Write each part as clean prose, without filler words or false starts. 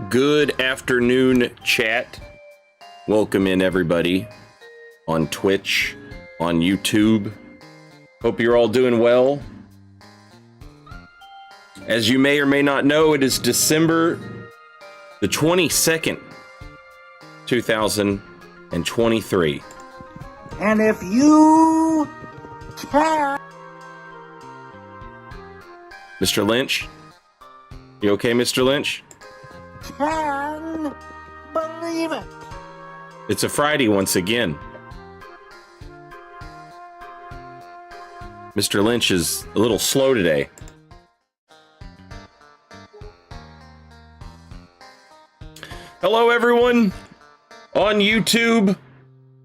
Good afternoon, chat. Welcome in, everybody, on Twitch, on YouTube. Hope you're all doing well. As you may or may not know, it is December the 22nd, 2023. And if you can... Mr. Lynch? You okay, Mr. Lynch? Can believe it. It's a Friday once again. Mr. Lynch is a little slow today. Hello, everyone on YouTube.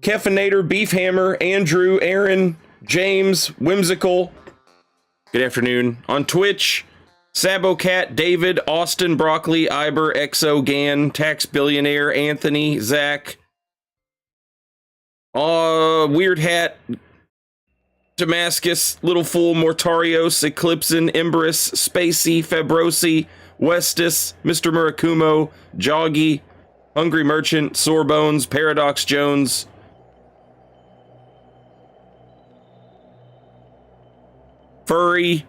Keffinator, Beefhammer, Andrew, Aaron, James, Whimsical. Good afternoon. On Twitch, Sabocat, David, Austin, Broccoli, Iber, Exo, Gan, Tax Billionaire, Anthony, Zach, Weird Hat, Damascus, Little Fool, Mortarios, Eclipsin, Embrus, Spacey, Fabrosi, Westus, Mr. Murakumo, Joggy, Hungry Merchant, Sorebones, Paradox Jones, Furry,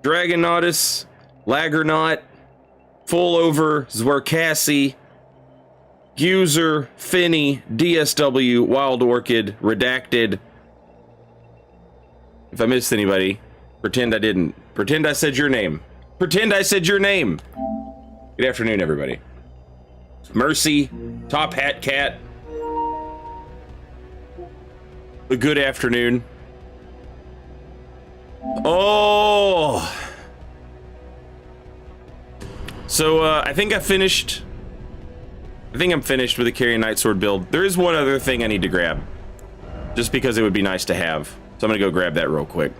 Dragonautus, Laggernaut, Full Over, Zwercassi, User, Finny, DSW, Wild Orchid, Redacted. If I missed anybody, pretend I didn't. Pretend I said your name. Pretend I said your name. Good afternoon, everybody. Mercy, Top Hat Cat. A good afternoon. Oh. So, I think I'm finished with the Carrion Nightsword build. There is one other thing I need to grab, just because it would be nice to have. So I'm gonna go grab that real quick.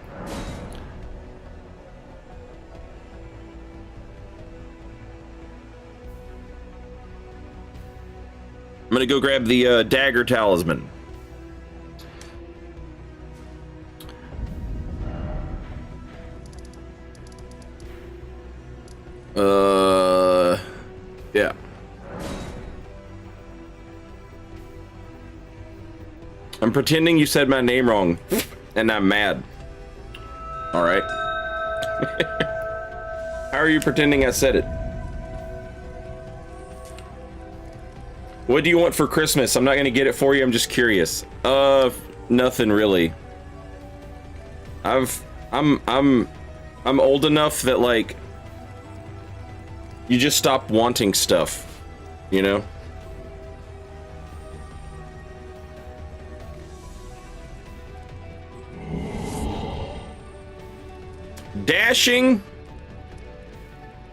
I'm gonna go grab the Dagger Talisman. Yeah. I'm pretending you said my name wrong, and I'm mad. All right. How are you pretending I said it? What do you want for Christmas? I'm not gonna get it for you. I'm just curious. Nothing really. I'm old enough that, like, you just stop wanting stuff, you know? Dashing,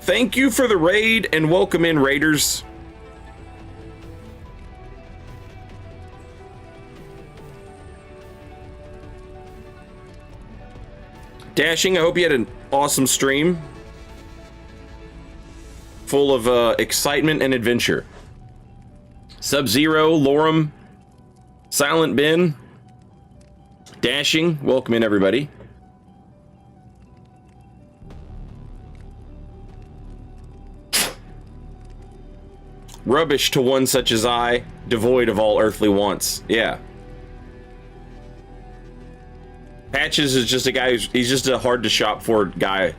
thank you for the raid and welcome in, raiders. Dashing, I hope you had an awesome stream full of excitement and adventure. Sub-Zero, Lorem, Silent Ben, Dashing, welcome in, everybody. Rubbish to one such as I, devoid of all earthly wants. Yeah. Patches is just a guy he's just a hard to shop for guy.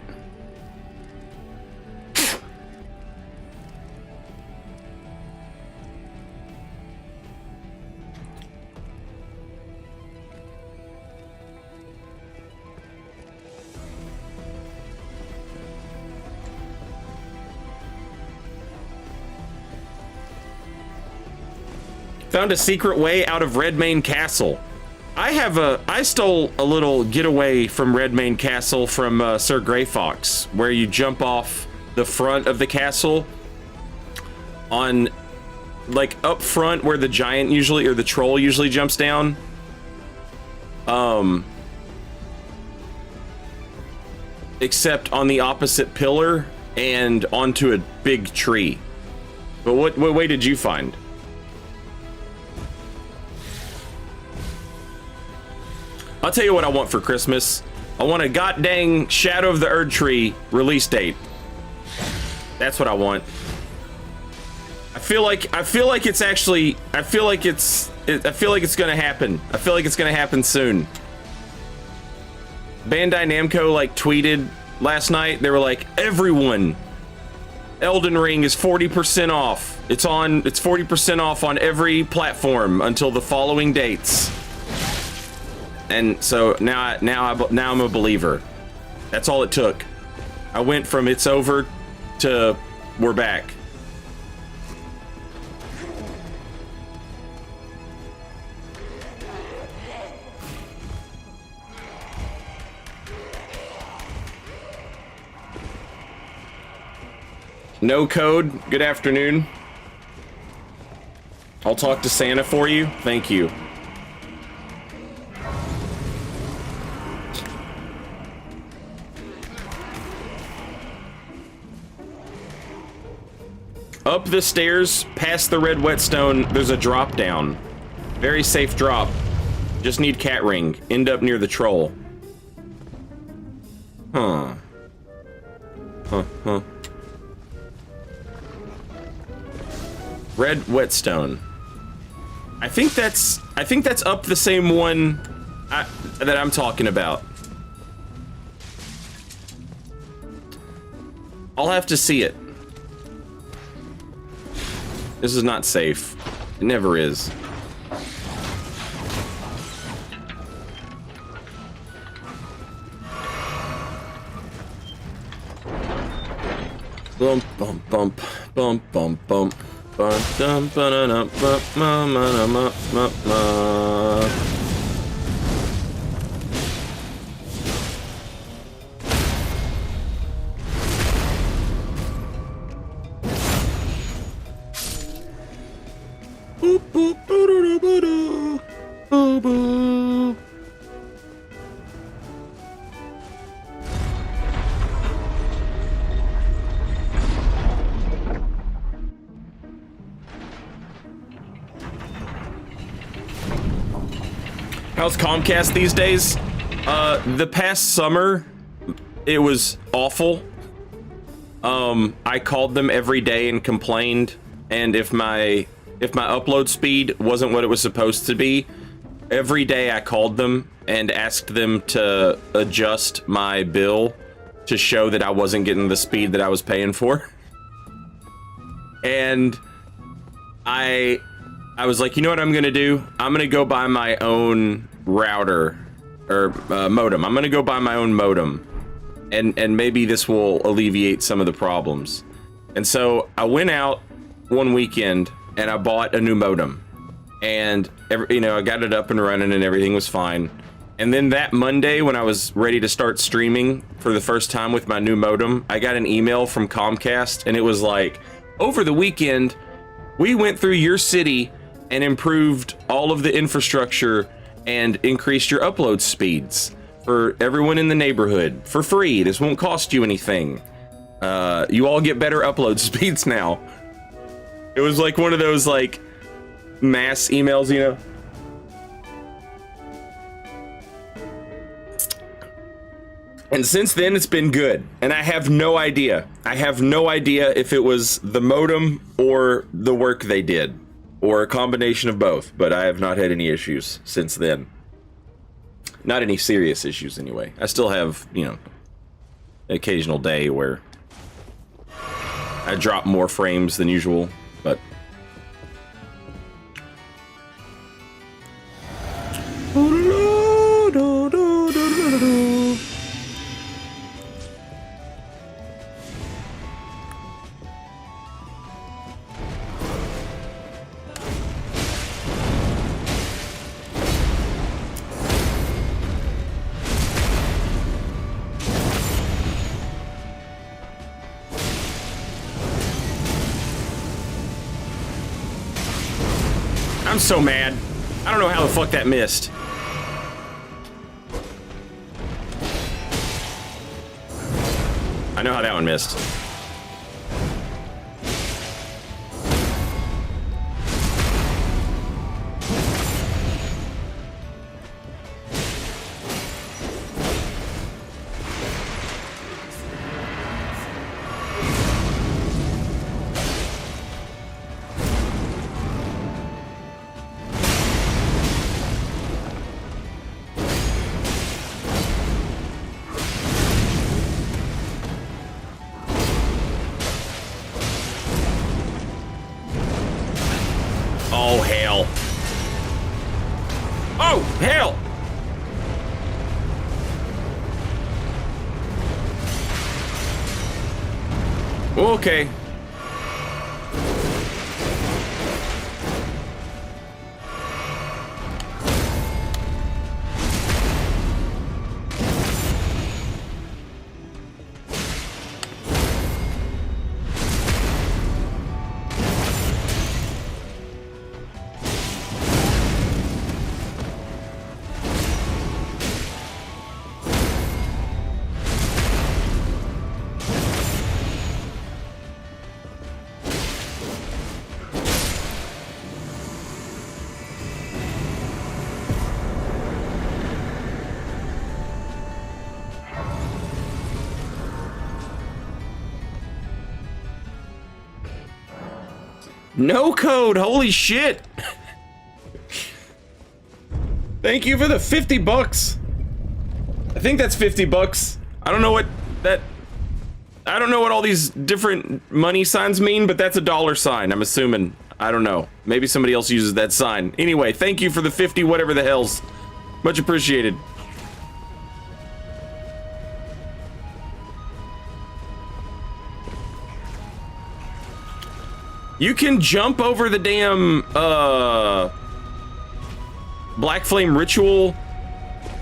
Found a secret way out of Redmane Castle. I stole a little getaway from Redmane Castle from Sir Grey Fox, where you jump off the front of the castle on, like, up front where the giant usually, or the troll usually jumps down. Except on the opposite pillar and onto a big tree. But what way did you find? I'll tell you what I want for Christmas. I want a goddamn Shadow of the Erd Tree release date. That's what I want. I feel like it's actually. I feel like it's gonna happen. I feel like it's gonna happen soon. Bandai Namco like tweeted last night. They were like, everyone, Elden Ring is 40% off. It's 40% off on every platform until the following dates. And so now I'm a believer. That's all it took. I went from it's over to we're back. No code. Good afternoon. I'll talk to Santa for you. Thank you. Up the stairs, past the red whetstone, there's a drop down. Very safe drop. Just need cat ring. End up near the troll. Huh. Huh. Red whetstone. I think that's up the same one that I'm talking about. I'll have to see it. This is not safe. It never is. Bump bump bump bump bump bump. Dum ba na na ma ma ma ma ma ma. Boop boop boo boo boo boo boo. How's Comcast these days? The past summer, it was awful. I called them every day and complained, and if my upload speed wasn't what it was supposed to be, every day I called them and asked them to adjust my bill to show that I wasn't getting the speed that I was paying for. And I was like, you know what I'm gonna do? I'm gonna go buy my own router or modem. I'm gonna go buy my own modem, and maybe this will alleviate some of the problems. And so I went out one weekend and I bought a new modem, and I got it up and running and everything was fine. And then that Monday, when I was ready to start streaming for the first time with my new modem, I got an email from Comcast, and it was like, over the weekend, we went through your city and improved all of the infrastructure and increased your upload speeds for everyone in the neighborhood for free. This won't cost you anything. You all get better upload speeds now. It was like one of those like mass emails, you know? And since then, it's been good. And I have no idea. I have no idea if it was the modem or the work they did, or a combination of both, but I have not had any issues since then. Not any serious issues, anyway. I still have, an occasional day where I drop more frames than usual, but... I'm so mad. I don't know how the fuck that missed. I know how that one missed. Oh, okay. No code, holy shit! Thank you for the 50 bucks. I think that's 50 bucks. I don't know what all these different money signs mean, but that's a dollar sign, I'm assuming. I don't know. Maybe somebody else uses that sign. Anyway, thank you for the 50 whatever the hell's. Much appreciated. You can jump over the damn, Black Flame Ritual,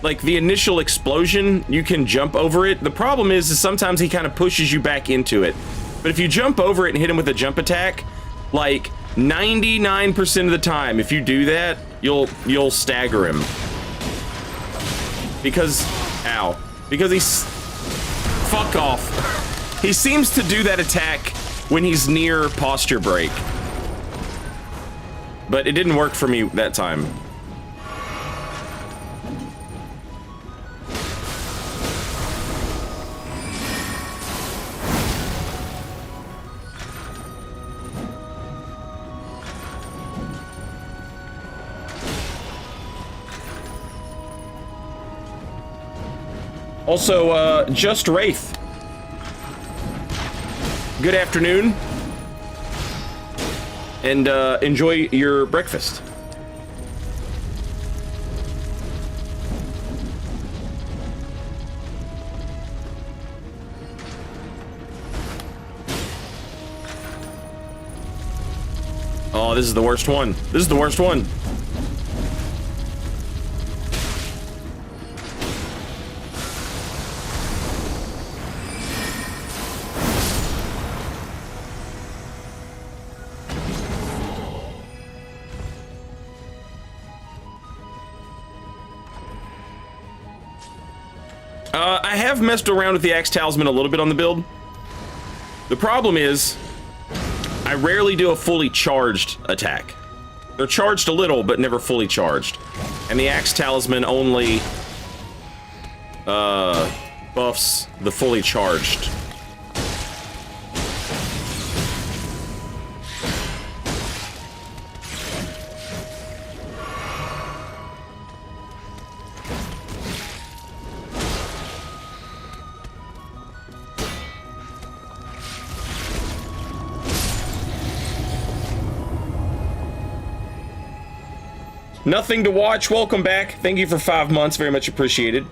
like the initial explosion, you can jump over it. The problem is sometimes he kind of pushes you back into it. But if you jump over it and hit him with a jump attack, like 99% of the time, if you do that, you'll stagger him. Because, ow. Because he's, fuck off. He seems to do that attack when he's near posture break. But it didn't work for me that time. Also, Just Wraith. Good afternoon. And enjoy your breakfast. Oh, this is the worst one. This is the worst one. I have messed around with the Axe Talisman a little bit on the build. The problem is, I rarely do a fully charged attack. They're charged a little, but never fully charged. And the Axe Talisman only buffs the fully charged. Nothing to watch. Welcome back. Thank you for 5 months. Very much appreciated.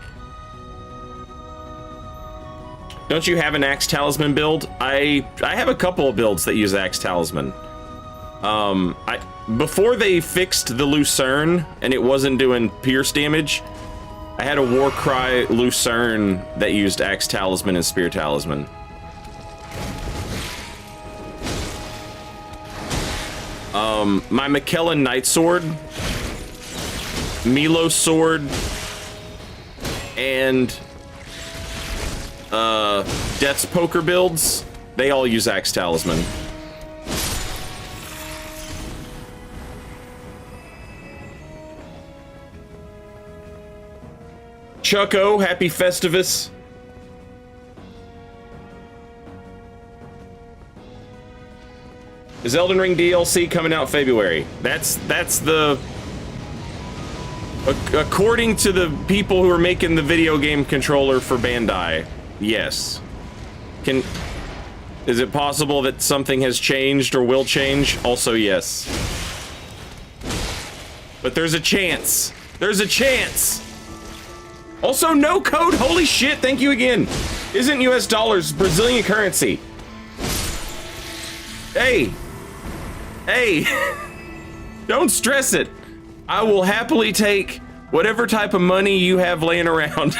Don't you have an Axe Talisman build? I have a couple of builds that use Axe Talisman. Before they fixed the Lucerne and it wasn't doing pierce damage, I had a Warcry Lucerne that used Axe Talisman and Spear Talisman. My McKellen Knight Sword, Milo Sword, and Death's Poker builds, they all use Axe Talisman. Chucko, happy Festivus. Is Elden Ring DLC coming out February? That's the... According to the people who are making the video game controller for Bandai, yes. Is it possible that something has changed or will change? Also, yes. But there's a chance. There's a chance. Also, no code. Holy shit. Thank you again. Isn't US dollars Brazilian currency? Hey! Hey! Don't stress it. I will happily take whatever type of money you have laying around.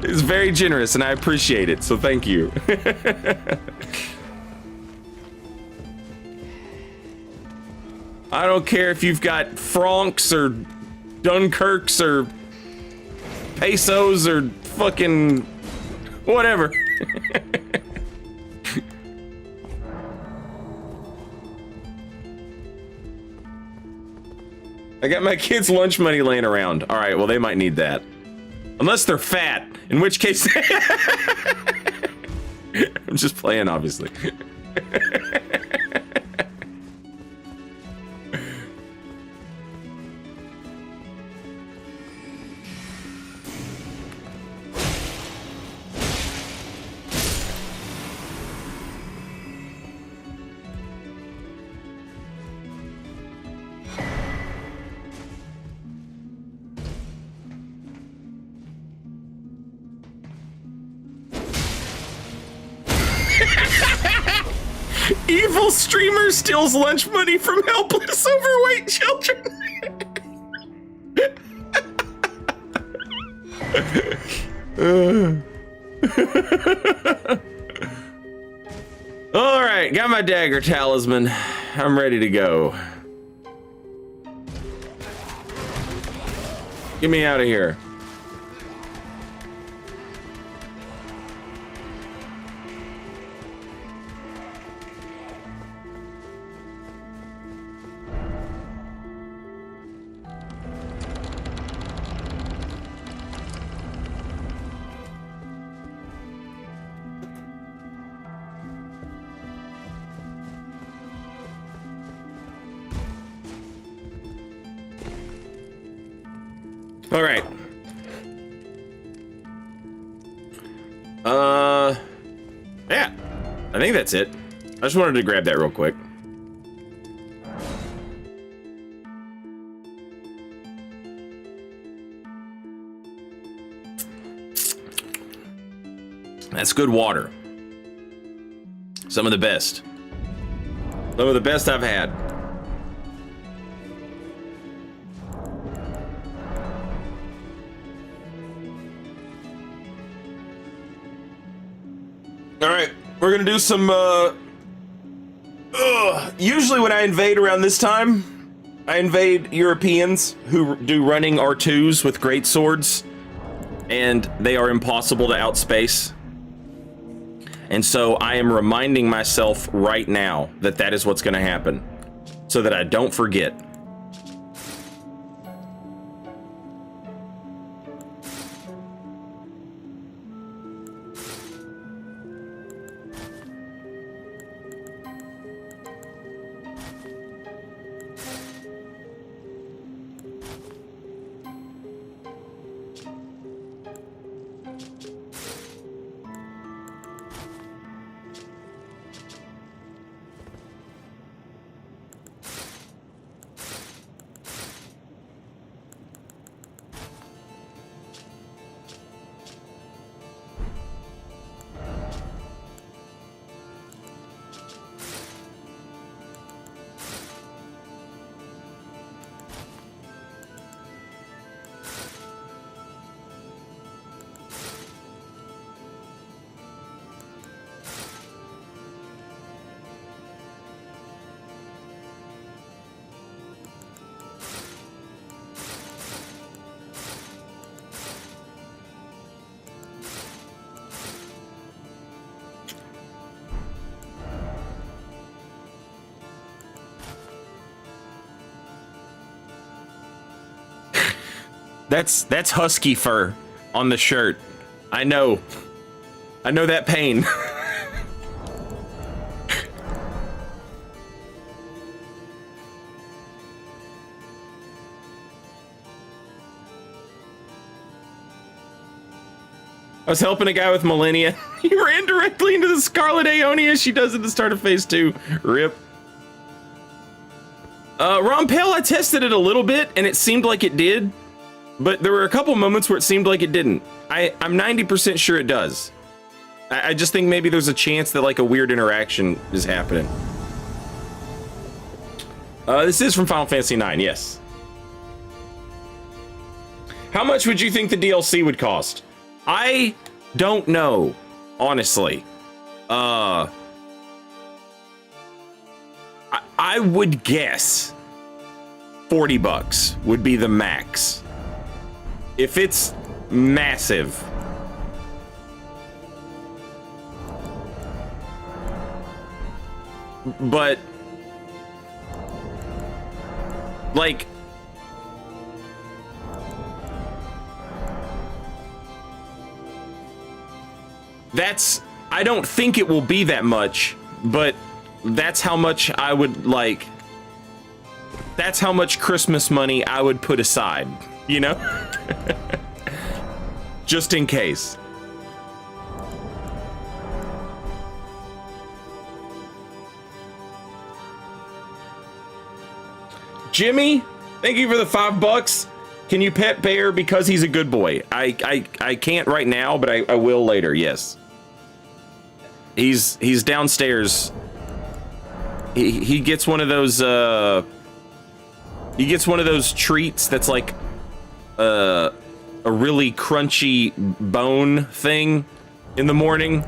It's very generous and I appreciate it, so thank you. I don't care if you've got francs or Dunkirks or pesos or fucking whatever. I got my kids' lunch money laying around. All right, well, they might need that. Unless they're fat, in which case... I'm just playing, obviously. Evil streamer steals lunch money from helpless overweight children. All right, got my dagger talisman. I'm ready to go. Get me out of here. All right. Yeah, I think that's it. I just wanted to grab that real quick. That's good water. Some of the best. Some of the best I've had. All right, we're gonna do some, usually when I invade around this time, I invade Europeans who do running R2s with great swords, and they are impossible to outspace. And so I am reminding myself right now that that is what's gonna happen, so that I don't forget. That's husky fur on the shirt. I know that pain. I was helping a guy with Millennia. He ran directly into the Scarlet Aeonia she does at the start of phase 2. Rip. Rompel, I tested it a little bit and it seemed like it did. But there were a couple moments where it seemed like it didn't. I'm 90% sure it does. I just think maybe there's a chance that like a weird interaction is happening. This is from Final Fantasy IX, yes. How much would you think the DLC would cost? I don't know, honestly. I would guess $40 would be the max. If it's massive. But like that's, I don't think it will be that much, but that's how much I would like, that's how much Christmas money I would put aside, you know? Just in case. Jimmy, thank you for the $5. Can you pet Bear because he's a good boy? I can't right now, but I will later. Yes. He's downstairs. He gets one of those treats that's like a really crunchy bone thing in the morning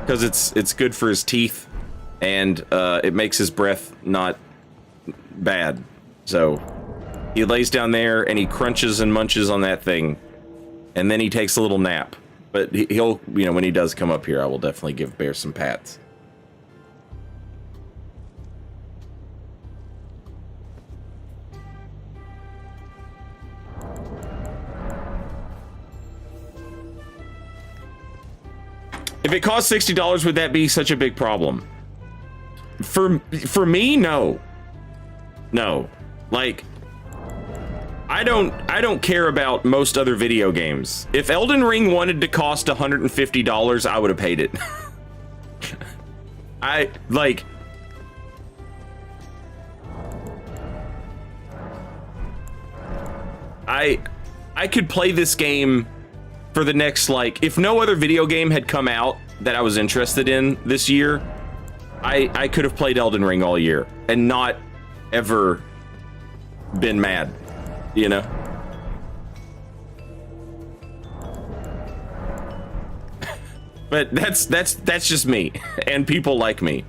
because it's good for his teeth and it makes his breath not bad. So he lays down there and he crunches and munches on that thing, and then he takes a little nap. But he'll, you know, when he does come up here, I will definitely give Bear some pats. If it costs $60, would that be such a big problem? For me, no. No. Like, I don't care about most other video games. If Elden Ring wanted to cost $150, I would have paid it. I could play this game for the next, like, if no other video game had come out that I was interested in this year, I could have played Elden Ring all year and not ever been mad, you know? But that's just me and people like me.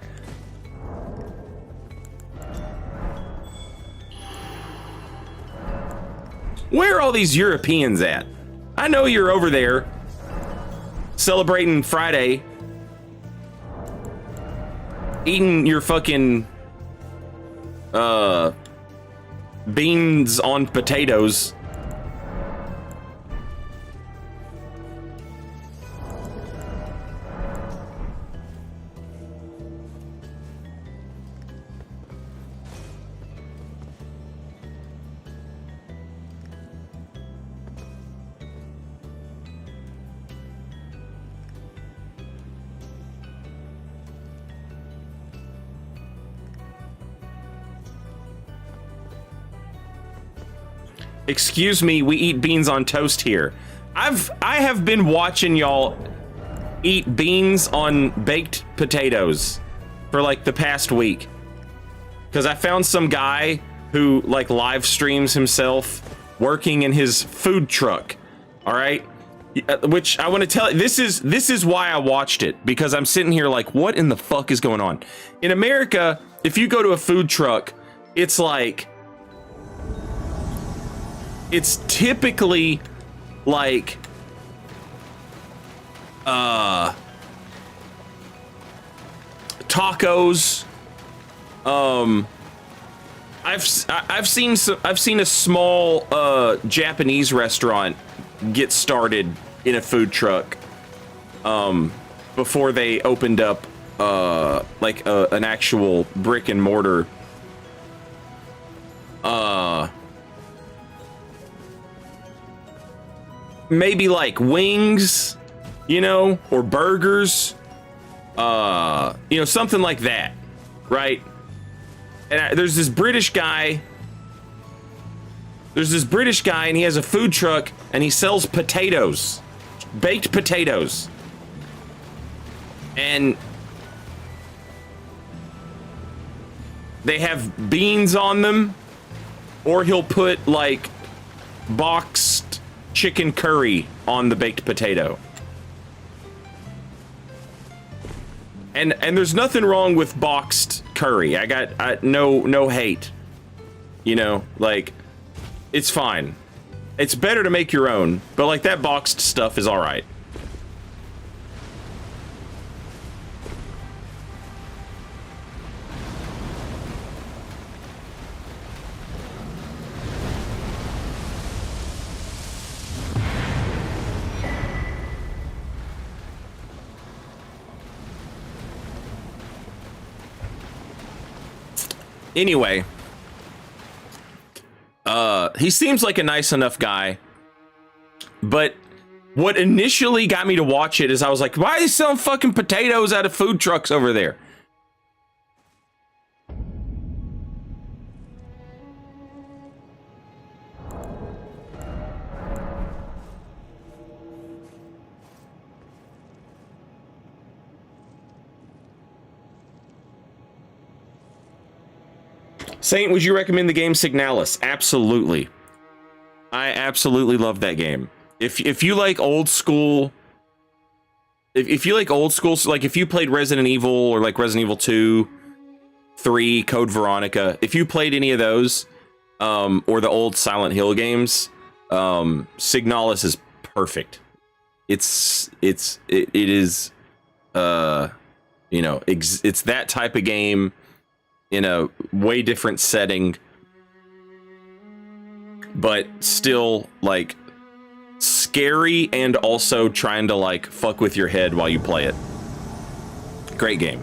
Where are all these Europeans at? I know you're over there celebrating Friday, eating your fucking beans on potatoes. Excuse me, we eat beans on toast here. I have been watching y'all eat beans on baked potatoes for like the past week. Because I found some guy who like live streams himself working in his food truck. All right? Which I want to tell you, this is why I watched it, because I'm sitting here like, what in the fuck is going on? In America, if you go to a food truck, it's like, it's typically like tacos. I've seen a small Japanese restaurant get started in a food truck before they opened up like an actual brick and mortar maybe like wings, you know, or burgers, you know, something like that, right? And there's this British guy, and he has a food truck, and he sells potatoes, baked potatoes. And they have beans on them, or he'll put like boxed chicken curry on the baked potato. And there's nothing wrong with boxed curry. I got no hate. You know, like, it's fine. It's better to make your own, but like that boxed stuff is all right. Anyway, he seems like a nice enough guy, but what initially got me to watch it is I was like, why are they selling fucking potatoes out of food trucks over there? Saint, would you recommend the game Signalis? Absolutely. I absolutely love that game. If you like old school, if you like old school, so like if you played Resident Evil or like Resident Evil 2, 3, Code Veronica, if you played any of those, or the old Silent Hill games, Signalis is perfect. It is, you know, it's that type of game in a way different setting, but still like scary and also trying to like fuck with your head while you play it. Great game.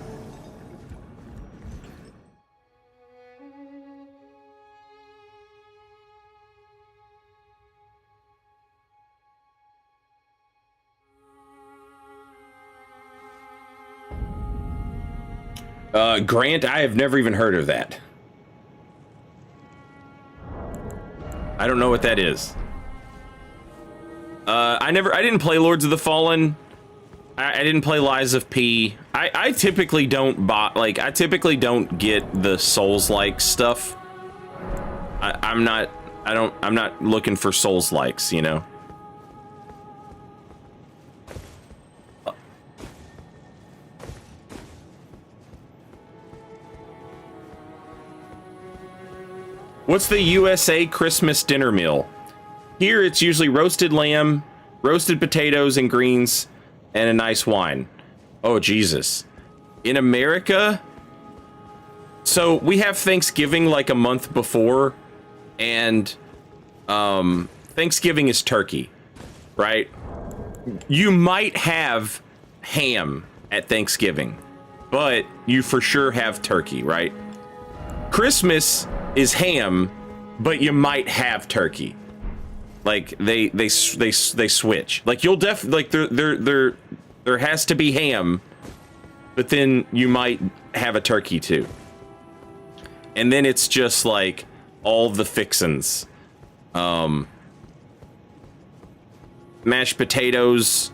Grant, I have never even heard of that. I don't know what that is. I didn't play Lords of the Fallen. I didn't play Lies of P. I typically don't I typically don't get the Souls-like stuff. I'm not looking for Souls-likes, you know? What's the USA Christmas dinner meal? Here, it's usually roasted lamb, roasted potatoes and greens, and a nice wine. Oh, Jesus. In America, so we have Thanksgiving like a month before, and Thanksgiving is turkey, right? You might have ham at Thanksgiving, but you for sure have turkey, right? Christmas is ham, but you might have turkey. Like they switch. Like you'll like there has to be ham, but then you might have a turkey too. And then it's just like all the fixins. Mashed potatoes,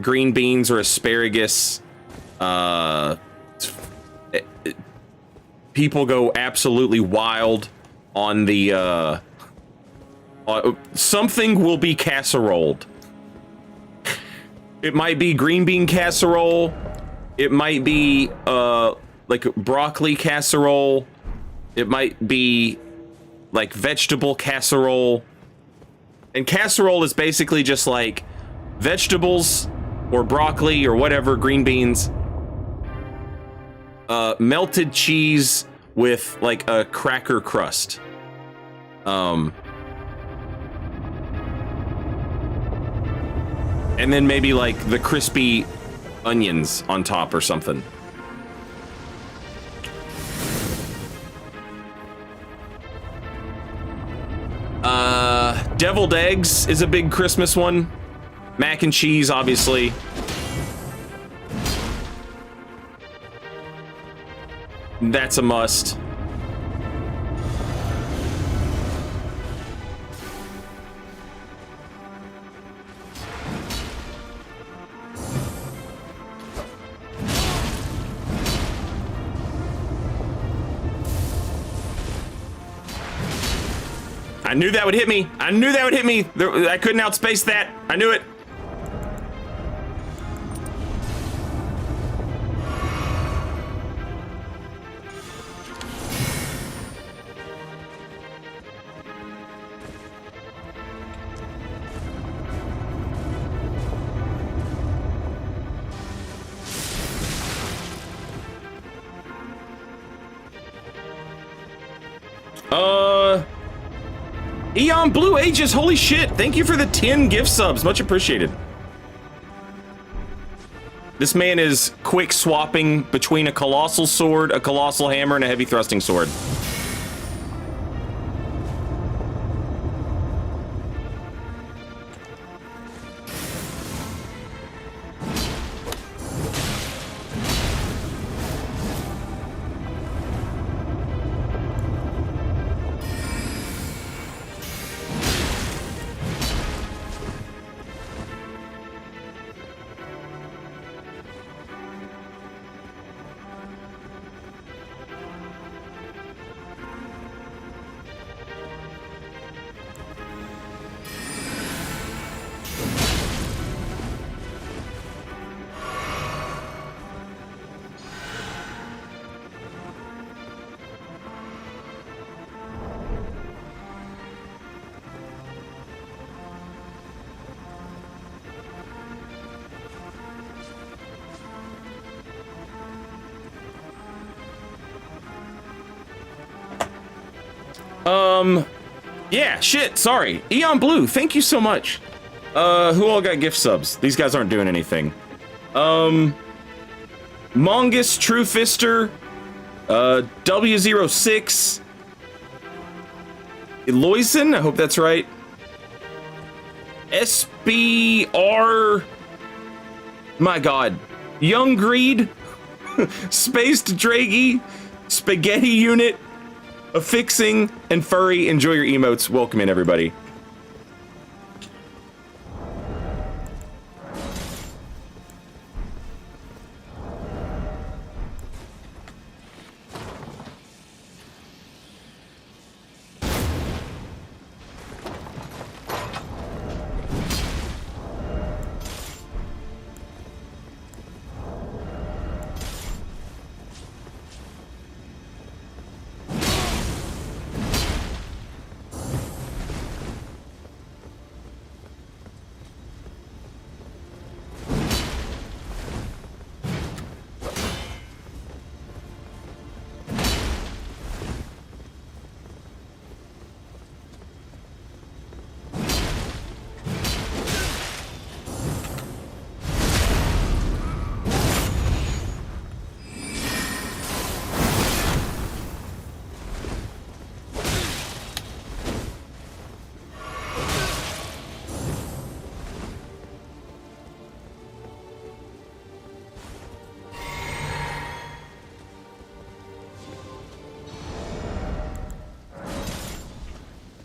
green beans or asparagus. People go absolutely wild on the something will be casseroled. It might be green bean casserole. It might be like broccoli casserole. It might be like vegetable casserole. And casserole is basically just like vegetables or broccoli or whatever, green beans. Melted cheese with like a cracker crust. And then maybe like the crispy onions on top or something. Deviled eggs is a big Christmas one. Mac and cheese, obviously. That's a must. I knew that would hit me. I knew that would hit me. I couldn't outspace that. I knew it. Eon Blue Ages, holy shit. Thank you for the 10 gift subs. Much appreciated. This man is quick swapping between a colossal sword, a colossal hammer, and a heavy thrusting sword. Yeah, shit, sorry. Eon Blue, thank you so much. Who all got gift subs? These guys aren't doing anything. Mongus, True Fister, W06, Eloisen, I hope that's right. SBR, my god. Young Greed, Spaced Draggy, Spaghetti Unit, Affixing, and Furry. Enjoy your emotes. Welcome in, everybody.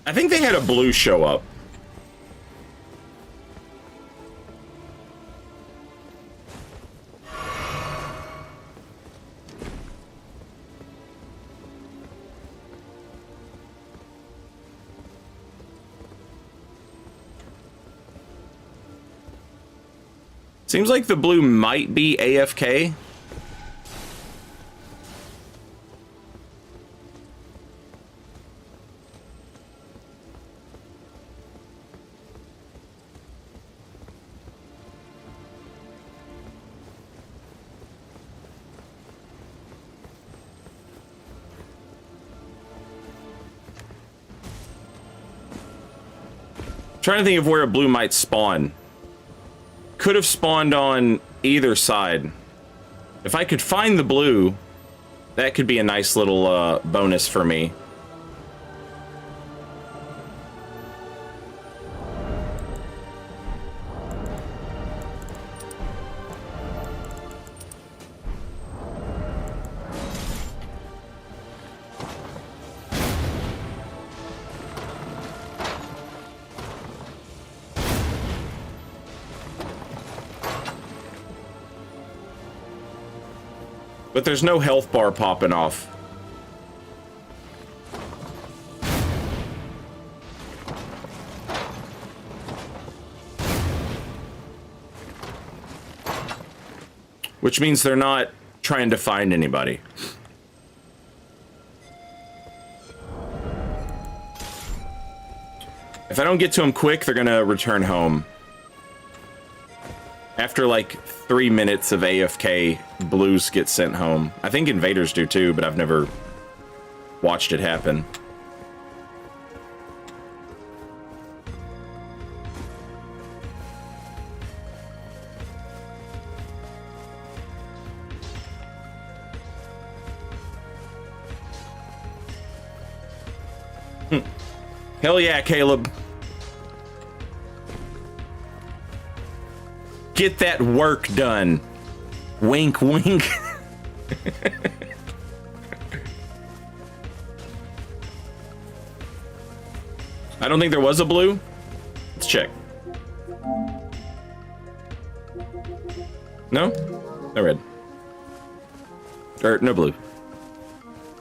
I think they had a blue show up. Seems like the blue might be AFK. Trying to think of where a blue might spawn. Could have spawned on either side. If I could find the blue, that could be a nice little bonus for me. But there's no health bar popping off. which means they're not trying to find anybody. If I don't get to them quick, they're gonna return home. After like 3 minutes of AFK, blues get sent home. I think invaders do too, but I've never watched it happen. Hell yeah, Caleb. Get that work done. Wink, wink. I don't think there was a blue. Let's check. No? No red. Or no blue.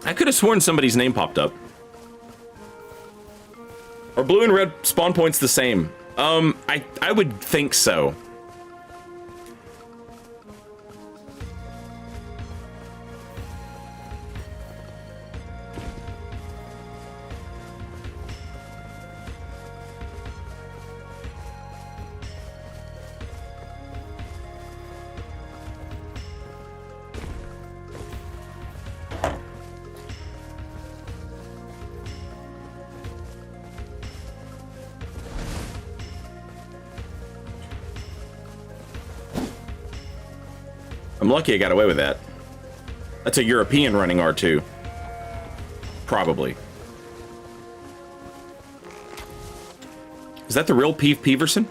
I could have sworn somebody's name popped up. Are blue and red spawn points the same? I would think so. I'm lucky I got away with that. That's a European running R2. Probably. Is that the real Peeve Peverson?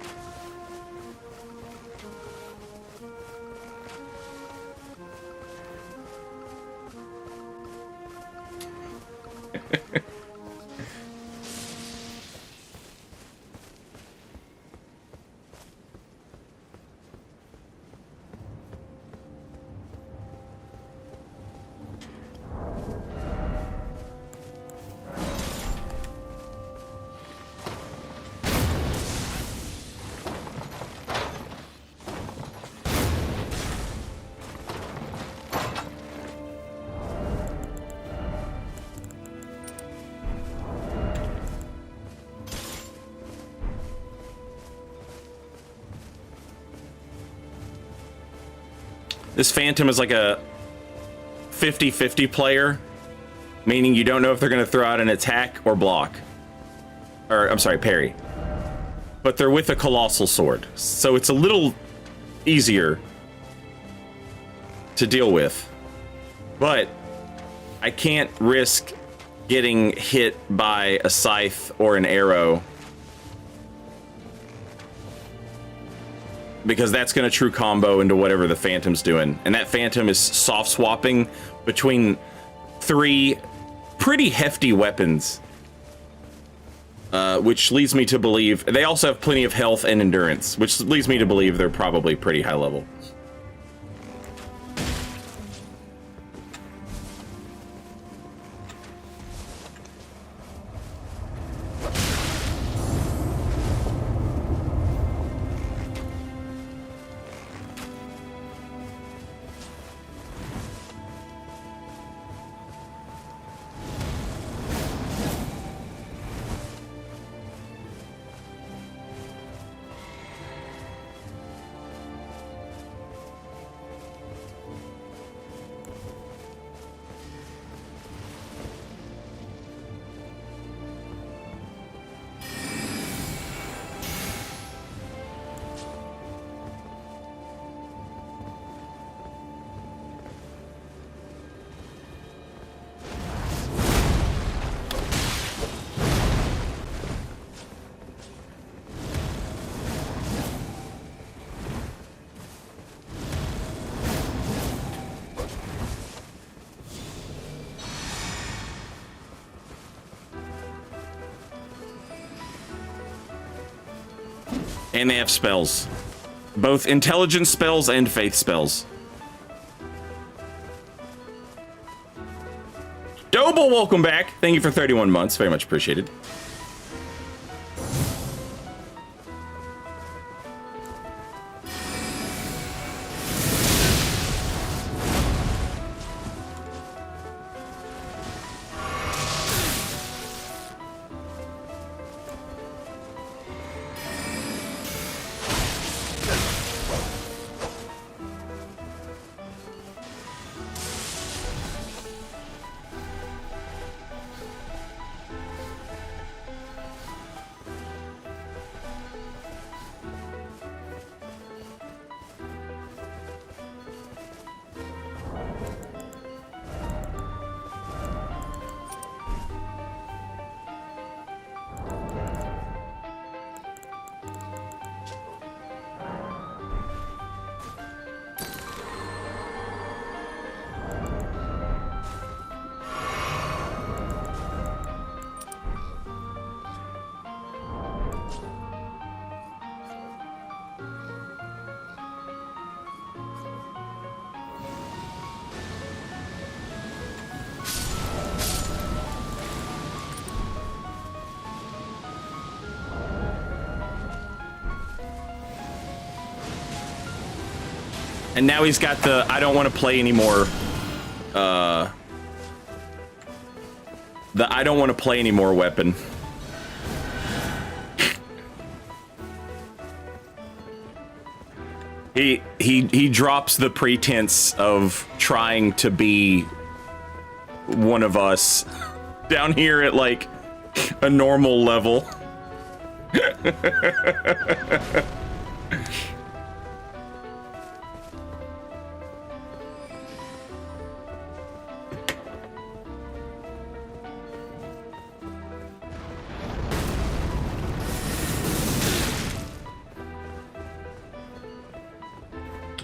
This Phantom is like a 50-50 player, meaning you don't know if they're going to throw out an attack or block. Or, I'm sorry, parry. But they're with a Colossal Sword, so it's a little easier to deal with. But I can't risk getting hit by a scythe or an arrow, because that's going to true combo into whatever the Phantom's doing. And that Phantom is soft swapping between 3 pretty hefty weapons. Which leads me to believe... They also have plenty of health and endurance, which leads me to believe they're probably pretty high level. And they have spells. Both intelligence spells and faith spells. Doble, welcome back. Thank you for 31 months. Very much appreciated. And now he's got the I don't want to play anymore. The I don't want to play anymore weapon. He drops the pretense of trying to be one of us down here at like a normal level.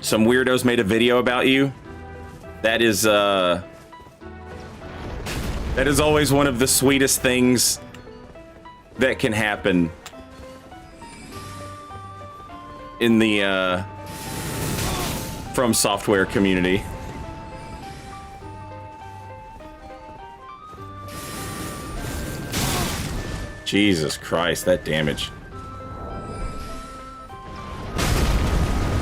Some weirdos made a video about you. That is always one of the sweetest things that can happen in the From Software community. Jesus Christ, that damage.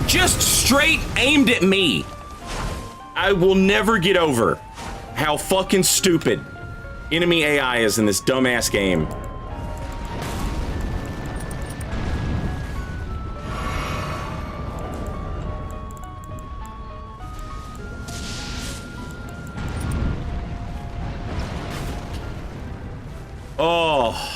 Just straight aimed at me. I will never get over how fucking stupid enemy AI is in this dumbass game. Oh.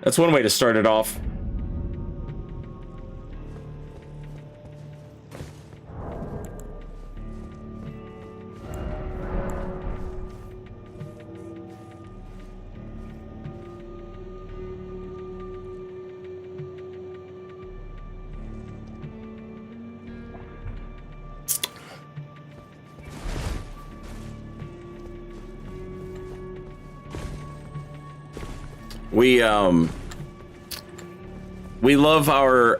That's one way to start it off. We love our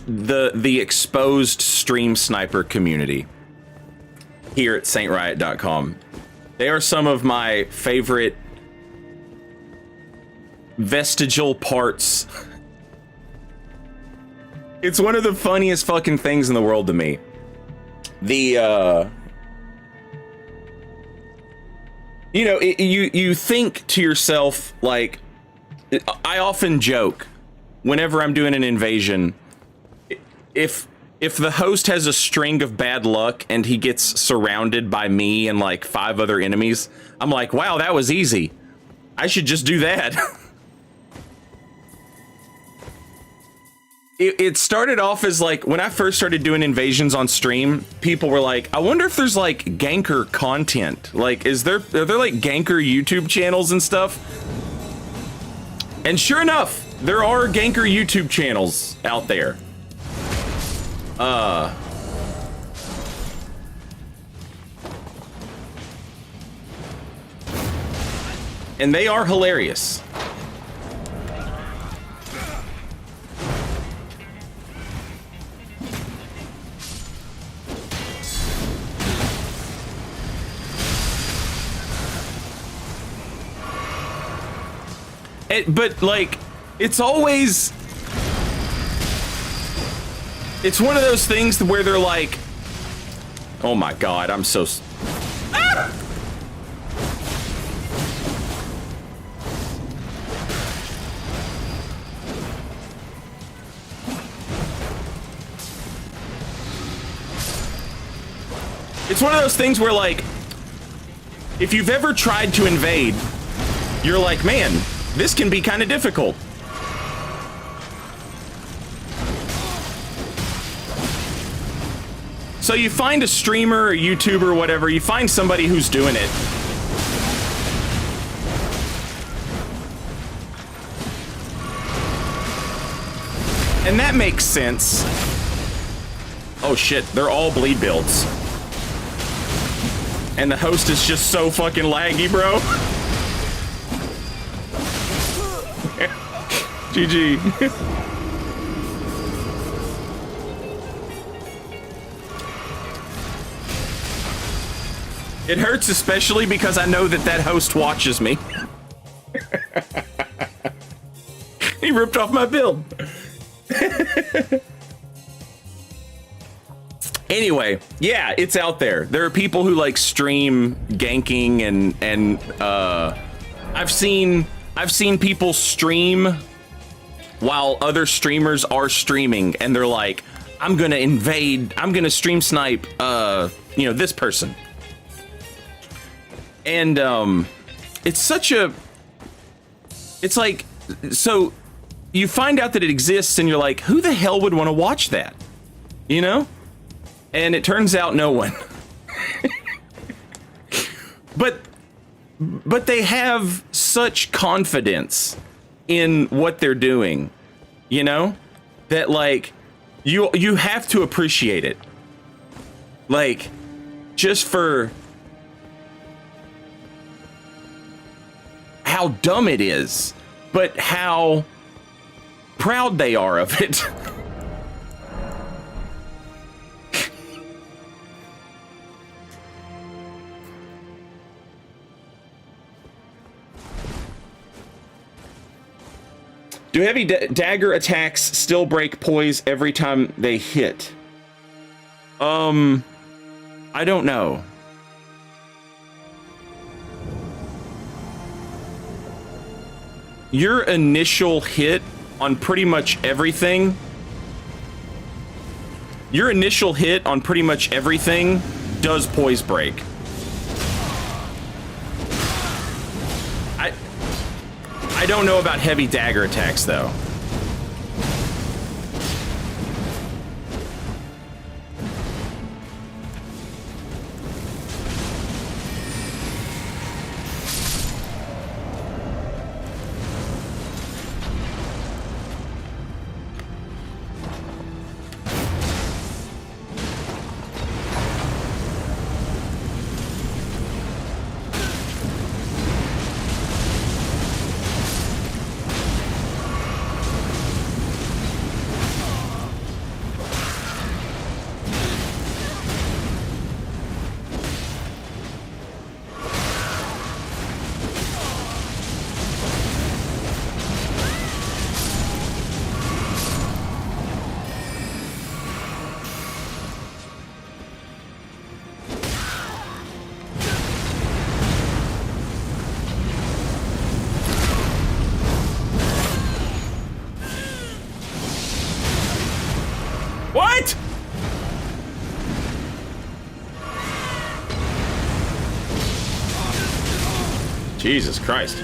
the exposed stream sniper community here at SaintRiot.com. They are some of my favorite vestigial parts. It's one of the funniest fucking things in the world to me. You know, you think to yourself, like, I often joke whenever I'm doing an invasion, if the host has a string of bad luck and he gets surrounded by me and like 5 other enemies, I'm like, wow, that was easy. I should just do that. It started off as like, when I first started doing invasions on stream, people were like, I wonder if there's like ganker content. Like, are there like ganker YouTube channels and stuff? And sure enough, there are ganker YouTube channels out there. And they are hilarious. But like, it's one of those things where they're like, oh my god, I'm so ah! It's one of those things where, like, if you've ever tried to invade, you're like, man, this can be kind of difficult. So you find a streamer or YouTuber or whatever, you find somebody who's doing it. And that makes sense. Oh shit, they're all bleed builds. And the host is just so fucking laggy, bro. GG. It hurts especially because I know that host watches me. He ripped off my build. Anyway, yeah, it's out there. There are people who like stream ganking and I've seen people stream while other streamers are streaming and they're like, I'm gonna stream snipe this person. And it's like, so you find out that it exists and you're like, who the hell would want to watch that? You know? And it turns out no one. But they have such confidence in what they're doing, you know? That like, you have to appreciate it. Like, just for how dumb it is, but how proud they are of it. Do heavy dagger attacks still break poise every time they hit? I don't know. Your initial hit on pretty much everything. Your initial hit on pretty much everything does poise break. I don't know about heavy dagger attacks though. What? Jesus Christ.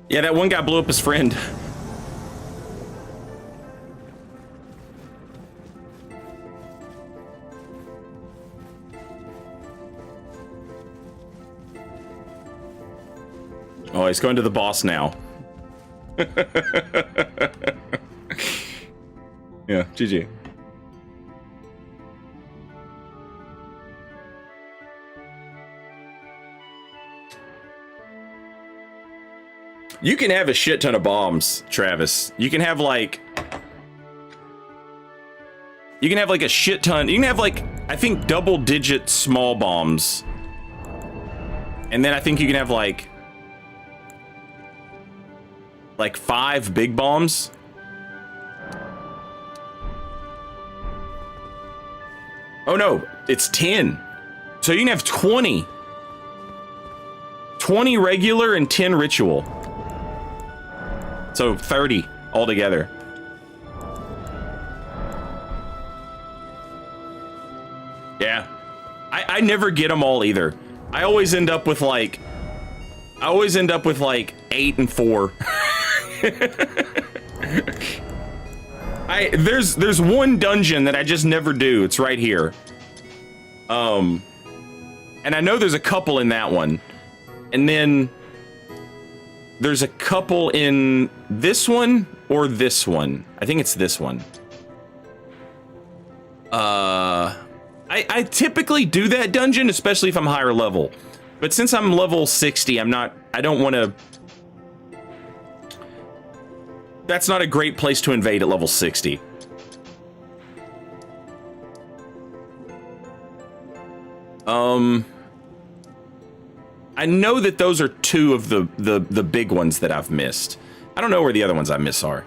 Yeah, that one guy blew up his friend. Oh, he's going to the boss now. Yeah, GG. You can have a shit ton of bombs, Travis. You can have like a shit ton. You can have like, I think, double-digit small bombs. And then I think you can have like 5 big bombs. Oh no, it's 10. So you can have 20. 20 regular and 10 ritual. So 30 altogether. Yeah. I never get them all either. I always end up with like 8 and 4. There's one dungeon that I just never do. It's right here. And I know there's a couple in that one. And then there's a couple in this one or this one. I think it's this one. I typically do that dungeon, especially if I'm higher level. But since I'm level 60, I don't want to... That's not a great place to invade at level 60. I know that those are 2 of the big ones that I've missed. I don't know where the other ones I miss are.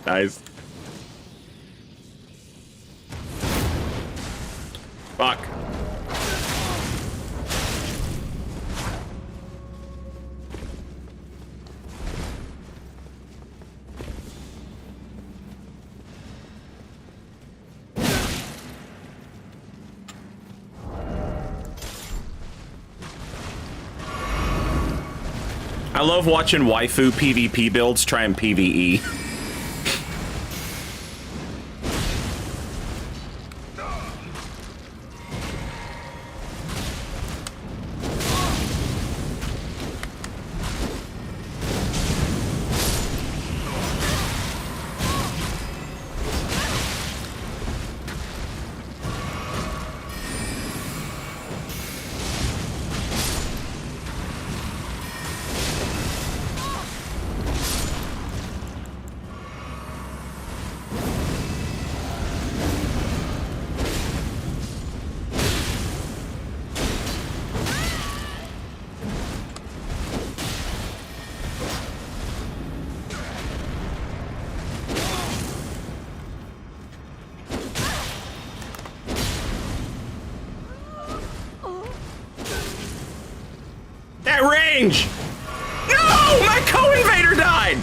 Nice. Fuck. I love watching waifu PvP builds try and PvE. range! No! My co-invader died!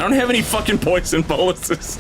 I don't have any fucking poison boluses.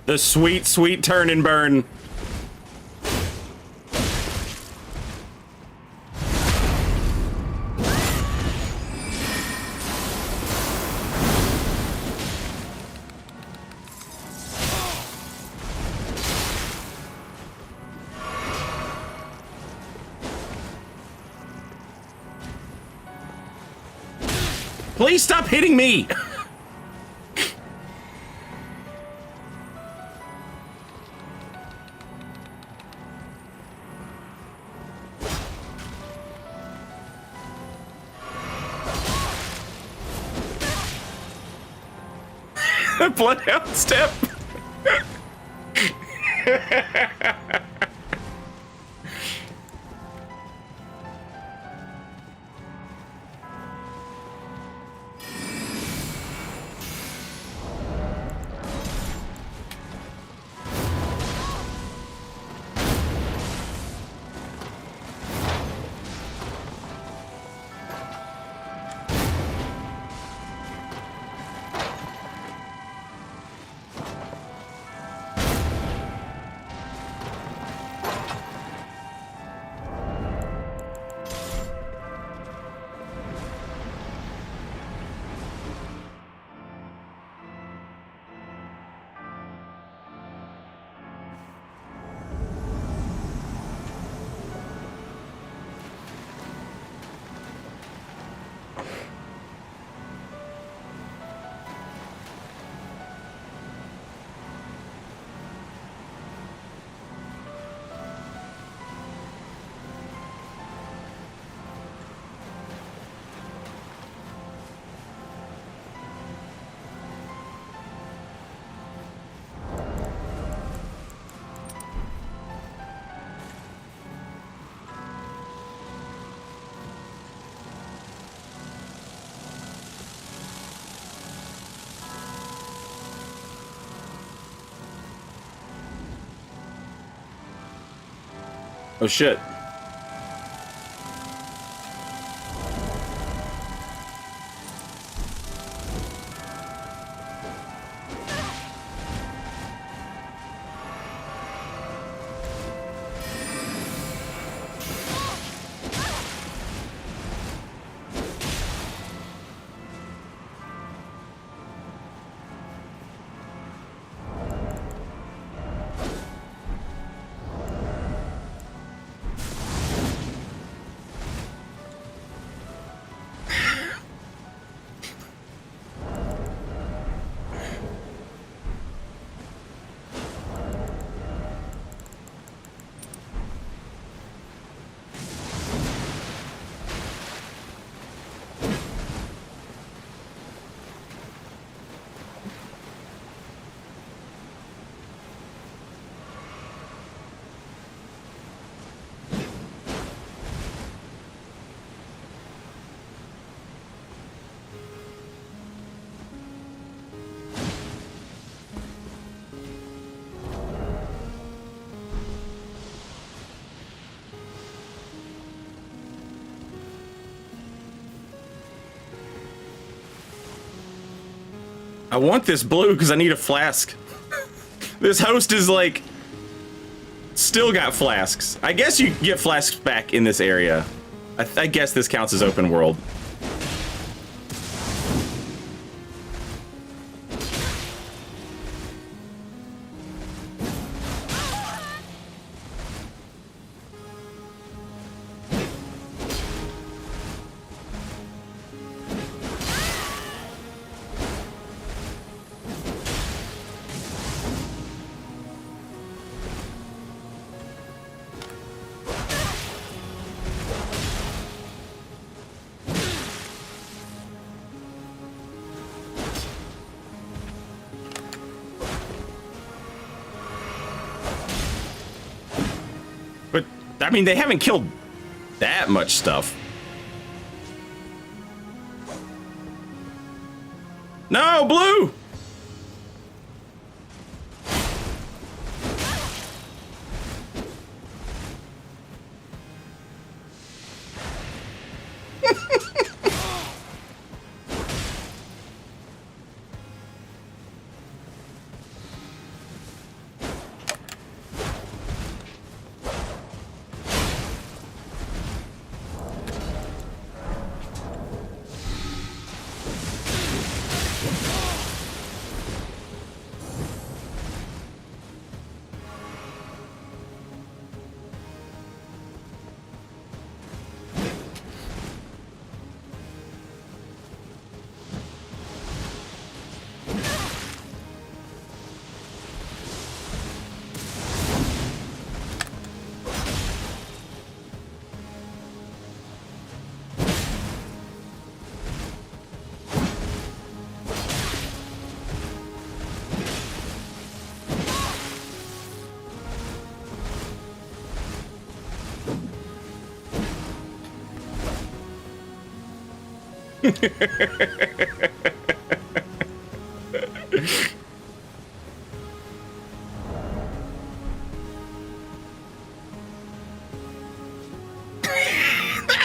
The sweet, sweet turn and burn. Please stop hitting me! Bloodhound step. Oh shit. I want this blue because I need a flask. This host is like still got flasks. I guess you get flasks back in this area. I guess this counts as open world. I mean, they haven't killed that much stuff. No, blue!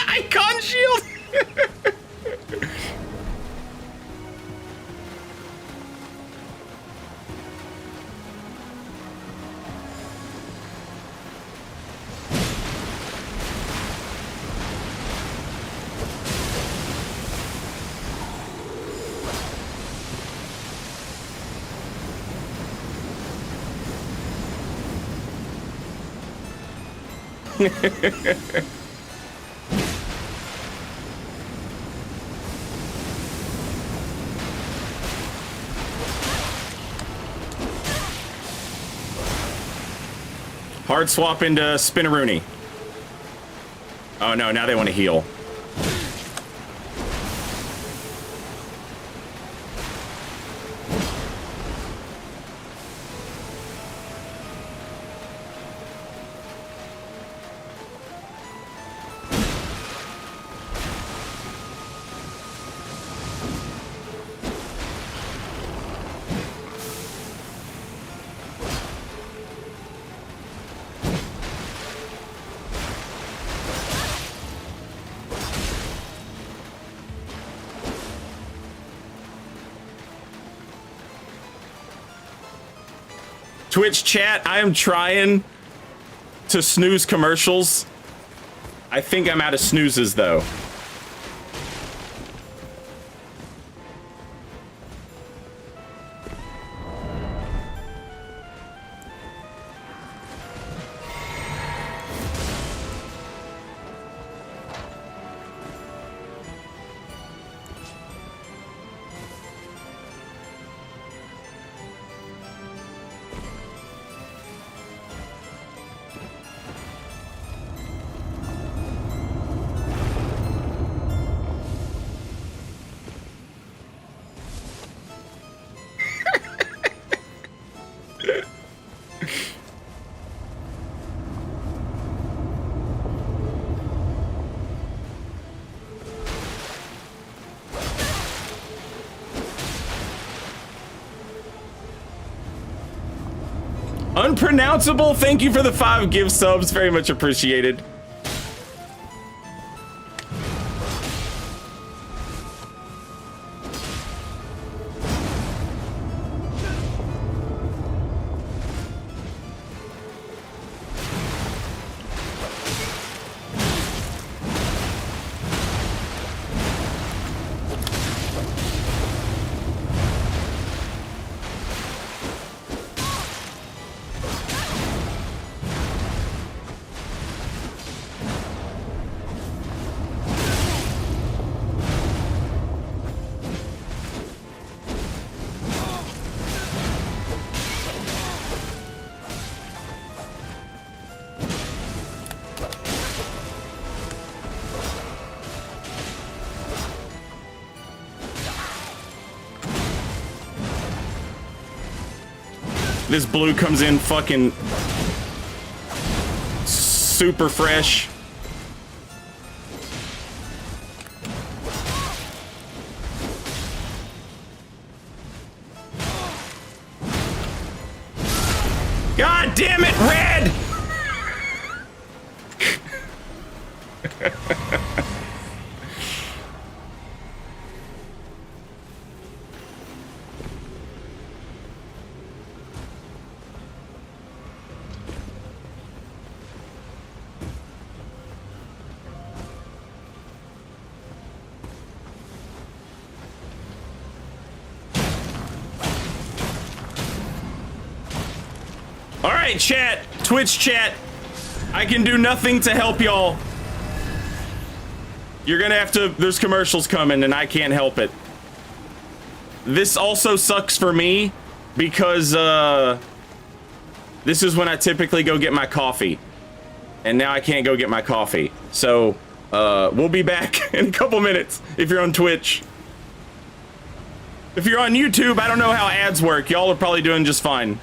Icon shield. Hard swap into Spinneroonie. Oh no, now they want to heal. Twitch chat, I am trying to snooze commercials. I think I'm out of snoozes, though. Unpronounceable, thank you for the 5 gift subs, very much appreciated. This blue comes in fucking super fresh. God damn it, red! Alright, chat, Twitch chat, I can do nothing to help y'all. You're gonna have to, there's commercials coming and I can't help it. This also sucks for me because this is when I typically go get my coffee. And now I can't go get my coffee. So, we'll be back in a couple minutes if you're on Twitch. If you're on YouTube, I don't know how ads work. Y'all are probably doing just fine.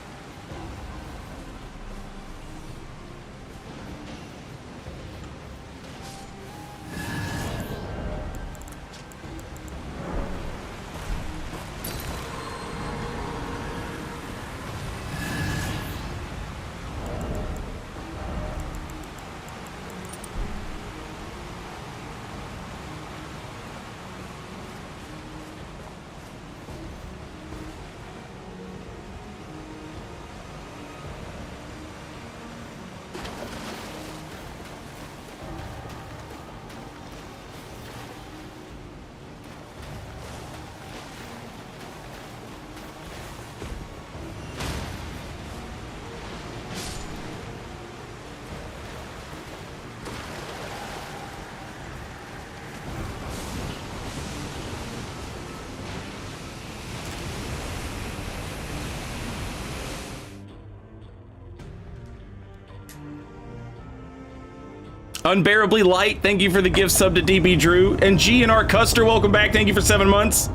Unbearably Light, thank you for the gift sub to DB Drew. And G and R Custer, welcome back. Thank you for 7 months.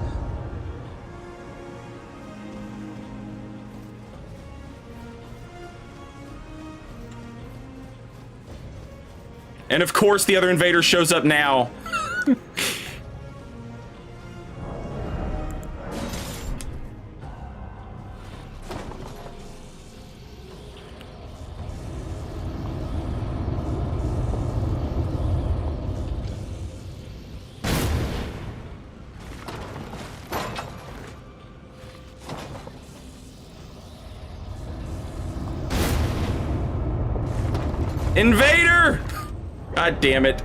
And of course, the other invader shows up now. Invader! God damn it.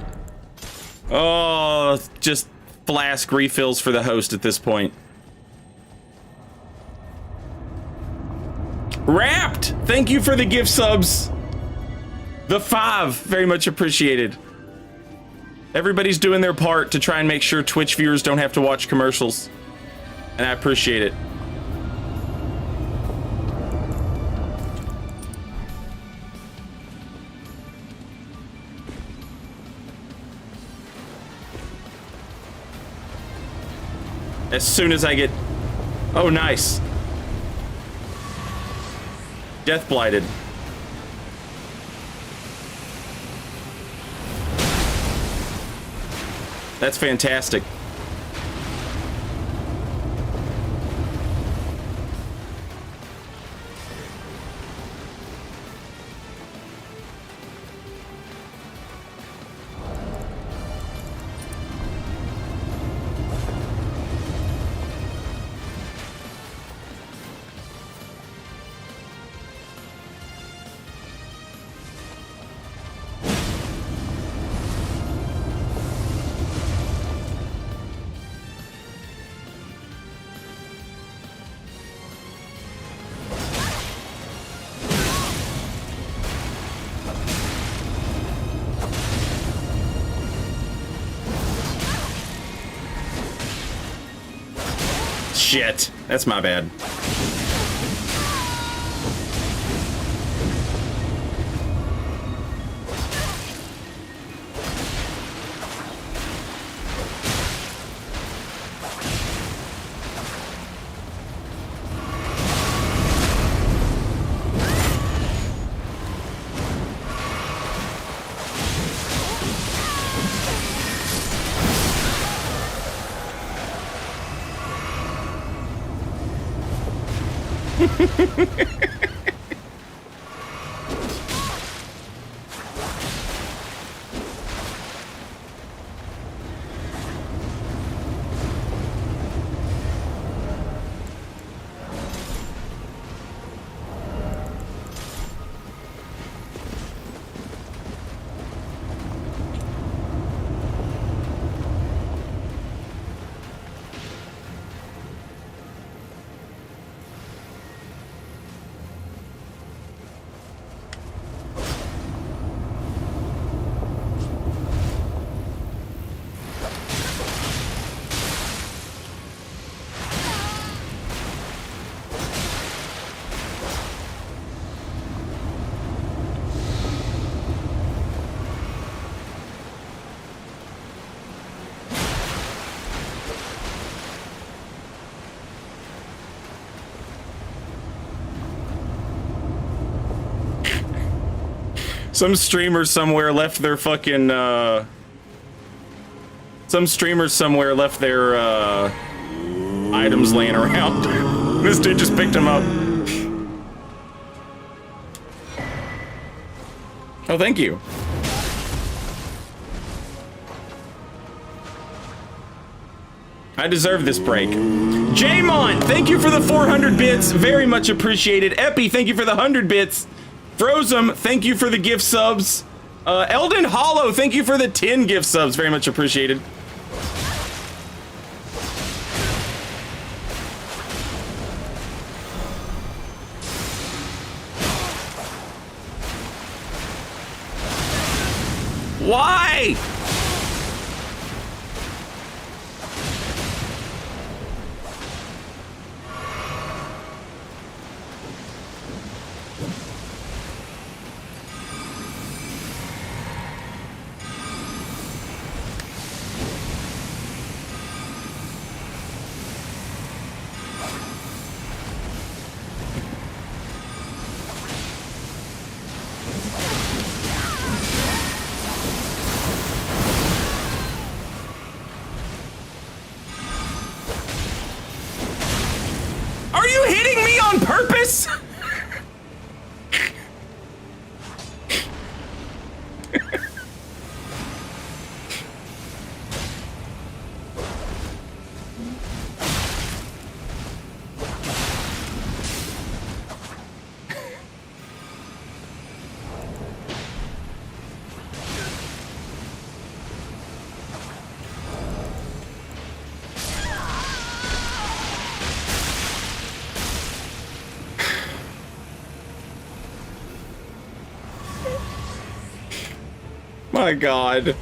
Oh, just flask refills for the host at this point. Wrapped! Thank you for the gift subs. The 5, very much appreciated. Everybody's doing their part to try and make sure Twitch viewers don't have to watch commercials. And I appreciate it. As soon as I get... Oh, nice. Death blighted. That's fantastic. Shit, that's my bad. Some streamer somewhere left their fucking, some streamer somewhere left their, items laying around. This dude just picked them up. Oh, thank you. I deserve this break. Jamon, thank you for the 400 bits. Very much appreciated. Epi, thank you for the 100 bits. Frozum, thank you for the gift subs. Elden Hollow, thank you for the 10 gift subs. Very much appreciated. Why? Are you hitting me on purpose? my god.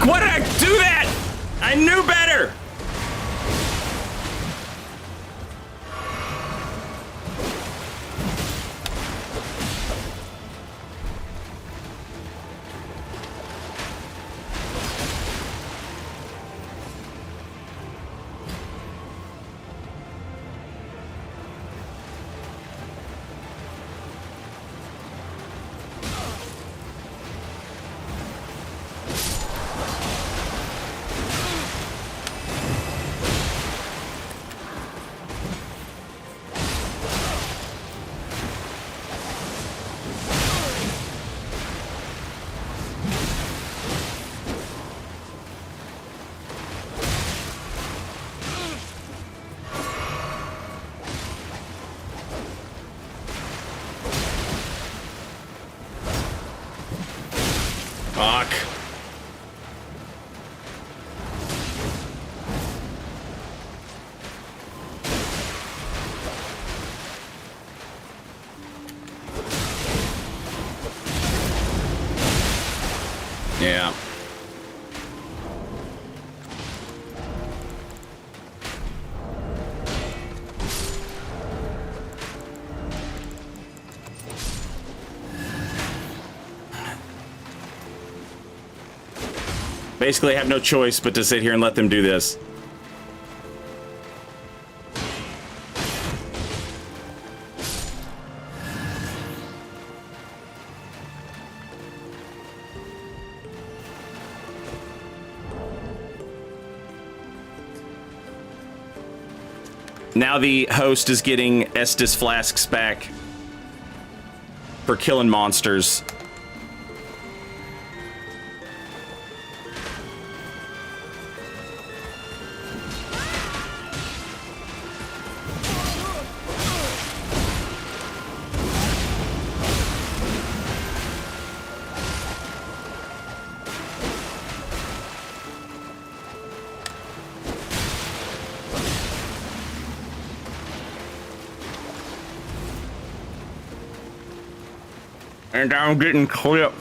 Why did I do that? I knew better. Fuck. Yeah. Basically, I have no choice but to sit here and let them do this. Now the host is getting Estus flasks back for killing monsters. And I'm getting clipped.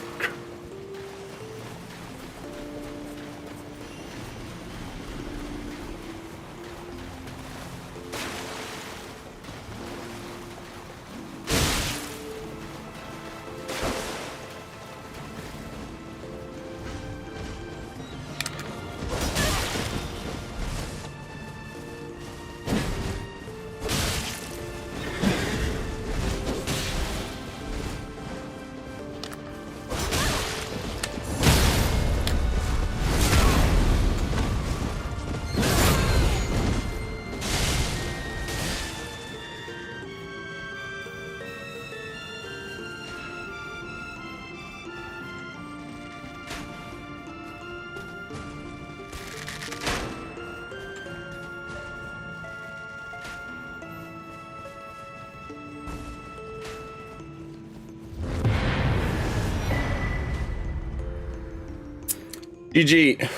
GG.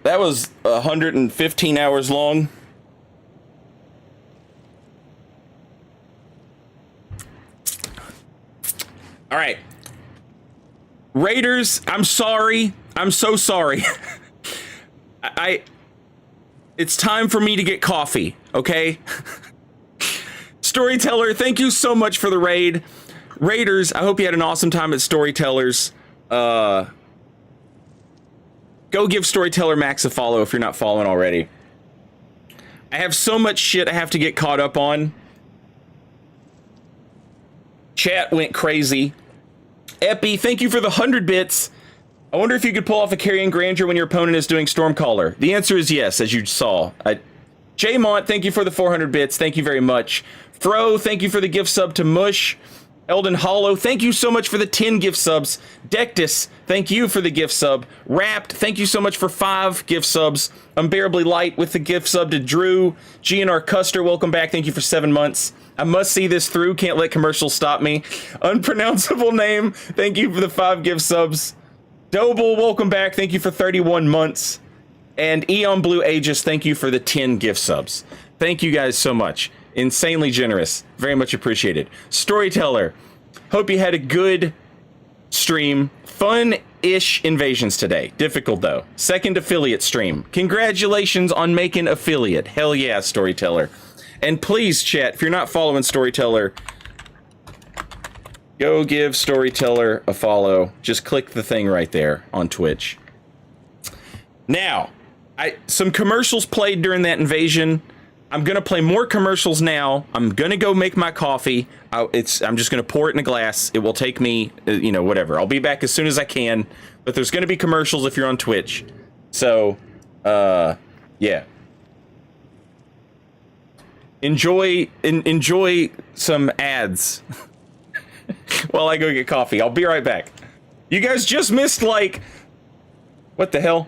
That was 115 hours long. All right. Raiders, I'm sorry. I'm so sorry. It's time for me to get coffee, okay? Storyteller, thank you so much for the raid. Raiders, I hope you had an awesome time at Storytellers. Go give Storyteller Max a follow if you're not following already. I have so much shit I have to get caught up on. Chat went crazy. Epi, thank you for the 100 bits. I wonder if you could pull off a carrying grandeur when your opponent is doing Stormcaller. The answer is yes, as you saw. J-Mont, thank you for the 400 bits. Thank you very much. Fro, thank you for the gift sub to Mush. Eldon Hollow, thank you so much for the 10 gift subs. Dectus, thank you for the gift sub. Wrapped, thank you so much for 5 gift subs. Unbearably Light with the gift sub to Drew. GNR Custer, welcome back. Thank you for 7 months. I must see this through. Can't let commercials stop me. Unpronounceable name, thank you for the 5 gift subs. Doble, welcome back. Thank you for 31 months. And Eon Blue Aegis, thank you for the 10 gift subs. Thank you guys so much. Insanely generous. Very much appreciated. Storyteller, hope you had a good stream. Fun-ish invasions today. Difficult, though. Second affiliate stream. Congratulations on making affiliate. Hell yeah, Storyteller. And please, chat, if you're not following Storyteller, go give Storyteller a follow. Just click the thing right there on Twitch. Now, some commercials played during that invasion. I'm going to play more commercials now. I'm going to go make my coffee. I'm just going to pour it in a glass. It will take me, whatever. I'll be back as soon as I can. But there's going to be commercials if you're on Twitch. So, yeah. Enjoy some ads while I go get coffee. I'll be right back. You guys just missed, like... What the hell?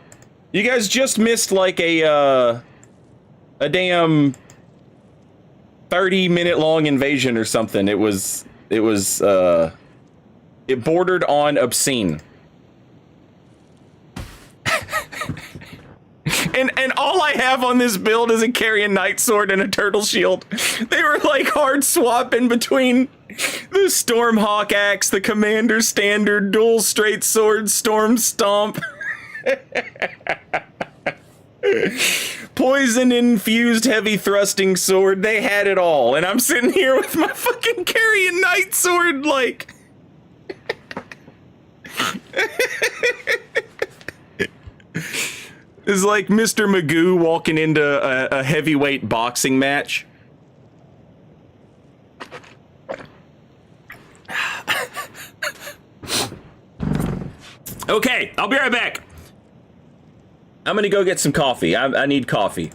You guys just missed, like, a damn 30-minute long invasion or something. It bordered on obscene. And all I have on this build is a carrying night sword and a turtle shield. They were like hard swapping between the Stormhawk axe, the Commander Standard, dual straight sword, Storm Stomp. Poison infused heavy thrusting sword. They had it all, and I'm sitting here with my fucking carrying night sword, like. It's like Mr. Magoo walking into a heavyweight boxing match. Okay, I'll be right back. I'm gonna go get some coffee. I need coffee.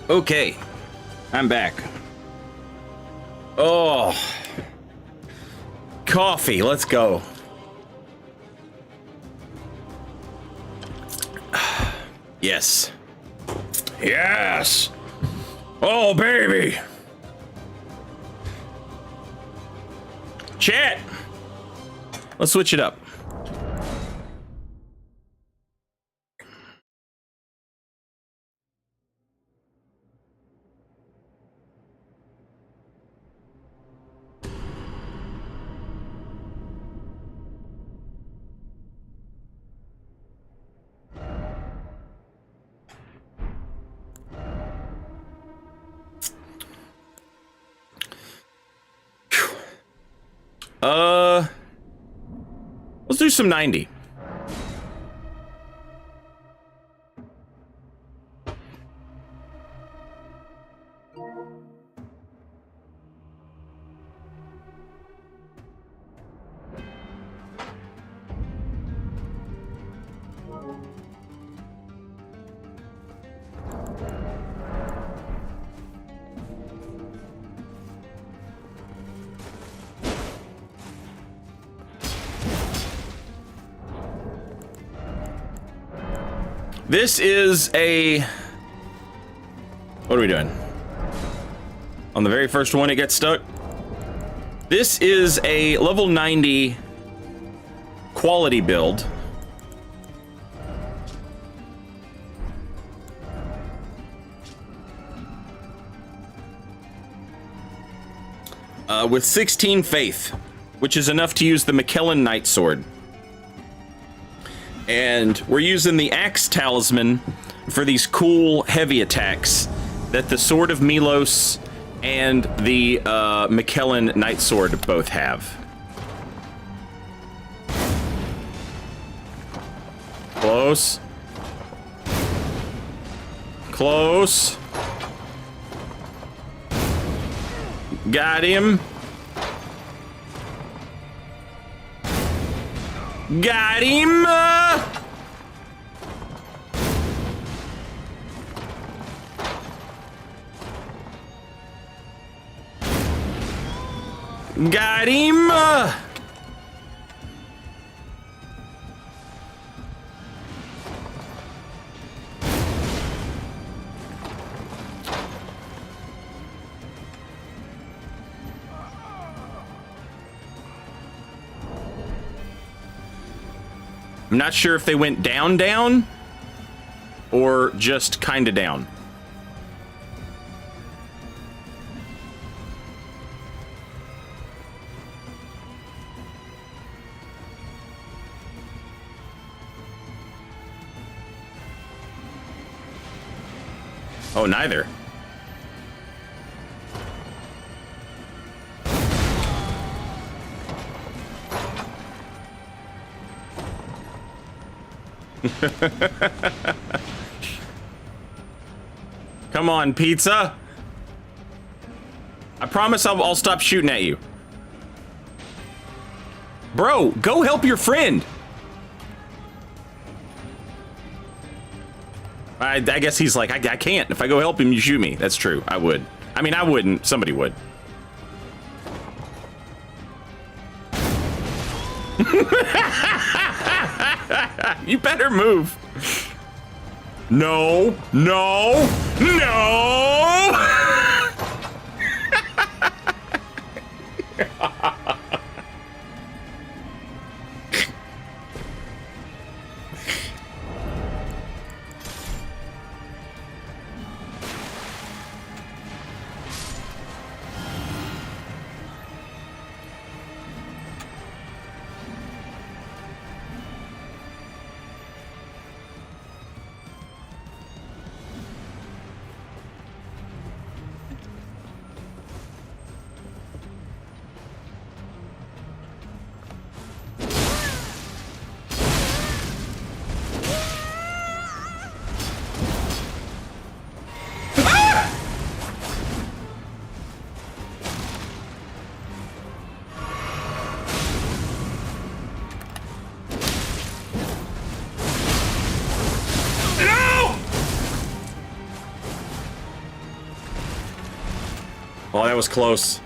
Okay, I'm back. Oh, coffee, let's go. Yes. Yes! Oh, baby! Chat! Let's switch it up. Let's do some 90. This is a... What are we doing? On the very first one, it gets stuck. This is a level 90 quality build. With 16 faith, which is enough to use the McKellen Knight Sword. And we're using the Axe Talisman for these cool heavy attacks that the Sword of Milos and the McKellen Knight Sword both have. Close. Close. Got him. Got him! Got him! I'm not sure if they went down, or just kinda down. Oh, neither. Come on, pizza. I promise I'll stop shooting at you. Bro, go help your friend. I guess he's like, I can't. If I go help him, you shoot me. That's true. I would. I mean, I wouldn't. Somebody would. You better move. No, no, no. Oh, that was close.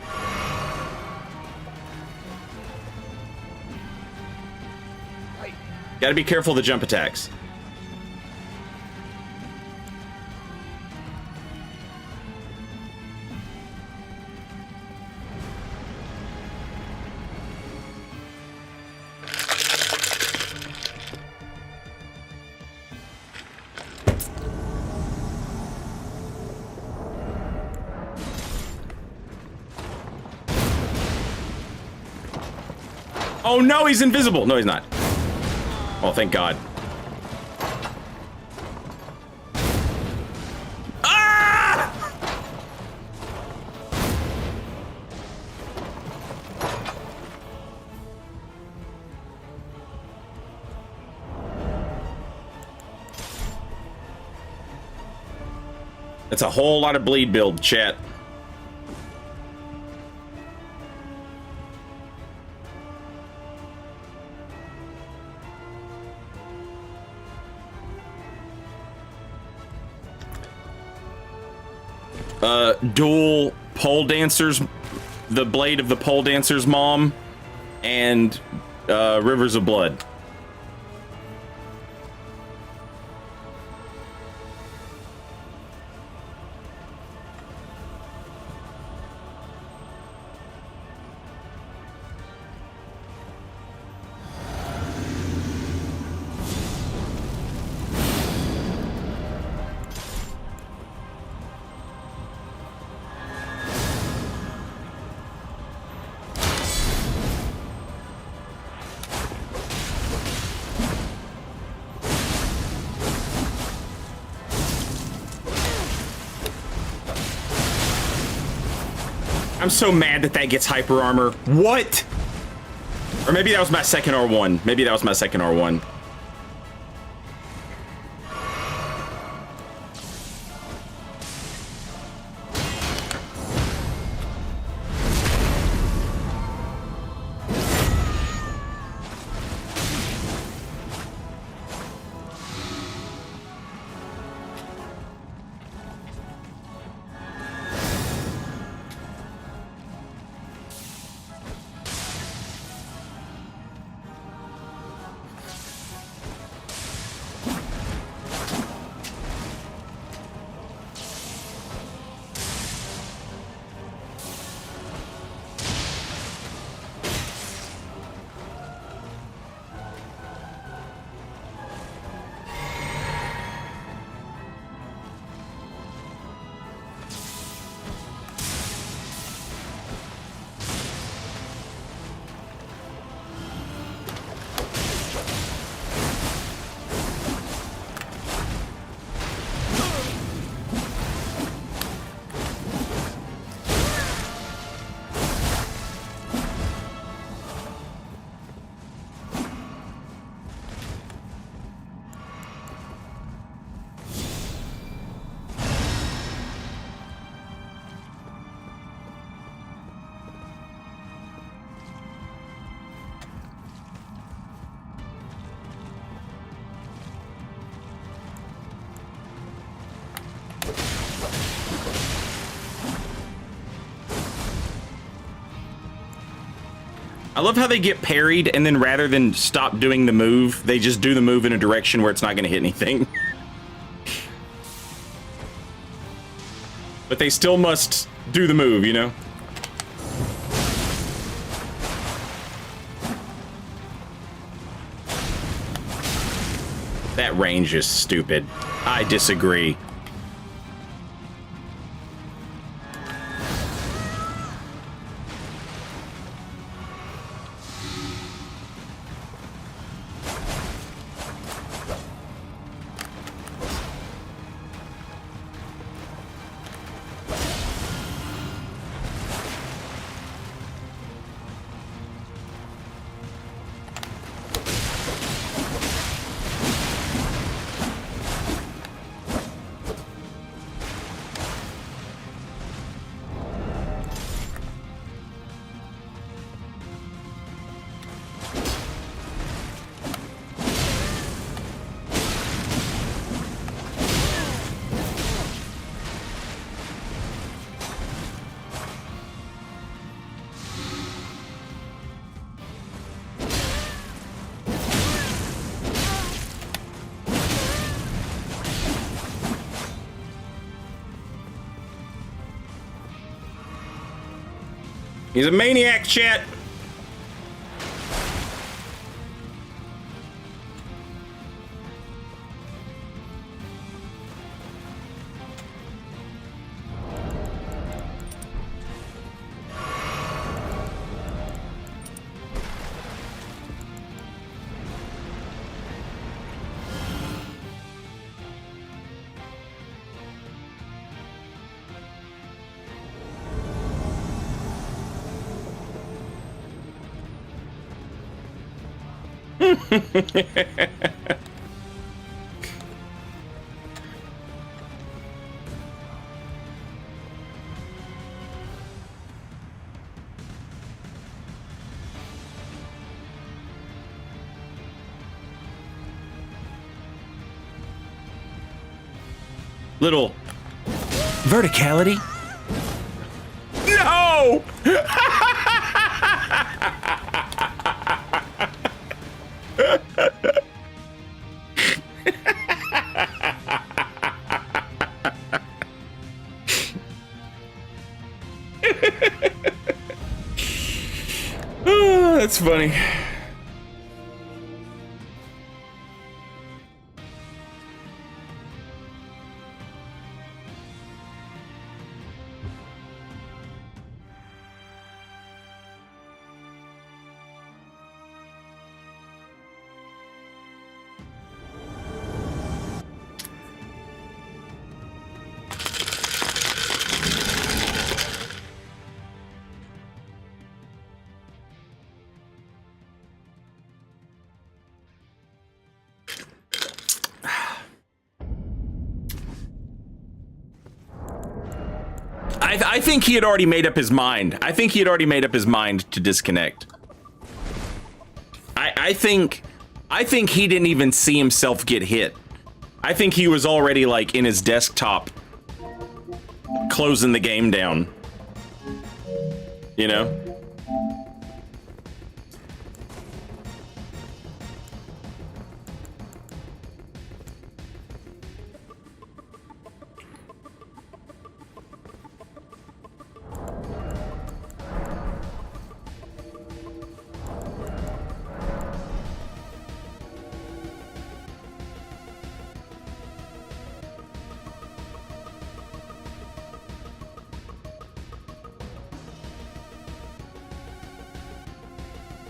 Gotta be careful of the jump attacks. Oh no, he's invisible. No, he's not. Oh, thank God. Ah! That's a whole lot of bleed build, chat. Dual pole dancers, the blade of the pole dancer's mom, and Rivers of Blood. I'm so mad that gets hyper armor. What? Or maybe that was my second R1. Maybe that was my second R1. I love how they get parried, and then rather than stop doing the move, they just do the move in a direction where it's not going to hit anything. But they still must do the move, you know? That range is stupid. I disagree. He's a maniac, chat. Little verticality. No! Oh, that's funny. I think he had already made up his mind. I think he had already made up his mind to disconnect. I think he didn't even see himself get hit. I think he was already like in his desktop closing the game down. You know?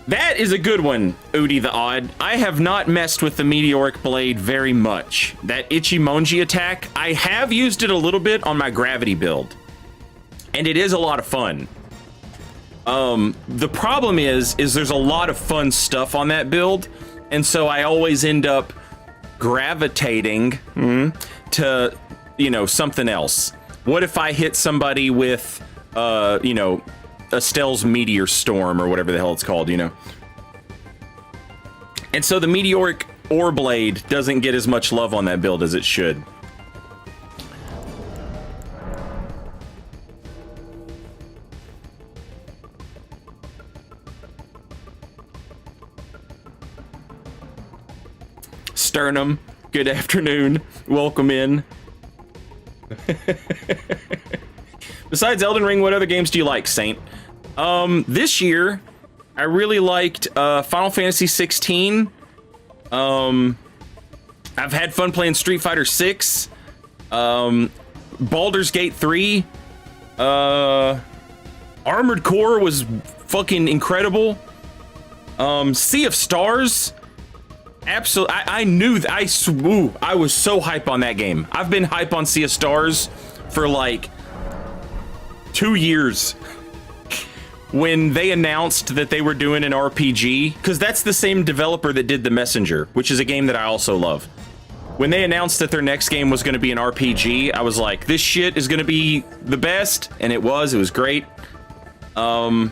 That is a good one, Udi the Odd. I have not messed with the Meteoric Blade very much. That Ichimonji attack, I have used it a little bit on my gravity build. And it is a lot of fun. The problem is there's a lot of fun stuff on that build. And so I always end up gravitating to, you know, something else. What if I hit somebody with, you know, Estelle's Meteor Storm or whatever the hell it's called, you know? And so the Meteoric Ore Blade doesn't get as much love on that build as it should. Sternum, good afternoon. Welcome in. Besides Elden Ring, what other games do you like, Saint? This year, I really liked Final Fantasy 16. I've had fun playing Street Fighter 6. Baldur's Gate 3. Armored Core was fucking incredible. Sea of Stars. Absolutely, I knew that. I was so hype on that game. I've been hype on Sea of Stars for like 2 years. When they announced that they were doing an RPG, because that's the same developer that did The Messenger, which is a game that I also love. When they announced that their next game was going to be an RPG, I was like, this shit is going to be the best, and it was great. If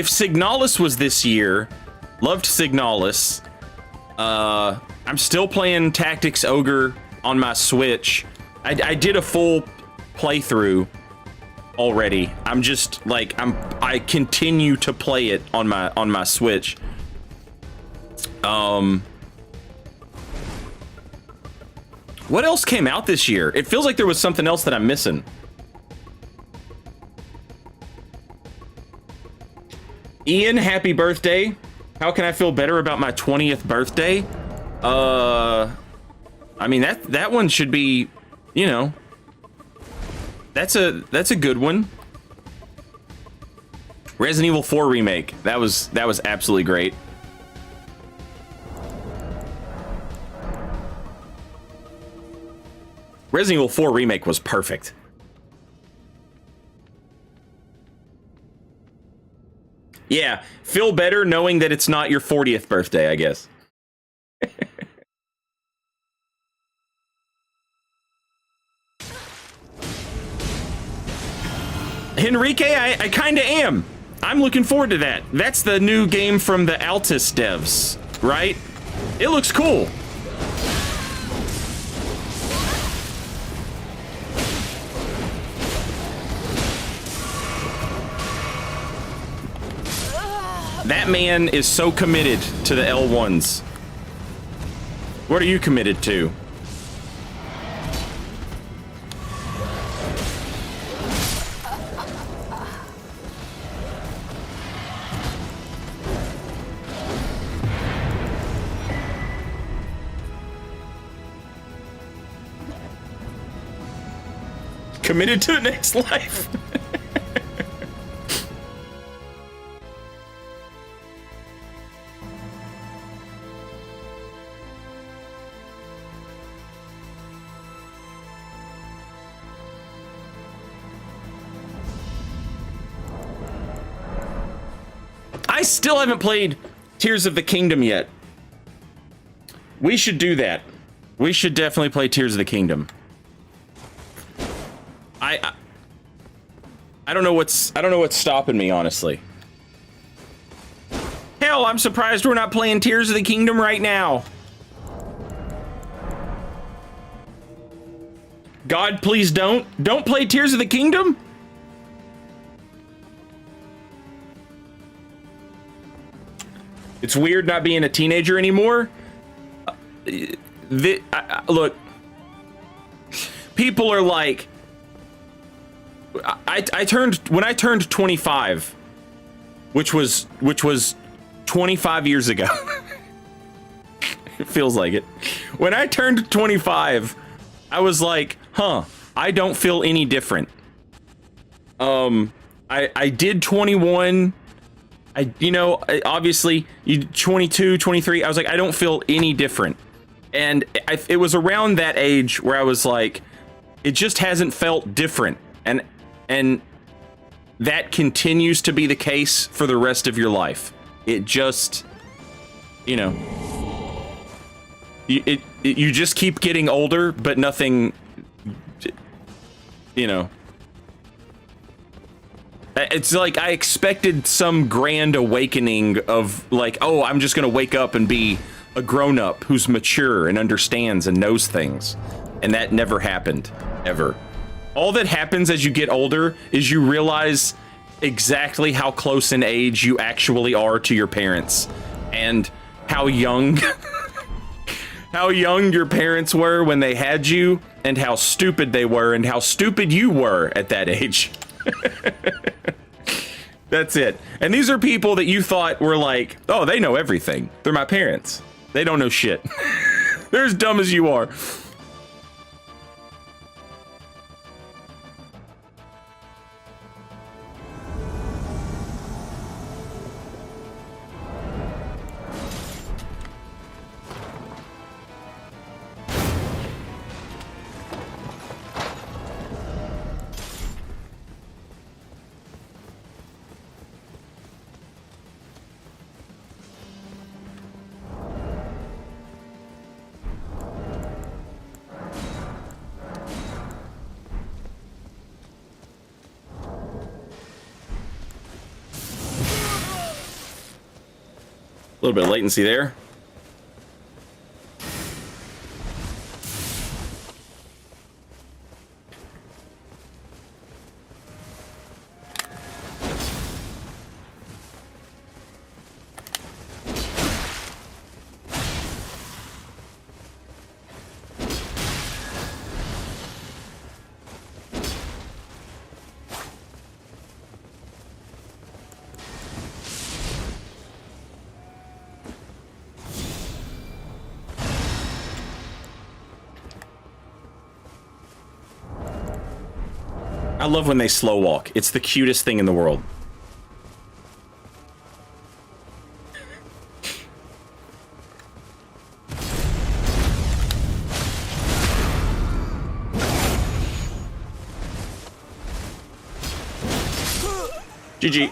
Signalis was this year, loved Signalis. I'm still playing Tactics Ogre on my Switch. I did a full playthrough already. I'm just like I continue to play it on my Switch. What else came out this year? It feels like there was something else that I'm missing. Ian, happy birthday. How can I feel better about my 20th birthday? I mean, that one should be, you know, that's a good one. Resident Evil 4 remake. That was absolutely great. Resident Evil 4 remake was perfect. Yeah, feel better knowing that it's not your 40th birthday, I guess. Enrique, I kinda am. I'm looking forward to that. That's the new game from the Altus devs, right? It looks cool. That man is so committed to the L1s. What are you committed to? Committed to the next life. I still haven't played Tears of the Kingdom yet. We should do that. We should definitely play Tears of the Kingdom. I don't know what's stopping me, honestly. Hell, I'm surprised we're not playing Tears of the Kingdom right now. God, please don't play Tears of the Kingdom. It's weird not being a teenager anymore. Look, people are like, when I turned 25, which was 25 years ago. It feels like it. When I turned 25, I was like, huh, I don't feel any different. I did 21. Obviously, 22, 23, I was like, I don't feel any different. And it was around that age where I was like, it just hasn't felt different. And that continues to be the case for the rest of your life. It just, you just keep getting older, but nothing, It's like I expected some grand awakening of like, oh, I'm just gonna wake up and be a grown-up who's mature and understands and knows things. And that never happened, ever. All that happens as you get older is you realize exactly how close in age you actually are to your parents and how young your parents were when they had you and how stupid they were and how stupid you were at that age. That's it. And these are people that you thought were like, oh, they know everything. They're my parents. They don't know shit. They're as dumb as you are. A little bit of latency there. I love when they slow walk. It's the cutest thing in the world. GG.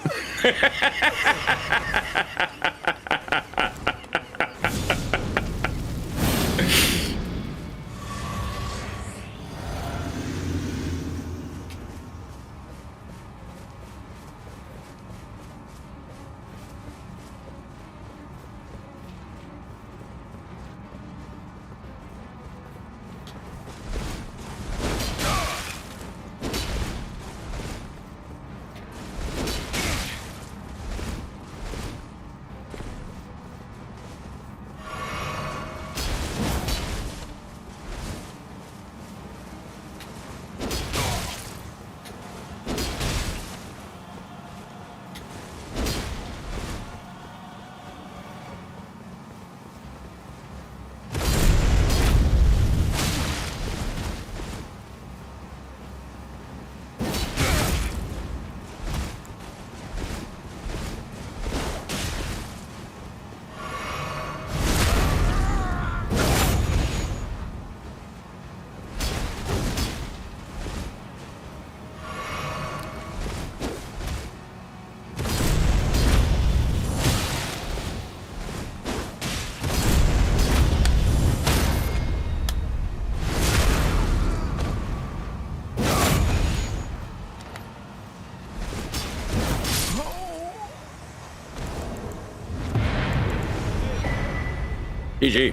GG.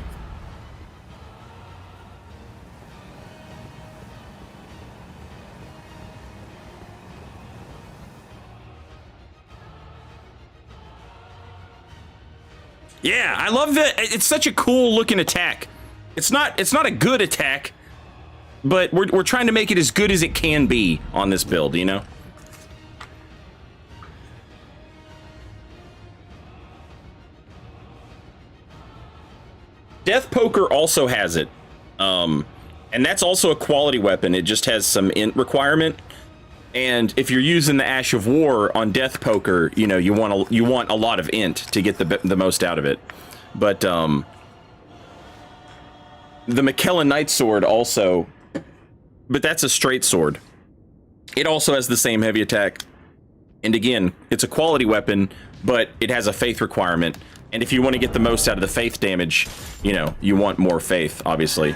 Yeah, I love that. It's such a cool looking attack. It's not a good attack, but we're trying to make it as good as it can be on this build, you know? Death Poker also has it, and that's also a quality weapon. It just has some int requirement, and if you're using the Ash of War on Death Poker, you know you want a lot of int to get the most out of it. But the McKellen Knight Sword also, but that's a straight sword. It also has the same heavy attack, and again, it's a quality weapon, but it has a faith requirement. And if you want to get the most out of the faith damage, you know, you want more faith, obviously.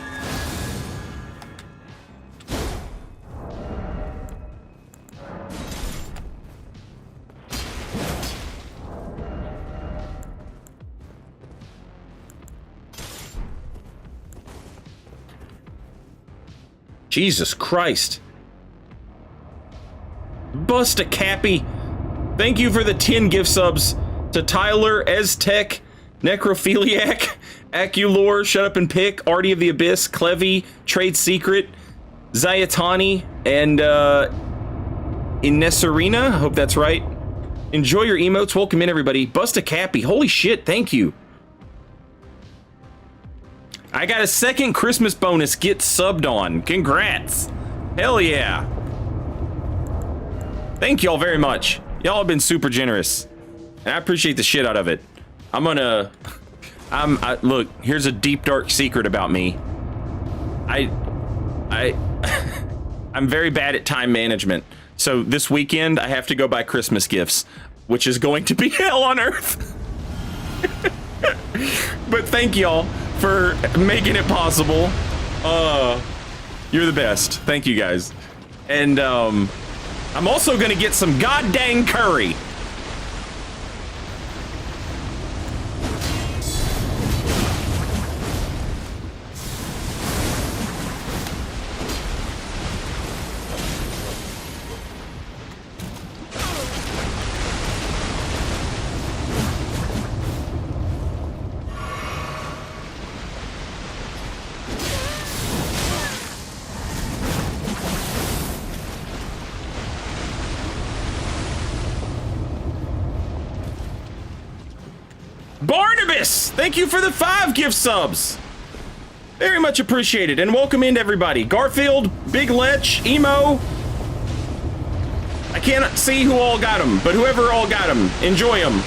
Jesus Christ. Bust a Cappy. Thank you for the 10 gift subs. To Tyler, Eztech, Necrophiliac, Aculor, Shut Up and Pick, Artie of the Abyss, Clevy, Trade Secret, Zayatani, and Inesarina. I hope that's right. Enjoy your emotes. Welcome in, everybody. Busta Cappy. Holy shit, thank you. I got a second Christmas bonus. Get subbed on. Congrats. Hell yeah. Thank y'all very much. Y'all have been super generous. And I appreciate the shit out of it. Look, here's a deep, dark secret about me. I'm very bad at time management. So this weekend, I have to go buy Christmas gifts, which is going to be hell on earth. But thank y'all for making it possible. You're the best. Thank you, guys. And I'm also gonna get some goddamn curry. Barnabas, thank you for the 5 gift subs. Very much appreciated, and welcome in everybody. Garfield, Big Lech, Emo, I can't see who all got them, but whoever all got them, enjoy them.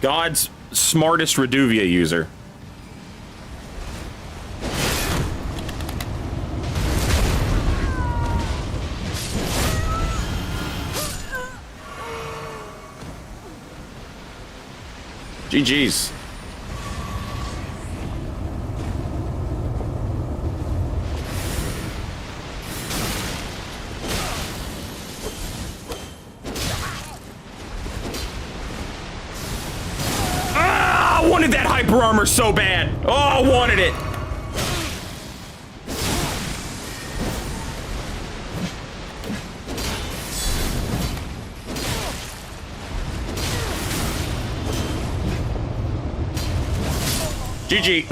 God's smartest Reduvia user. GG's. I wanted that hyper armor so bad. Oh, I wanted it. GG.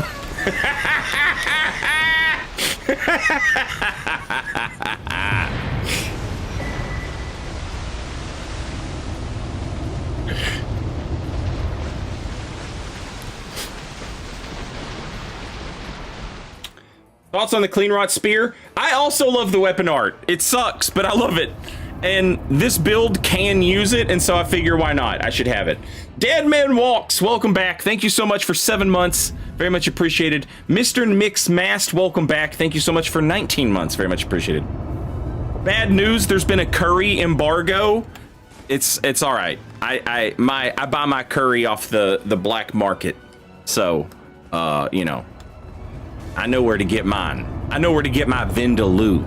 Thoughts on the clean rot spear? I also love the weapon art. It sucks, but I love it. And this build can use it, and so I figure why not? I should have it. Dead Man Walks, welcome back. Thank you so much for 7 months. Very much appreciated. Mr. Mix Mast, welcome back. Thank you so much for 19 months. Very much appreciated. Bad news, there's been a curry embargo. It's all right. I buy my curry off the black market. So, you know, I know where to get mine. I know where to get my Vindaloo.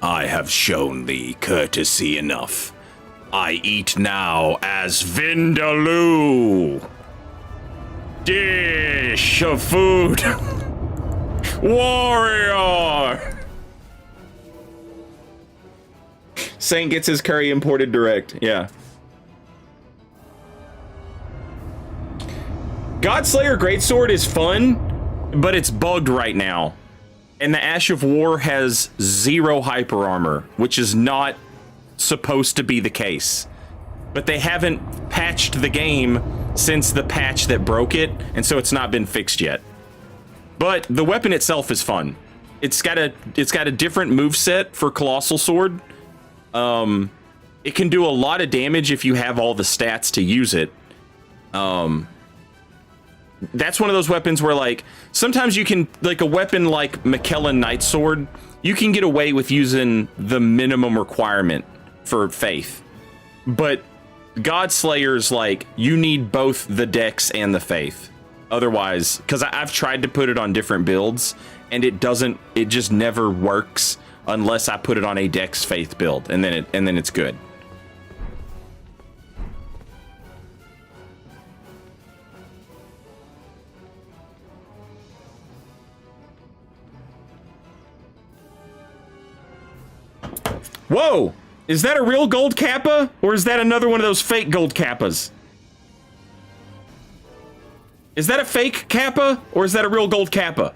I have shown thee courtesy enough. I eat now as Vindaloo. Dish of food. Warrior. Saint gets his curry imported direct. Yeah. Godslayer Greatsword is fun, but it's bugged right now. And the Ash of War has 0 hyper armor, which is not supposed to be the case. But they haven't patched the game since the patch that broke it, and so it's not been fixed yet. But the weapon itself is fun. It's got a different moveset for Colossal Sword. It can do a lot of damage if you have all the stats to use it. That's one of those weapons where, like, sometimes you can, like, a weapon like McKellen Nightsword, you can get away with using the minimum requirement for faith. But Godslayer's, like, you need both the dex and the faith. Otherwise, because I've tried to put it on different builds, and it just never works unless I put it on a dex faith build, and then it's good. Whoa! Is that a real gold kappa? Or is that another one of those fake gold kappas? Is that a fake kappa? Or is that a real gold kappa?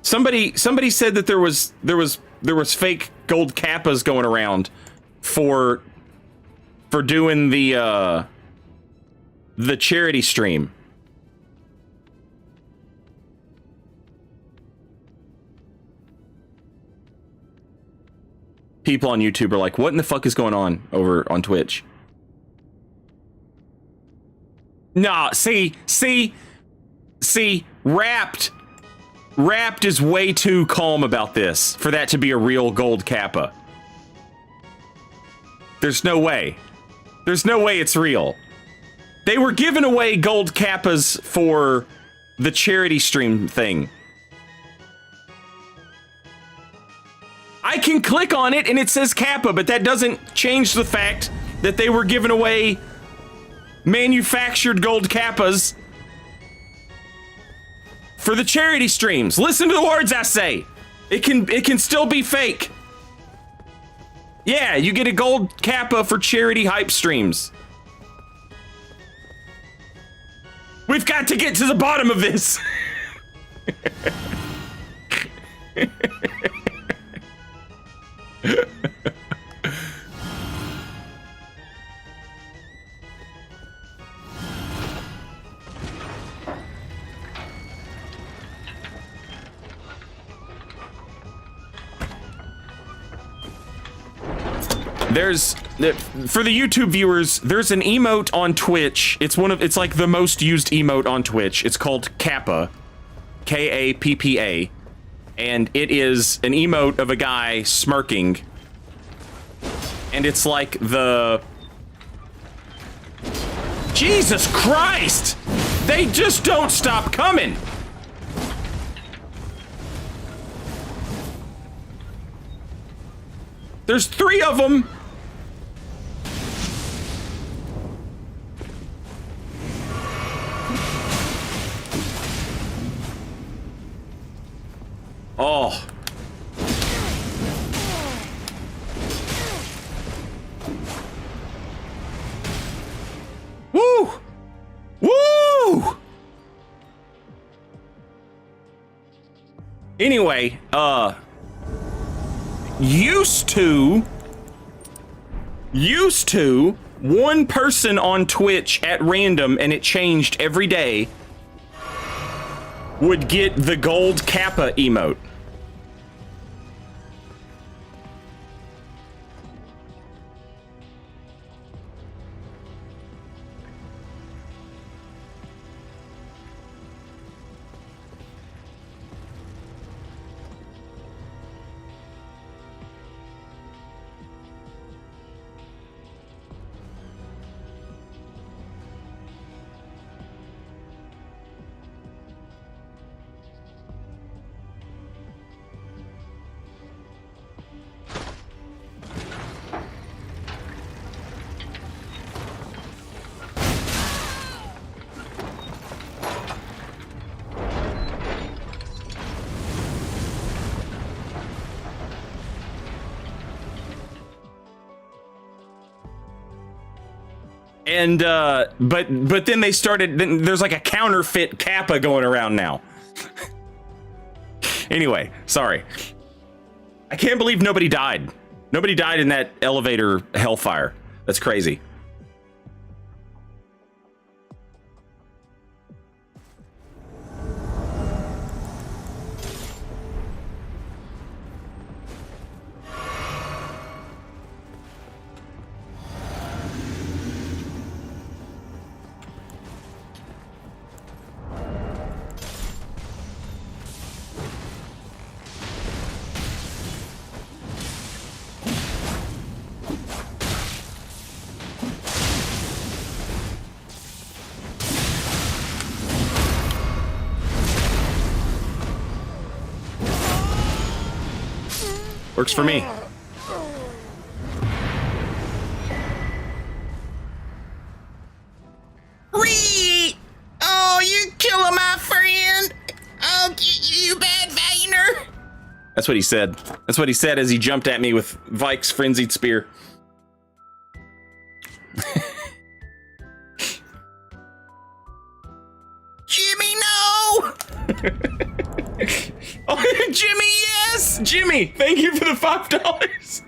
Somebody said that there was fake gold kappas going around for doing the charity stream. People on YouTube are like, what in the fuck is going on over on Twitch? Nah, see, Wrapped is way too calm about this for that to be a real gold kappa. There's no way. There's no way it's real. They were giving away gold kappas for the charity stream thing. I can click on it and it says Kappa, but that doesn't change the fact that they were giving away manufactured gold Kappas for the charity streams. Listen to the words I say. It can still be fake. Yeah, you get a gold Kappa for charity hype streams. We've got to get to the bottom of this. For the YouTube viewers, there's an emote on Twitch. It's like the most used emote on Twitch. It's called Kappa, K-A-P-P-A, and it is an emote of a guy smirking, and it's like the... Jesus Christ! They just don't stop coming! There's 3 of them! Oh. Woo! Woo! Anyway, used to one person on Twitch at random, and it changed every day, would get the gold Kappa emote. And but then they started, then there's like a counterfeit Kappa going around now. Anyway, sorry. I can't believe nobody died. Nobody died in that elevator hellfire. That's crazy. Works for me. Reed! Oh, you're killing my friend! Oh, you bad Vayner! That's what he said. That's what he said as he jumped at me with Vike's frenzied spear. Jimmy, no! Oh, Jimmy, yes! Jimmy, thank you for the $5.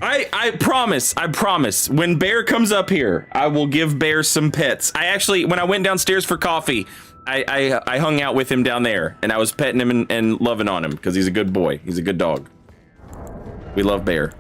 I promise, when Bear comes up here, I will give Bear some pets. I actually, when I went downstairs for coffee, I hung out with him down there, and I was petting him and loving on him, because he's a good boy. He's a good dog. We love Bear.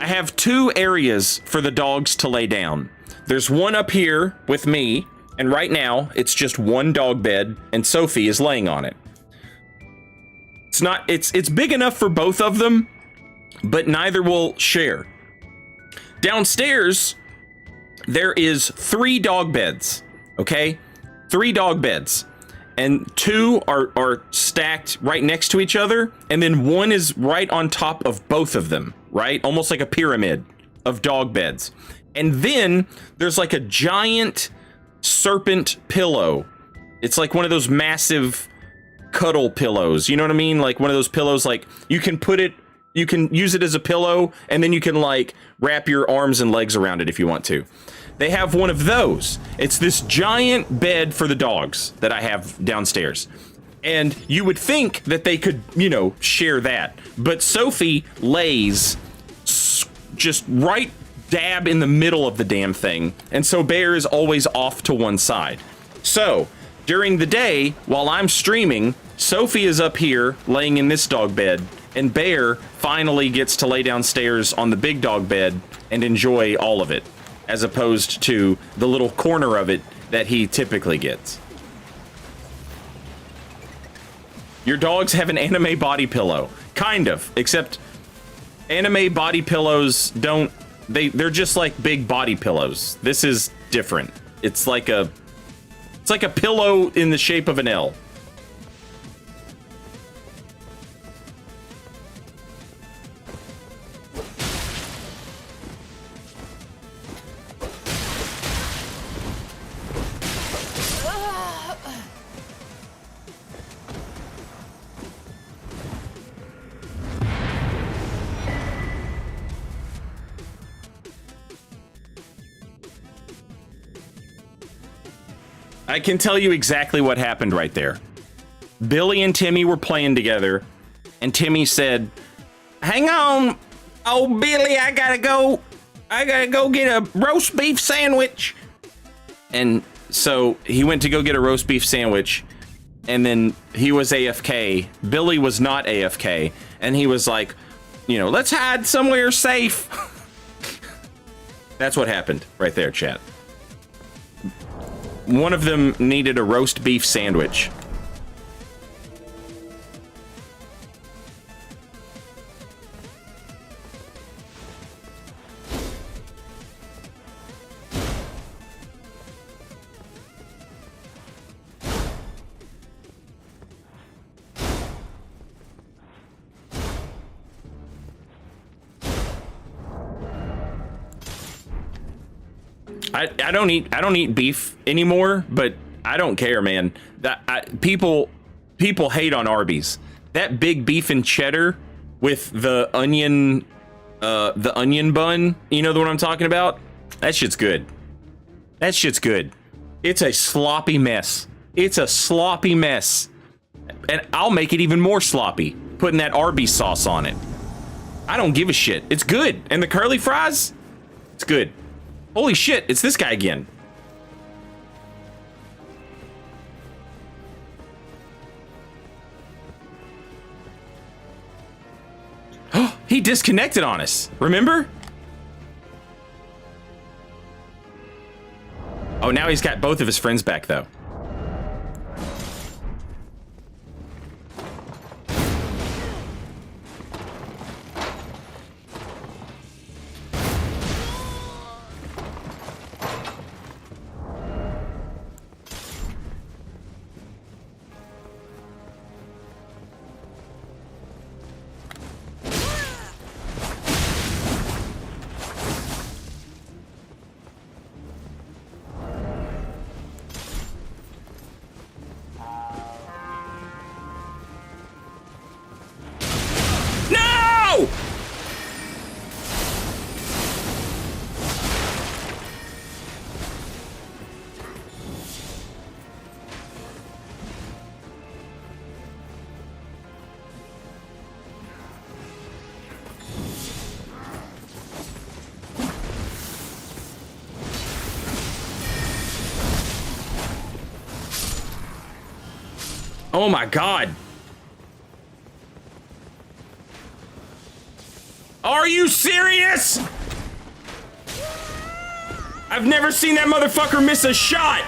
I have 2 areas for the dogs to lay down. There's one up here with me, and right now it's just one dog bed, and Sophie is laying on it. It's big enough for both of them, but neither will share. Downstairs, there is 3 dog beds, okay? 3 dog beds. And 2 are stacked right next to each other, and then one is right on top of both of them, right? Almost like a pyramid of dog beds. And then there's like a giant serpent pillow. It's like one of those massive cuddle pillows. You know what I mean? Like one of those pillows, like you can use it as a pillow, and then you can like wrap your arms and legs around it if you want to. They have one of those. It's this giant bed for the dogs that I have downstairs. And you would think that they could, you know, share that. But Sophie lays just right dab in the middle of the damn thing. And so Bear is always off to one side. So during the day, while I'm streaming, Sophie is up here laying in this dog bed, and Bear finally gets to lay downstairs on the big dog bed and enjoy all of it, as opposed to the little corner of it that he typically gets. Your dogs have an anime body pillow. Kind of, except anime body pillows don't, they're just like big body pillows. This is different. It's like a pillow in the shape of an L. I can tell you exactly what happened right there. Billy and Timmy were playing together, and Timmy said, "Hang on, oh Billy, I gotta go get a roast beef sandwich." And so he went to go get a roast beef sandwich, and then he was AFK. Billy was not AFK, and he was like, you know, let's hide somewhere safe. That's what happened right there, chat. One of them needed a roast beef sandwich. I don't eat beef anymore, but I don't care, man. People hate on Arby's. That big beef and cheddar with the onion bun, you know the one I'm talking about? That shit's good. That shit's good. It's a sloppy mess. It's a sloppy mess. And I'll make it even more sloppy, putting that Arby's sauce on it. I don't give a shit. It's good. And the curly fries? It's good. Holy shit, it's this guy again. He disconnected on us, remember? Oh, now he's got both of his friends back, though. Oh my god. Are you serious? I've never seen that motherfucker miss a shot.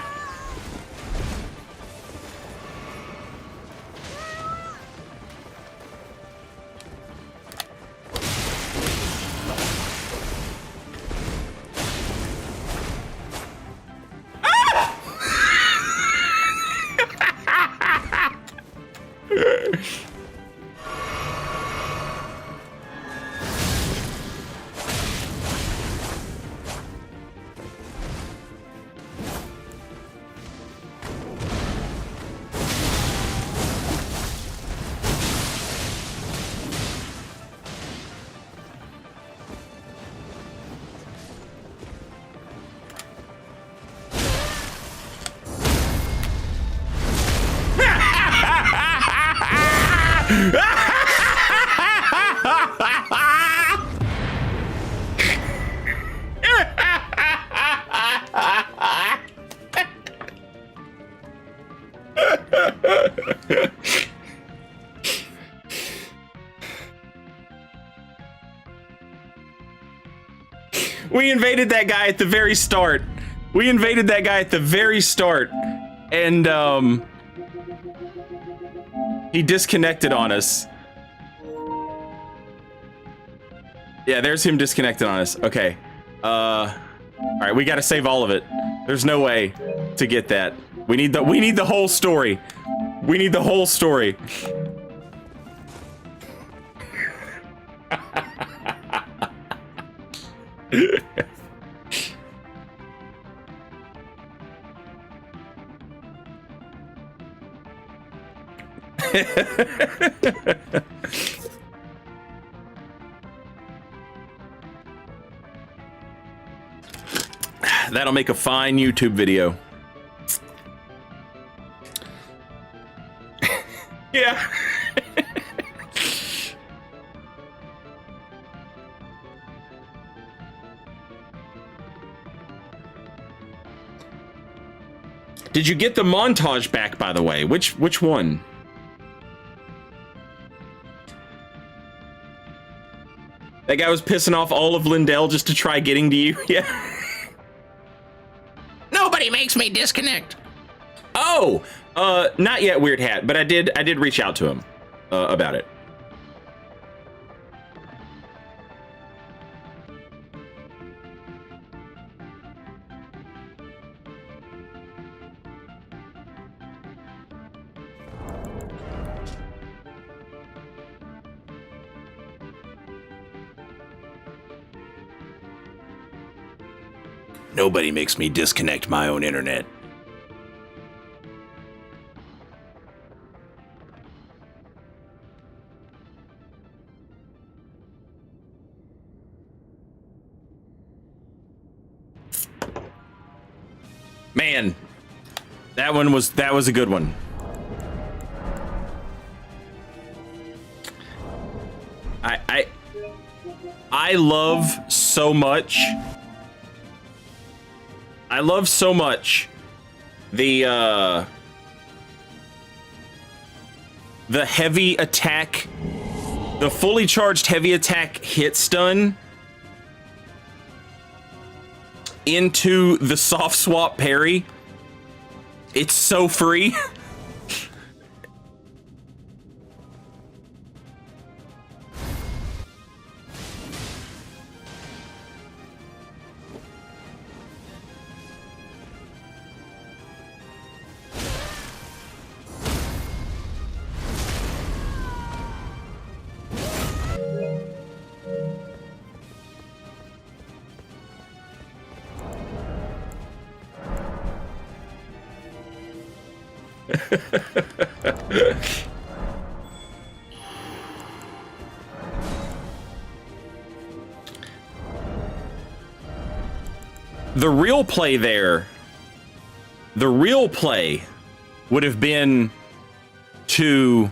We invaded that guy at the very start. And he disconnected on us. Yeah, there's him disconnected on us. Okay. All right, we got to save all of it. There's no way to get that. We need the whole story. We need the whole story. That'll make a fine YouTube video. Yeah. Did you get the montage back, by the way? Which one? That guy was pissing off all of Lindell just to try getting to you. Yeah. Nobody makes me disconnect. Oh, not yet, Weird Hat, but I did reach out to him about it. Nobody makes me disconnect my own internet. Man, that was a good one. I love so much. I love so much the heavy attack, the fully charged heavy attack hit stun into the soft swap parry. It's so free. The real play there, the real play would have been to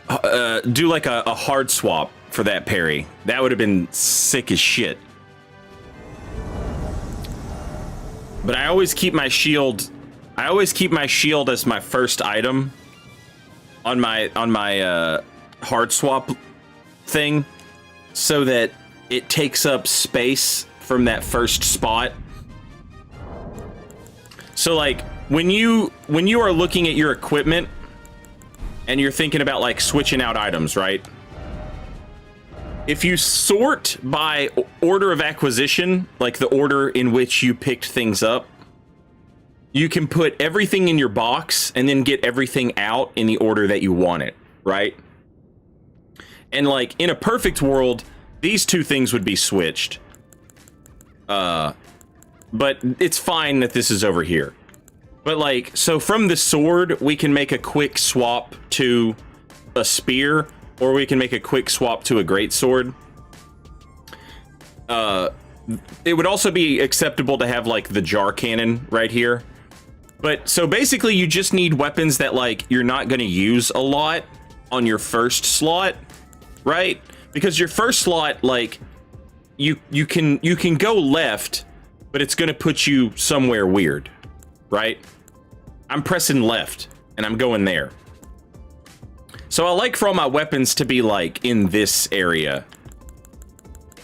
do like a hard swap for that parry. That would have been sick as shit. But I always keep my shield. I always keep my shield as my first item on my hard swap thing, so that it takes up space from that first spot. So like when you are looking at your equipment and you're thinking about like switching out items, right? If you sort by order of acquisition, like the order in which you picked things up, you can put everything in your box and then get everything out in the order that you want it, right? And like in a perfect world, these two things would be switched. But it's fine that this is over here. But like, so from the sword, we can make a quick swap to a spear, or we can make a quick swap to a greatsword. It would also be acceptable to have like the jar cannon right here. But so basically you just need weapons that like you're not going to use a lot on your first slot, right? Because your first slot, like you can go left, but it's going to put you somewhere weird, right? I'm pressing left and I'm going there. So I like for all my weapons to be like in this area,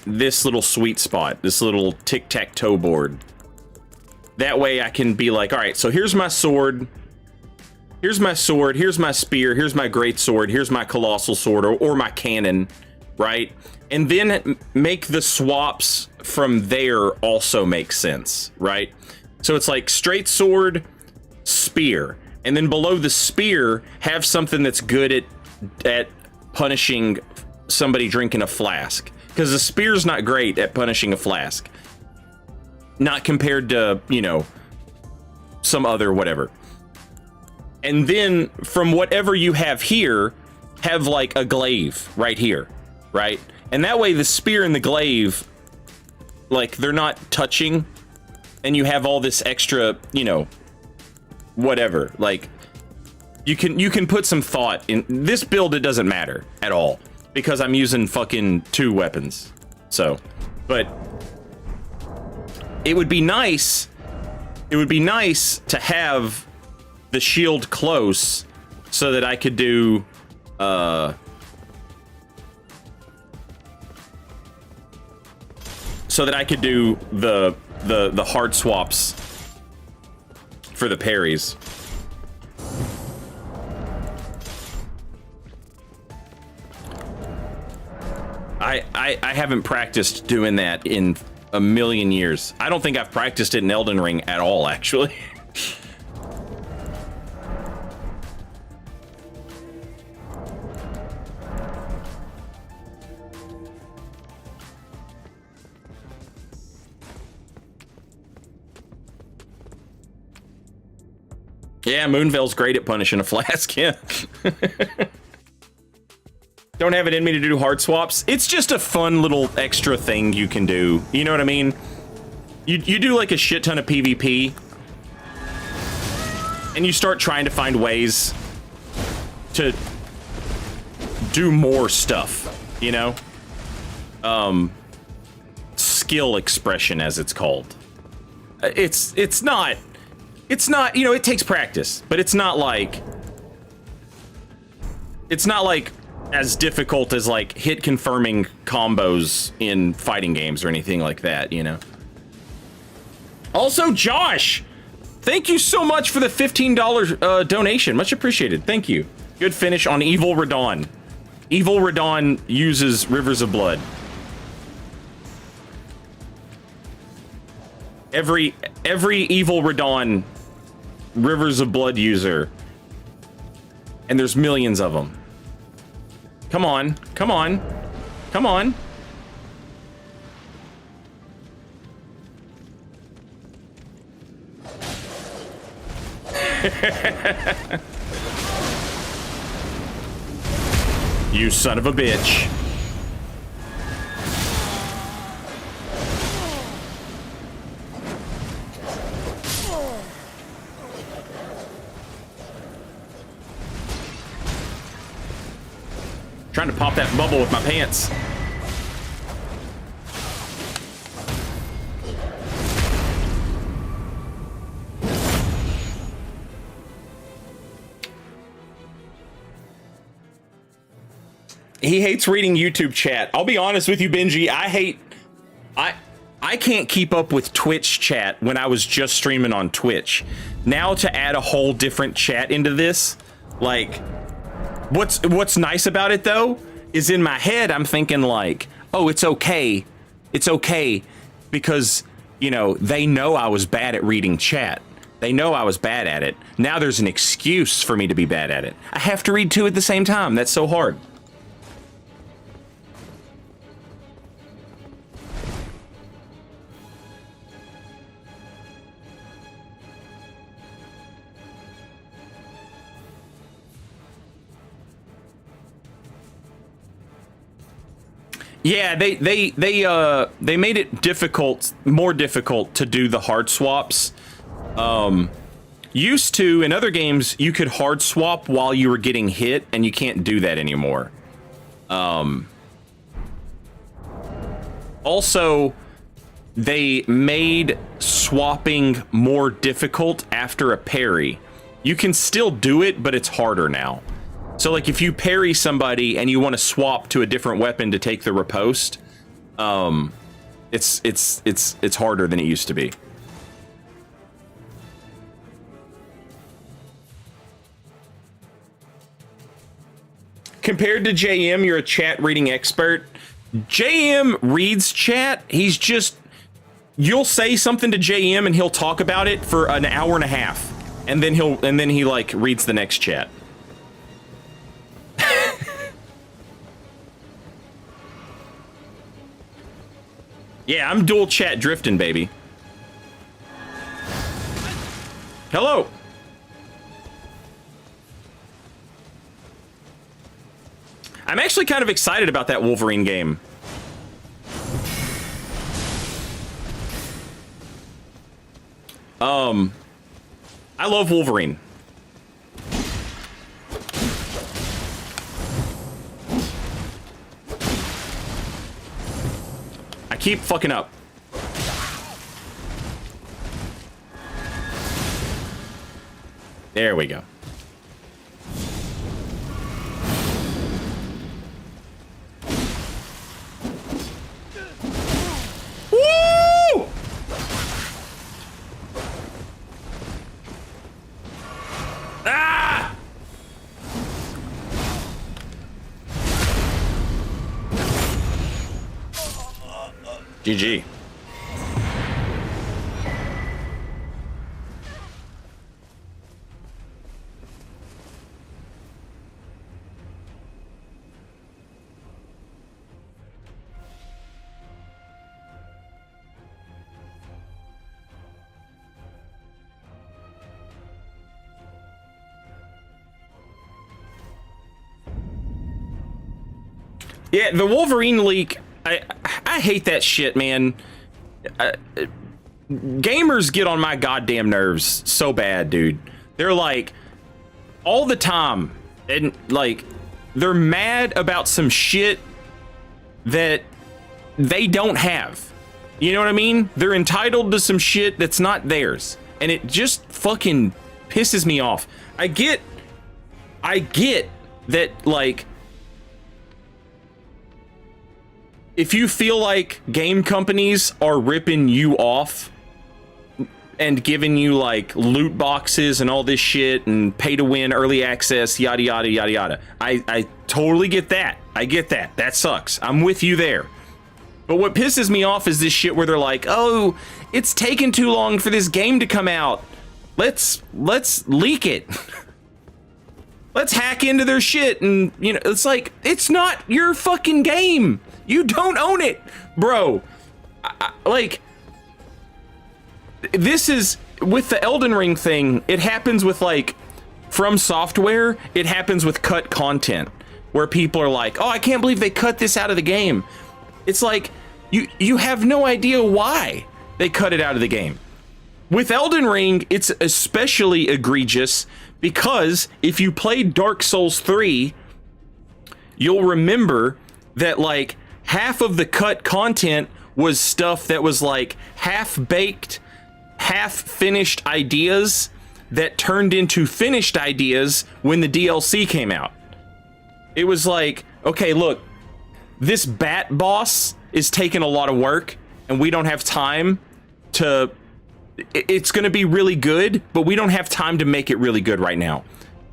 this little sweet spot, this little tic-tac-toe board. That way I can be like, all right, so here's my sword. Here's my sword. Here's my spear. Here's my great sword. Here's my colossal sword or my cannon, right? And then make the swaps from there also make sense, right? So it's like straight sword, spear. And then below the spear, have something that's good at punishing somebody drinking a flask. Because the spear's not great at punishing a flask. Not compared to, you know, some other whatever. And then from whatever you have here, have like a glaive right here, right? And that way the spear and the glaive, like they're not touching, and you have all this extra, you know, whatever. Like you can put some thought in this build. It doesn't matter at all because I'm using fucking 2 weapons. So, but it would be nice. It would be nice to have the shield close so that I could do the hard swaps for the parries. I haven't practiced doing that in a million years. I don't think I've practiced it in Elden Ring at all, actually. Yeah, Moonvale's great at punishing a flask, yeah. Don't have it in me to do hard swaps. It's just a fun little extra thing you can do. You know what I mean? You do like a shit ton of PvP, and you start trying to find ways to do more stuff, you know? Skill expression, as it's called. It's not, you know, it takes practice, but it's not like as difficult as like hit confirming combos in fighting games or anything like that, you know. Also, Josh, thank you so much for the $15 donation. Much appreciated. Thank you. Good finish on Evil Radon. Evil Radon uses Rivers of Blood. Every Evil Radon Rivers of Blood user, and there's millions of them. Come on, come on, come on. You son of a bitch. Trying to pop that bubble with my pants. He hates reading YouTube chat. I'll be honest with you, Benji. I can't keep up with Twitch chat when I was just streaming on Twitch. Now to add a whole different chat into this, like, what's nice about it though is in my head I'm thinking like, oh, it's okay because, you know, they know I was bad at reading chat. They know I was bad at it. Now there's an excuse for me to be bad at it. I have to read 2 at the same time. That's so hard. Yeah, they made it more difficult to do the hard swaps. Used to, in other games, you could hard swap while you were getting hit, and you can't do that anymore. Also, they made swapping more difficult after a parry. You can still do it, but it's harder now. So, like, if you parry somebody and you want to swap to a different weapon to take the riposte, it's harder than it used to be. Compared to JM, you're a chat reading expert. JM reads chat. He's just, you'll say something to JM and he'll talk about it for an hour and a half, and then he like reads the next chat. Yeah, I'm dual chat drifting, baby. Hello. I'm actually kind of excited about that Wolverine game. I love Wolverine. I keep fucking up. There we go. Woo! Ah! GG. Yeah, the Wolverine leak, I hate that shit, man. Gamers get on my goddamn nerves so bad, dude. They're like, all the time, and like, they're mad about some shit that they don't have. You know what I mean? They're entitled to some shit that's not theirs. And it just fucking pisses me off. I get that, like, if you feel like game companies are ripping you off and giving you like loot boxes and all this shit and pay to win early access, yada, yada, yada, yada. I totally get that. I get that. That sucks. I'm with you there. But what pisses me off is this shit where they're like, oh, it's taken too long for this game to come out. Let's leak it. Let's hack into their shit. And, you know, it's like, it's not your fucking game. You don't own it, bro. Like, this is, with the Elden Ring thing, it happens with, like, From Software, it happens with cut content, where people are like, oh, I can't believe they cut this out of the game. It's like, you have no idea why they cut it out of the game. With Elden Ring, it's especially egregious, because if you played Dark Souls 3, you'll remember that, like, half of the cut content was stuff that was like half-baked, half-finished ideas that turned into finished ideas when the DLC came out. It was like, okay, look, this bat boss is taking a lot of work and we don't have time to... It's going to be really good, but we don't have time to make it really good right now.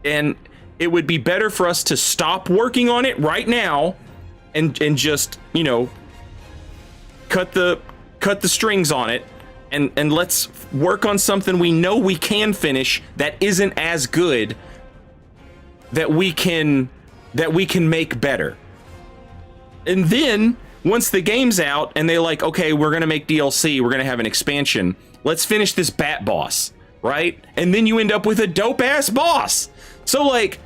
And it would be better for us to stop working on it right now and just, you know, cut the strings on it and let's work on something we know we can finish that isn't as good, that we can make better. And then once the game's out and they're like, okay, we're gonna make DLC, we're gonna have an expansion, let's finish this bat boss, right? And then you end up with a dope ass boss. So like,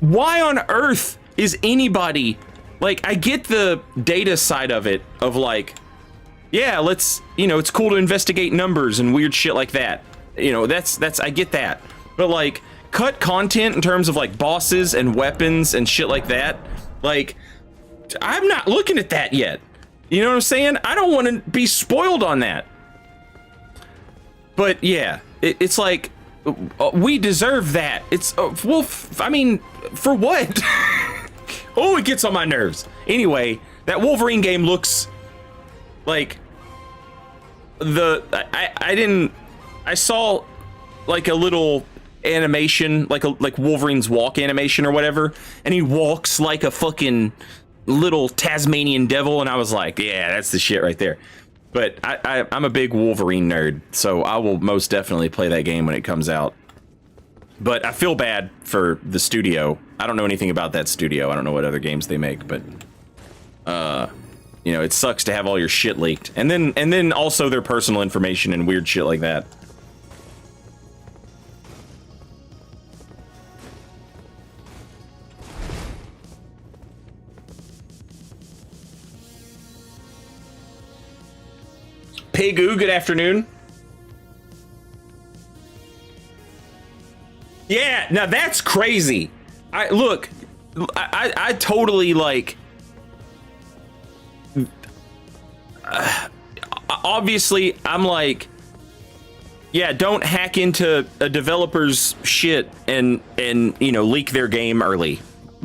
why on earth is anybody, like, I get the data side of it, of like, yeah, let's, you know, it's cool to investigate numbers and weird shit like that. You know, that's I get that. But like cut content in terms of like bosses and weapons and shit like that, like I'm not looking at that yet. You know what I'm saying? I don't want to be spoiled on that. But yeah, it's like we deserve that. It's well, I mean, for what? Oh, it gets on my nerves. Anyway, that Wolverine game looks like I saw like a little animation, like Wolverine's walk animation or whatever, and he walks like a fucking little Tasmanian devil, and I was like, yeah, that's the shit right there. But I'm a big Wolverine nerd, so I will most definitely play that game when it comes out. But I feel bad for the studio. I don't know anything about that studio. I don't know what other games they make, but you know, it sucks to have all your shit leaked. And then also their personal information and weird shit like that. Pegu, good afternoon. Yeah, now that's crazy. I totally like. Obviously, I'm like, yeah, don't hack into a developer's shit and you know, leak their game early.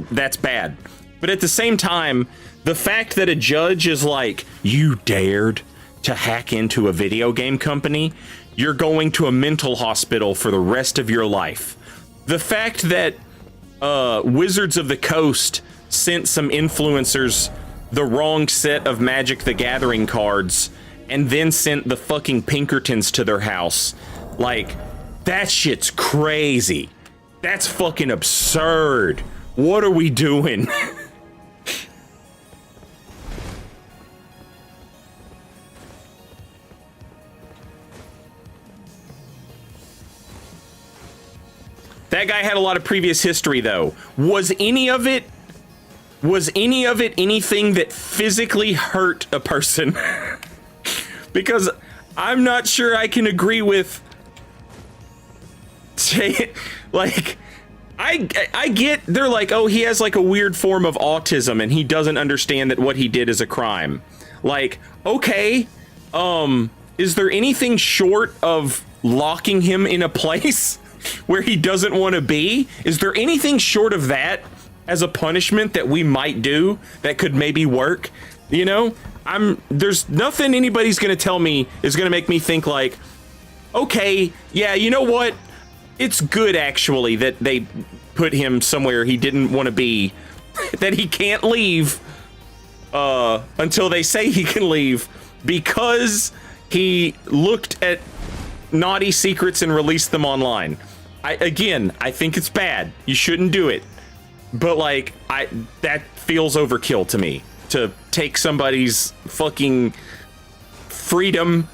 That's bad. But at the same time, the fact that a judge is like, you dared to hack into a video game company, you're going to a mental hospital for the rest of your life. The fact that Wizards of the Coast sent some influencers the wrong set of Magic the Gathering cards and then sent the fucking Pinkertons to their house, like, that shit's crazy. That's fucking absurd. What are we doing? That guy had a lot of previous history, though. Was any of it anything that physically hurt a person? Because I'm not sure I can agree with... Like, I get, they're like, oh, he has like a weird form of autism and he doesn't understand that what he did is a crime. Like, okay, is there anything short of locking him in a place where he doesn't want to be? Is there anything short of that as a punishment that we might do that could maybe work? You know, there's nothing anybody's going to tell me is going to make me think like, okay, yeah, you know what? It's good actually that they put him somewhere he didn't want to be, that he can't leave until they say he can leave because he looked at naughty secrets and released them online. I think it's bad. You shouldn't do it. But like, that feels overkill to me, to take somebody's fucking freedom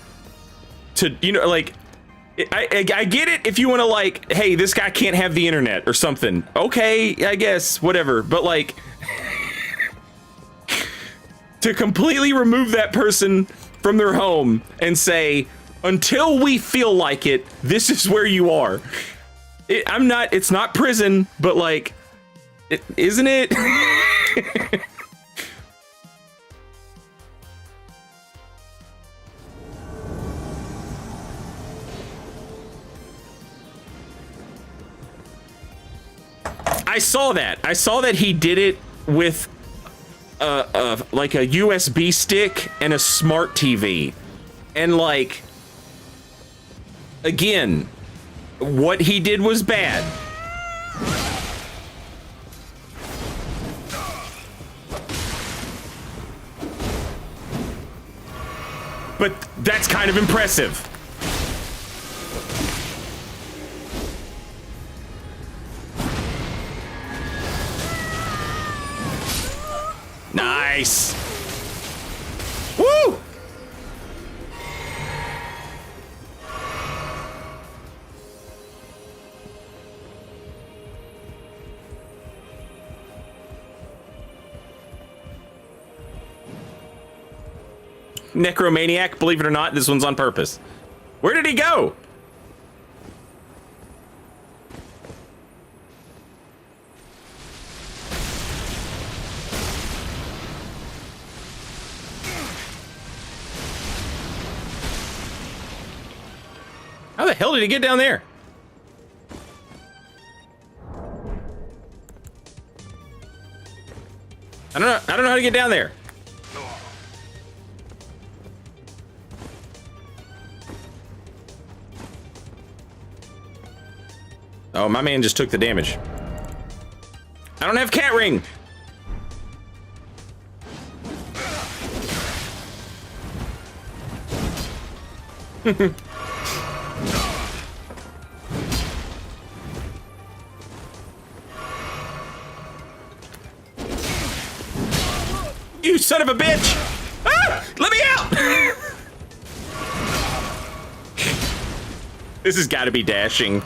to, you know, like, I get it if you want to like, hey, this guy can't have the internet or something. Okay, I guess, whatever. But like, to completely remove that person from their home and say, until we feel like it, this is where you are. It's not prison, but like, isn't it? I saw that he did it with like a USB stick and a smart TV. And like, again, what he did was bad. But that's kind of impressive. Nice. Woo! Necromaniac, believe it or not, this one's on purpose. Where did he go? hell did he get down there? I don't know how to get down there. Oh, my man just took the damage. I don't have cat ring. You son of a bitch! Ah! Let me out! This has got to be dashing.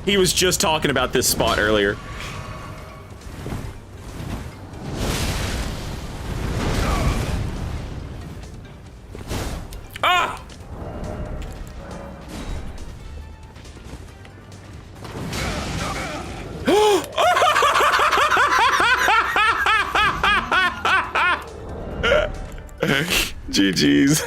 He was just talking about this spot earlier. Ah! GG's.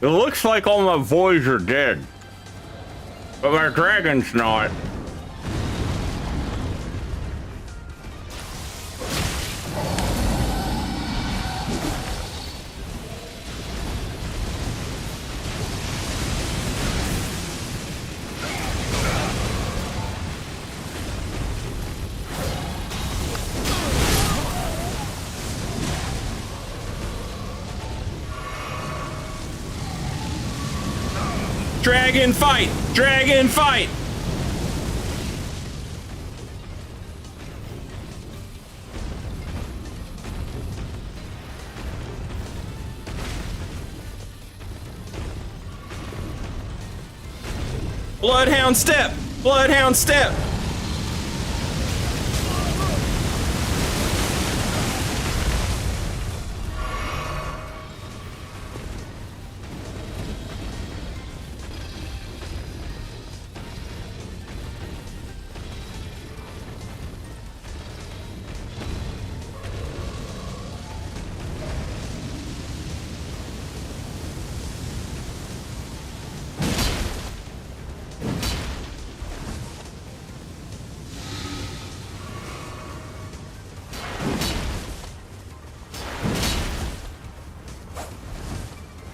It looks like all my boys are dead, but my dragon's not. Dragon fight! Dragon fight! Bloodhound step! Bloodhound step!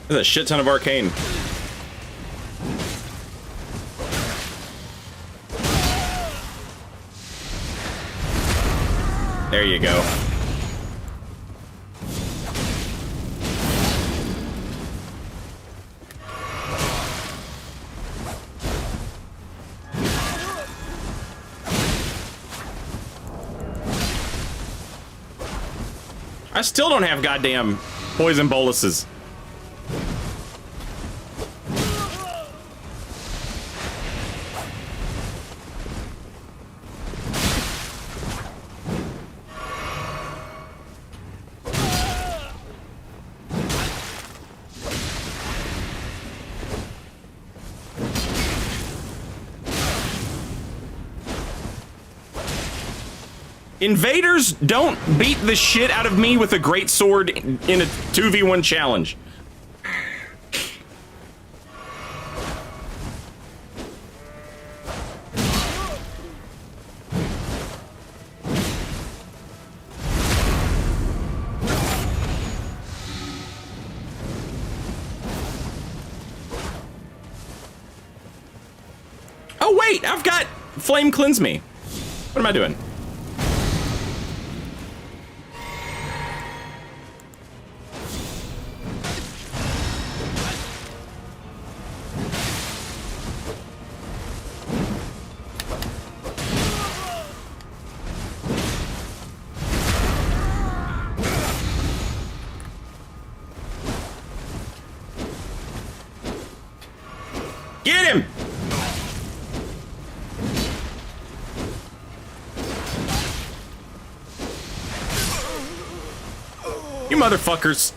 There's a shit ton of arcane. There you go. I still don't have goddamn poison boluses. Invaders don't beat the shit out of me with a great sword in a 2v1 challenge. Oh wait, I've got Flame Cleanse Me. What am I doing? Get him! You motherfuckers.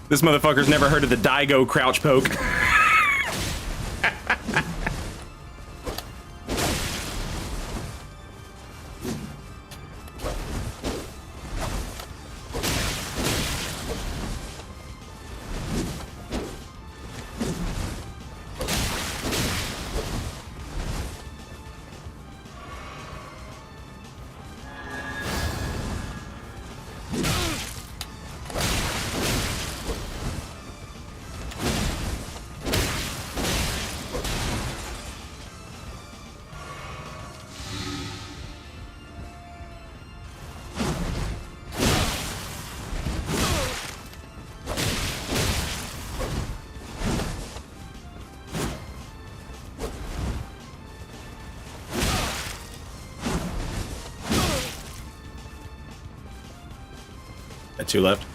This motherfucker's never heard of the Daigo crouch poke. Got two left.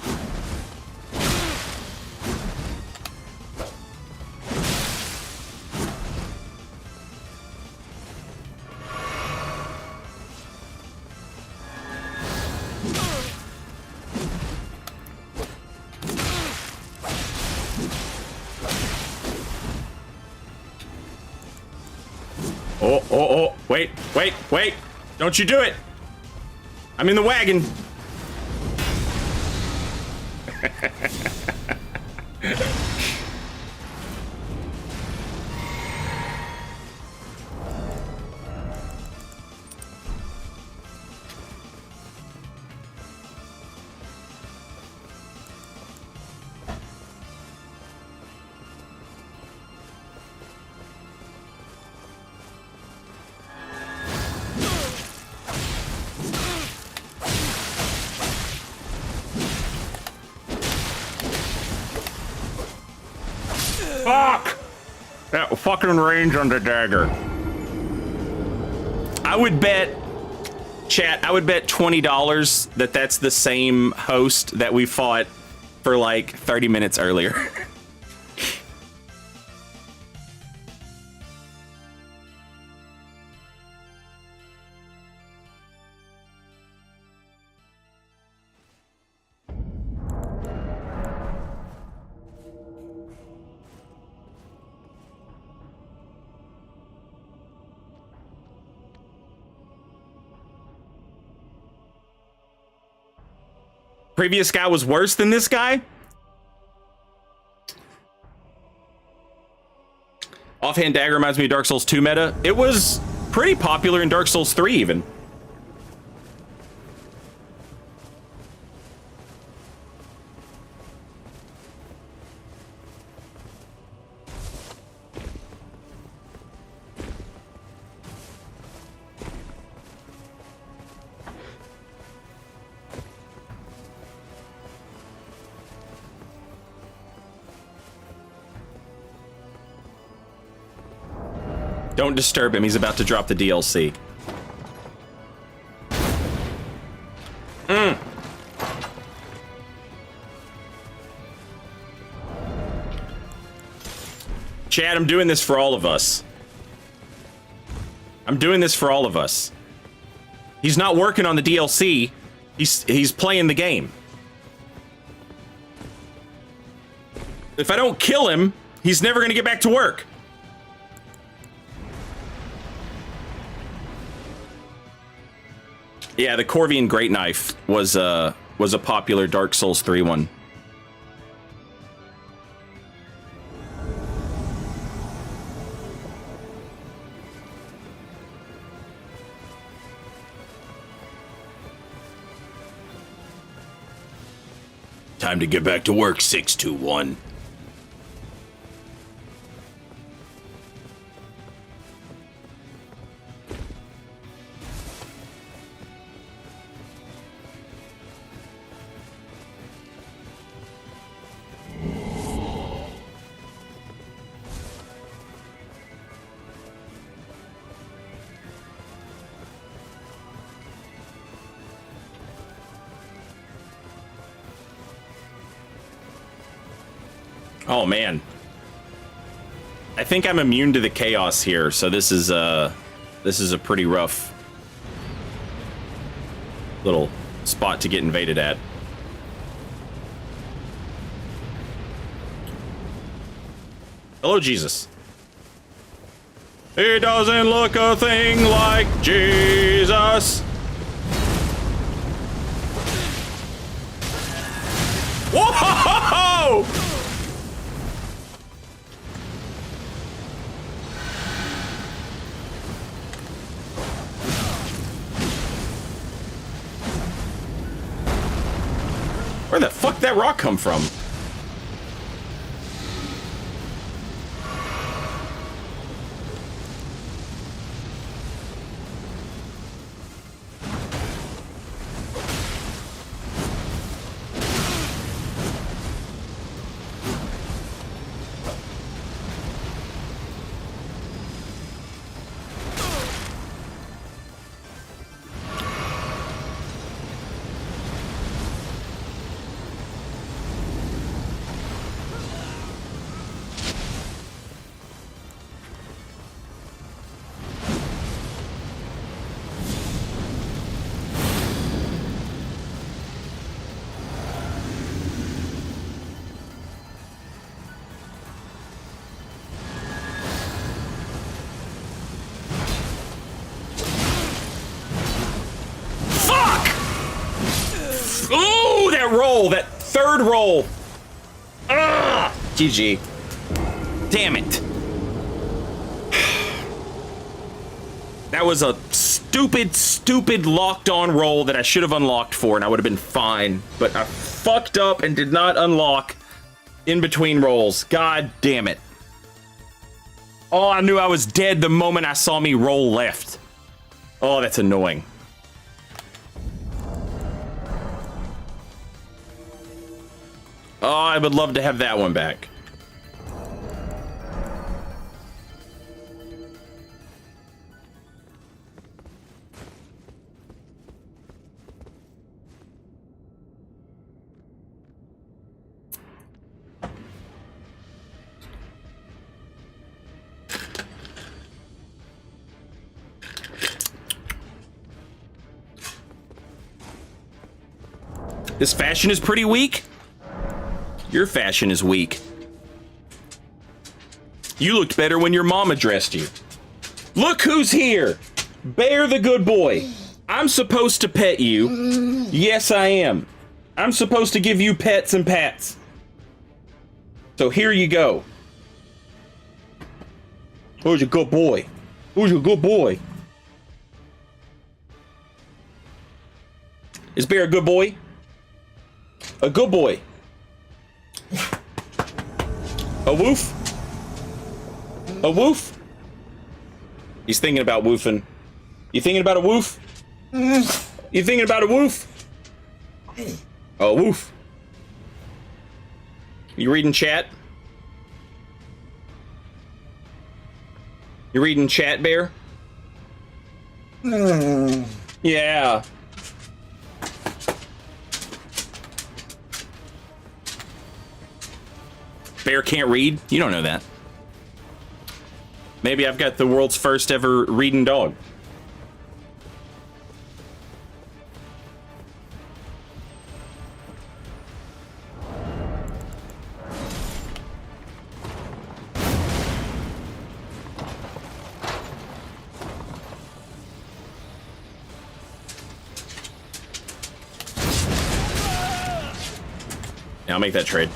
Oh, wait. Don't you do it. I'm in the wagon. Fuck! That fucking range on the dagger. I would bet, chat, I would bet $20 that that's the same host that we fought for like 30 minutes earlier. Previous guy was worse than this guy? Offhand dagger reminds me of Dark Souls 2 meta. It was pretty popular in Dark Souls 3 even. Don't disturb him. He's about to drop the DLC. Chad, I'm doing this for all of us. I'm doing this for all of us. He's not working on the DLC. He's playing the game. If I don't kill him, he's never going to get back to work. Yeah, the Corvian Great Knife was a popular Dark Souls 3 one. Time to get back to work, 621. Oh man, I think I'm immune to the chaos here, so this is a pretty rough little spot to get invaded at. Hello, Jesus. He doesn't look a thing like Jesus. Whoa! Where the fuck did that rock come from? Ooh, that roll, that third roll. Ah, GG. Damn it. That was a stupid locked on roll that I should have unlocked for, and I would have been fine. But I fucked up and did not unlock in between rolls. God damn it. Oh, I knew I was dead the moment I saw me roll left. Oh, that's annoying. Oh, I would love to have that one back. This fashion is pretty weak. Your fashion is weak. You looked better when your mama dressed you. Look who's here! Bear the good boy. I'm supposed to pet you. Yes, I am. I'm supposed to give you pets and pats. So here you go. Who's your good boy? Who's your good boy? Is Bear a good boy? A good boy. A woof? A woof? He's thinking about woofing. You thinking about a woof? You thinking about a woof? A woof. You reading chat? You reading chat, Bear? Yeah. Bear can't read? You don't know that. Maybe I've got the world's first ever reading dog. Yeah, I'll make that trade.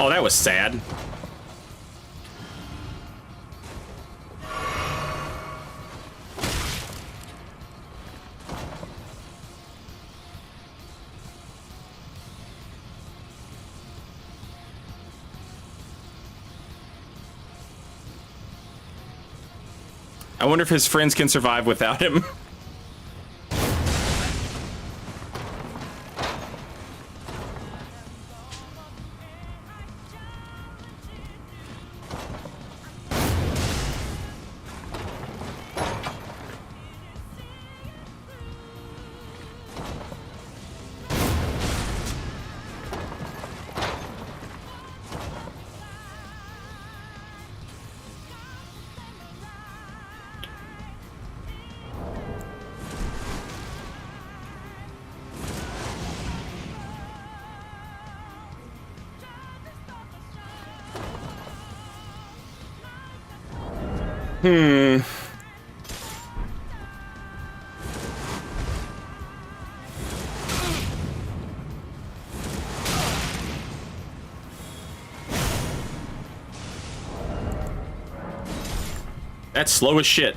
Oh, that was sad. I wonder if his friends can survive without him. That's slow as shit.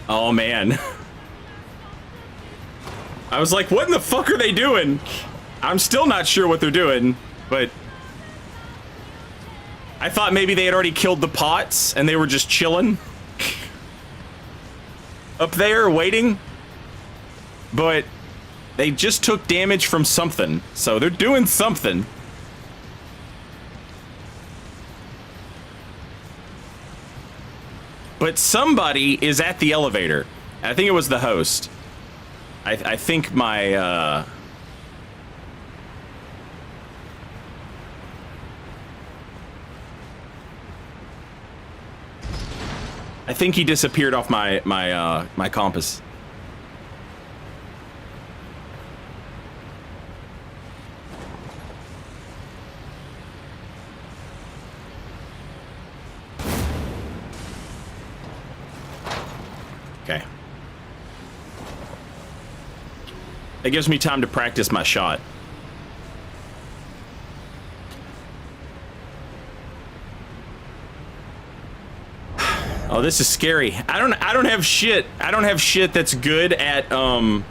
Oh, man. I was like, what in the fuck are they doing? I'm still not sure what they're doing, but... I thought maybe they had already killed the pots, and they were just chilling. Up there, waiting. But they just took damage from something, so they're doing something. But somebody is at the elevator. I think it was the host. I think my, I think he disappeared off my compass. Okay. It gives me time to practice my shot. Oh, this is scary. I don't have shit. I don't have shit that's good at I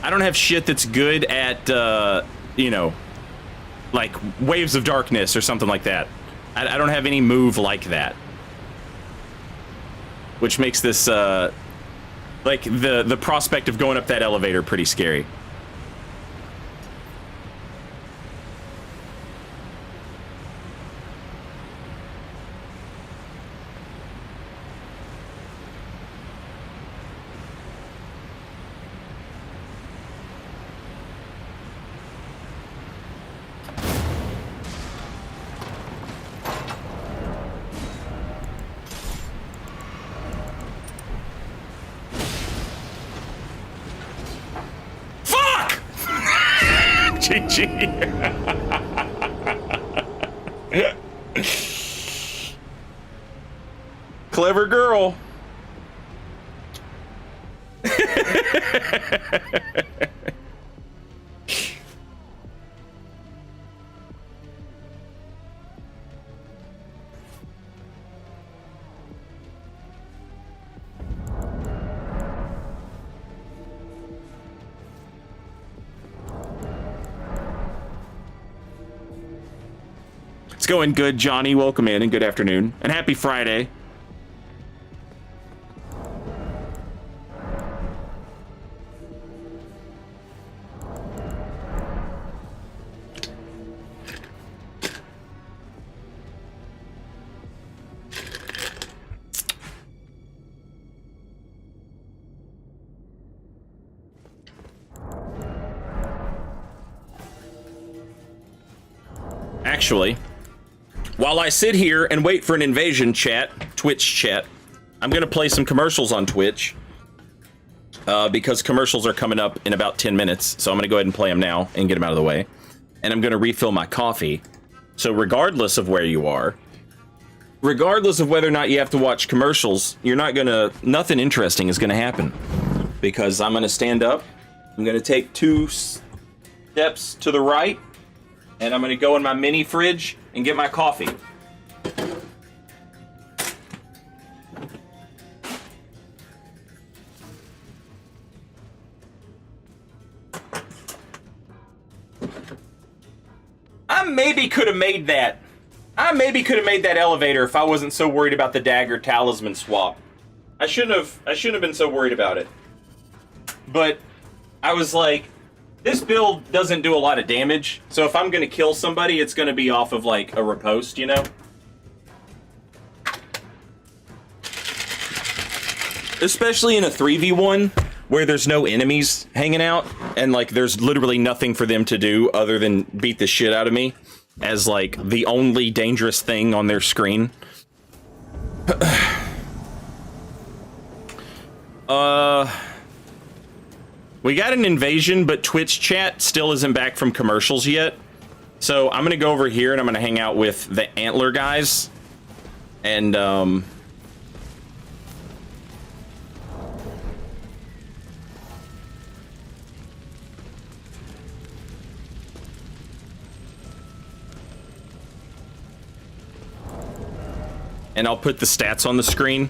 don't have shit that's good at you know, like Waves of Darkness or something like that. I don't have any move like that. Which makes this like the prospect of going up that elevator pretty scary. Clever girl. It's going good, Johnny. Welcome in and good afternoon. And happy Friday. Actually, while I sit here and wait for an invasion chat, Twitch chat, I'm going to play some commercials on Twitch because commercials are coming up in about 10 minutes. So I'm going to go ahead and play them now and get them out of the way. And I'm going to refill my coffee. So regardless of where you are, regardless of whether or not you have to watch commercials, nothing interesting is going to happen because I'm going to stand up. I'm going to take 2 steps to the right and I'm going to go in my mini fridge and get my coffee. I maybe could have made that elevator if I wasn't so worried about the dagger talisman swap. I shouldn't have been so worried about it. But I was like, this build doesn't do a lot of damage, so if I'm gonna kill somebody, it's gonna be off of like a riposte, you know? Especially in a 3v1 where there's no enemies hanging out and like there's literally nothing for them to do other than beat the shit out of me as like the only dangerous thing on their screen. We got an invasion, but Twitch chat still isn't back from commercials yet. So I'm gonna go over here and I'm gonna hang out with the Antler guys. And and I'll put the stats on the screen.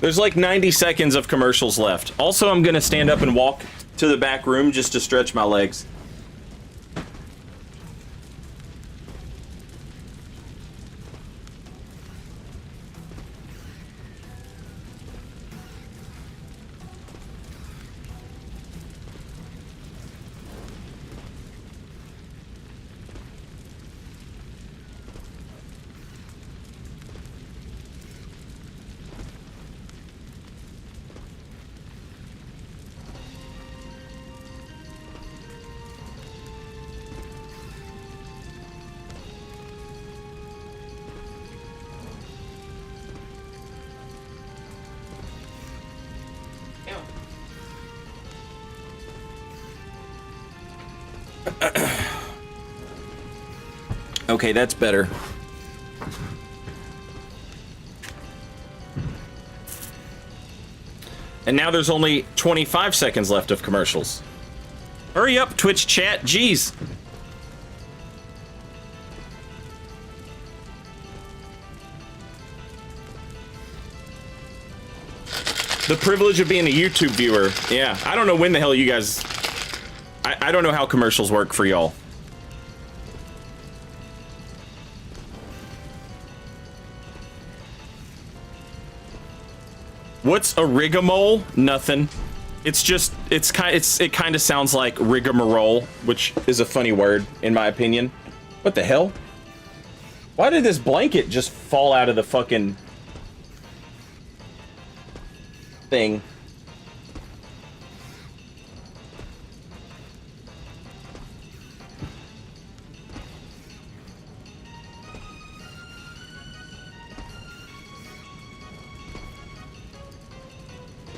There's like 90 seconds of commercials left. Also, I'm gonna stand up and walk to the back room just to stretch my legs. Okay, that's better. And now there's only 25 seconds left of commercials. Hurry up, Twitch chat, jeez. The privilege of being a YouTube viewer. Yeah, I don't know when the hell you guys... I don't know how commercials work for y'all. What's a rigmarole? Nothing. It's just, it kind of sounds like rigmarole, which is a funny word, in my opinion. What the hell? Why did this blanket just fall out of the fucking thing?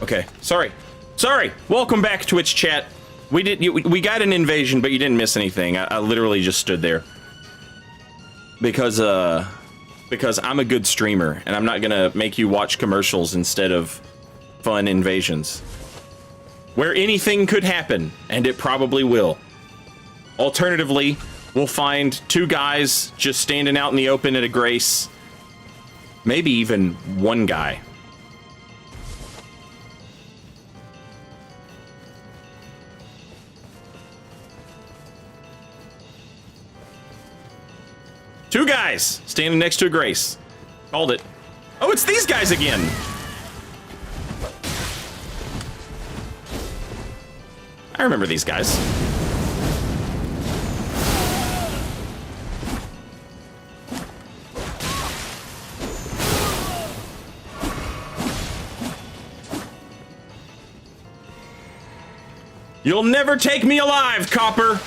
Okay, sorry. Welcome back, Twitch chat. We got an invasion, but you didn't miss anything. I literally just stood there because I'm a good streamer, and I'm not gonna make you watch commercials instead of fun invasions where anything could happen, and it probably will. Alternatively, we'll find two guys just standing out in the open at a grace, maybe even one guy. Two guys standing next to a grace. Called it. Oh, it's these guys again. I remember these guys. You'll never take me alive, Copper.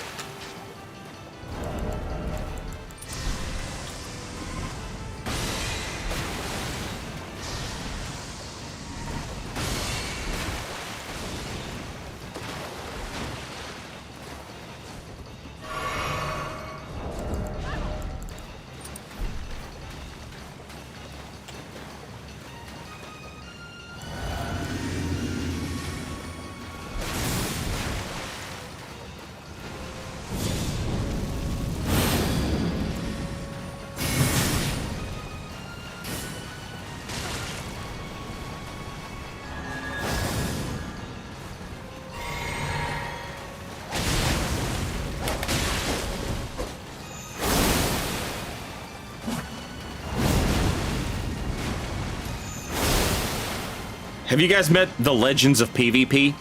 Have you guys met the legends of PvP?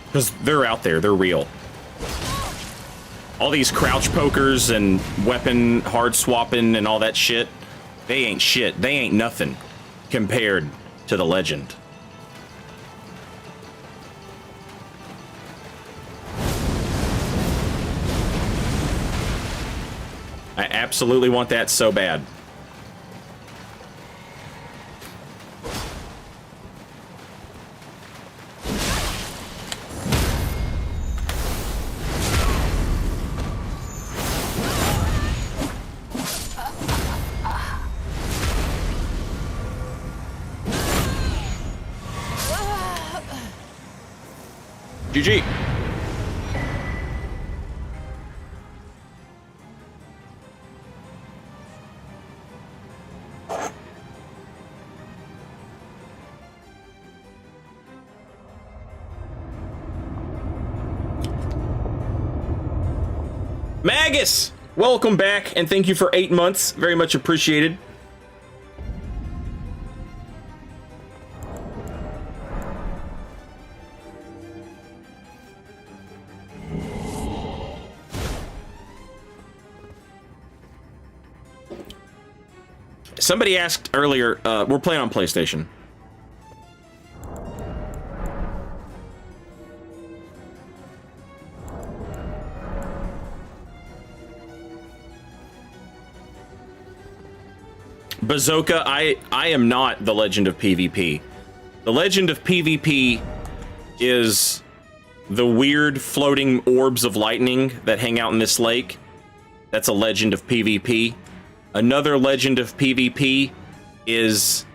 Because they're out there, they're real. All these crouch pokers and weapon hard swapping and all that shit, they ain't shit. They ain't nothing compared to the legend. I absolutely want that so bad. GG. Magus, welcome back, and thank you for 8 months. Very much appreciated. Somebody asked earlier, we're playing on PlayStation. Bazooka, I am not the Legend of PvP. The Legend of PvP is the weird floating orbs of lightning that hang out in this lake. That's a Legend of PvP. Another Legend of PvP is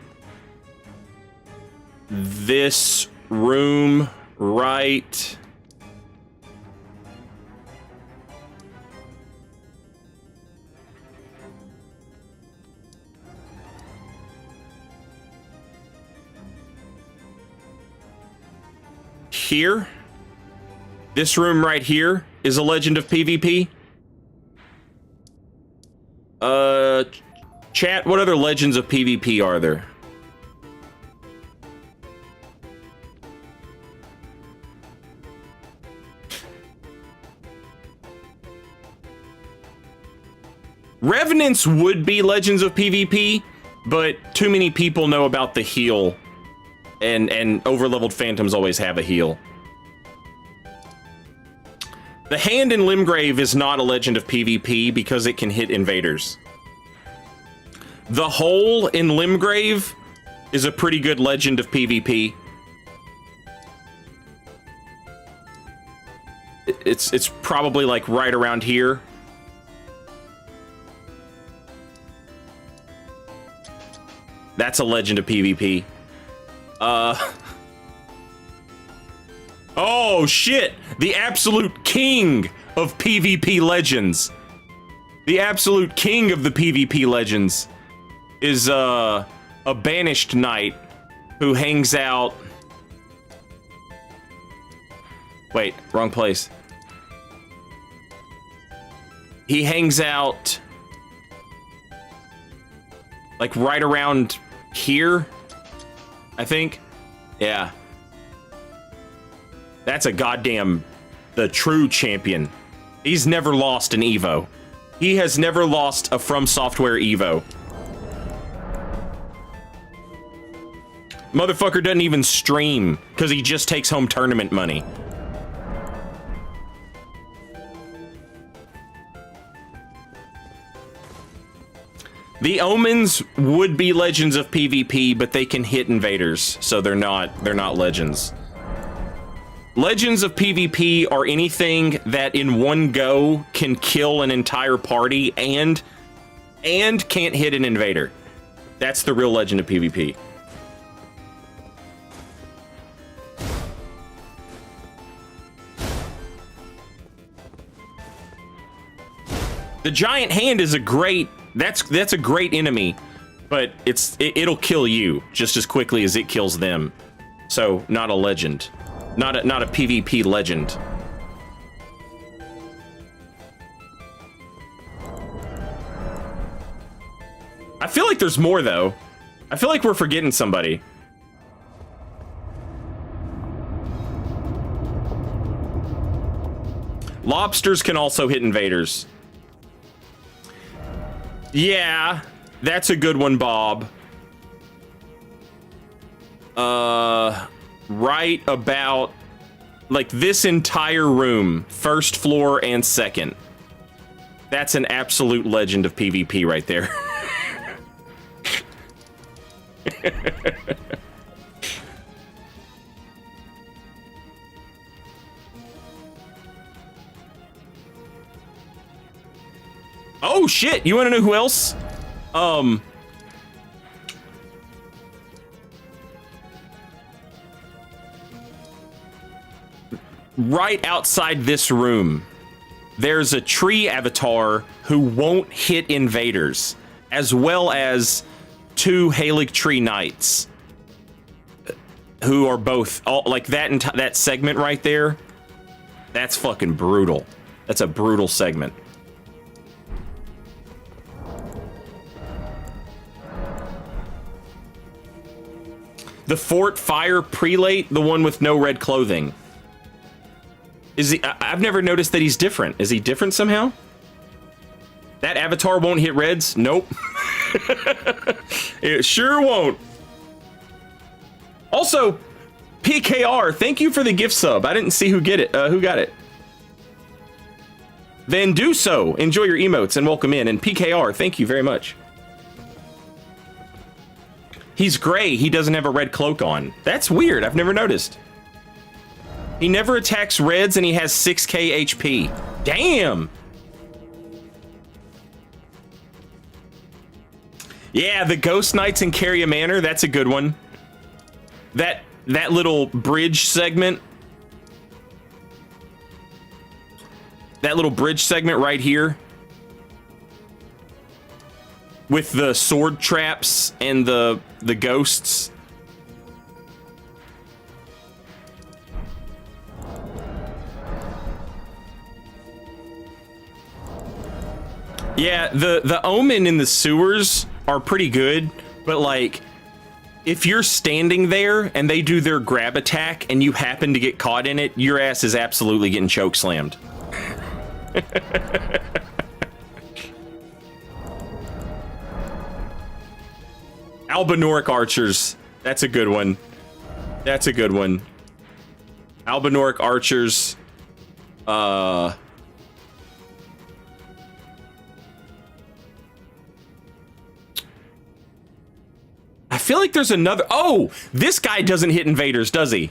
this room right here. This room right here is a Legend of PvP. Chat, what other Legends of PvP are there? Revenants would be Legends of PvP, but too many people know about the heal, and overleveled phantoms always have a heal. The Hand in Limgrave is not a Legend of PvP because it can hit invaders. The Hole in Limgrave is a pretty good Legend of PvP. It's probably like right around here. That's a Legend of PvP. Oh shit! The absolute king of PvP legends. The absolute king of the PvP legends is a banished knight who hangs out. Wait, wrong place. He hangs out like right around here, I think. Yeah. That's a goddamn, the true champion. He's never lost an Evo. He has never lost a From Software Evo. Motherfucker doesn't even stream because he just takes home tournament money. The Omens would be Legends of PvP, but they can hit invaders, so they're not legends. Legends of PvP are anything that in one go can kill an entire party and can't hit an invader. That's the real Legend of PvP. The Giant Hand is a great, that's a great enemy, but it'll kill you just as quickly as it kills them. So not a legend. Not a PvP legend. I feel like there's more though. I feel like we're forgetting somebody. Lobsters can also hit invaders. Yeah, that's a good one, Bob. Right about like this entire room, first floor and second. That's an absolute Legend of PvP right there. Oh shit, you wanna know who else? Right outside this room, there's a tree avatar who won't hit invaders, as well as 2 Halig Tree Knights, who are both like that. That segment right there, that's fucking brutal. That's a brutal segment. The Fort Fire Prelate, the one with no red clothing. Is he? I've never noticed that he's different. Is he different somehow? That avatar won't hit reds? Nope. It sure won't. Also, PKR, thank you for the gift sub. I didn't see who got it. Then do so. Enjoy your emotes and welcome in. And PKR, thank you very much. He's gray. He doesn't have a red cloak on. That's weird. I've never noticed. He never attacks reds and he has 6k HP. Damn. Yeah, the Ghost Knights in Carrier Manor, that's a good one. That little bridge segment. That little bridge segment right here. With the sword traps and the ghosts. Yeah, the omen in the sewers are pretty good, but like if you're standing there and they do their grab attack and you happen to get caught in it, your ass is absolutely getting choke slammed. Albinoric archers. That's a good one. That's a good one. Albinoric archers. I feel like there's another. Oh, this guy doesn't hit invaders, does he?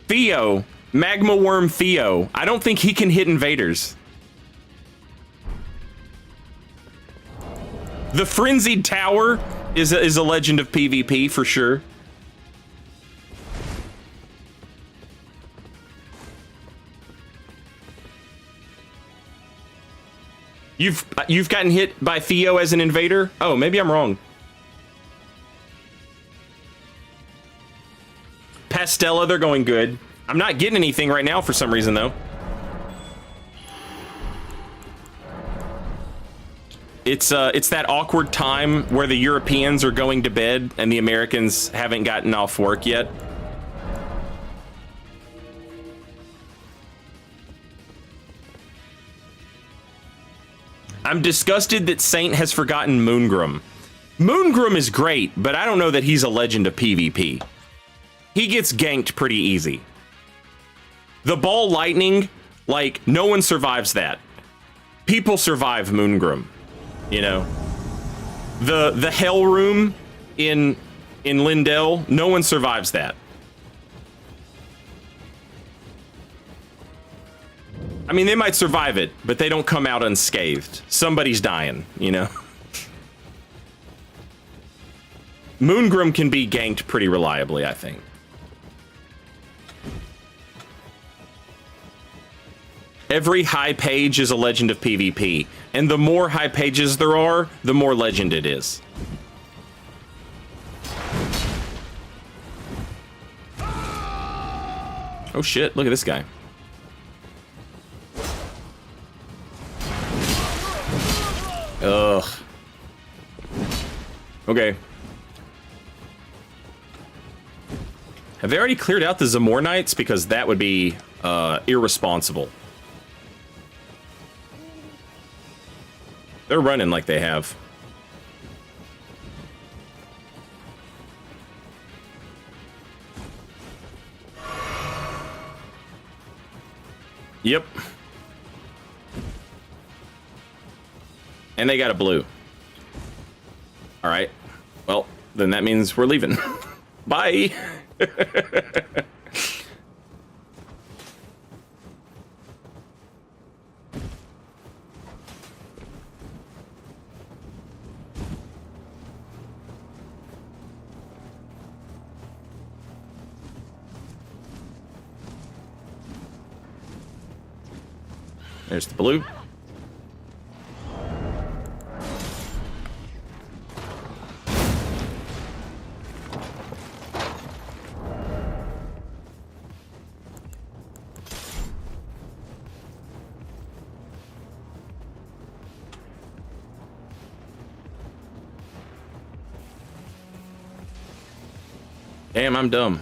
Theo. Magma Worm Theo. I don't think he can hit invaders. The Frenzied Tower is a legend of PvP for sure. You've gotten hit by Theo as an invader? Oh, maybe I'm wrong. Pastella, they're going good. I'm not getting anything right now for some reason though. It's that awkward time where the Europeans are going to bed and the Americans haven't gotten off work yet. I'm disgusted that Saint has forgotten Moongrum. Moongrum is great, but I don't know that he's a legend of PvP. He gets ganked pretty easy. The ball lightning, like, no one survives that. People survive Moongrum, you know? The Hell Room in Lindell, no one survives that. I mean, they might survive it, but they don't come out unscathed. Somebody's dying, you know? Moongrum can be ganked pretty reliably, I think. Every high page is a legend of PvP, and the more high pages there are, the more legend it is. Oh shit, look at this guy. Ugh. Okay. Have they already cleared out the Zamor Knights? Because that would be irresponsible. They're running like they have. Yep. And they got a blue. All right. Well, then that means we're leaving. Bye. There's the blue. Damn, I'm dumb.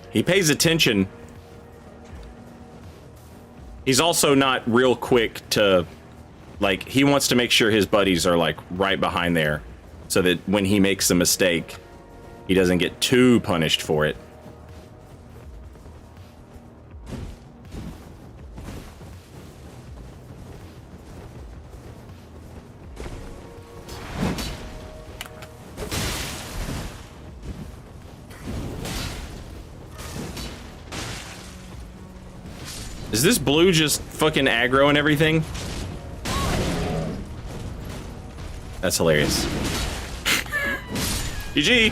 He pays attention. He's also not real quick to, like, he wants to make sure his buddies are, like, right behind there so that when he makes a mistake, he doesn't get too punished for it. Is this blue just fucking aggro and everything? That's hilarious. GG!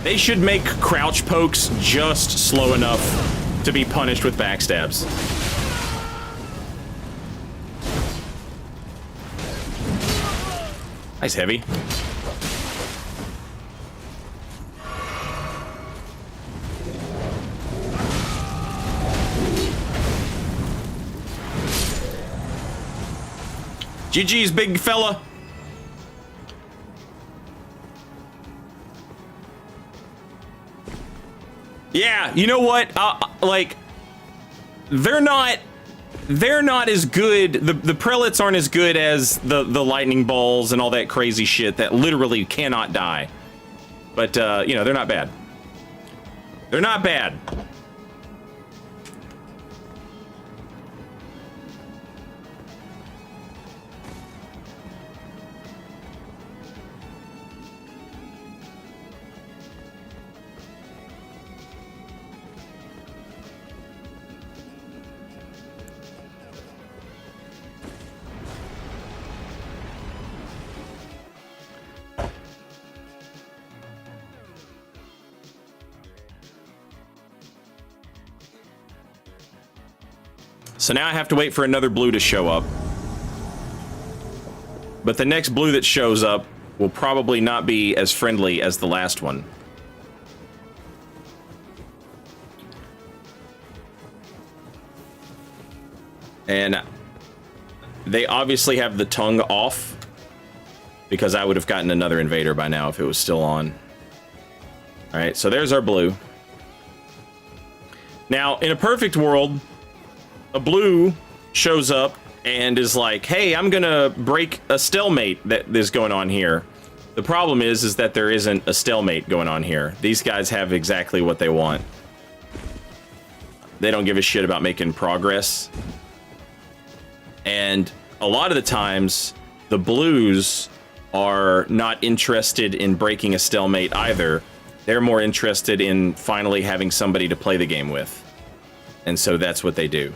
They should make crouch pokes just slow enough to be punished with backstabs. Nice heavy. GG's, big fella. Yeah, you know what? Like, they're not as good. The prelates aren't as good as the lightning balls and all that crazy shit that literally cannot die. But you know, they're not bad. They're not bad. So now I have to wait for another blue to show up. But the next blue that shows up will probably not be as friendly as the last one. And they obviously have the tongue off, because I would have gotten another invader by now if it was still on. All right, so there's our blue. Now, in a perfect world, a blue shows up and is like, hey, I'm gonna break a stalemate that is going on here. The problem is that there isn't a stalemate going on here. These guys have exactly what they want. They don't give a shit about making progress. And a lot of the times, the blues are not interested in breaking a stalemate either. They're more interested in finally having somebody to play the game with. And so that's what they do.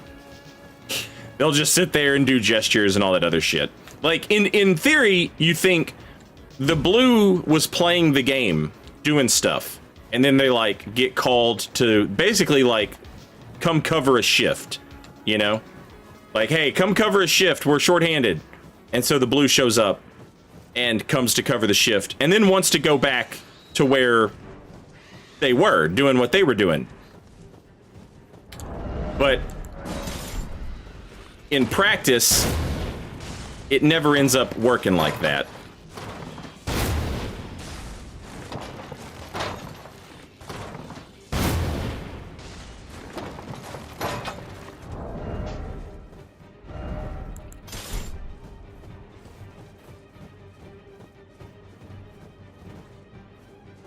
They'll just sit there and do gestures and all that other shit. Like, in theory, you think the blue was playing the game, doing stuff, and then they, like, get called to basically, like, come cover a shift, you know? Like, hey, come cover a shift, we're shorthanded. And so the blue shows up and comes to cover the shift, and then wants to go back to where they were, doing what they were doing. But in practice, it never ends up working like that.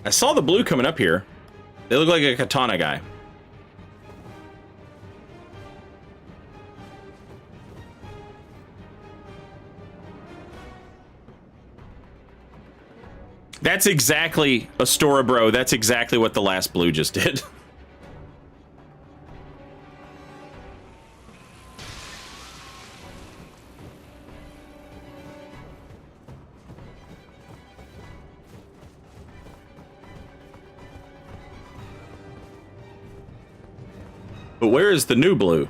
I saw the blue coming up here. They look like a katana guy. That's exactly, Astora bro, that's exactly what the last blue just did. But where is the new blue?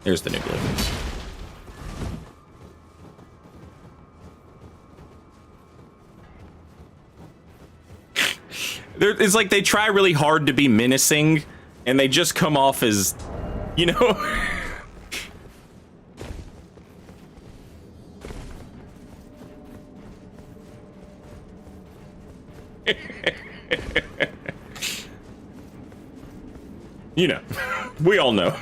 Here's the new blue. It's like they try really hard to be menacing, and they just come off as, you know... you know, we all know.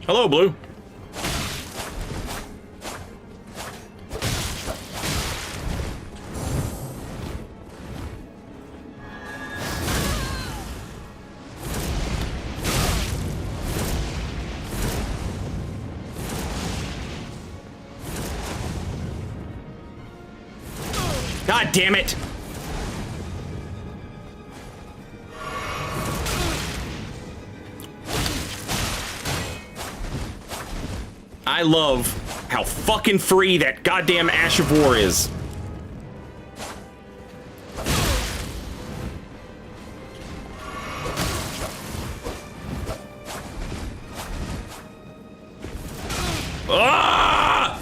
Hello, Blue. God damn it! I love how fucking free that goddamn Ash of War is. Ah!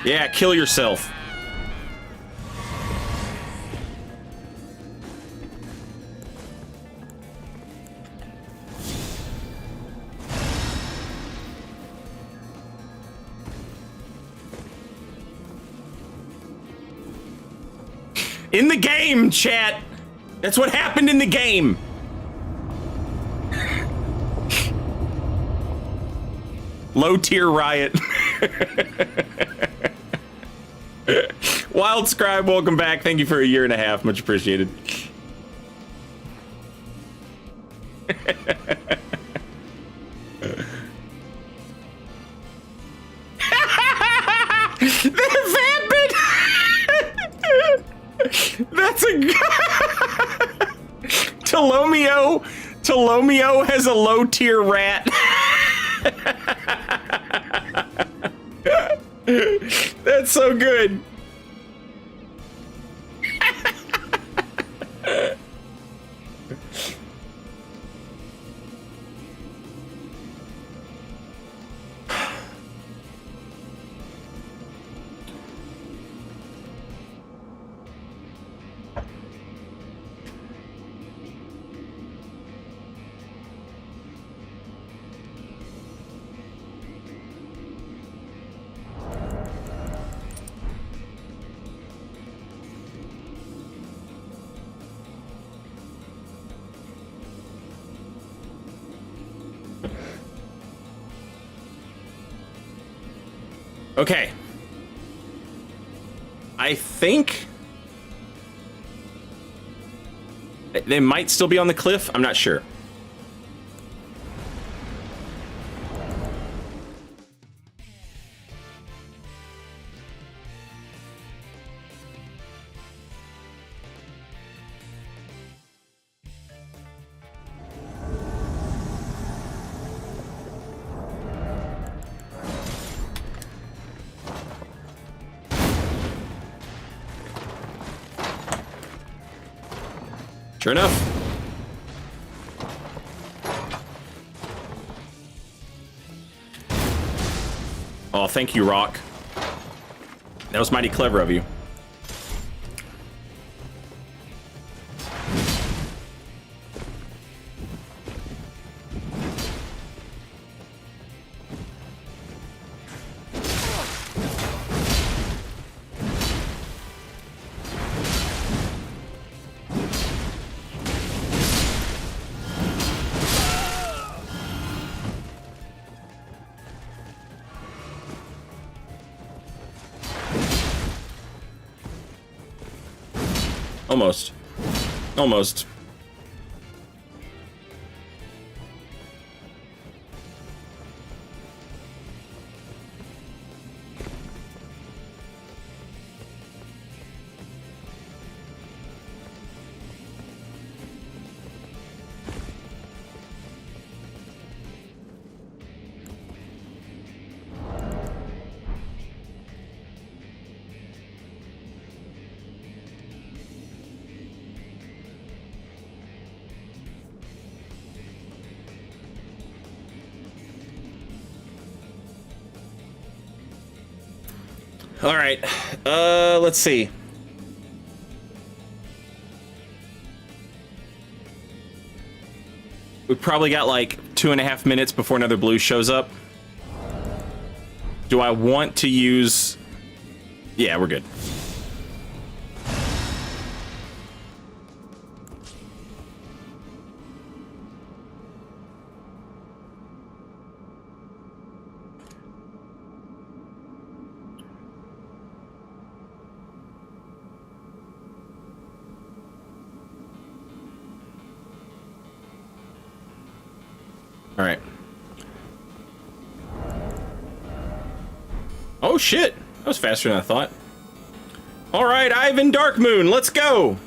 Yeah, kill yourself. In the game, chat. That's what happened in the game. Low tier Riot. Wild Scribe, welcome back. Thank you for a year and a half. Much appreciated. Vapid! That's a Talomio has a low tier rat. That's so good. Okay. I think they might still be on the cliff. I'm not sure. Sure enough. Oh, thank you, Rock. That was mighty clever of you. Almost. Almost. All right, let's see. We've probably got like 2.5 minutes before another blue shows up. Do I want to use... Yeah, we're good. All right. Oh shit, that was faster than I thought. All right, Ivan Darkmoon, let's go.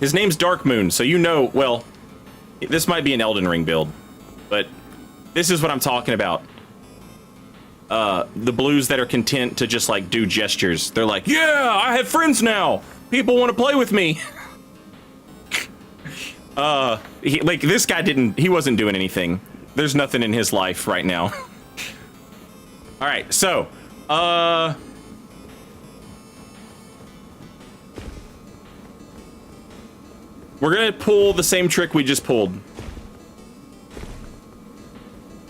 His name's Darkmoon, so you know, well, this might be an Elden Ring build, but this is what I'm talking about. The blues that are content to just like do gestures. They're like, yeah, I have friends now. People want to play with me. Like this guy he wasn't doing anything. There's nothing in his life right now. All right, so, we're gonna pull the same trick we just pulled.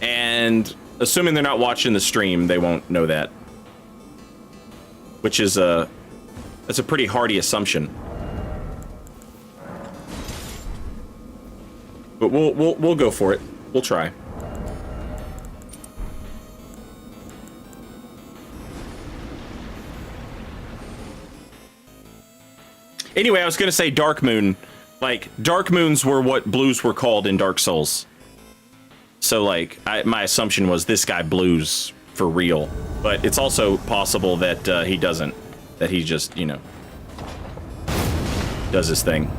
And assuming they're not watching the stream, they won't know that. Which is that's a pretty hardy assumption. But we'll go for it. We'll try. Anyway, I was gonna say Dark Moon. Like, Dark Moons were what blues were called in Dark Souls. So, like, my assumption was this guy blues for real. But it's also possible that he doesn't. That he just, you know, does his thing.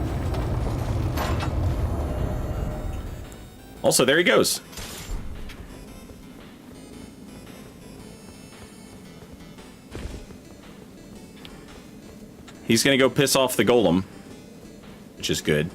Also, there he goes. He's gonna go piss off the golem, which is good.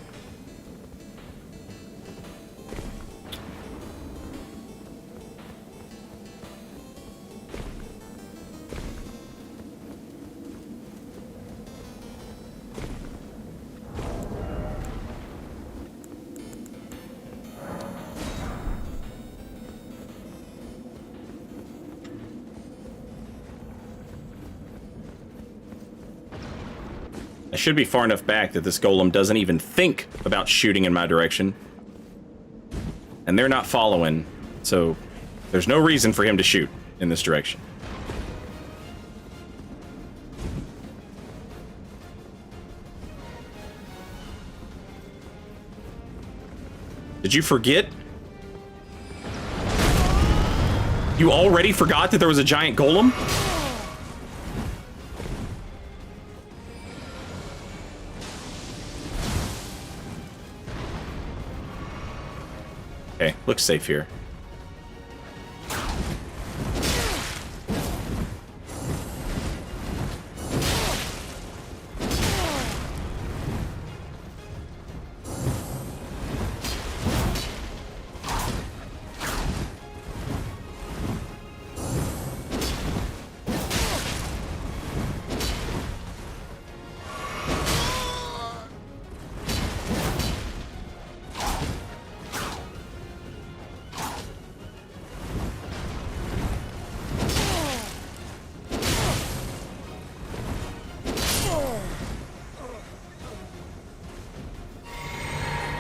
I should be far enough back that this golem doesn't even think about shooting in my direction. And they're not following, so there's no reason for him to shoot in this direction. Did you forget? You already forgot that there was a giant golem? Okay, looks safe here.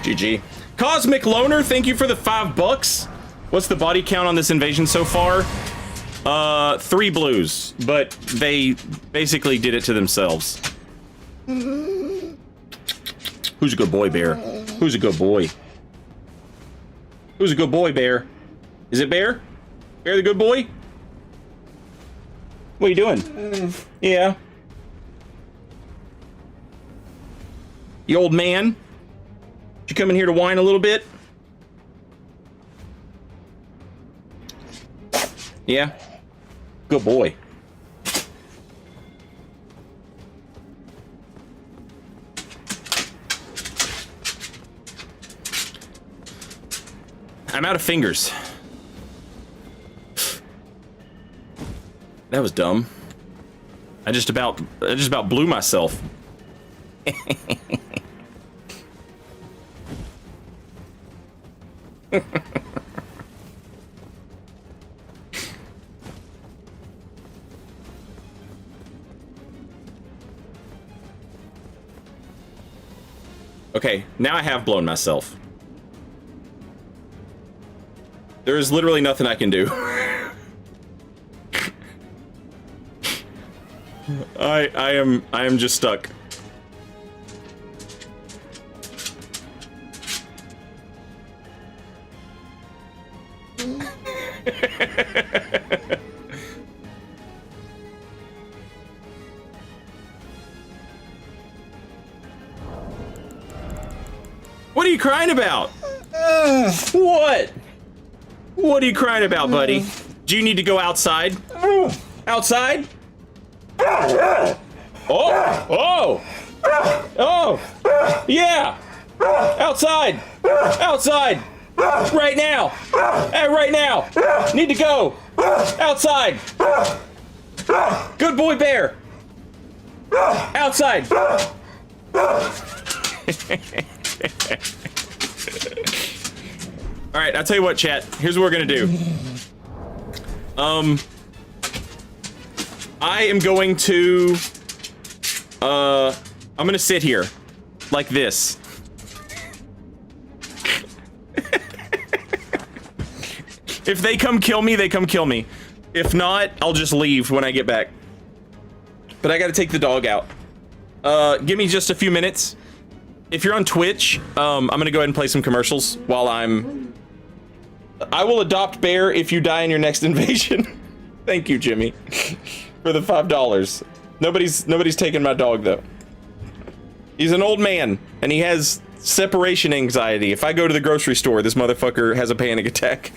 GG. Cosmic Loner, thank you for the $5. What's the body count on this invasion so far? 3 blues, but they basically did it to themselves. Who's a good boy, Bear? Who's a good boy? Who's a good boy, Bear? Is it Bear? Bear the good boy? What are you doing? Yeah. You old man? You come in here to whine a little bit? Yeah? Good boy. I'm out of fingers. That was dumb. I just about blew myself. Okay, now I have blown myself. There is literally nothing I can do. I am just stuck. What are you crying about? What? What are you crying about, buddy? Do you need to go outside? Outside? Oh! Oh! Oh! Yeah! Outside! Outside! Right now! Hey, right now! Need to go! Outside! Good boy, Bear! Outside! Alright, I'll tell you what, chat. Here's what we're gonna do. I am going to... I'm gonna sit here. Like this. If they come kill me, they come kill me. If not, I'll just leave when I get back. But I gotta take the dog out. Give me just a few minutes. If you're on Twitch, I'm gonna go ahead and play some commercials while I will adopt Bear if you die in your next invasion. Thank you, Jimmy, for the $5. Nobody's taking my dog though. He's an old man and he has separation anxiety. If I go to the grocery store, this motherfucker has a panic attack.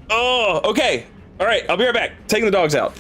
Oh, okay. All right, I'll be right back. Taking the dogs out.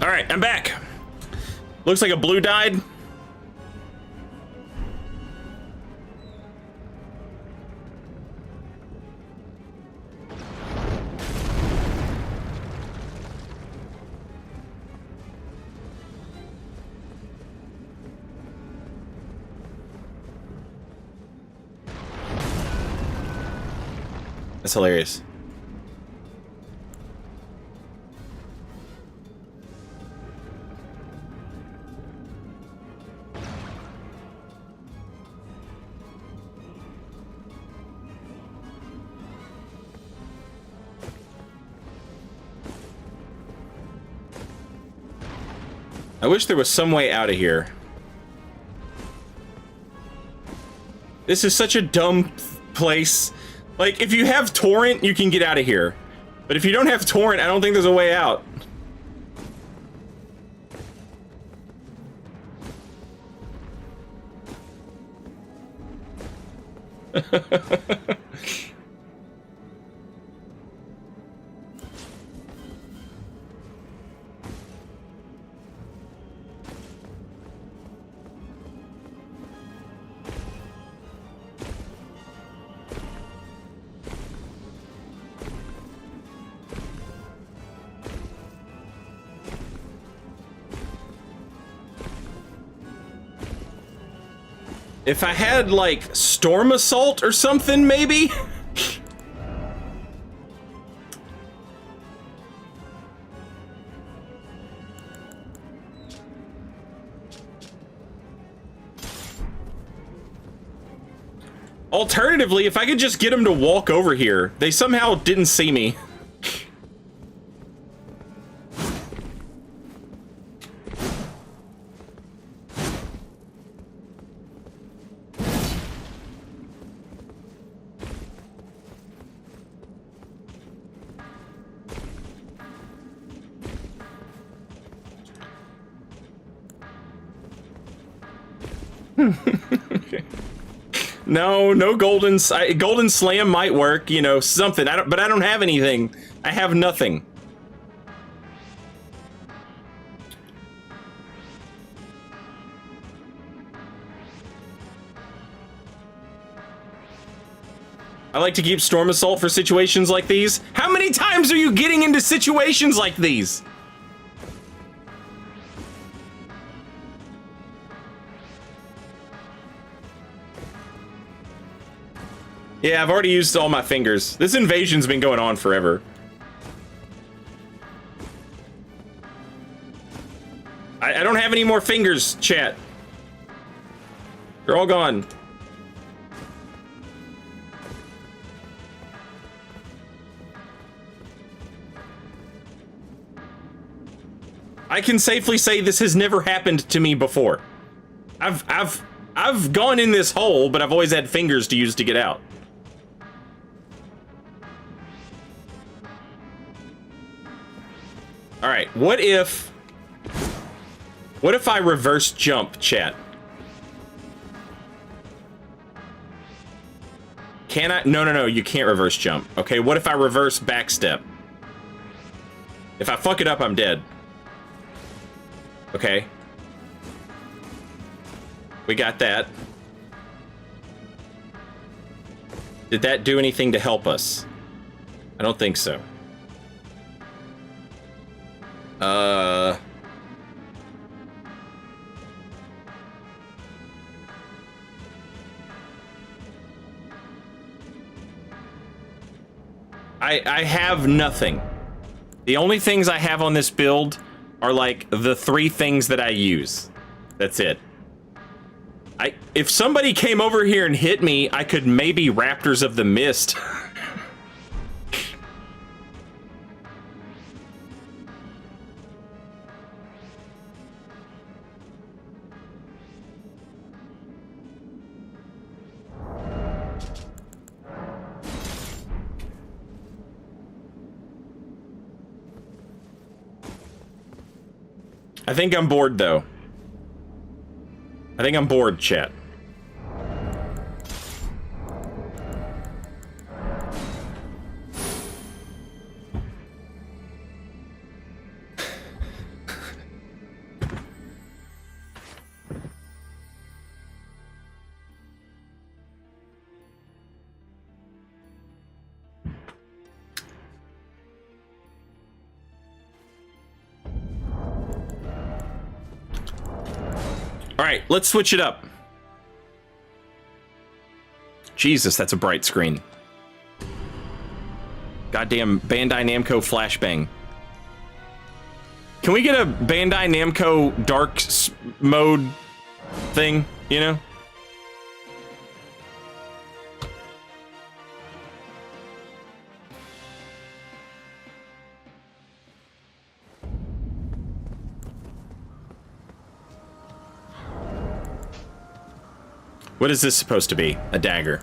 All right, I'm back. Looks like a blue died. That's hilarious. I wish there was some way out of here. This is such a dumb place. Like, if you have torrent, you can get out of here. But if you don't have torrent, I don't think there's a way out. If I had, like, Storm Assault or something, maybe? Alternatively, if I could just get them to walk over here. They somehow didn't see me. No golden slam might work, you know, something. But I don't have anything. I have nothing. I like to keep Storm Assault for situations like these. How many times are you getting into situations like these? Yeah, I've already used all my fingers. This invasion's been going on forever. I don't have any more fingers, chat. They're all gone. I can safely say this has never happened to me before. I've gone in this hole, but I've always had fingers to use to get out. All right, what if I reverse jump, chat? Can I? No, you can't reverse jump. Okay, what if I reverse backstep? If I fuck it up, I'm dead. Okay. We got that. Did that do anything to help us? I don't think so. I have nothing. The only things I have on this build are like the 3 things that I use. That's it. If somebody came over here and hit me, I could maybe Raptors of the Mist. I think I'm bored, though. I think I'm bored, chat. Alright, let's switch it up. Jesus, that's a bright screen. Goddamn Bandai Namco flashbang. Can we get a Bandai Namco dark mode thing, you know? What is this supposed to be? A dagger.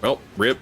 Well, rip.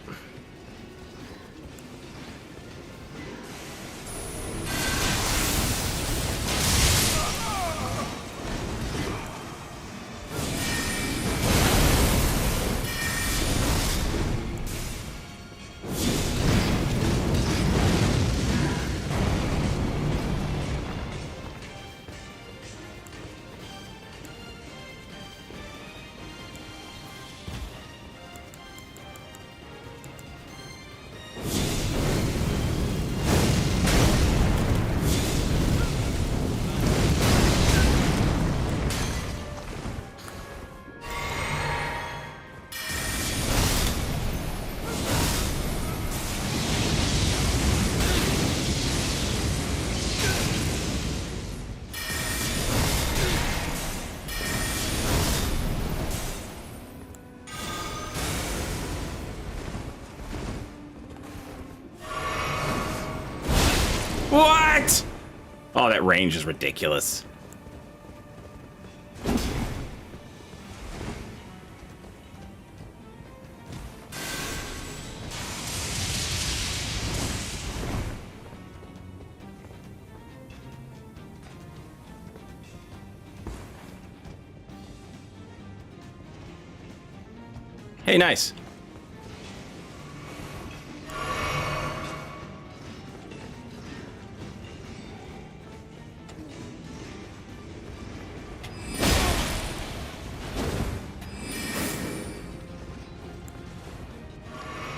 What? Oh, that range is ridiculous. Hey, nice.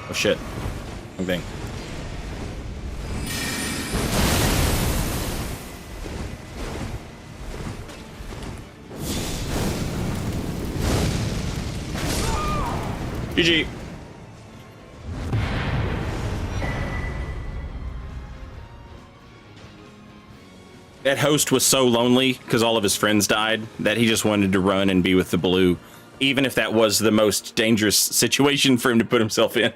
Oh shit. Wrong thing. GG. That host was so lonely because all of his friends died that he just wanted to run and be with the blue, even if that was the most dangerous situation for him to put himself in.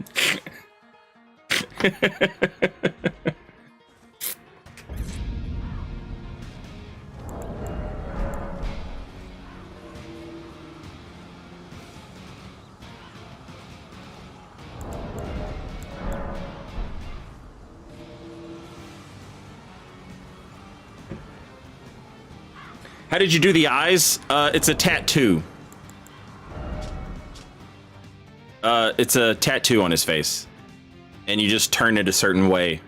How did you do the eyes? It's a tattoo. It's a tattoo on his face. And you just turn it a certain way.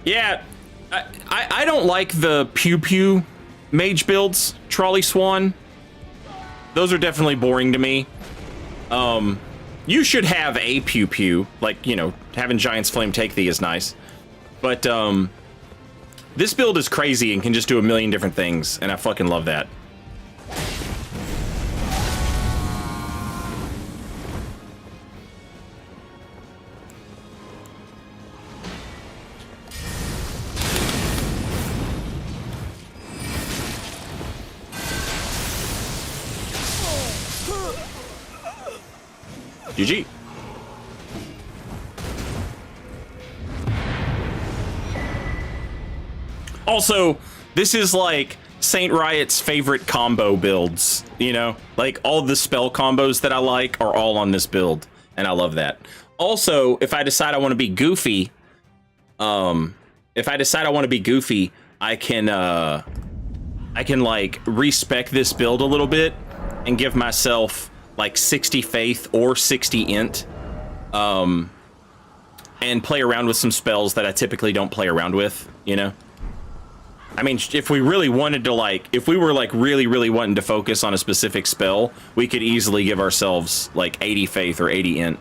Yeah, I don't like the pew pew mage builds, Trolley Swan. Those are definitely boring to me. You should have a pew pew, like, you know, having Giant's Flame take thee is nice. But this build is crazy and can just do a million different things, and I fucking love that. GG. Also, this is like Saint Riot's favorite combo builds, you know? Like, all the spell combos that I like are all on this build, and I love that. Also, if I decide I want to be goofy, I can like respec this build a little bit and give myself like 60 faith or 60 int, and play around with some spells that I typically don't play around with, you know? I mean, if we really wanted to, like, if we were like really wanting to focus on a specific spell, we could easily give ourselves like 80 faith or 80 int.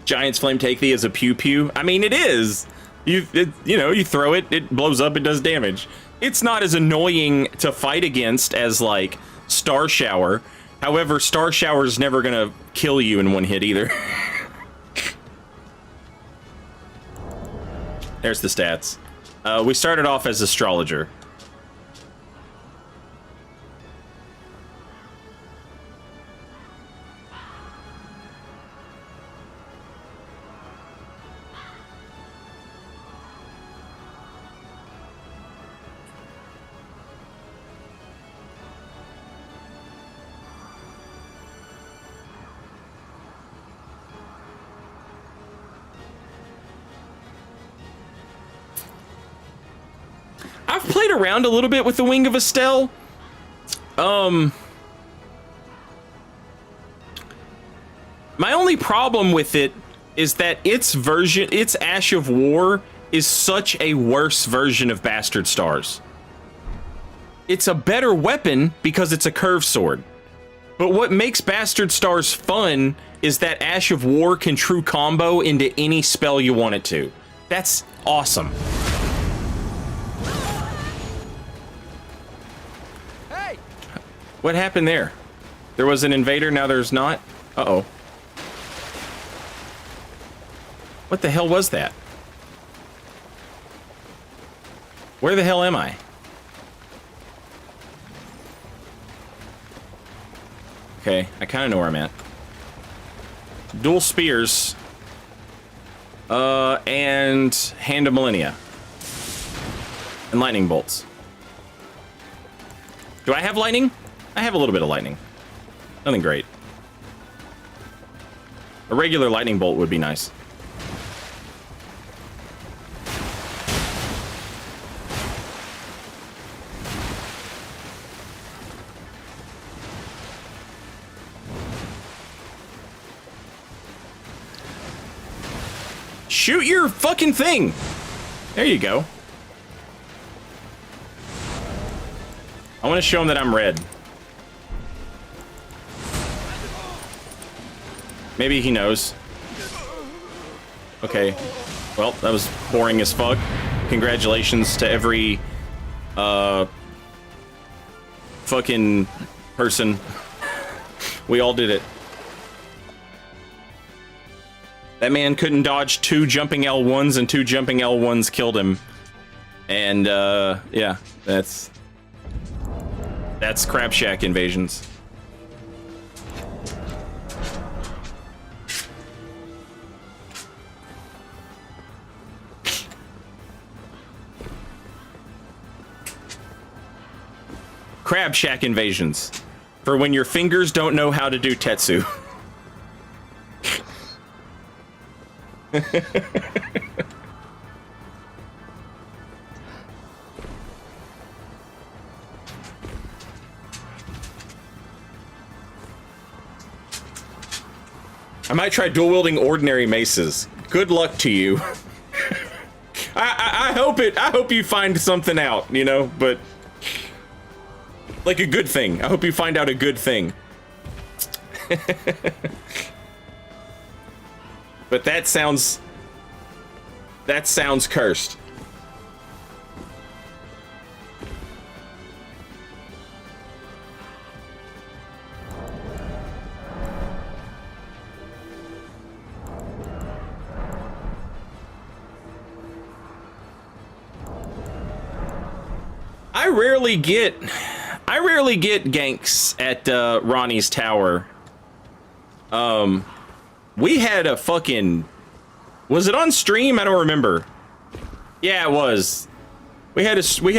Giant's Flame take thee as a pew pew. I mean, it is. You know, you throw it, it blows up, it does damage. It's not as annoying to fight against as like Star Shower. However, Star Shower is never gonna kill you in one hit either. There's the stats. We started off as Astrologer. I've played around a little bit with the Wing of Estelle. My only problem with it is that its Ash of War is such a worse version of Bastard Stars. It's a better weapon because it's a curved sword. But what makes Bastard Stars fun is that Ash of War can true combo into any spell you want it to. That's awesome. What happened there? There was an invader, now there's not? Uh-oh. What the hell was that? Where the hell am I? Okay, I kind of know where I'm at. Dual spears. And Hand of Millennia. And lightning bolts. Do I have lightning? I have a little bit of lightning. Nothing great. A regular lightning bolt would be nice. Shoot your fucking thing! There you go. I want to show him that I'm red. Maybe he knows. Okay. Well, that was boring as fuck. Congratulations to every fucking person. We all did it. That man couldn't dodge 2 jumping L1s, and 2 jumping L1s killed him. And yeah, that's Crab Shack invasions. Crab Shack invasions. For when your fingers don't know how to do Tetsu. I might try dual wielding ordinary maces. Good luck to you. I hope you find something out, you know, but like a good thing. I hope you find out a good thing. But that sounds cursed. rarely get ganks at Ronnie's tower. We had a fucking, was it on stream? I don't remember. Yeah, it was. We had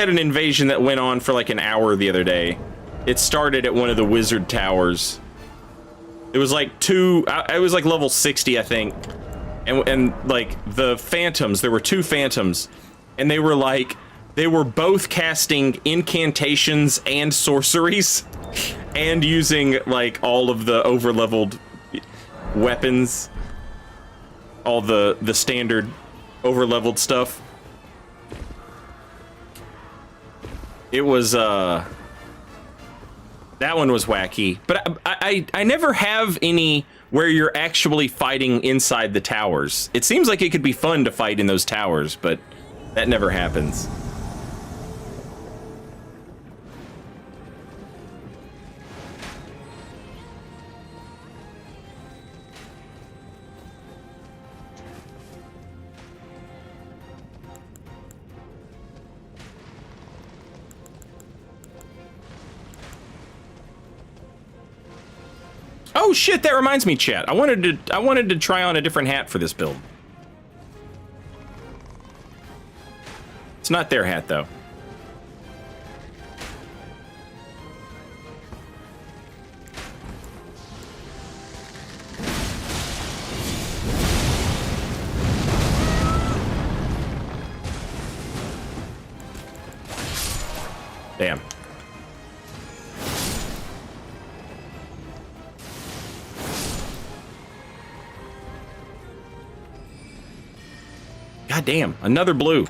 an invasion that went on for like an hour the other day. It started at one of the wizard towers. It was like it was like level 60, I think. And like the phantoms, there were 2 phantoms, and they were both casting incantations and sorceries and using like all of the over-leveled weapons, all the standard over-leveled stuff. It was that one was wacky, but I never have any where you're actually fighting inside the towers. It seems like it could be fun to fight in those towers, but that never happens. Oh shit, that reminds me, chat. I wanted to try on a different hat for this build. It's not their hat though. Damn. God damn, another blue.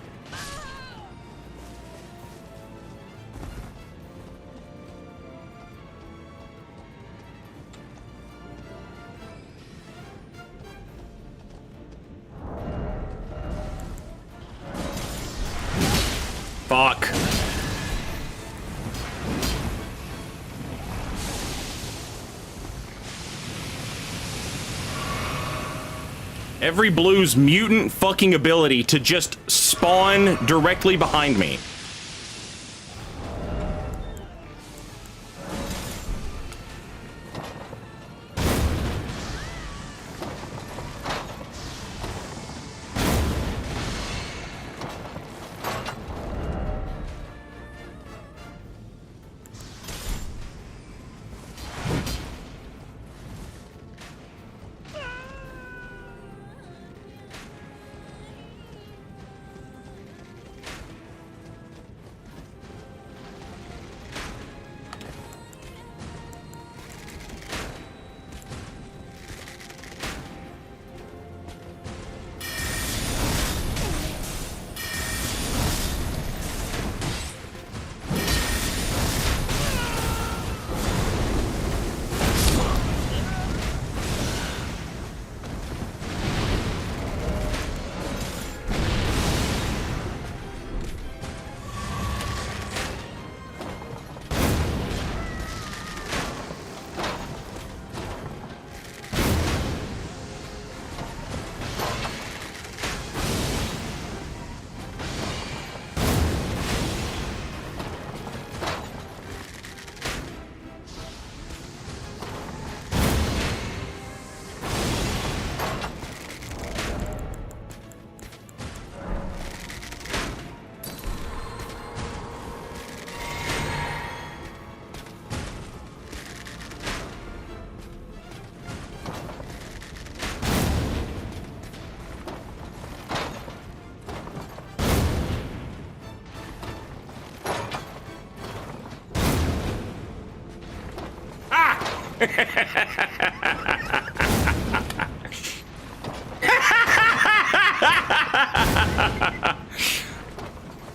Fuck. Every blue's mutant fucking ability to just spawn directly behind me.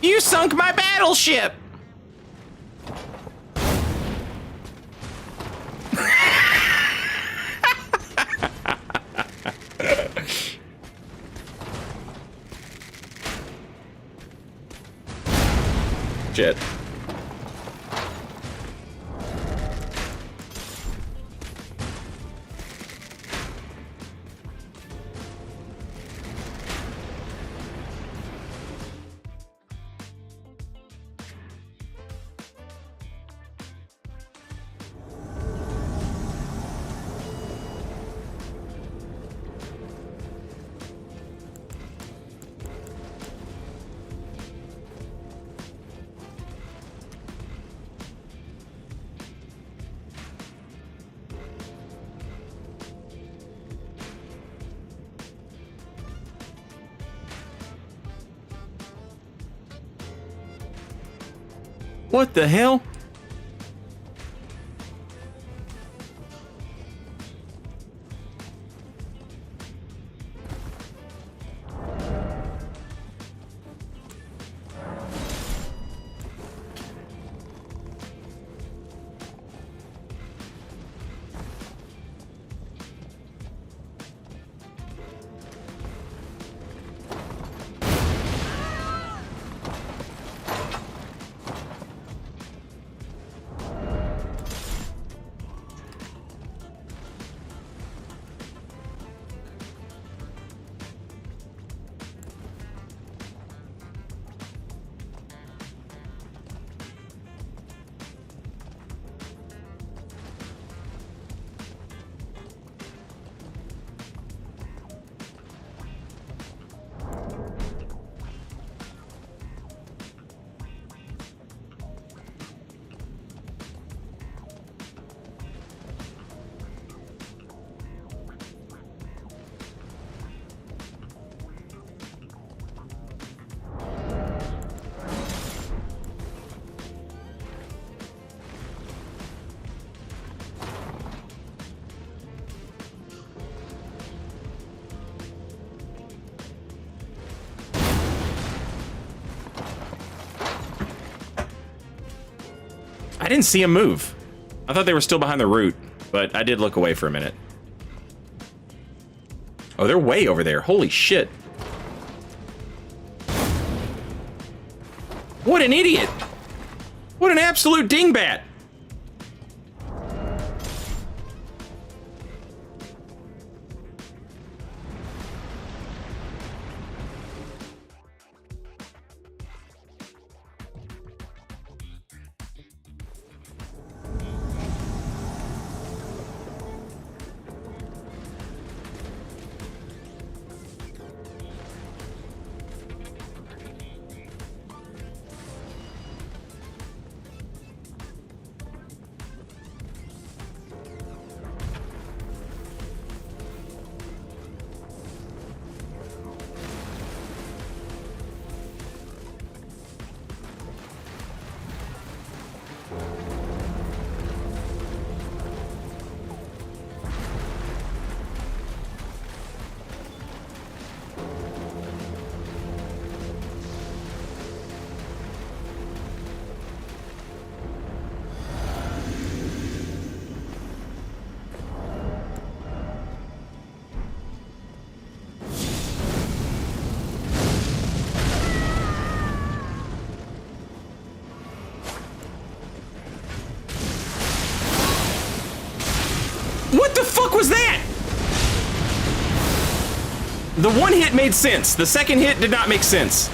You sunk my battleship! Shit. What the hell? I didn't see him move. I thought they were still behind the root, but I did look away for a minute. Oh, they're way over there. Holy shit. What an idiot. What an absolute dingbat. What the fuck was that? The one hit made sense. The second hit did not make sense.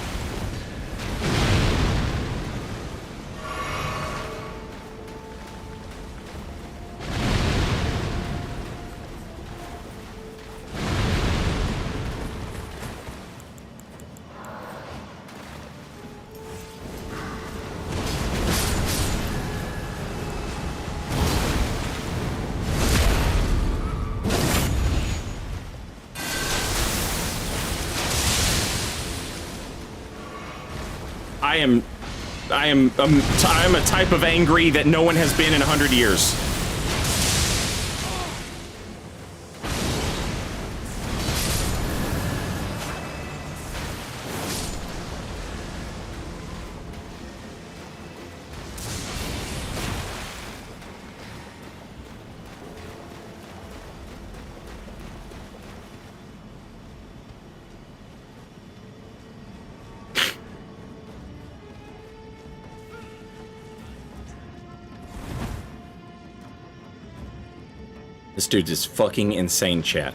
I am a type of angry that no one has been in 100 years. This dude's just fucking insane, chat.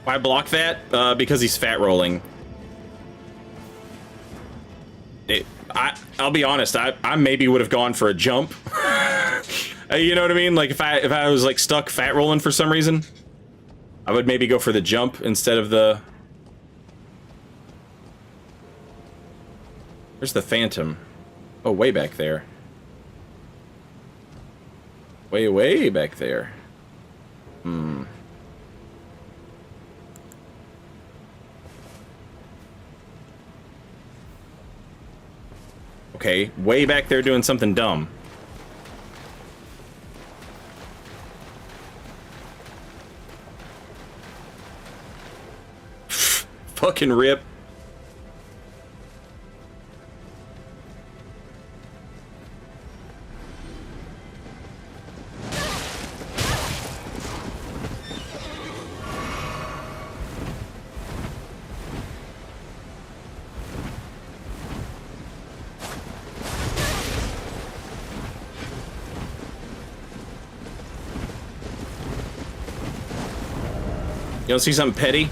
Why block that? Because he's fat rolling. I'll be honest. I maybe would have gone for a jump. You know what I mean? Like if I was like stuck fat rolling for some reason, I would maybe go for the jump instead of the. Where's the Phantom? Oh, way back there. Way back there. Hmm. Okay, way back there doing something dumb. Fucking rip. You don't see something petty?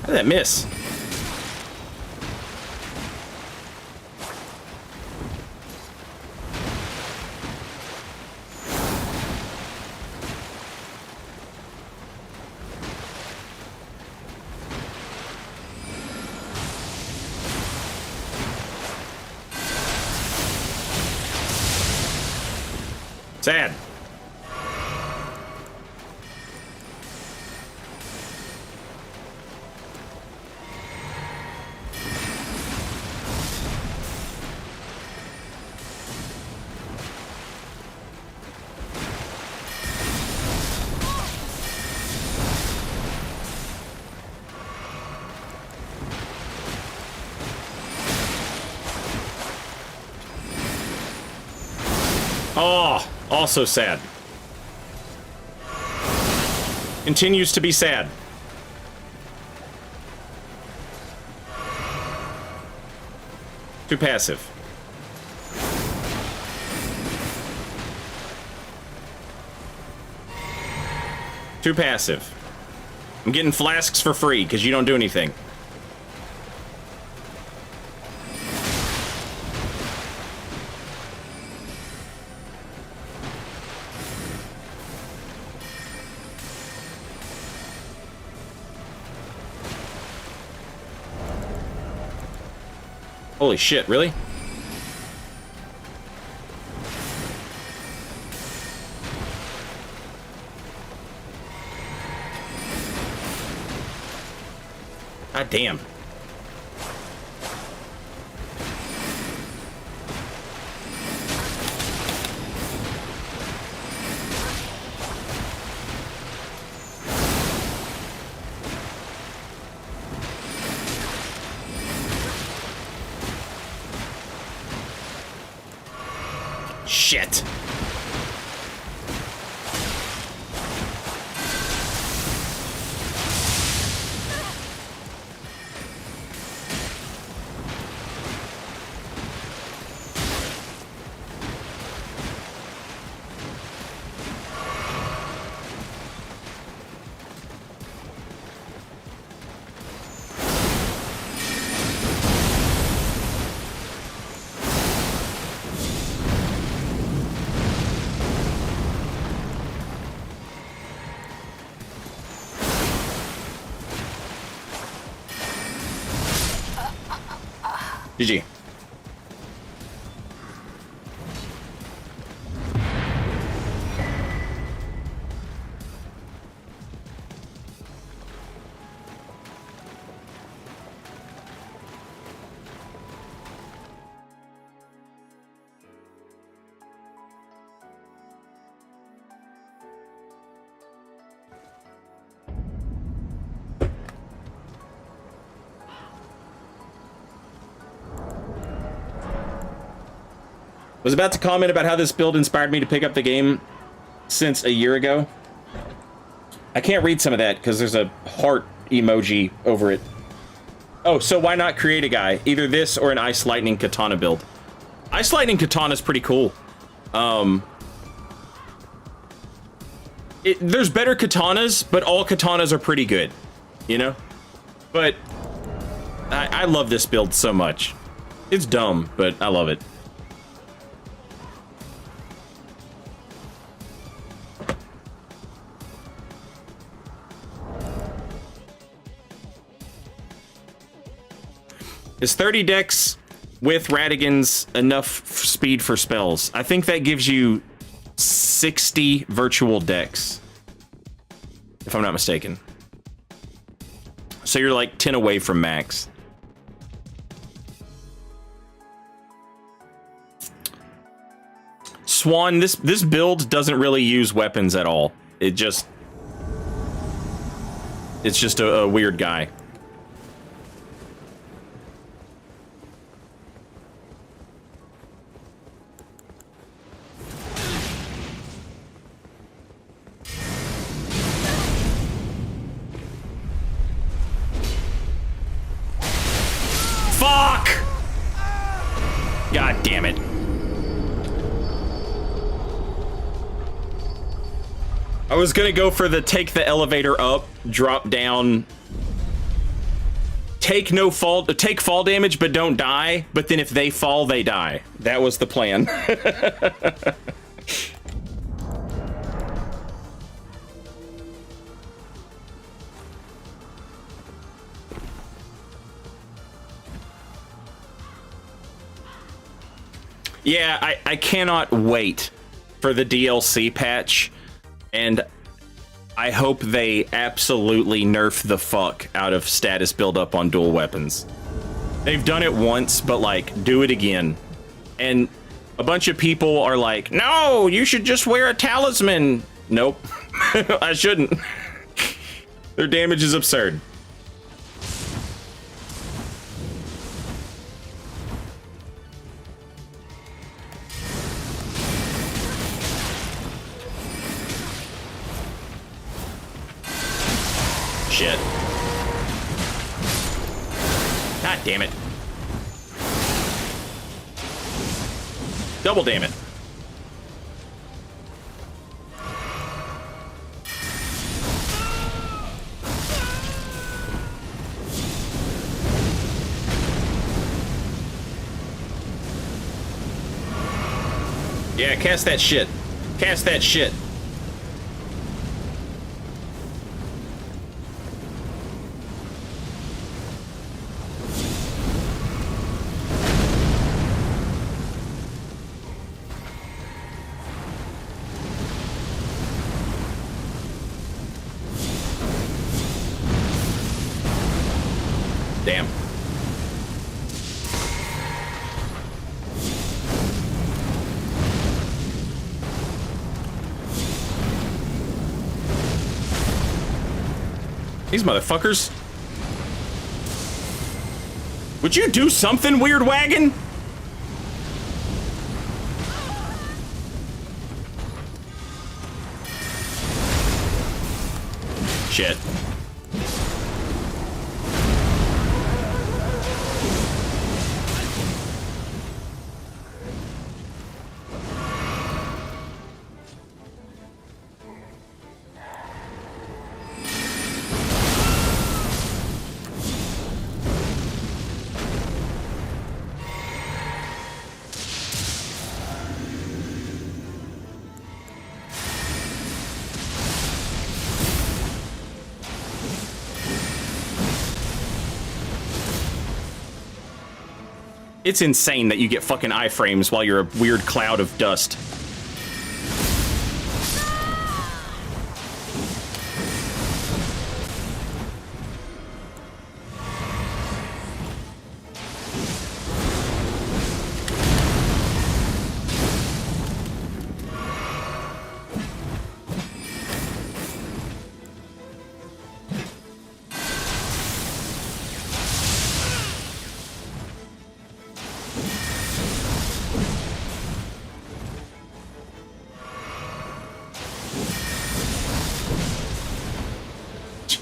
How did that miss? Sad. Oh, also sad. Continues to be sad. Too passive. Too passive. I'm getting flasks for free because you don't do anything. Holy shit, really? God damn. Shit. GG. Was about to comment about how this build inspired me to pick up the game since a year ago. I can't read some of that because there's a heart emoji over it. Oh, so why not create a guy? Either this or an Ice Lightning Katana build. Ice Lightning Katana is pretty cool. There's better katanas, but all katanas are pretty good, you know? But I love this build so much. It's dumb, but I love it. Is 30 dex with Radigan's enough speed for spells? I think that gives you 60 virtual dex, if I'm not mistaken. So you're like 10 away from max. Swan, this build doesn't really use weapons at all. It's just a weird guy. Fuck! God damn it. I was gonna go for the take the elevator up, drop down, take fall damage but don't die, but then if they fall, they die. That was the plan. Yeah, I cannot wait for the DLC patch, and I hope they absolutely nerf the fuck out of status buildup on dual weapons. They've done it once, but like, do it again. And a bunch of people are like, no, you should just wear a talisman. Nope, I shouldn't. Their damage is absurd. Shit. God damn it. Double damn it. Yeah, cast that shit. Cast that shit. Damn. These motherfuckers. Would you do something, weird wagon? Shit. It's insane that you get fucking iframes while you're a weird cloud of dust.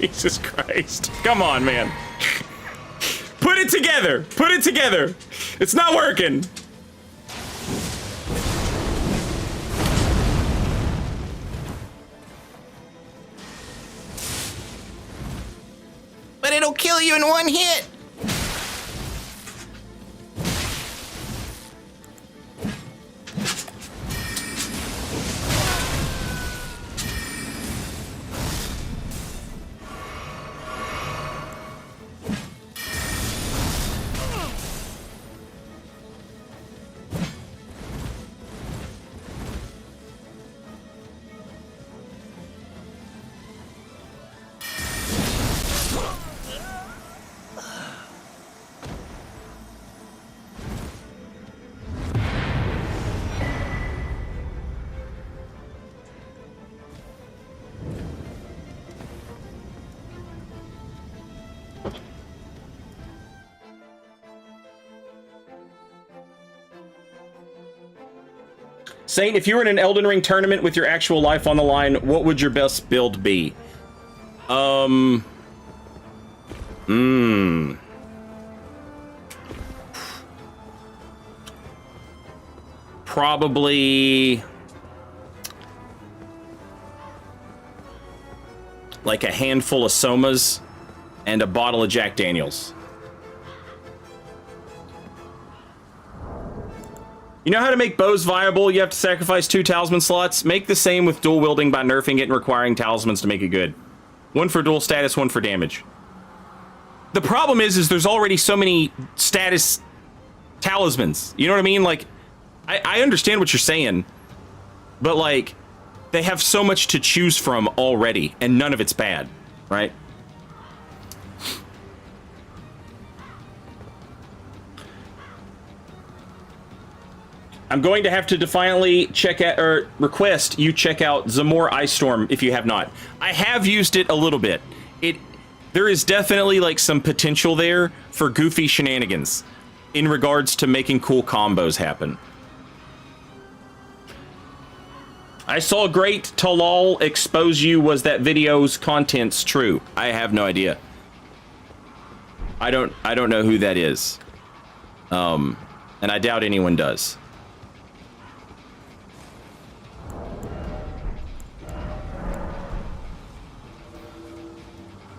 Jesus Christ. Come on, man. Put it together. Put it together. It's not working. But it'll kill you in one hit. Saint, if you were in an Elden Ring tournament with your actual life on the line, what would your best build be? Probably like a handful of Somas and a bottle of Jack Daniels. You know how to make bows viable? You have to sacrifice 2 talisman slots. Make the same with dual wielding by nerfing it and requiring talismans to make it good. 1 for dual status, 1 for damage. The problem is there's already so many status talismans. You know what I mean? Like, I understand what you're saying, but like, they have so much to choose from already, and none of it's bad, right? I'm going to have to defiantly check out, or request you check out Zamor Ice Storm if you have not. I have used it a little bit. There is definitely like some potential there for goofy shenanigans in regards to making cool combos happen. I saw great Talal expose you. Was that video's contents true? I have no idea. I don't know who that is. And I doubt anyone does.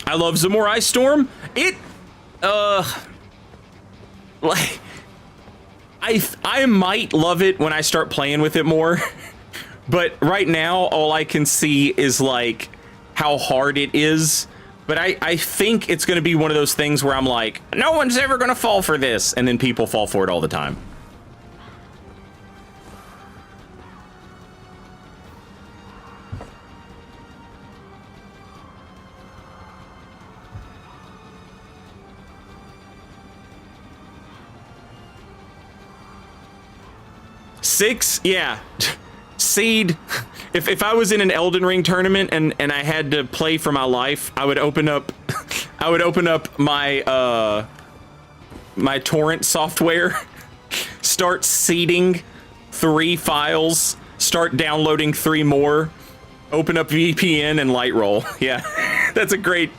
I love Zamor Ice Storm. Like, I might love it when I start playing with it more. But right now, all I can see is like how hard it is. But I think it's going to be one of those things where I'm like, no one's ever going to fall for this. And then people fall for it all the time. Six? Yeah. Seed. If I was in an Elden Ring tournament and I had to play for my life, I would open up my my torrent software, start seeding 3 files, start downloading 3 more, open up VPN and light roll. Yeah. That's a great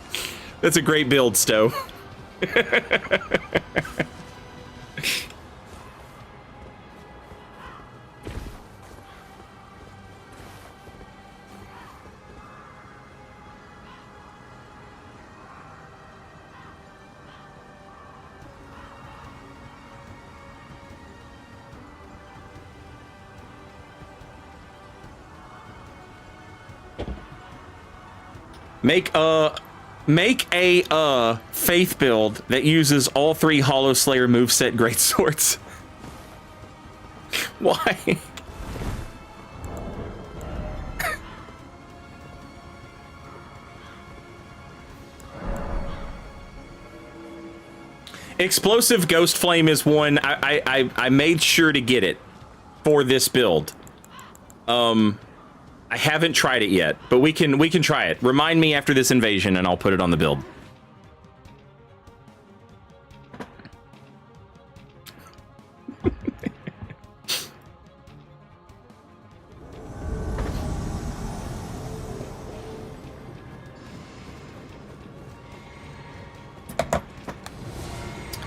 build, Stowe. Make a faith build that uses all 3 Hollow Slayer moveset greatswords. Why? Explosive Ghost Flame is one I made sure to get it for this build. I haven't tried it yet, but we can try it. Remind me after this invasion and I'll put it on the build.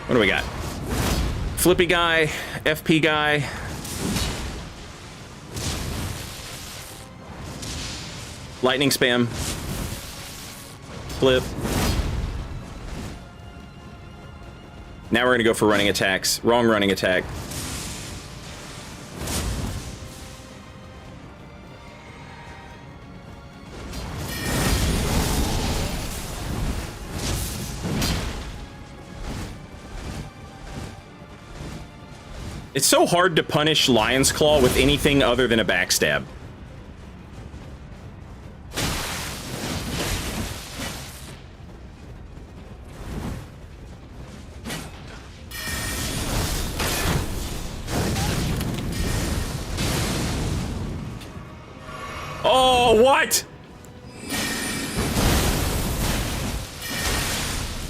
What do we got? Flippy guy, FP guy. Lightning spam. Flip. Now we're gonna go for running attacks. Wrong running attack. It's so hard to punish Lion's Claw with anything other than a backstab. Oh, what?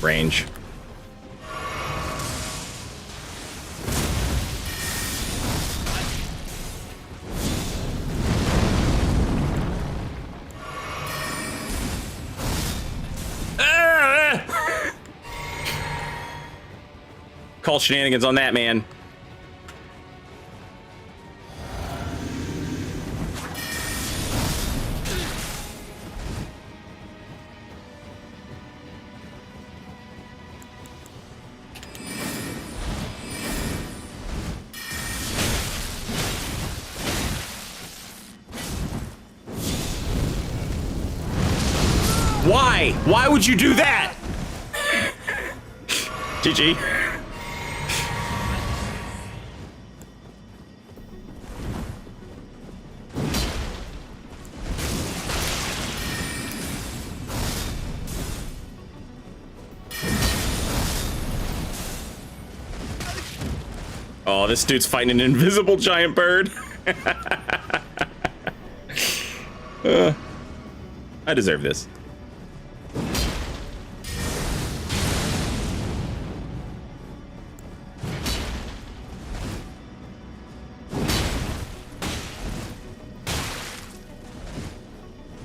Range. Call shenanigans on that, man. Why? Why would you do that? GG. Oh, this dude's fighting an invisible giant bird. I deserve this.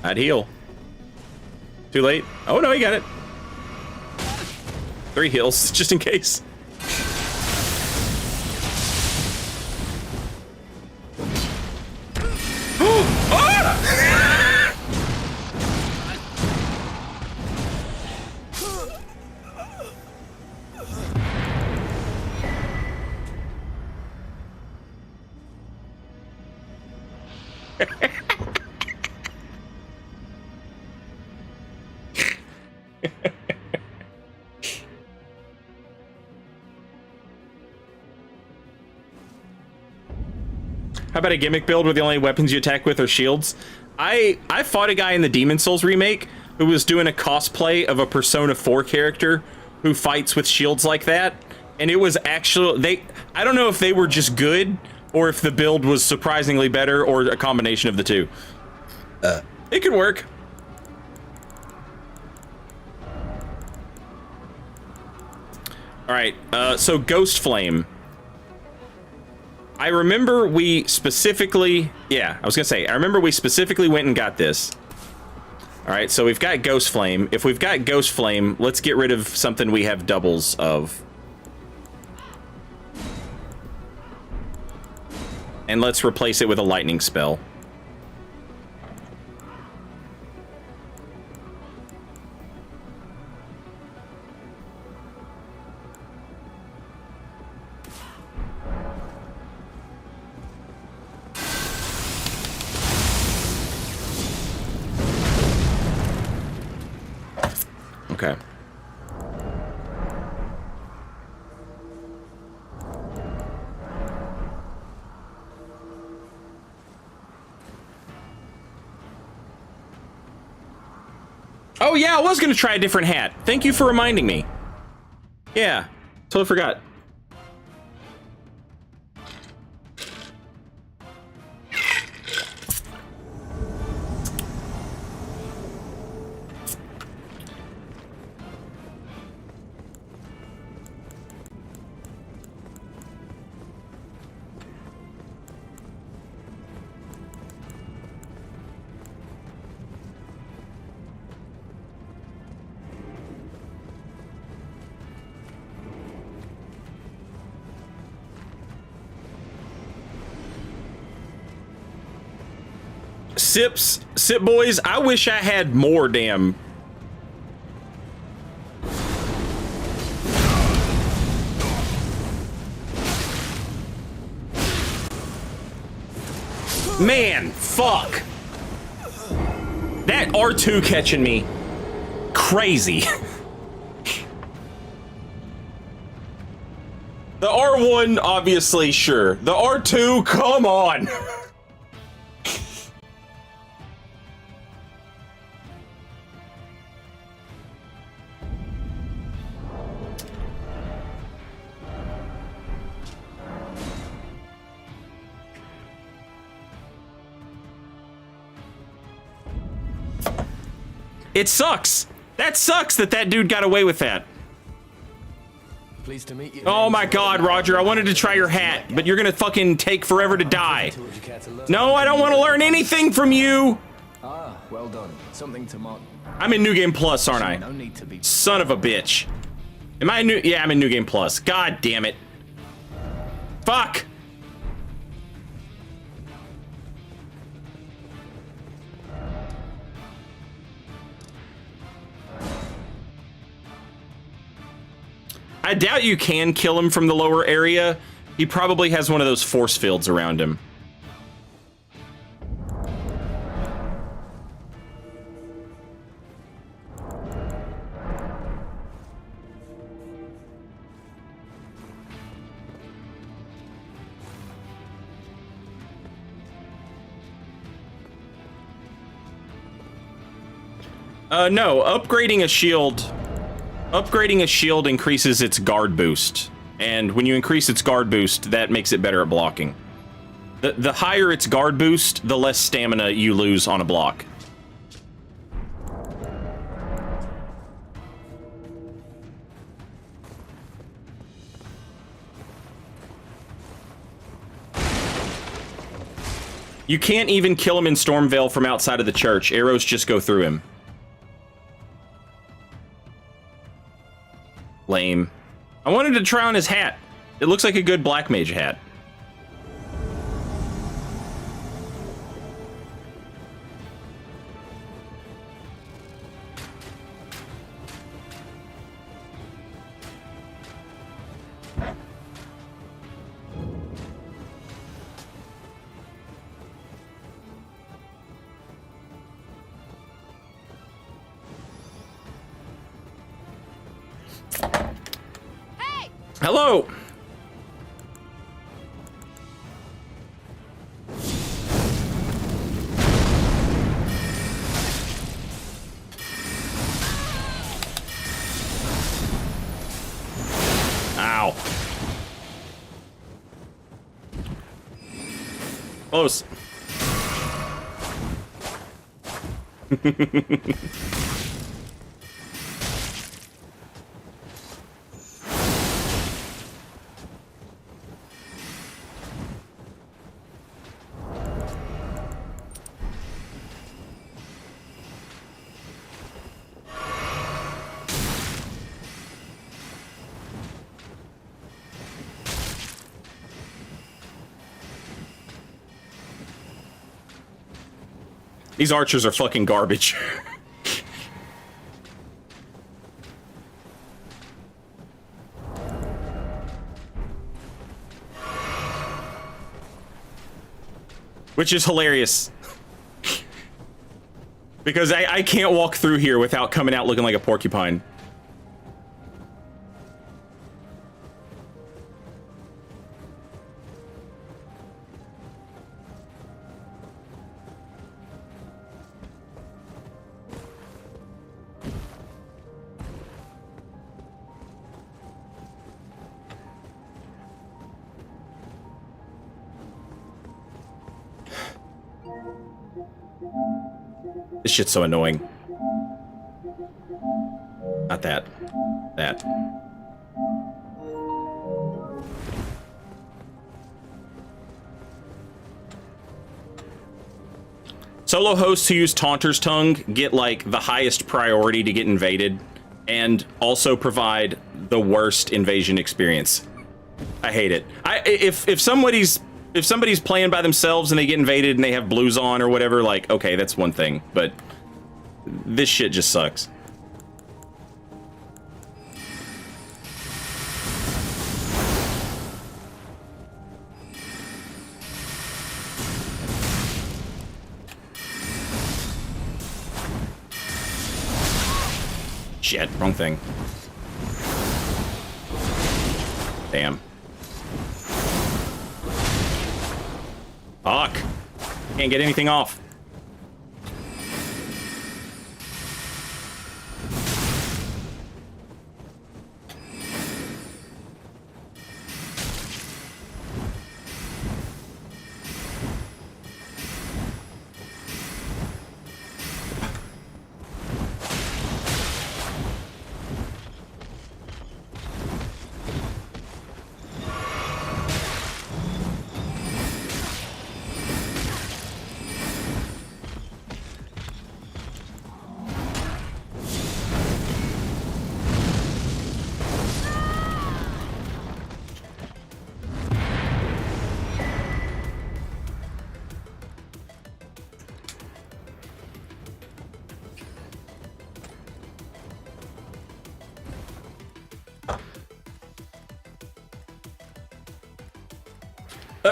I'd heal. Too late. Oh no, he got it. 3 heals, just in case. How about a gimmick build where the only weapons you attack with are shields? I fought a guy in the Demon Souls remake who was doing a cosplay of a Persona 4 character who fights with shields like that, and it was actually I don't know if they were just good or if the build was surprisingly better or a combination of the two. It could work. All right, so Ghost Flame. I remember we specifically, I remember we specifically went and got this. All right, so we've got Ghost Flame. If we've got Ghost Flame, let's get rid of something we have doubles of. And let's replace it with a lightning spell. Okay. Oh yeah, I was gonna try a different hat. Thank you for reminding me. Yeah, totally forgot. Sip boys, I wish I had more damn. Man, fuck. That R2 catching me. Crazy. The R1, obviously, sure. The R2, come on. It sucks. That sucks that that dude got away with that. Pleased to meet you. Oh my god, Roger, I wanted to try your hat, but you're gonna fucking take forever to die. No, I don't want to learn anything from you. Ah, well done. Something to mark. I'm in New Game Plus, aren't I? No need to be. Son of a bitch. Am I in New? Yeah, I'm in New Game Plus. God damn it. Fuck. I doubt you can kill him from the lower area. He probably has one of those force fields around him. No, upgrading a shield increases its guard boost. And when you increase its guard boost, that makes it better at blocking. The higher its guard boost, the less stamina you lose on a block. You can't even kill him in Stormveil from outside of the church. Arrows just go through him. Lame. I wanted to try on his hat. It looks like a good black mage hat. Hello. Ow. Close. These archers are fucking garbage. Which is hilarious. Because I can't walk through here without coming out looking like a porcupine. This shit's so annoying. Not that. That. Solo hosts who use Taunter's Tongue get, like, the highest priority to get invaded, and also provide the worst invasion experience. I hate it. If somebody's if somebody's playing by themselves and they get invaded and they have blues on or whatever, like, okay, that's one thing. But this shit just sucks. Shit, wrong thing. Damn. Fuck. Can't get anything off.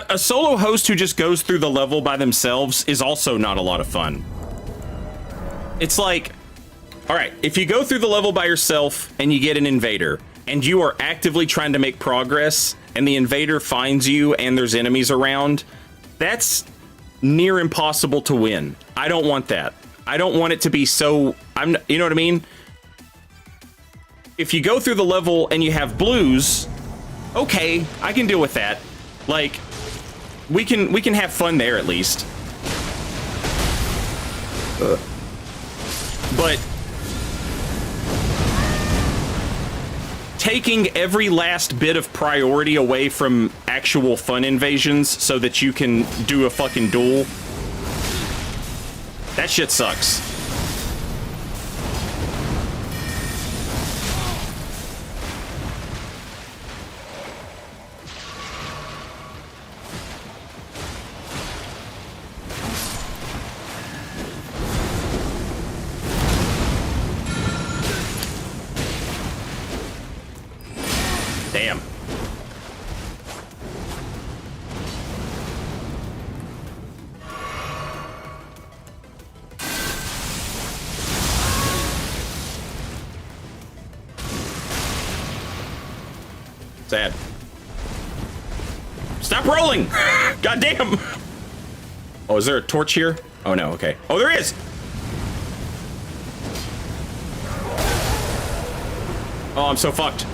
A solo host who just goes through the level by themselves is also not a lot of fun. It's like, all right, if you go through the level by yourself and you get an invader and you are actively trying to make progress and the invader finds you and there's enemies around, that's near impossible to win. I don't want that. I don't want it to be so, you know what I mean? If you go through the level and you have blues, okay, I can deal with that. Like, we can have fun there at least. But taking every last bit of priority away from actual fun invasions so that you can do a fucking duel, that shit sucks. Damn. Sad. Stop rolling! God damn! Oh, is there a torch here? Oh no, okay. Oh, there is! Oh, I'm so fucked.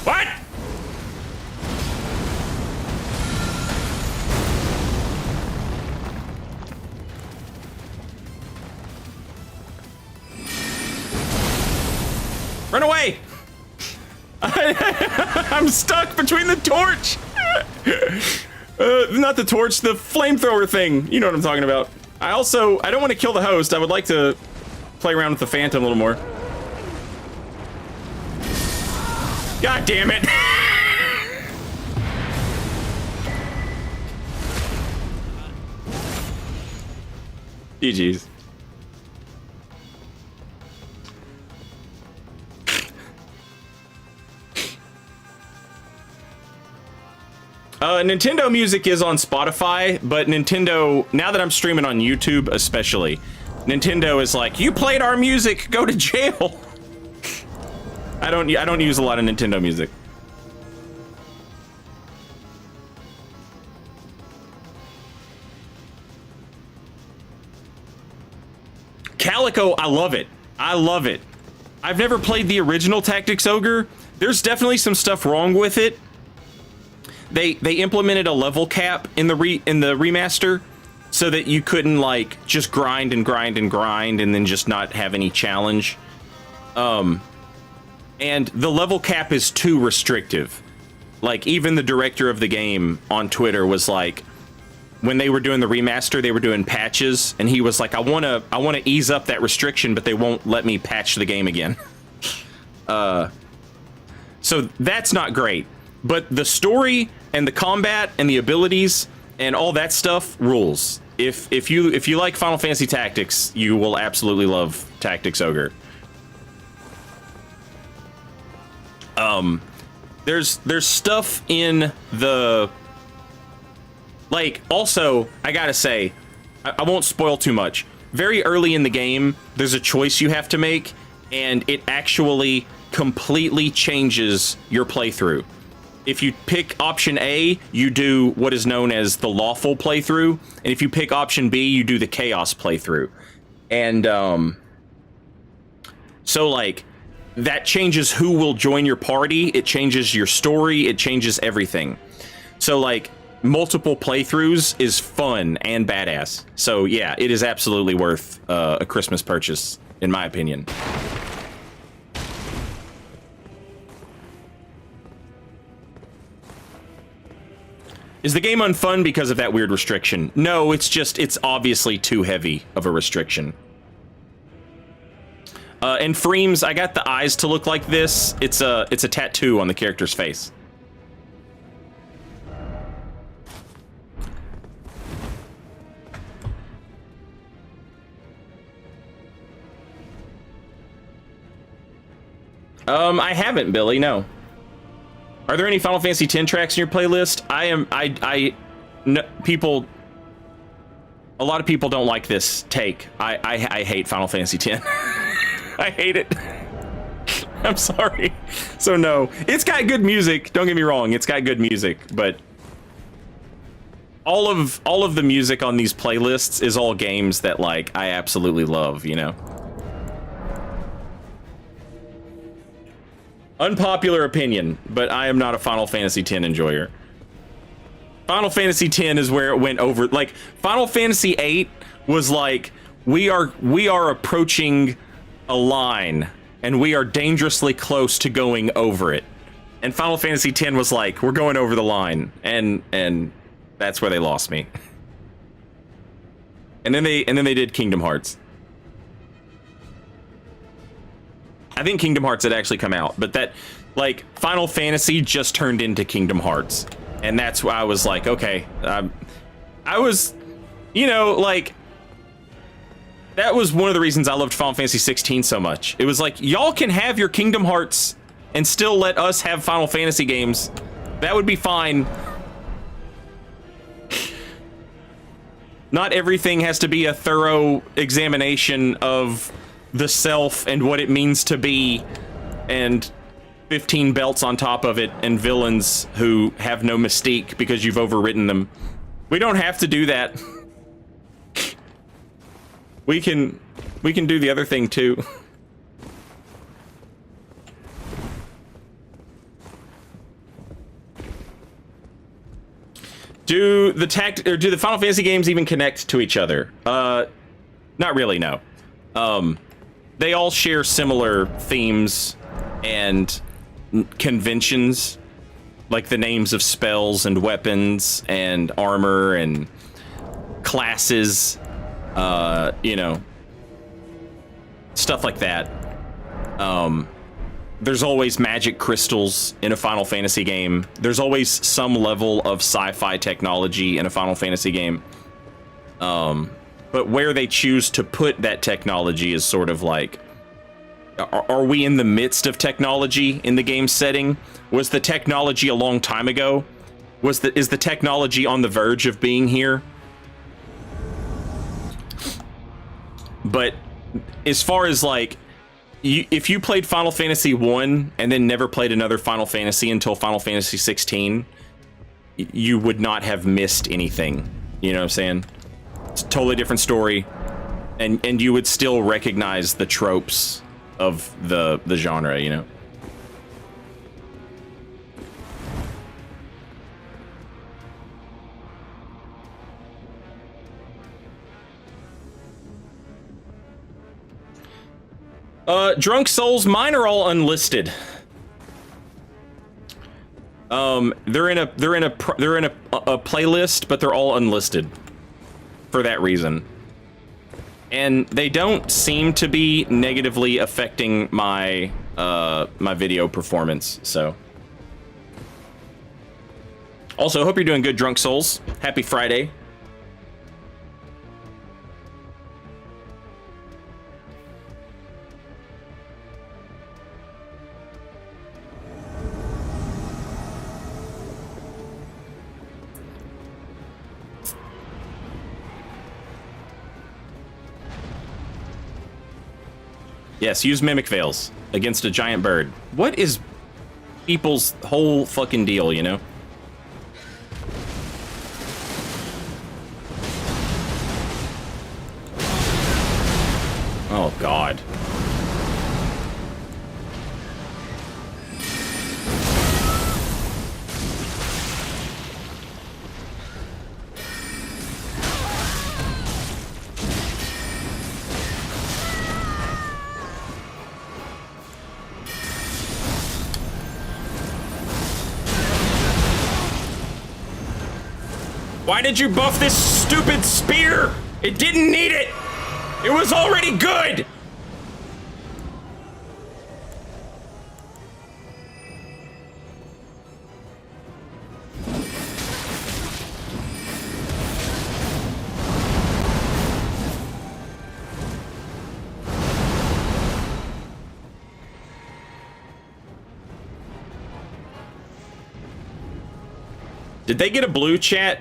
What? Run away! I'm stuck between the torch! Not the torch, the flamethrower thing. You know what I'm talking about. I don't want to kill the host. I would like to play around with the Phantom a little more. God damn it! GG's. Nintendo Music is on Spotify, but Nintendo, now that I'm streaming on YouTube especially, Nintendo is like, you played our music, go to jail. I don't use a lot of Nintendo Music. Calico, I love it. I love it. I've never played the original Tactics Ogre. There's definitely some stuff wrong with it. They implemented a level cap in the remaster so that you couldn't like just grind and grind and grind and then just not have any challenge. And the level cap is too restrictive. Like, even the director of the game on Twitter was like, when they were doing the remaster, they were doing patches, and he was like, I wanna ease up that restriction, but they won't let me patch the game again. So that's not great. But the story and the combat and the abilities and all that stuff rules. If you like Final Fantasy Tactics, you will absolutely love Tactics Ogre. There's stuff in the, like, also, I gotta say, I won't spoil too much. Very early in the game, there's a choice you have to make, and it actually completely changes your playthrough. If you pick option A, you do what is known as the lawful playthrough, and if you pick option B, you do the chaos playthrough. And so, like, that changes who will join your party, it changes your story, it changes everything. So, like, multiple playthroughs is fun and badass. So yeah, it is absolutely worth a Christmas purchase, in my opinion. Is the game unfun because of that weird restriction? No, it's just, it's obviously too heavy of a restriction. And Freems, I got the eyes to look like this. It's a tattoo on the character's face. I haven't, Billy, no. Are there any Final Fantasy X tracks in your playlist? A lot of people don't like this take. I hate Final Fantasy X. I hate it. I'm sorry. So no, it's got good music. Don't get me wrong. It's got good music, but all of the music on these playlists is all games that, like, I absolutely love, you know? Unpopular opinion, but I am not a Final Fantasy X enjoyer. Final Fantasy X is where it went over. Like, Final Fantasy VIII was like, we are approaching a line, and we are dangerously close to going over it. And Final Fantasy X was like, we're going over the line, and that's where they lost me. And then they did Kingdom Hearts. I think Kingdom Hearts had actually come out, but that, like, Final Fantasy just turned into Kingdom Hearts. And that's why I was like, okay, I was, you know, like, that was one of the reasons I loved Final Fantasy 16 so much. It was like, y'all can have your Kingdom Hearts and still let us have Final Fantasy games. That would be fine. Not everything has to be a thorough examination of the self and what it means to be, and 15 belts on top of it, and villains who have no mystique because you've overwritten them. We don't have to do that. We can do the other thing too. Do the Final Fantasy games even connect to each other? Not really, no. They all share similar themes and conventions, like the names of spells and weapons and armor and classes, you know, stuff like that. There's always magic crystals in a Final Fantasy game. There's always some level of sci-fi technology in a Final Fantasy game. But where they choose to put that technology is sort of like, are we in the midst of technology in the game setting? Was the technology a long time ago? Is the technology on the verge of being here? But as far as, like, if you played Final Fantasy 1 and then never played another Final Fantasy until Final Fantasy 16, you would not have missed anything. You know what I'm saying? It's a totally different story, and you would still recognize the tropes of the genre, you know? Drunk Souls, mine are all unlisted. They're in a playlist, but they're all unlisted for that reason. And they don't seem to be negatively affecting my my video performance. So, also hope you're doing good, Drunk Souls. Happy Friday. Yes, use mimic veils against a giant bird. What is people's whole fucking deal, you know? Oh, God. Why did you buff this stupid spear? It didn't need it! It was already good! Did they get a blue, chat?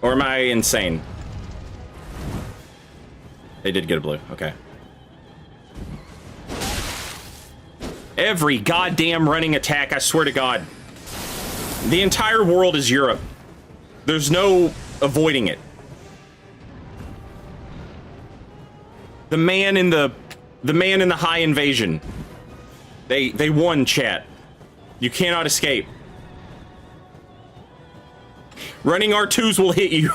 Or am I insane? They did get a blue, okay. Every goddamn running attack, I swear to God. The entire world is Europe. There's no avoiding it. The man in the high invasion. They won, chat. You cannot escape. Running R2s will hit you.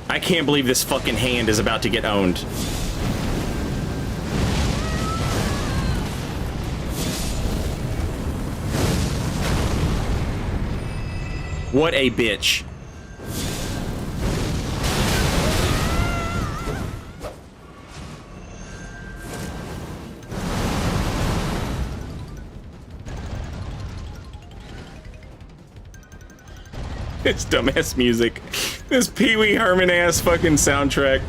I can't believe this fucking hand is about to get owned. What a bitch. It's dumbass music. This Pee Wee Herman ass fucking soundtrack.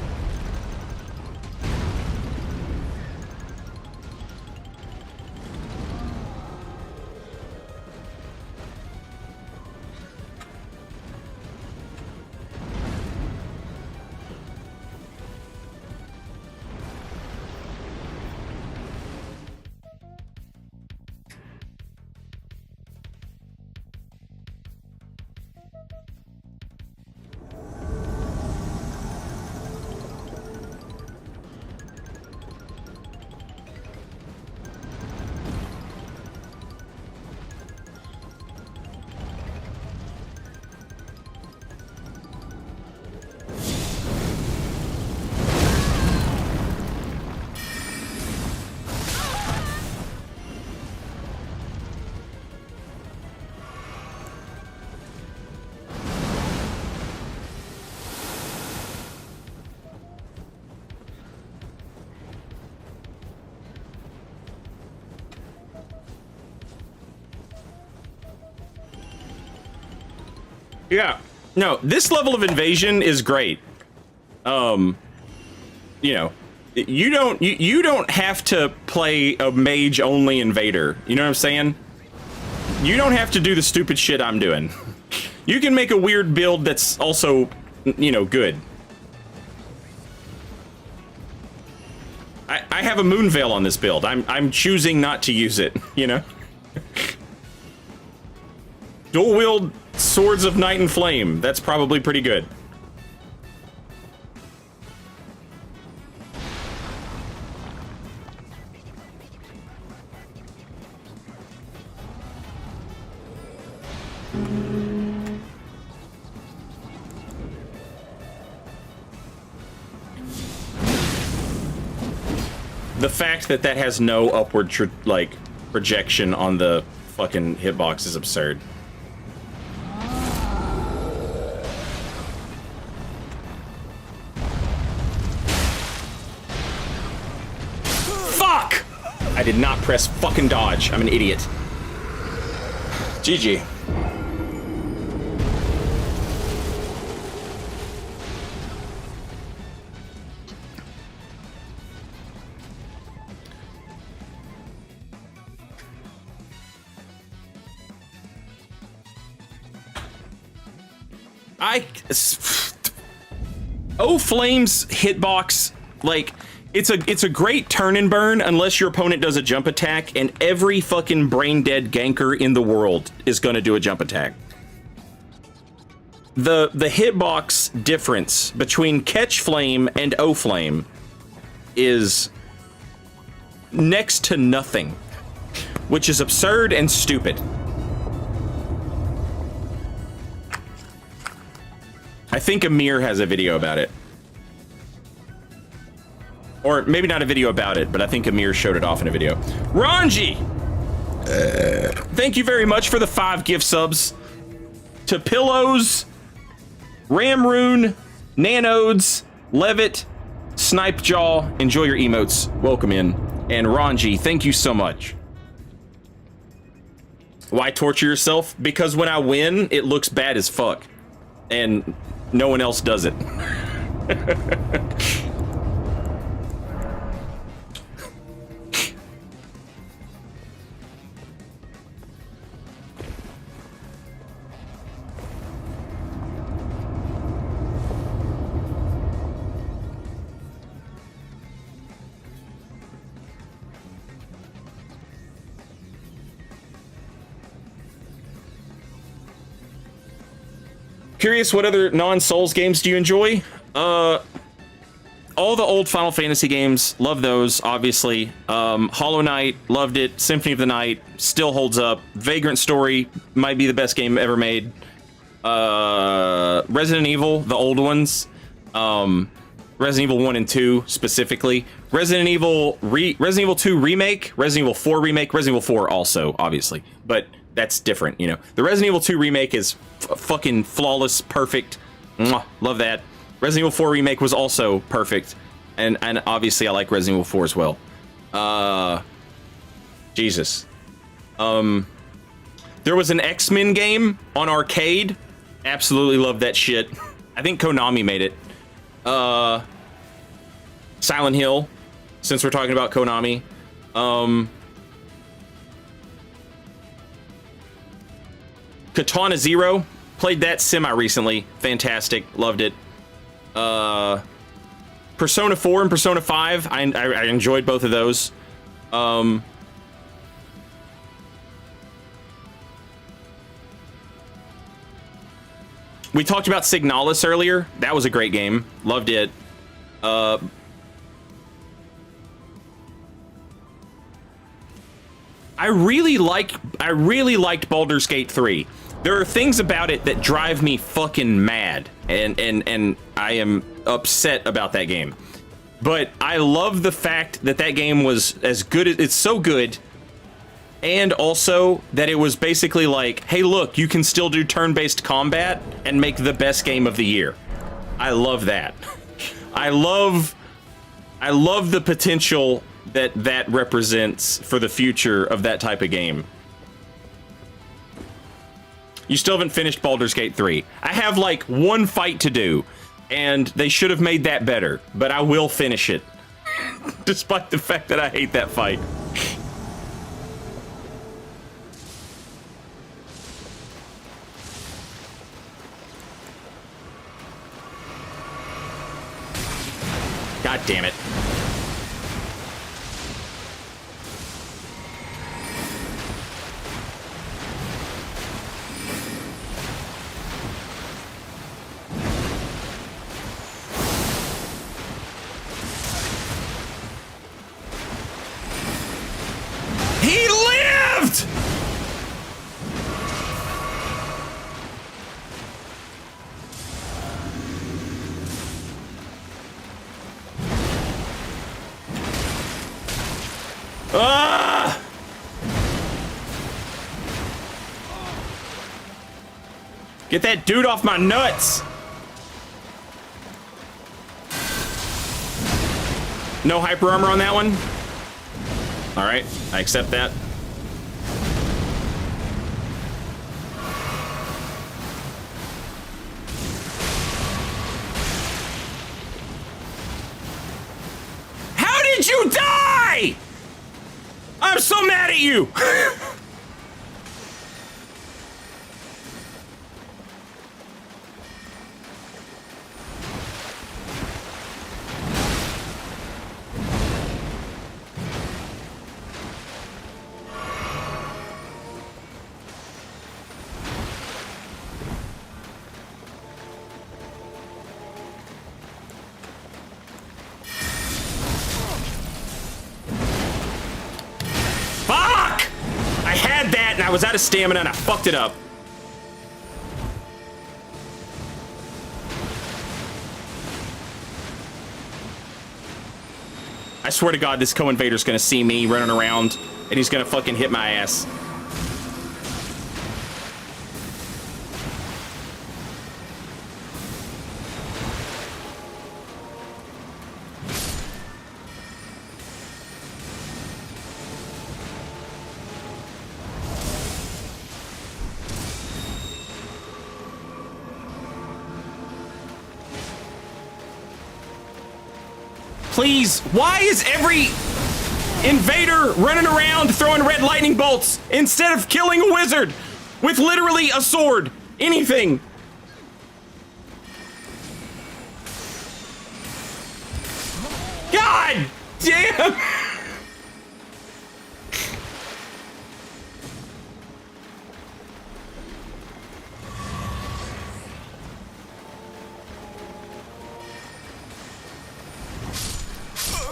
Yeah. No, this level of invasion is great. You know, you don't have to play a mage only invader. You know what I'm saying? You don't have to do the stupid shit I'm doing. You can make a weird build that's also, you know, good. I have a moon veil on this build. I'm choosing not to use it, you know? Dual wield Swords of Night and Flame. That's probably pretty good. The fact that that has no upward projection on the fucking hitbox is absurd. Fuck! I did not press fucking dodge. I'm an idiot. GG. Flame's hitbox, like, it's a great turn and burn unless your opponent does a jump attack, and every fucking brain dead ganker in the world is gonna do a jump attack. The hitbox difference between Catch Flame and O Flame is next to nothing, which is absurd and stupid. I think Amir has a video about it. Or maybe not a video about it, but I think Amir showed it off in a video. Ranji! Thank you very much for the 5 gift subs. To Pillows, Ramrune, Nanodes, Levitt, Snipejaw, enjoy your emotes. Welcome in. And Ranji, thank you so much. Why torture yourself? Because when I win, it looks bad as fuck. And no one else does it. Curious, what other non-Souls games do you enjoy? All the old Final Fantasy games, love those, obviously. Hollow Knight, loved it. Symphony of the Night, still holds up. Vagrant Story, might be the best game ever made. Resident Evil, the old ones. Resident Evil 1 and 2, specifically. Resident Evil 2 Remake, Resident Evil 4 Remake, Resident Evil 4 also, obviously. But that's different, you know. The Resident Evil 2 Remake is fucking flawless, perfect. Mwah, love that. Resident Evil 4 Remake was also perfect. And obviously I like Resident Evil 4 as well. Jesus. There was an X-Men game on arcade. Absolutely love that shit. I think Konami made it. Silent Hill, since we're talking about Konami. Katana Zero, played that semi-recently. Fantastic, loved it. Persona 4 and Persona 5, I enjoyed both of those. We talked about Signalis earlier. That was a great game. Loved it. I really liked Baldur's Gate 3. There are things about it that drive me fucking mad, and I am upset about that game. But I love the fact that that game was as good as it's so good, and also that it was basically like, hey, look, you can still do turn-based combat and make the best game of the year. I love that. I love the potential that represents for the future of that type of game. You still haven't finished Baldur's Gate 3. I have like one fight to do, and they should have made that better, but I will finish it. Despite the fact that I hate that fight. God damn it. He lived! Ah! Get that dude off my nuts! No hyper armor on that one? Alright, I accept that. How did you die? I'm so mad at you! I was out of stamina and I fucked it up. I swear to God, this co-invader's gonna see me running around and he's gonna fucking hit my ass. Please, why is every invader running around throwing red lightning bolts instead of killing a wizard with literally a sword? Anything. God damn.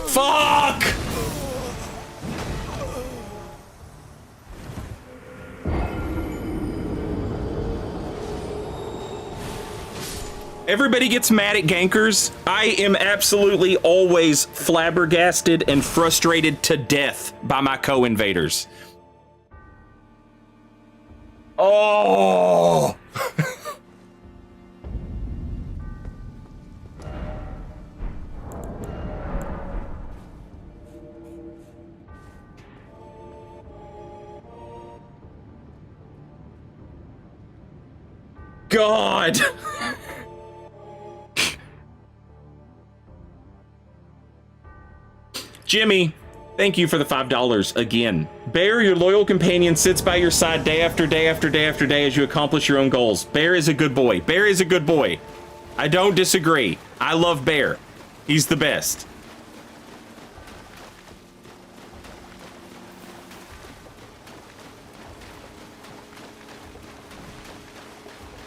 Fuck! Everybody gets mad at gankers. I am absolutely always flabbergasted and frustrated to death by my co-invaders. Oh! God! Jimmy, thank you for the $5 again. Bear, your loyal companion, sits by your side day after day after day after day as you accomplish your own goals. Bear is a good boy. Bear is a good boy. I don't disagree. I love Bear. He's the best.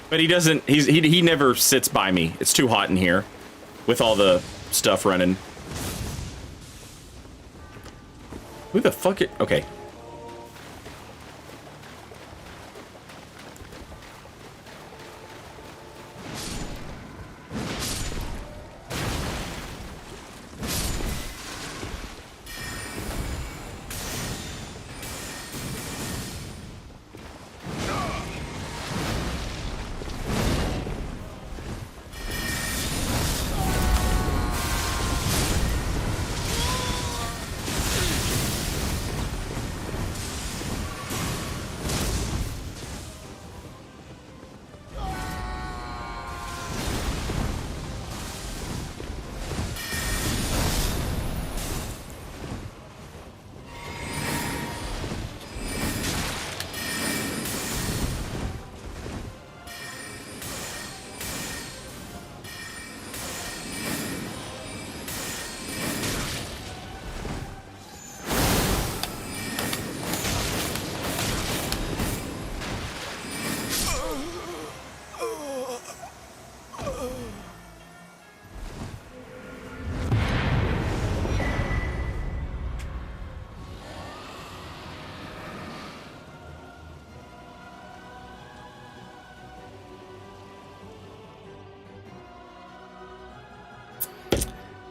But he doesn't, he never sits by me. It's too hot in here with all the stuff running. Who the fuck it? Okay.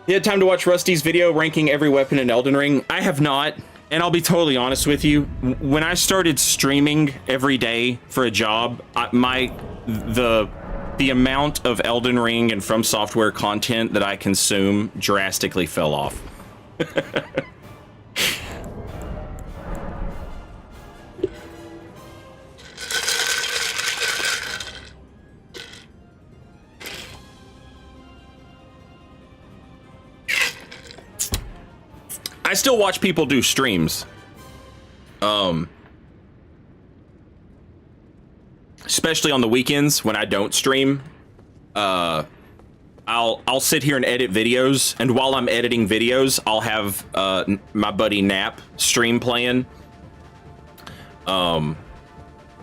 You had time to watch Rusty's video ranking every weapon in Elden Ring? I have not, and I'll be totally honest with you. When I started streaming every day for a job, the amount of Elden Ring and From Software content that I consume drastically fell off. I still watch people do streams. Especially on the weekends when I don't stream. I'll sit here and edit videos, and while I'm editing videos, I'll have my buddy Nap stream playing. And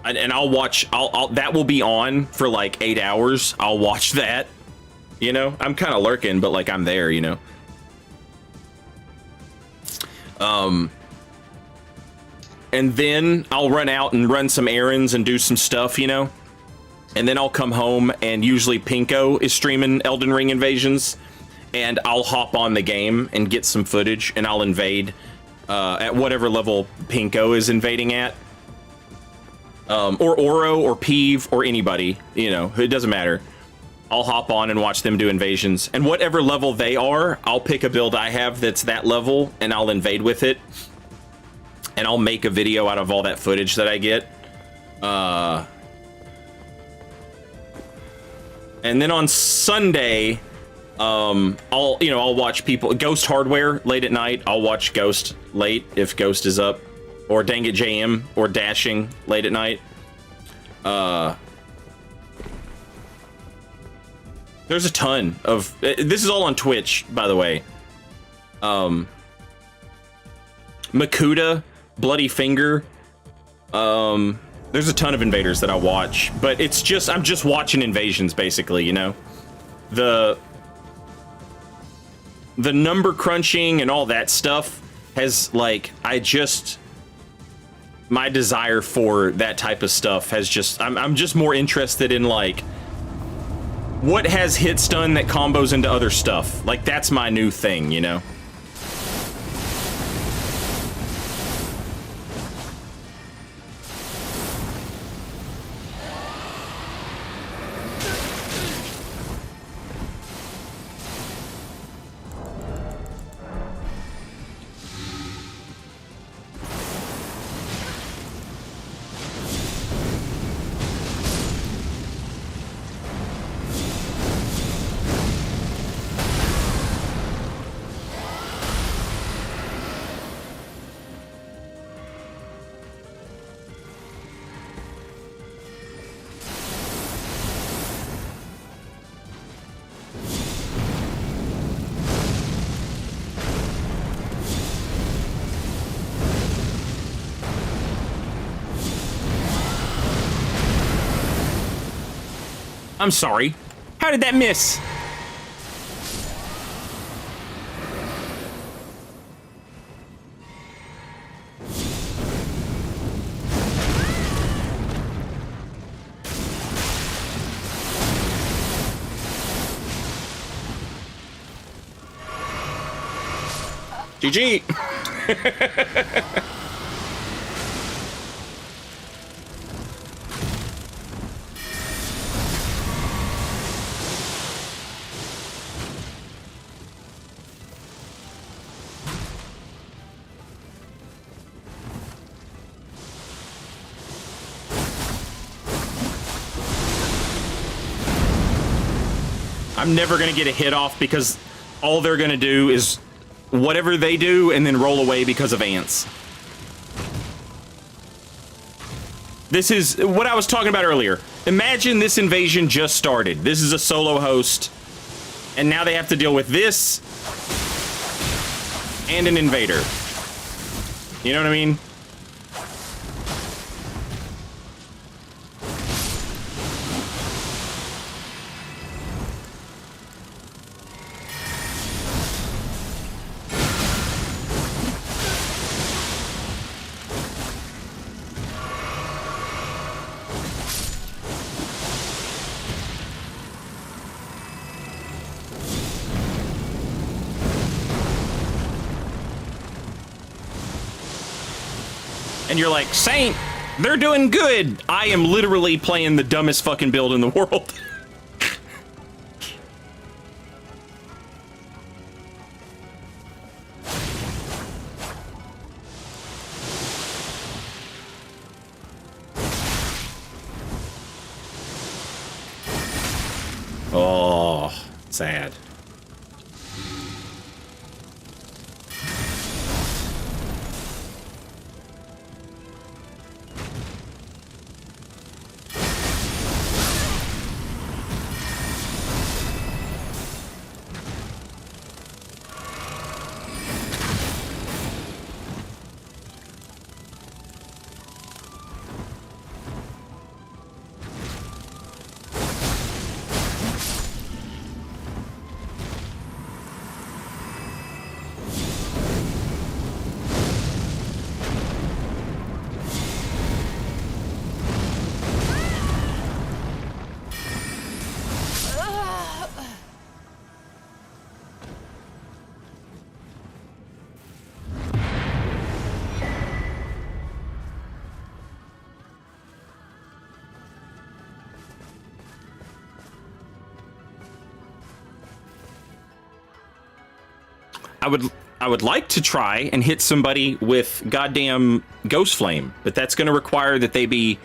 I'll watch. That will be on for like 8 hours. I'll watch that. You know, I'm kind of lurking, but like I'm there. You know. And then I'll run out and run some errands and do some stuff, you know? And then I'll come home, and usually Pinko is streaming Elden Ring Invasions, and I'll hop on the game and get some footage, and I'll invade at whatever level Pinko is invading at. Or Oro, or Peeve, or anybody, you know, it doesn't matter. I'll hop on and watch them do invasions, and whatever level they are, I'll pick a build I have that's that level, and I'll invade with it. And I'll make a video out of all that footage that I get. And then on Sunday, I'll watch people Ghost Hardware late at night. I'll watch Ghost late if Ghost is up, or Dang It JM, or Dashing late at night. There's a ton of this is all on Twitch, by the way. Makuta, Bloody Finger. There's a ton of invaders that I watch, but it's just I'm just watching invasions basically, you know. The number crunching and all that stuff has like my desire for that type of stuff has just I'm just more interested in like what has hits done that combos into other stuff. Like that's my new thing, you know. I'm sorry. How did that miss? GG. I'm never going to get a hit off because all they're going to do is whatever they do and then roll away because of ants. This is what I was talking about earlier. Imagine this invasion just started. This is a solo host, and now they have to deal with this and an invader. You know what I mean? and you're like, Saint, they're doing good. I am literally playing the dumbest fucking build in the world. Oh, sad. I would like to try and hit somebody with goddamn Ghost Flame, but that's going to require that they be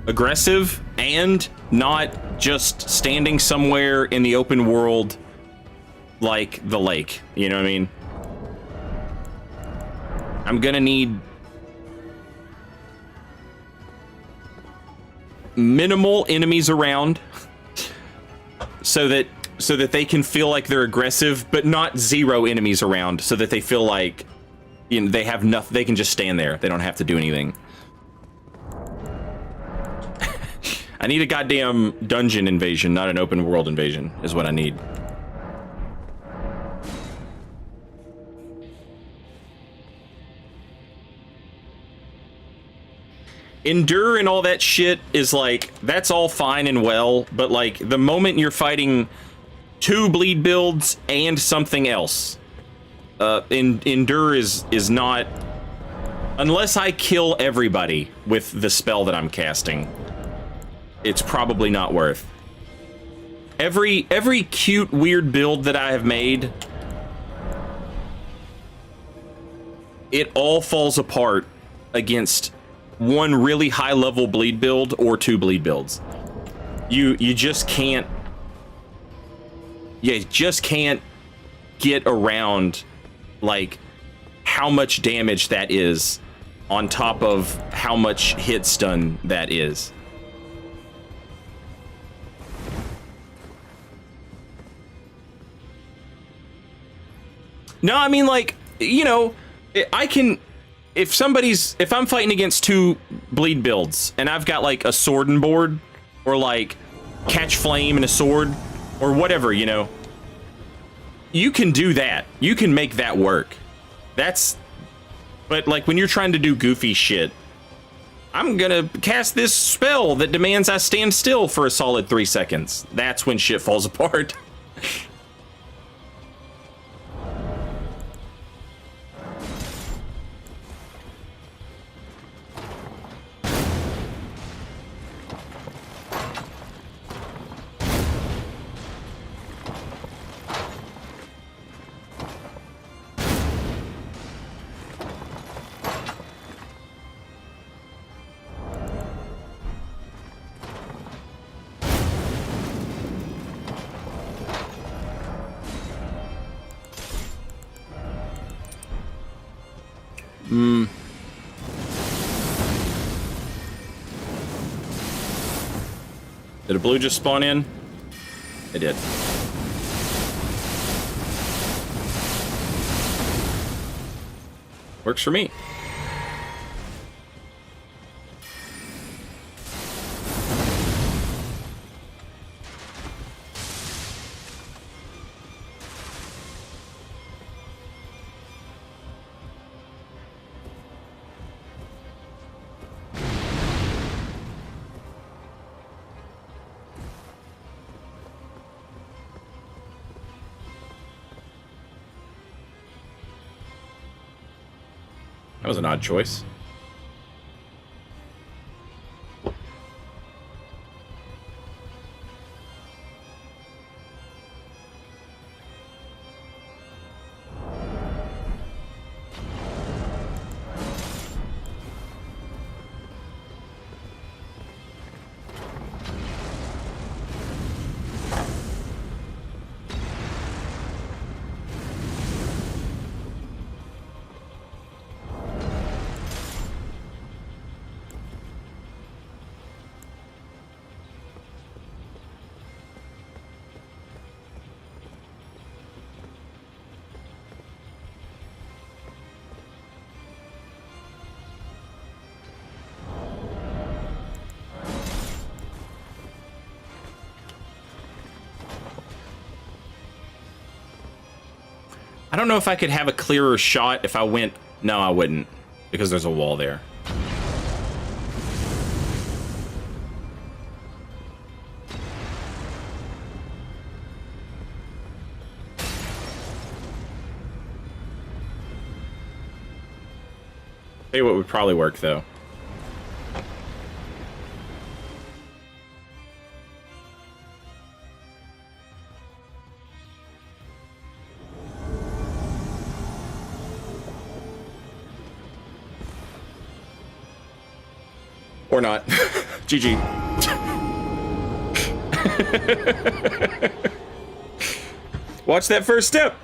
aggressive and not just standing somewhere in the open world like the lake. You know what I mean? I'm going to need minimal enemies around so that they can feel like they're aggressive, but not zero enemies around, so that they feel like, you know, they have nothing. They can just stand there. They don't have to do anything. I need a goddamn dungeon invasion, not an open world invasion, is what I need. Endure and all that shit is like, that's all fine and well, but like the moment you're fighting 2 bleed builds and something else, Endure is not, unless I kill everybody with the spell that I'm casting, it's probably not worth. Every cute weird build that I have made, it all falls apart against 1 really high level bleed build or 2 bleed builds. You just can't. You just can't get around, like, how much damage that is on top of how much hit stun that is. No, I mean, like, you know, I can, if I'm fighting against 2 bleed builds and I've got like a sword and board, or like catch flame and a sword, or whatever, you know, you can do that. You can make that work. But like when you're trying to do goofy shit, I'm gonna cast this spell that demands I stand still for a solid 3 seconds. That's when shit falls apart. Did a blue just spawn in? It did. Works for me. That was an odd choice. don't know if I could have a clearer shot if I went... No, I wouldn't, because there's a wall there. Tell you what would probably work, though. Or not. GG. Watch that first step.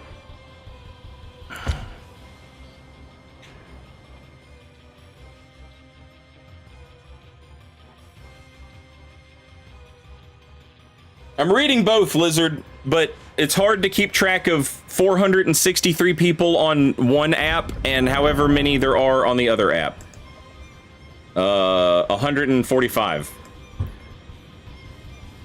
I'm reading both, Lizard, but it's hard to keep track of 463 people on one app and however many there are on the other app. 145.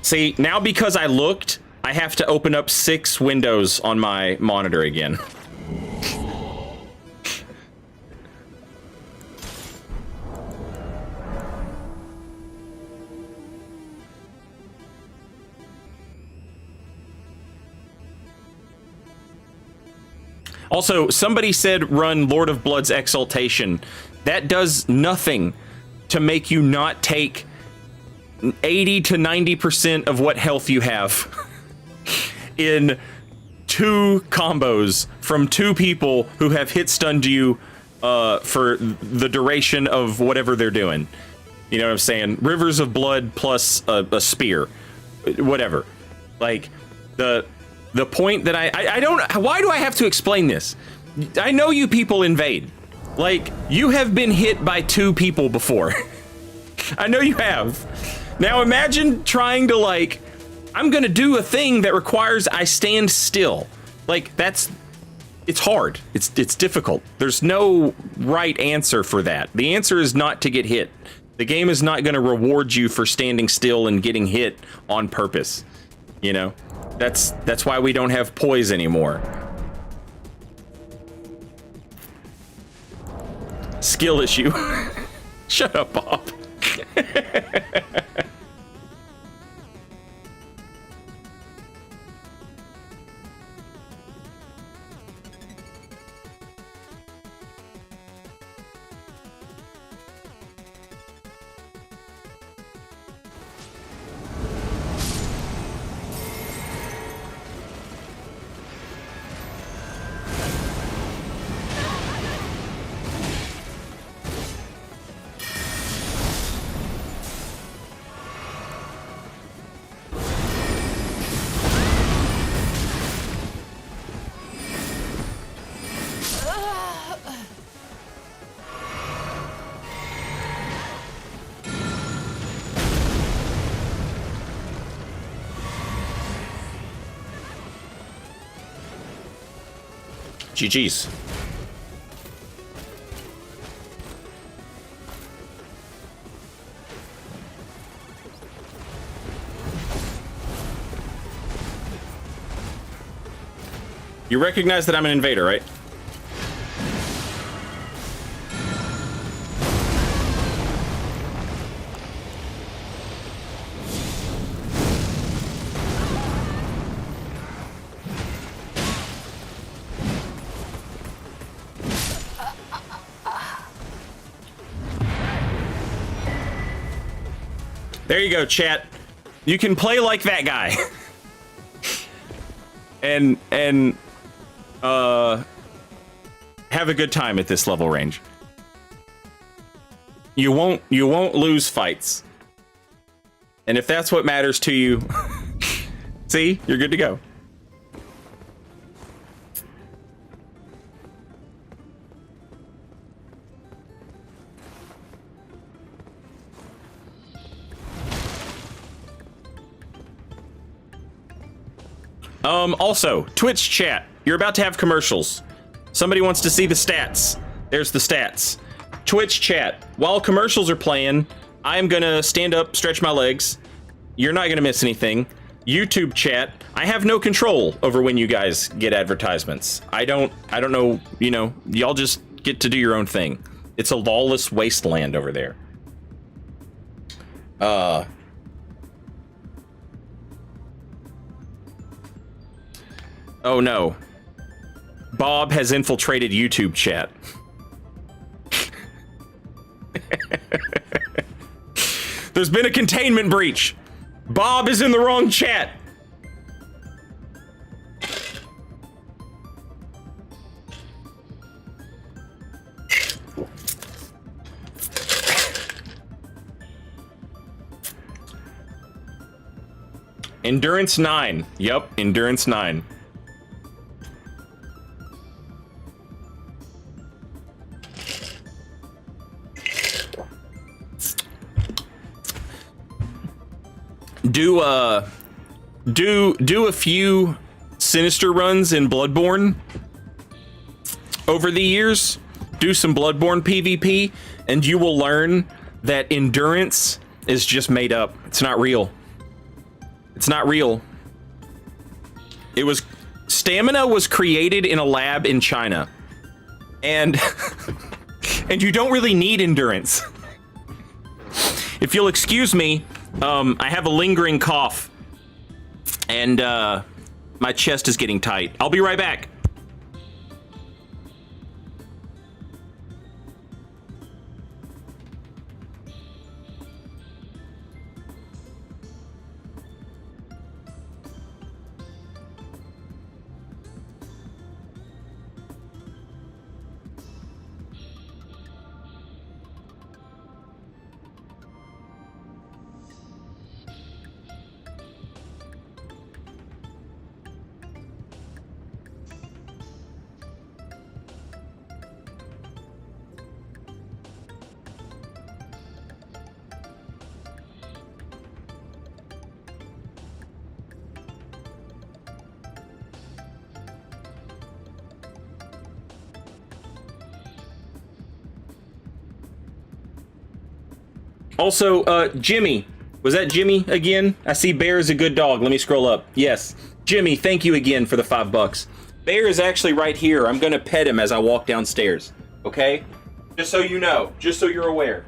See, now because I looked, I have to open up 6 windows on my monitor again. Also, somebody said run Lord of Blood's Exaltation. That does nothing to make you not take 80 to 90% of what health you have in 2 combos from 2 people who have hit stunned you for the duration of whatever they're doing. You know what I'm saying? Rivers of Blood plus a spear. Whatever. Like, the point that I don't... Why do I have to explain this? I know you people invade. Like, you have been hit by 2 people before. I know you have. Now imagine trying to, like... I'm gonna do a thing that requires I stand still. Like, that's... It's hard. It's difficult. There's no right answer for that. The answer is not to get hit. The game is not gonna reward you for standing still and getting hit on purpose. You know? That's why we don't have poise anymore. Skill issue. Shut up, Bob. GG's. You recognize that I'm an invader, right? There you go, chat. You can play like that guy. and have a good time at this level range. You won't lose fights. And if that's what matters to you, see, you're good to go. Also, Twitch chat, you're about to have commercials. Somebody wants to see the stats. There's the stats. Twitch chat, while commercials are playing, I'm gonna stand up, stretch my legs. You're not gonna miss anything. YouTube chat, I have no control over when you guys get advertisements. I don't know, you know, y'all just get to do your own thing. It's a lawless wasteland over there. Oh no. Bob has infiltrated YouTube chat. There's been a containment breach. Bob is in the wrong chat. Endurance 9. Yep, Endurance 9. Do a few Sinister runs in Bloodborne over the years. Do some Bloodborne PvP, and you will learn that endurance is just made up. It's not real. It's not real. Stamina was created in a lab in China, and and you don't really need endurance. If you'll excuse me, I have a lingering cough, and my chest is getting tight. I'll be right back. Also, Jimmy. Was that Jimmy again? I see Bear is a good dog. Let me scroll up. Yes. Jimmy, thank you again for the $5. Bear is actually right here. I'm gonna pet him as I walk downstairs. Okay? Just so you know. Just so you're aware.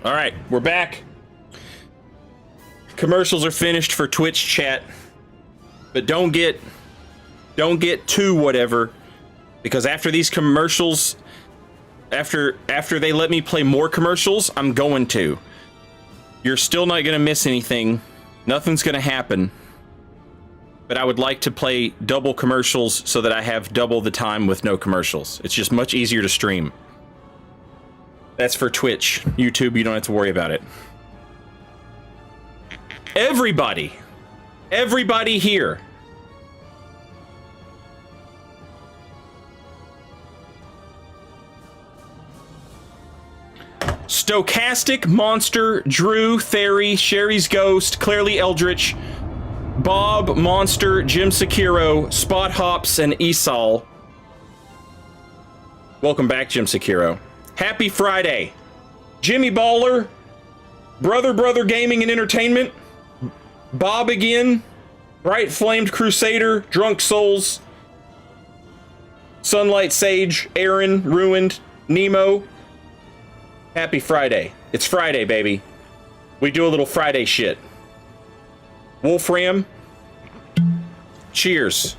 All right, we're back. Commercials are finished for Twitch chat, but don't get too whatever, because after these commercials, after they let me play more commercials, I'm going to. You're still not gonna miss anything. Nothing's gonna happen. But I would like to play double commercials so that I have double the time with no commercials. It's just much easier to stream. That's for Twitch. YouTube, you don't have to worry about it. Everybody here. Stochastic, Monster, Drew, Theory, Sherry's Ghost, Clearly Eldritch, Bob, Monster, Jim Sekiro, Spot Hops, and Esol. Welcome back, Jim Sekiro. Happy Friday. Jimmy Baller, Brother Gaming and Entertainment, Bob again, Bright Flamed Crusader, Drunk Souls, Sunlight Sage, Aaron, Ruined, Nemo. Happy Friday. It's Friday, baby. We do a little Friday shit. Wolfram, cheers.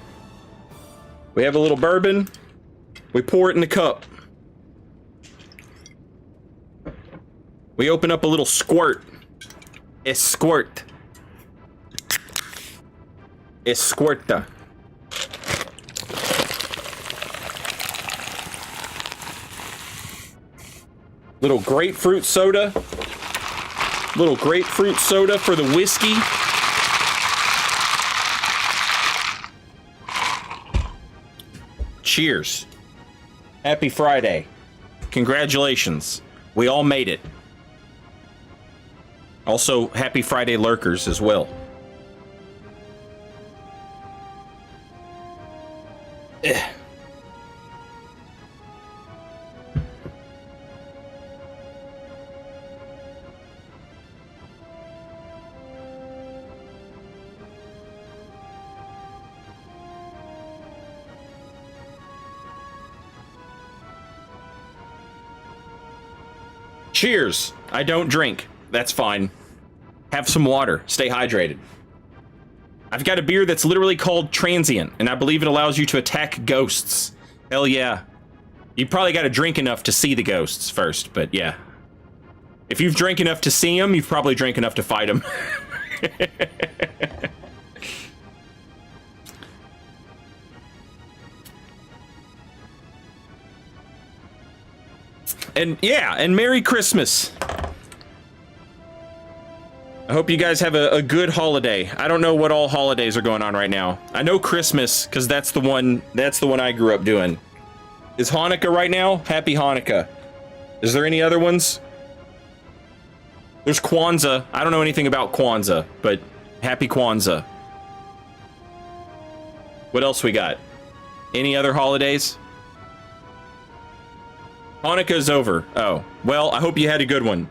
We have a little bourbon. We pour it in the cup. We open up a little squirt. A squirt. Escorta. Little grapefruit soda. Little grapefruit soda for the whiskey. Cheers. Happy Friday. Congratulations. We all made it. Also, happy Friday lurkers as well. Cheers. I don't drink. That's fine. Have some water. Stay hydrated. I've got a beer that's literally called Transient, and I believe it allows you to attack ghosts. Hell yeah. You probably got to drink enough to see the ghosts first, but yeah. If you've drank enough to see them, you've probably drank enough to fight them. And yeah, and Merry Christmas. I hope you guys have a good holiday. I don't know what all holidays are going on right now. I know Christmas, because that's the one I grew up doing. Is Hanukkah right now? Happy Hanukkah. Is there any other ones? There's Kwanzaa. I don't know anything about Kwanzaa, but happy Kwanzaa. What else we got? Any other holidays? Hanukkah's over. Oh, well, I hope you had a good one.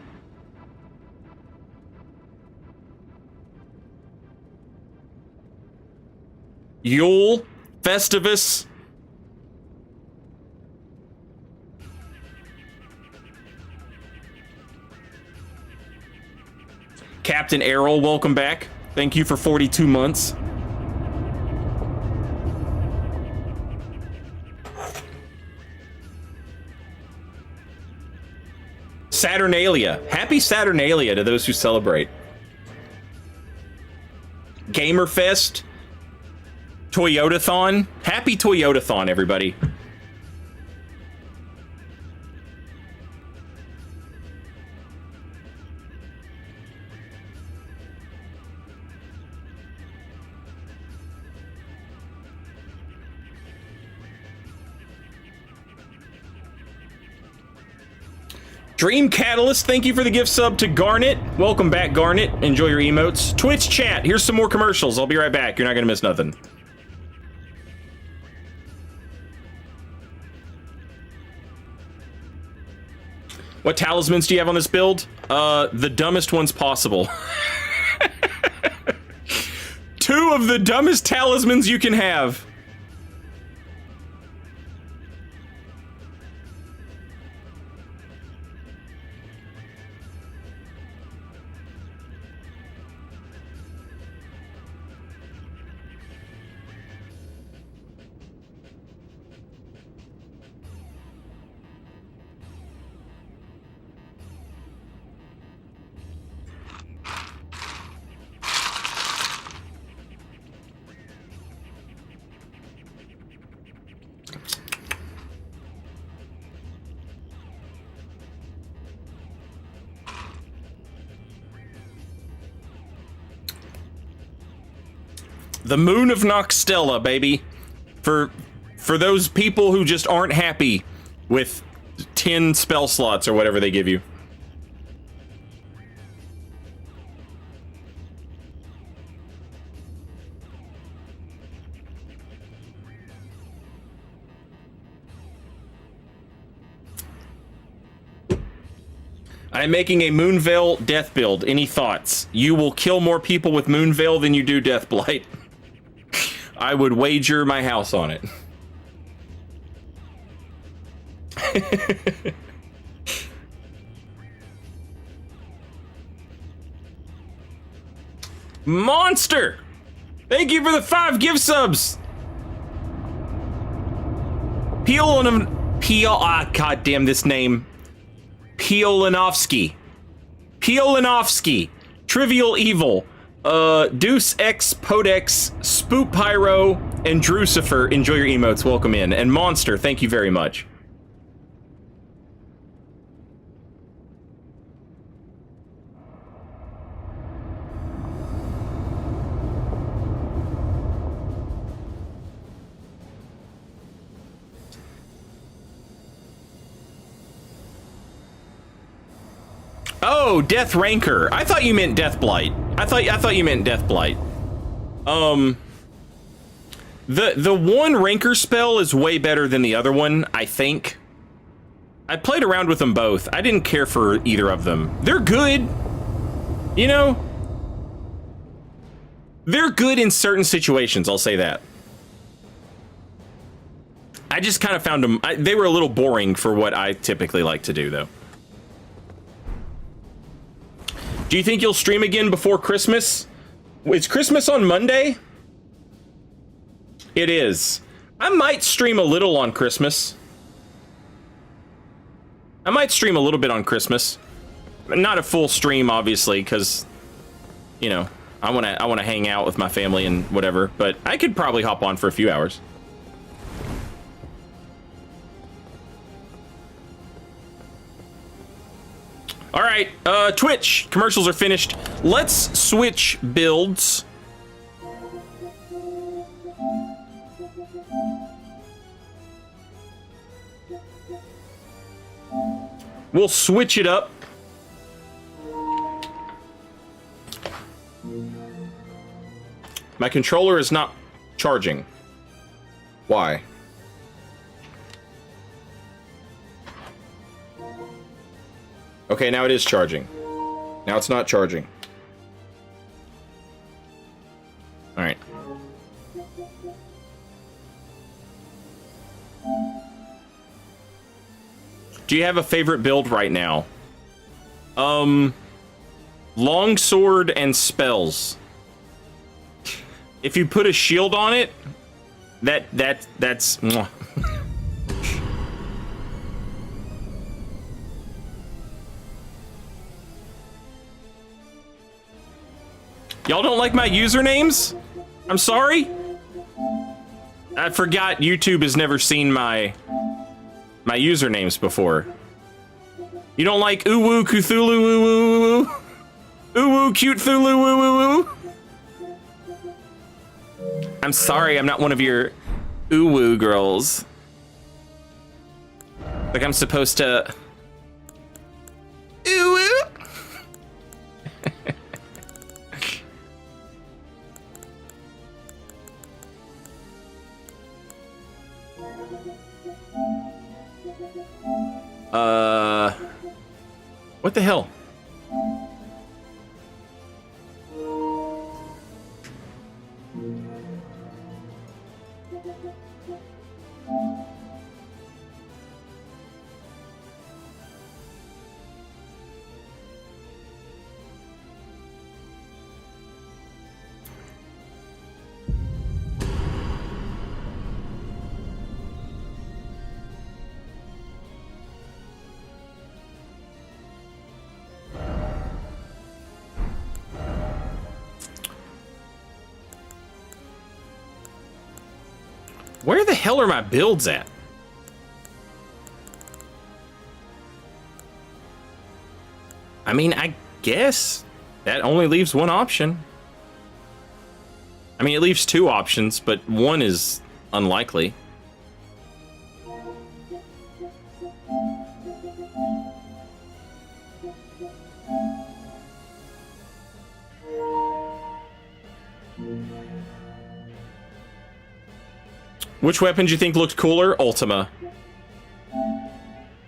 Yule, Festivus. Captain Errol, welcome back. Thank you for 42 months. Saturnalia. Happy Saturnalia to those who celebrate. Gamerfest. Toyotathon. Happy Toyotathon, everybody. Dream Catalyst, thank you for the gift sub to Garnet. Welcome back, Garnet. Enjoy your emotes. Twitch chat, here's some more commercials. I'll be right back. You're not gonna miss nothing. What talismans do you have on this build? The dumbest ones possible. 2 of the dumbest talismans you can have. The Moon of Noxtella, baby. For those people who just aren't happy with 10 spell slots or whatever they give you. I'm making a Moonveil Death build. Any thoughts? You will kill more people with Moonveil than you do Deathblight. I would wager my house on it. Monster! Thank you for the 5 gift subs! Goddamn this name. Piolinovsky, Trivial Evil, Deuce X Podex, Spook Pyro, and Drucifer. Enjoy your emotes. Welcome in. And Monster, thank you very much. Oh, Death Rancor. I thought you meant Deathblight. I thought you meant Deathblight. The one Rancor spell is way better than the other one, I think. I played around with them both. I didn't care for either of them. They're good. You know? They're good in certain situations, I'll say that. I just kind of found them... they were a little boring for what I typically like to do, though. Do you think you'll stream again before Christmas? Is Christmas on Monday? It is. I might stream a little on Christmas. I might stream a little bit on Christmas. Not a full stream, obviously, because, you know, I wanna hang out with my family and whatever, but I could probably hop on for a few hours. All right, Twitch, commercials are finished. Let's switch builds. We'll switch it up. My controller is not charging. Why? Okay, now it is charging. Now it's not charging. All right. Do you have a favorite build right now? Longsword and spells. If you put a shield on it, that's mwah. Y'all don't like my usernames? I'm sorry? I forgot YouTube has never seen my usernames before. You don't like Uwu Cthulhu woo woo woo? Uwu cute Thulu woo woo woo? I'm sorry, I'm not one of your Uwu girls. Like I'm supposed to Uwu? What the hell? Where the hell are my builds at? I mean, I guess that only leaves one option. I mean, it leaves 2 options, but 1 is unlikely. Which weapon do you think looked cooler? Ultima.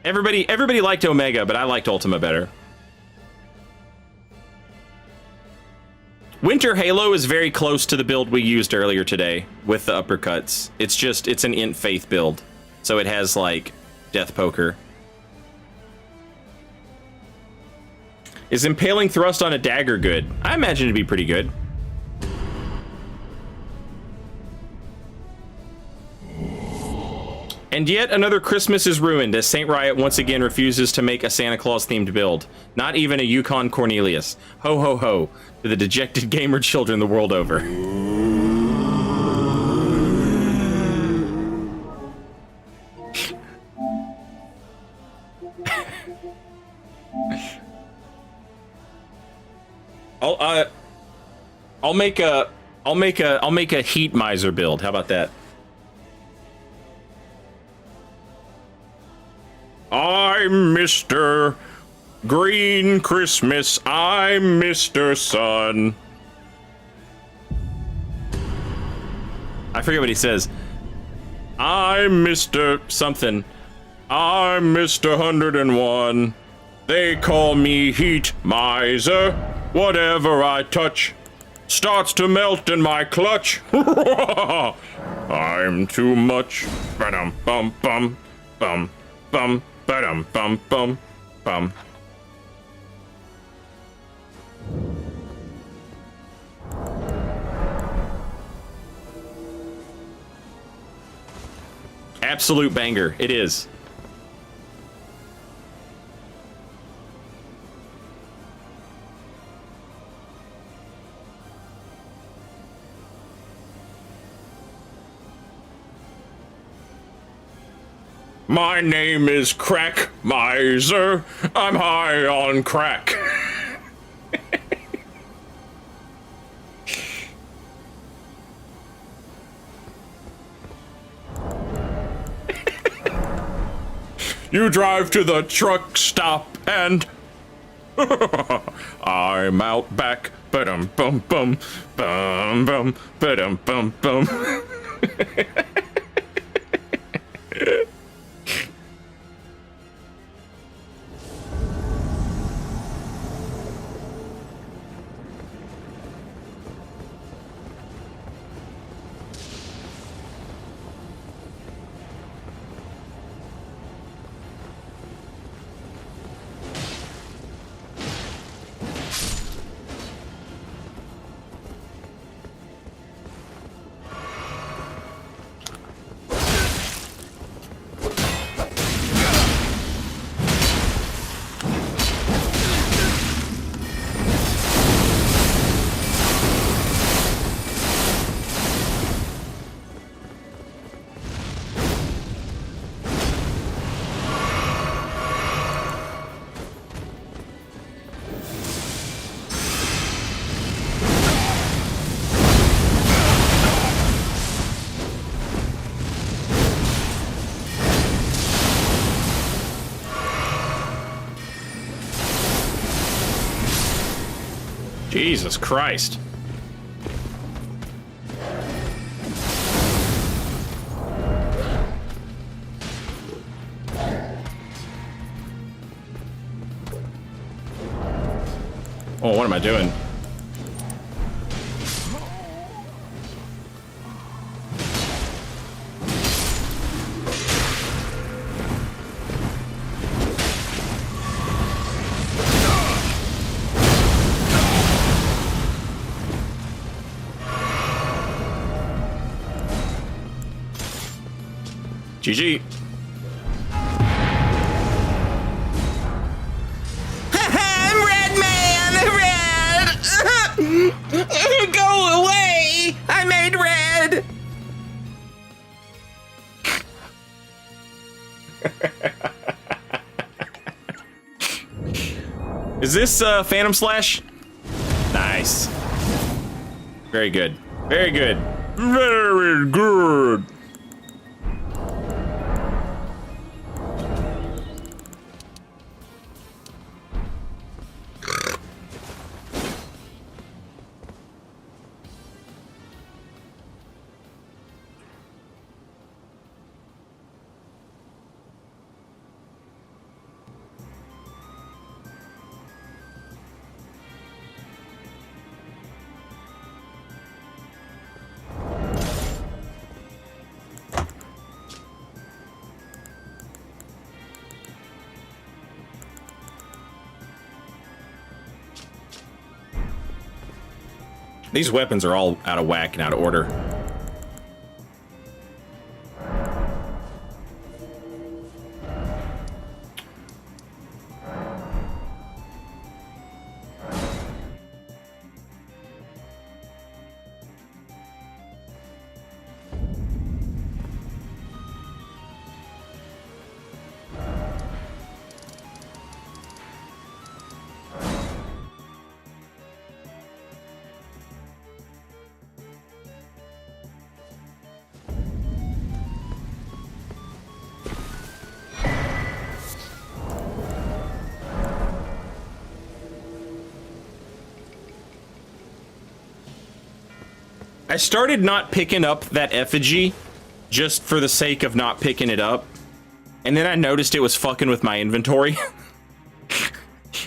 Everybody liked Omega, but I liked Ultima better. Winter Halo is very close to the build we used earlier today with the uppercuts. It's an Int Faith build. So it has, like, Death Poker. Is Impaling Thrust on a dagger good? I imagine it'd be pretty good. And yet another Christmas is ruined as Saint Riot once again refuses to make a Santa Claus themed build. Not even a Yukon Cornelius. Ho ho ho to the dejected gamer children the world over. I'll make a Heat Miser build. How about that? I'm Mr. Green Christmas. I'm Mr. Sun. I forget what he says. I'm Mr. something. I'm Mr. 101. They call me Heat Miser. Whatever I touch starts to melt in my clutch. I'm too much. Bum bum bum bum bum. Bum bum bum bum. Absolute banger. It is. My name is Crack Miser. I'm high on crack. You drive to the truck stop and I'm out back. Ba-dum bum bum bum bum ba-dum bum bum. Jesus Christ. Oh, what am I doing? GG. I'm Red Man! Red! Go away! I made red! Is this Phantom Slash? Nice. Very good. Very good. Very good. These weapons are all out of whack and out of order. I started not picking up that effigy just for the sake of not picking it up. And then I noticed it was fucking with my inventory.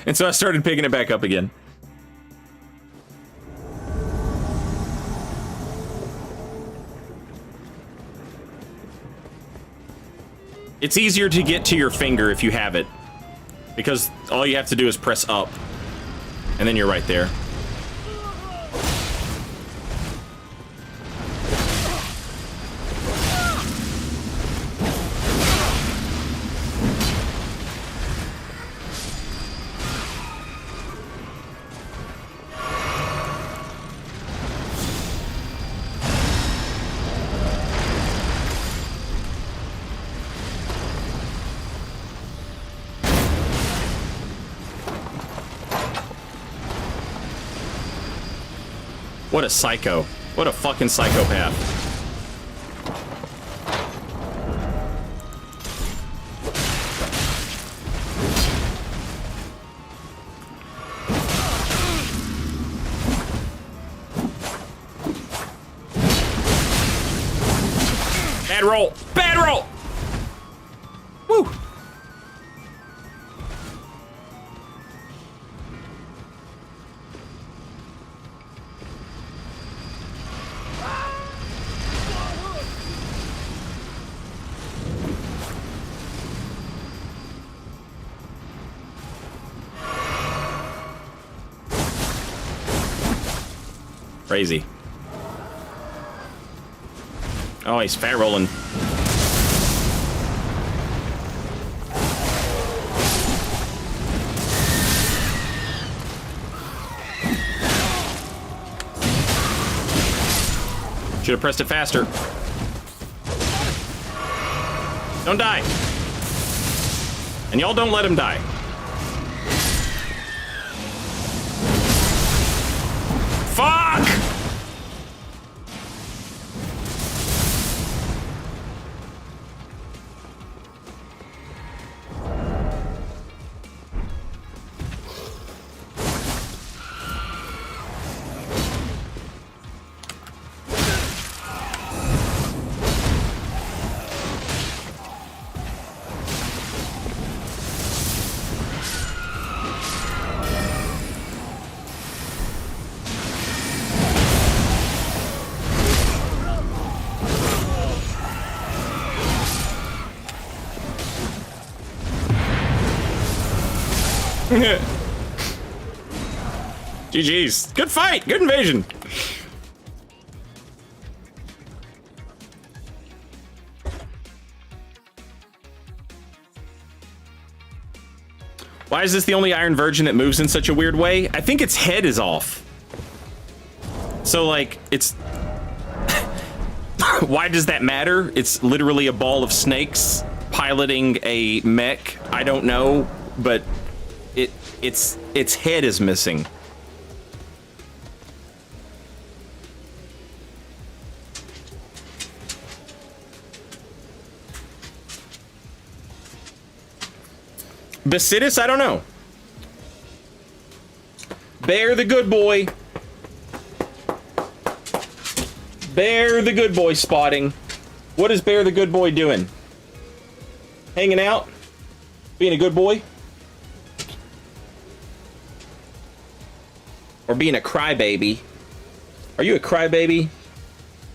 And so I started picking it back up again. It's easier to get to your finger if you have it, because all you have to do is press up, and then you're right there. What a psycho. What a fucking psychopath. Bad roll. Bad roll. Woo. Crazy. Oh, he's fat rolling. Should have pressed it faster. Don't die. And y'all don't let him die. Fuck! GG's. Good fight. Good invasion. Why is this the only Iron Virgin that moves in such a weird way? I think its head is off. So, like, it's... Why does that matter? It's literally a ball of snakes piloting a mech. I don't know, but its head is missing. Basitis, I don't know. Bear the good boy. Bear the good boy spotting. What is Bear the good boy doing? Hanging out? Being a good boy? Or being a crybaby? Are you a crybaby?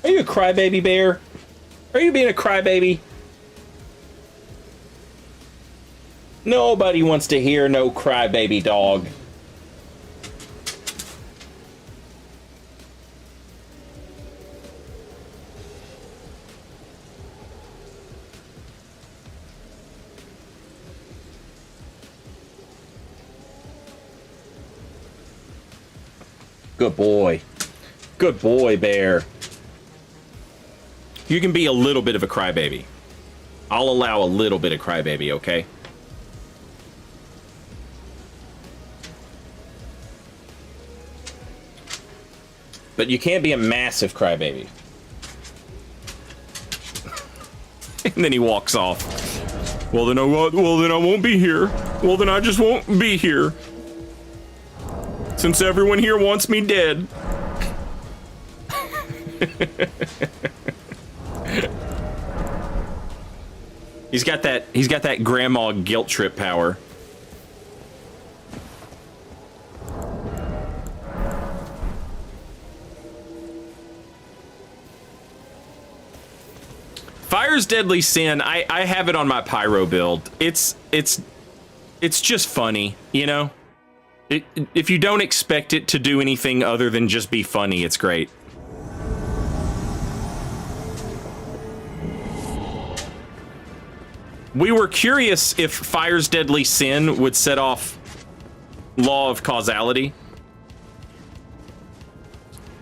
Are you a crybaby, Bear? Are you being a crybaby? Nobody wants to hear no crybaby dog. Good boy. Good boy, Bear. You can be a little bit of a crybaby. I'll allow a little bit of crybaby, okay? But you can't be a massive crybaby. And then he walks off. Well, then I won't be here. Well, then I just won't be here. Since everyone here wants me dead. He's got that grandma guilt trip power. Fire's Deadly Sin, I have it on my pyro build. It's just funny, you know? If you don't expect it to do anything other than just be funny, it's great. We were curious if Fire's Deadly Sin would set off Law of Causality.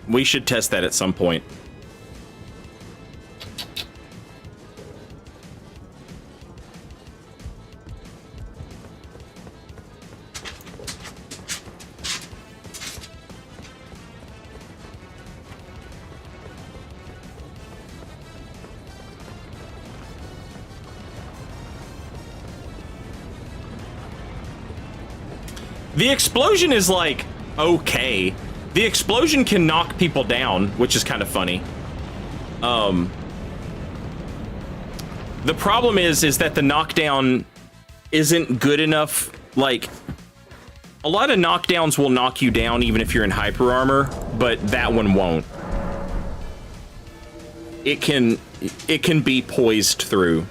We should test that at some point. The explosion is like, okay. The explosion can knock people down, which is kind of funny. The problem is that the knockdown isn't good enough. Like, a lot of knockdowns will knock you down even if you're in hyper armor, but that one won't. It can be poised through.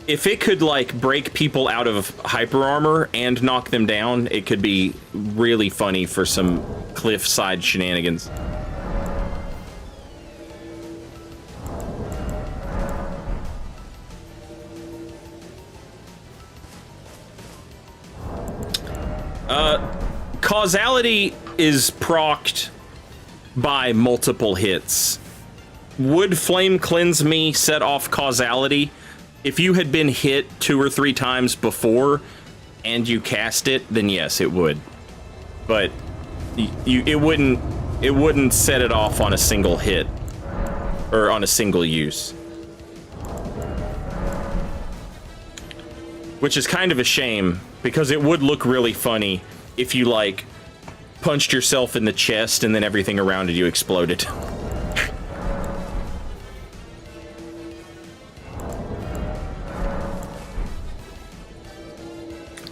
If it could, like, break people out of hyper armor and knock them down, it could be really funny for some cliffside shenanigans. Causality is procced by multiple hits. Would Flame Cleanse Me set off Causality? If you had been hit 2 or 3 times before and you cast it, then yes, it would. But it wouldn't set it off on a single hit or on a single use. Which is kind of a shame because it would look really funny if you, like, punched yourself in the chest and then everything around you exploded.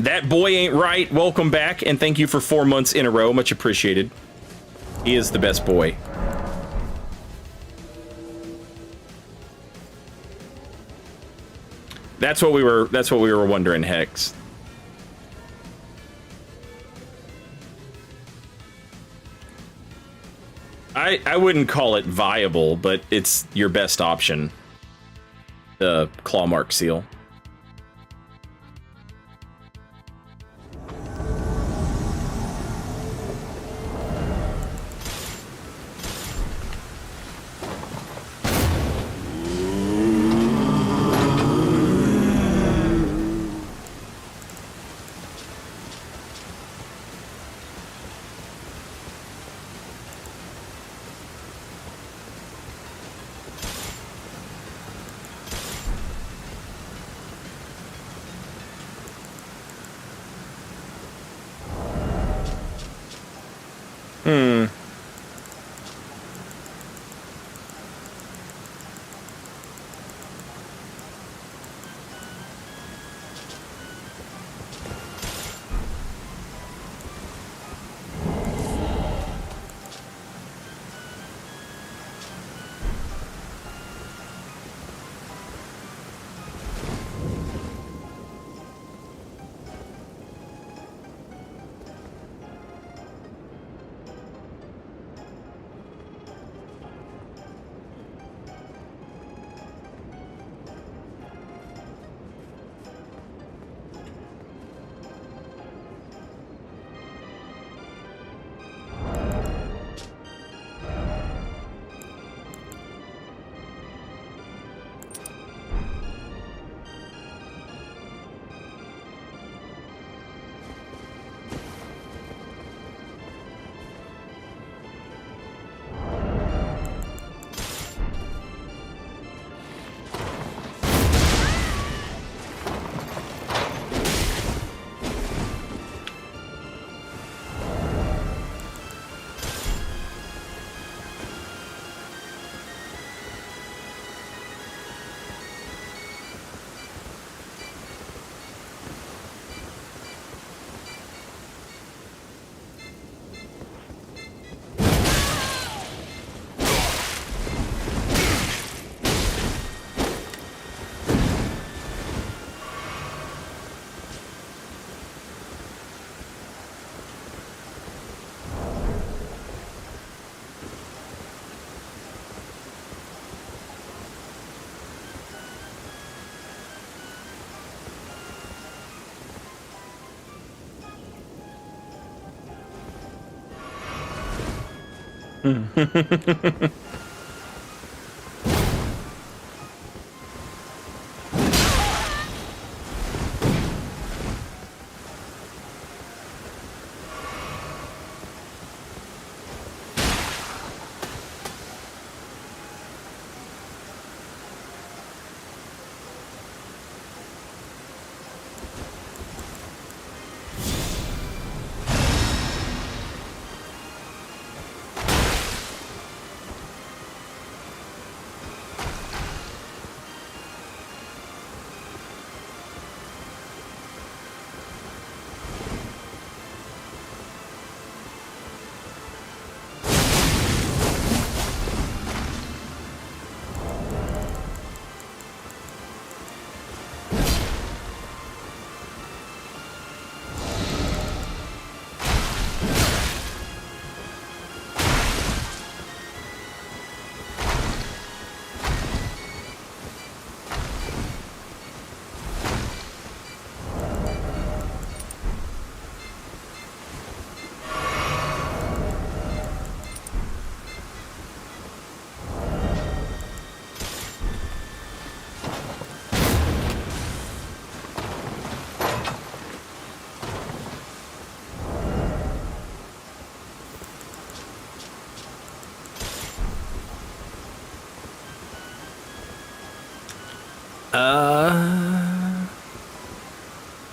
That boy ain't right. Welcome back, and thank you for 4 months in a row. Much appreciated. He is the best boy. That's what we were wondering, Hex. I wouldn't call it viable, but it's your best option. The claw mark seal.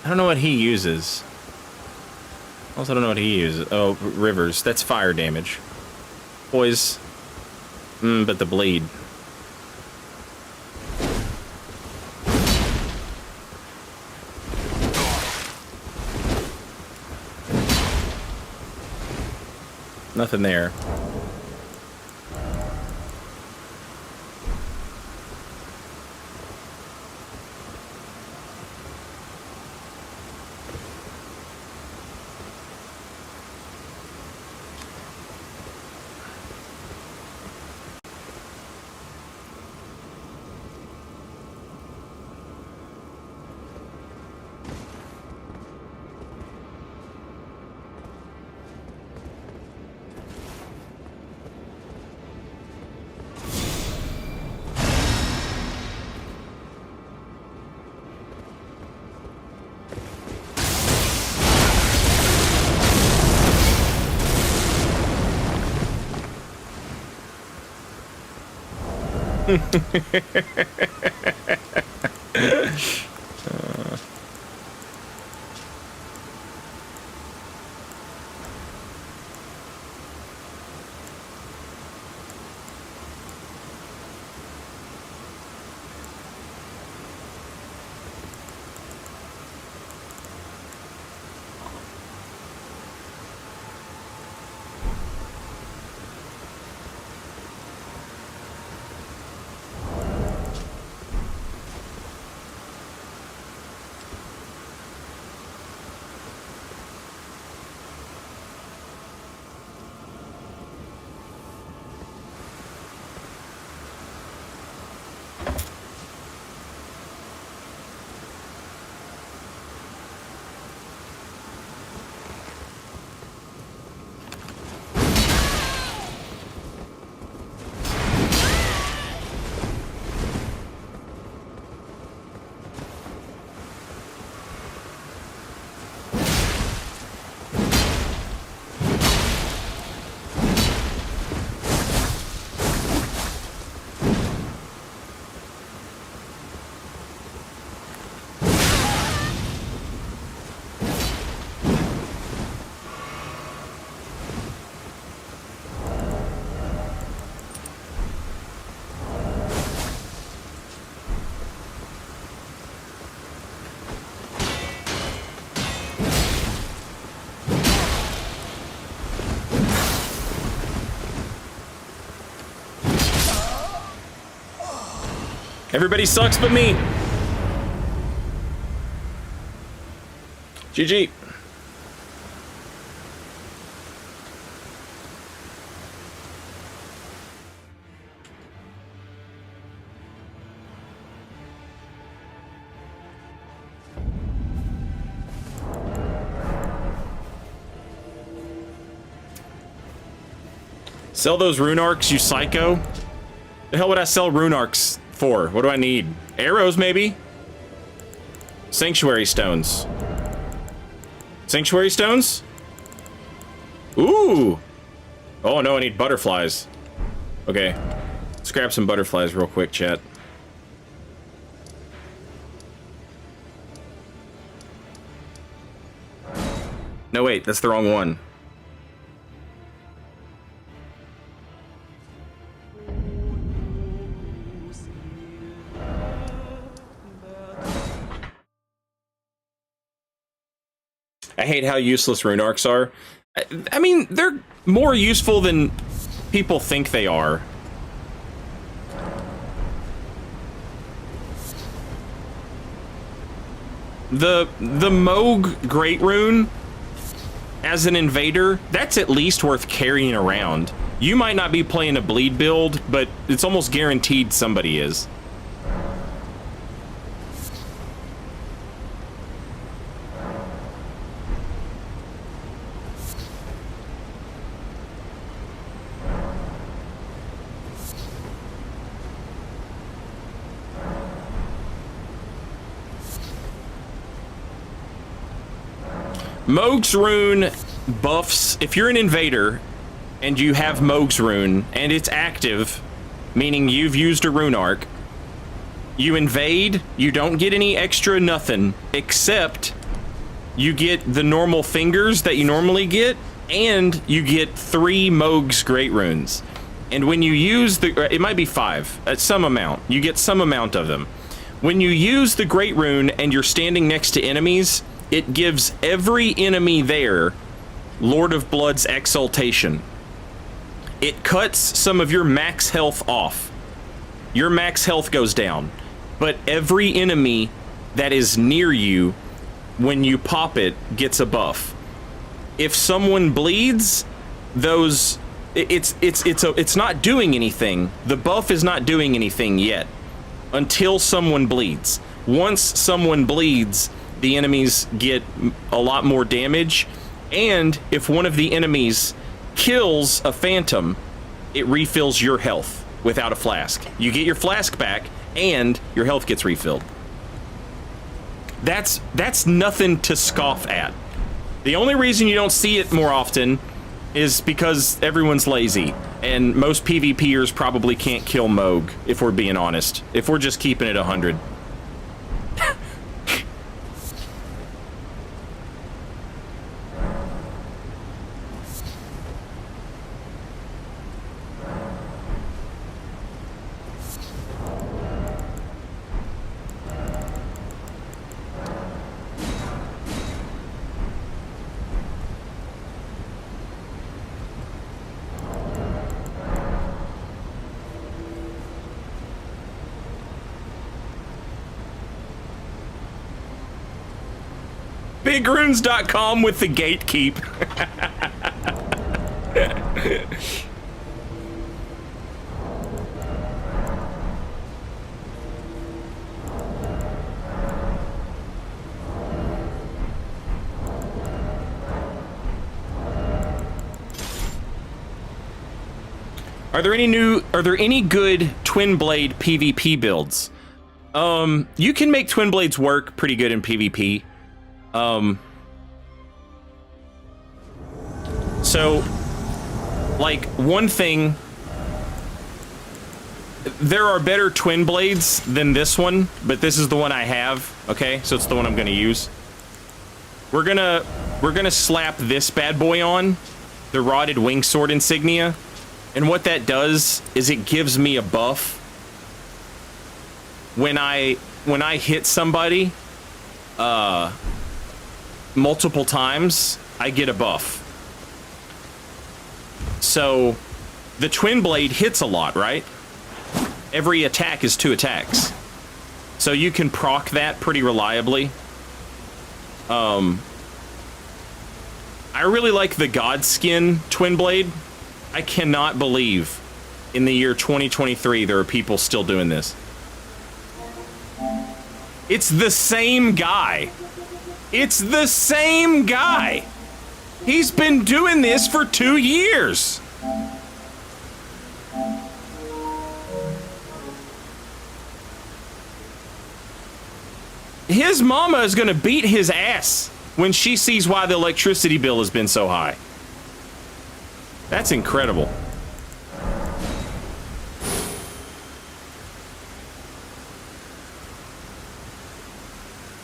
I don't know what he uses. Also, don't know what he uses. Oh, rivers. That's fire damage. Poise. But the bleed. Nothing there. Everybody sucks but me. GG. Sell those rune arcs, you psycho. The hell would I sell rune arcs for? What do I need? Arrows, maybe? Sanctuary stones. Sanctuary stones? Ooh! Oh no, I need butterflies. Okay. Let's grab some butterflies real quick, chat. No, wait, that's the wrong one. I hate how useless rune arcs are. I mean, they're more useful than people think they are. The Moog Great Rune, as an invader, that's at least worth carrying around. You might not be playing a bleed build, but it's almost guaranteed somebody is. Moog's Rune buffs, if you're an invader and you have Moog's Rune and it's active, meaning you've used a rune arc, you invade, you don't get any extra nothing, except you get the normal fingers that you normally get, and you get 3 Moog's Great Runes. And when you use the, it might be 5, at some amount, you get some amount of them. When you use the Great Rune and you're standing next to enemies, it gives every enemy there Lord of Blood's Exaltation. It cuts some of your max health off. Your max health goes down. But every enemy that is near you, when you pop it, gets a buff. If someone bleeds, those... It's not doing anything. The buff is not doing anything yet. Until someone bleeds. Once someone bleeds, the enemies get a lot more damage, and if one of the enemies kills a phantom, it refills your health without a flask. You get your flask back, and your health gets refilled. That's nothing to scoff at. The only reason you don't see it more often is because everyone's lazy, and most PvPers probably can't kill Moog, if we're being honest, if we're just keeping it 100. Bigrunes.com with the gatekeep. Are there any good twin blade PvP builds? You can make twin blades work pretty good in PvP. So, like, one thing, there are better twin blades than this one, but this is the one I have, okay? So it's the one I'm gonna use. We're gonna slap this bad boy on, the Rotted Wingsword insignia, and what that does is it gives me a buff when I hit somebody, multiple times, I get a buff. So, the twin blade hits a lot, right? Every attack is 2 attacks. So you can proc that pretty reliably. I really like the Godskin twin blade. I cannot believe in the year 2023 there are people still doing this. It's the same guy. It's the same guy. He's been doing this for 2 years. his mama is gonna beat his ass when she sees why the electricity bill has been so high. That's incredible.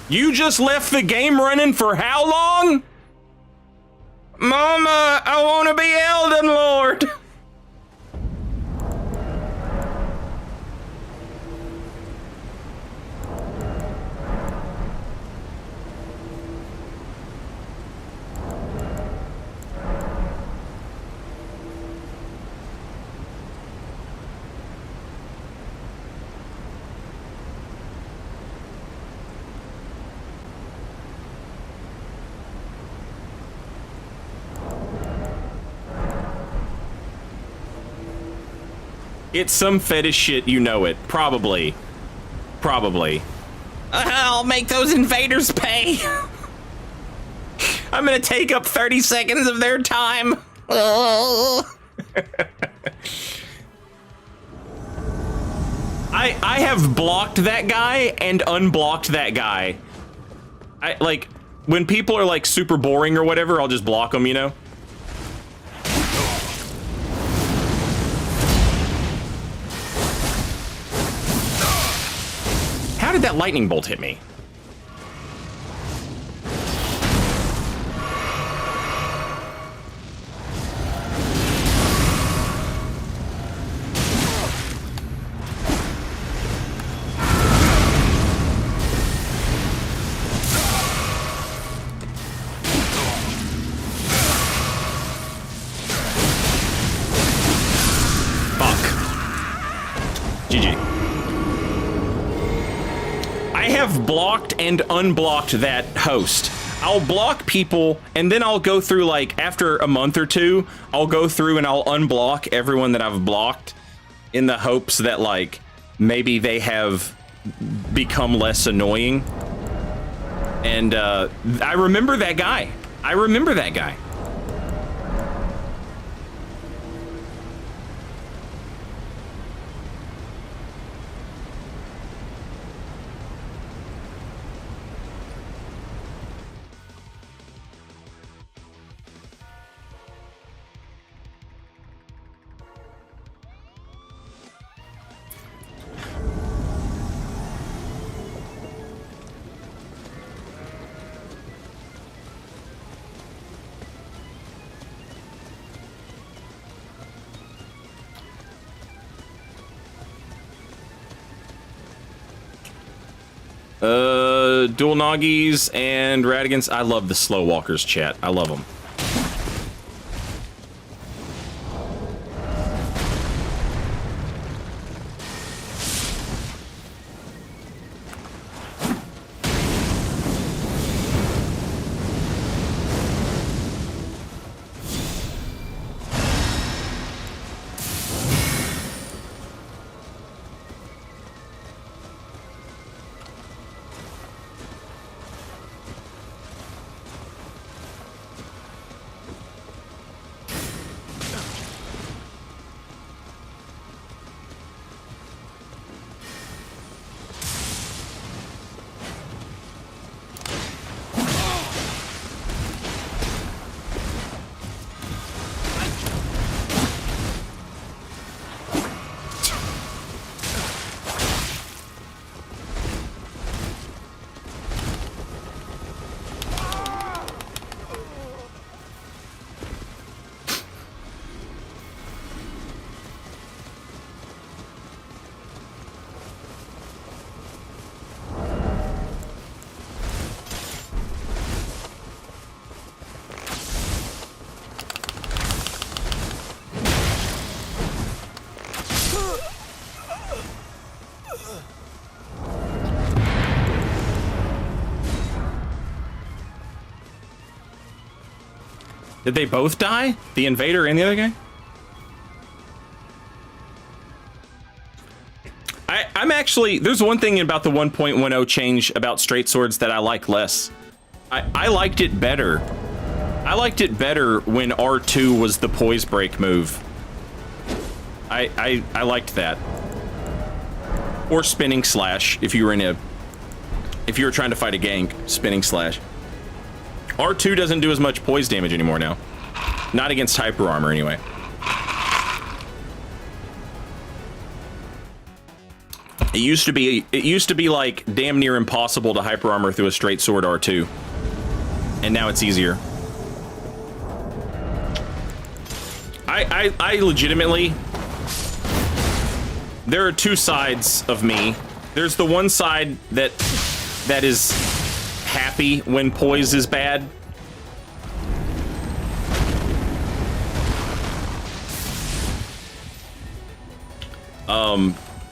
You just left the game running for how long? Mama, I want to be Elden Lord. It's some fetish shit, you know it. Probably. Probably. I'll make those invaders pay. I'm gonna take up 30 seconds of their time. Oh. I have blocked that guy and unblocked that guy. I like when people are like super boring or whatever, I'll just block them, you know? How did that lightning bolt hit me? Blocked and unblocked that host. I'll block people and then I'll go through, like, after a month or two, I'll go through and I'll unblock everyone that I've blocked in the hopes that, like, maybe they have become less annoying. And I remember that guy. I remember that guy. Dual Noggies and Radigans. I love the slow walkers, chat. I love them. Did they both die? The invader and the other guy? I'm actually, there's one thing about the 1.10 change about straight swords that I like less. I liked it better. I liked it better when R2 was the poise break move. I liked that. Or spinning slash if you were in a if you were trying to fight a gank, spinning slash. R2 doesn't do as much poise damage anymore now. Not against hyper armor anyway. It used to be like damn near impossible to hyper armor through a straight sword R2. And now it's easier. I legitimately, there are two sides of me. There's the one side that is happy when poise is bad.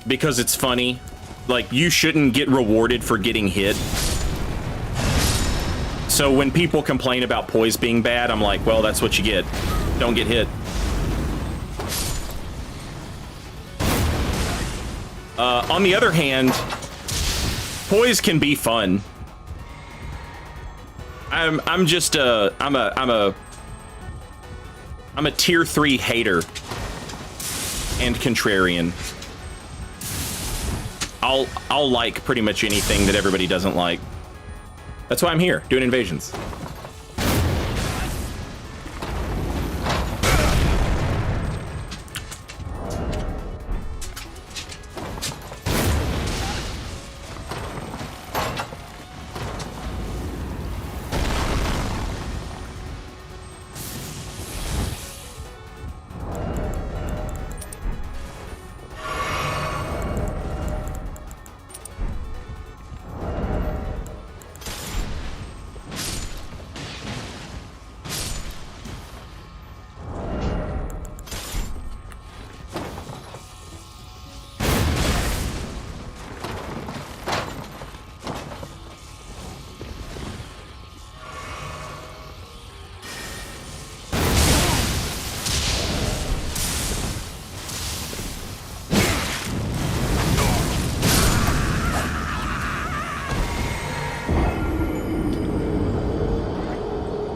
Because it's funny. Like, you shouldn't get rewarded for getting hit. So when people complain about poise being bad, I'm like, well, that's what you get. Don't get hit. On the other hand, poise can be fun. I'm a tier 3 hater and contrarian. I'll like pretty much anything that everybody doesn't like. That's why I'm here, doing invasions.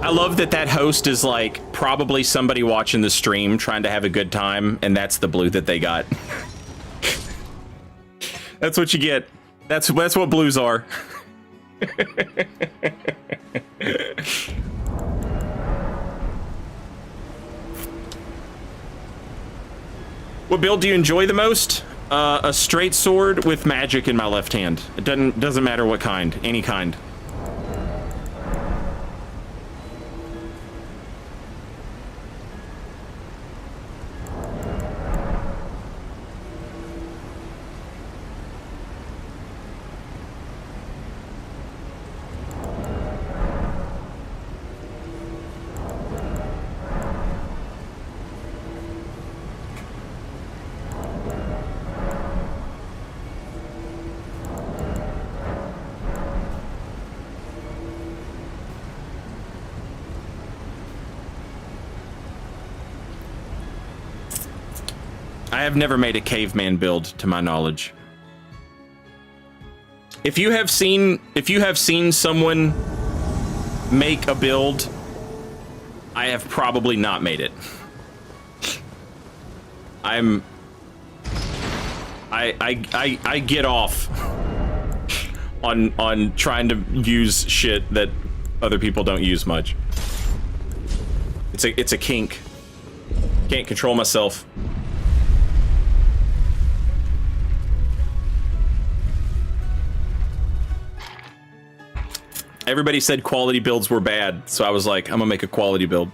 I love that host is like probably somebody watching the stream trying to have a good time, and that's the blue that they got. That's what you get. That's what blues are. What build do you enjoy the most? A straight sword with magic in my left hand. It doesn't matter what kind, any kind. I have never made a caveman build, to my knowledge. If you have seen someone make a build, I have probably not made it. I get off on trying to use shit that other people don't use much. It's a kink. Can't control myself. Everybody said quality builds were bad, so I was like, I'm gonna make a quality build.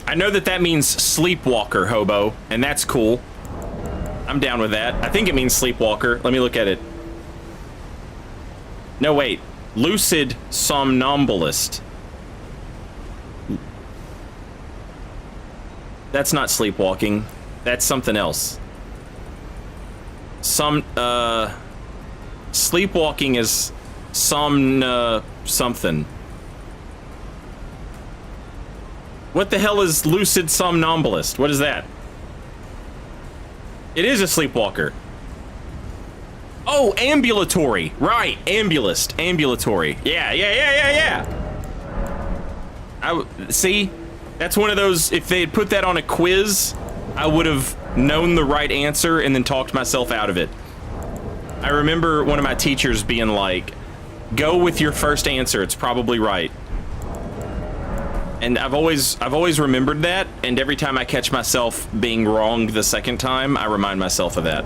I know that means sleepwalker, hobo, and that's cool. I'm down with that. I think it means sleepwalker. Let me look at it. No, wait. Lucid somnambulist. That's not sleepwalking. That's something else. Sleepwalking is something. What the hell is lucid somnambulist? What is that? It is a sleepwalker. Oh, ambulatory. Right, ambulist. Ambulatory. Yeah. See? That's one of those, if they had put that on a quiz, I would have known the right answer and then talked myself out of it. I remember one of my teachers being like, go with your first answer, it's probably right. And I've always remembered that, and every time I catch myself being wrong the second time, I remind myself of that.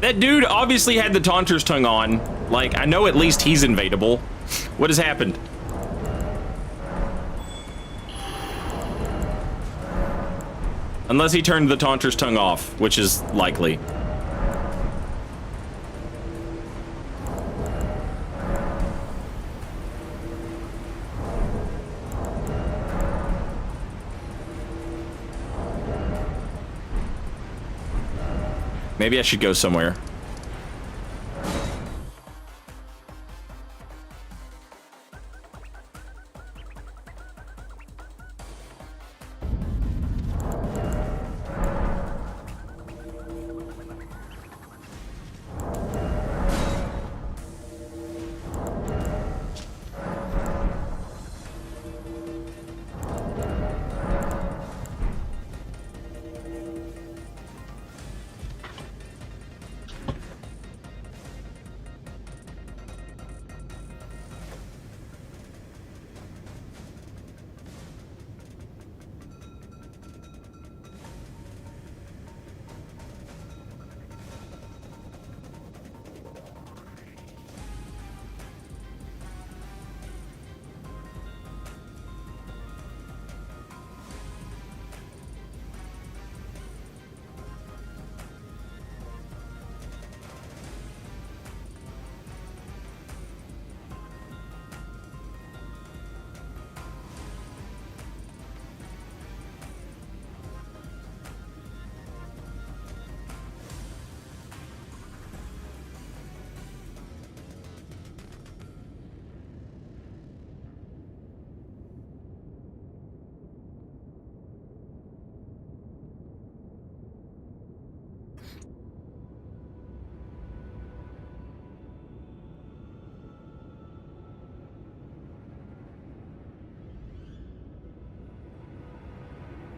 That dude obviously had the Taunter's Tongue on. Like, I know at least he's invadable. What has happened? Unless he turned the Taunter's Tongue off, which is likely. Maybe I should go somewhere.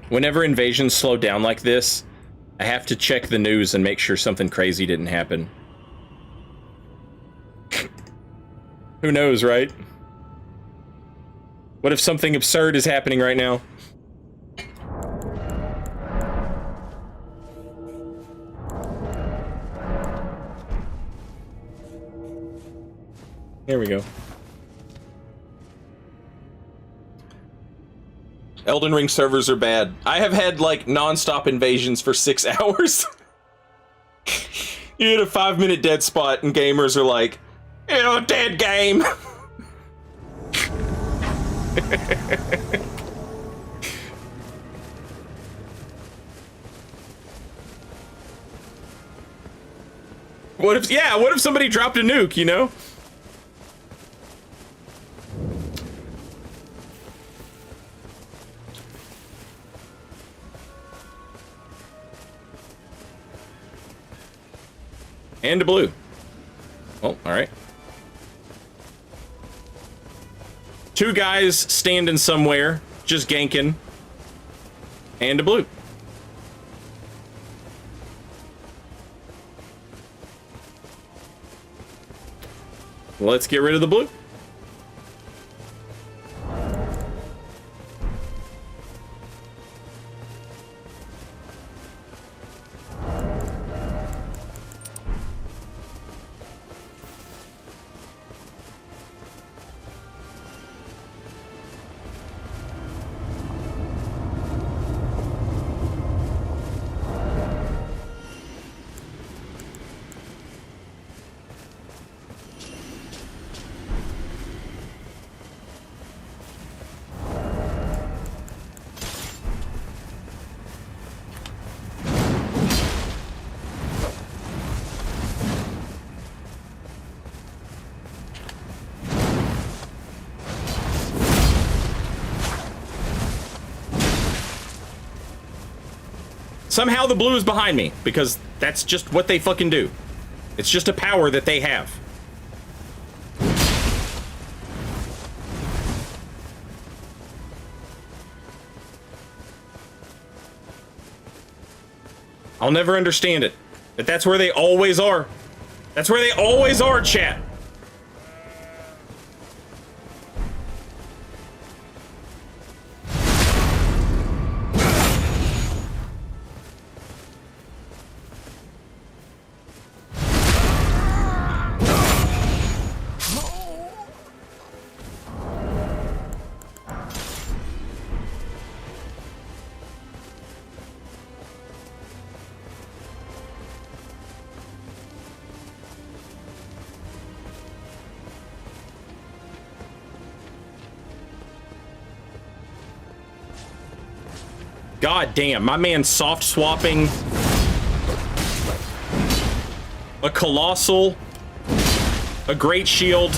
Whenever invasions slow down like this, I have to check the news and make sure something crazy didn't happen. Who knows, right? What if something absurd is happening right now? There we go. Elden Ring servers are bad. I have had, like, non-stop invasions for 6 hours. You hit a 5-minute dead spot and gamers are like, ew, dead game. What if somebody dropped a nuke, you know? And a blue. Oh, alright. 2 guys standing somewhere, just ganking. And a blue. Let's get rid of the blue. Somehow the blue is behind me, because that's just what they fucking do. It's just a power that they have. I'll never understand it, but that's where they always are. That's where they always are, chat. God damn, my man's soft swapping a colossal, a great shield,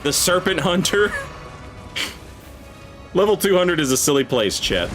the serpent hunter. Level 200 is a silly place, chat.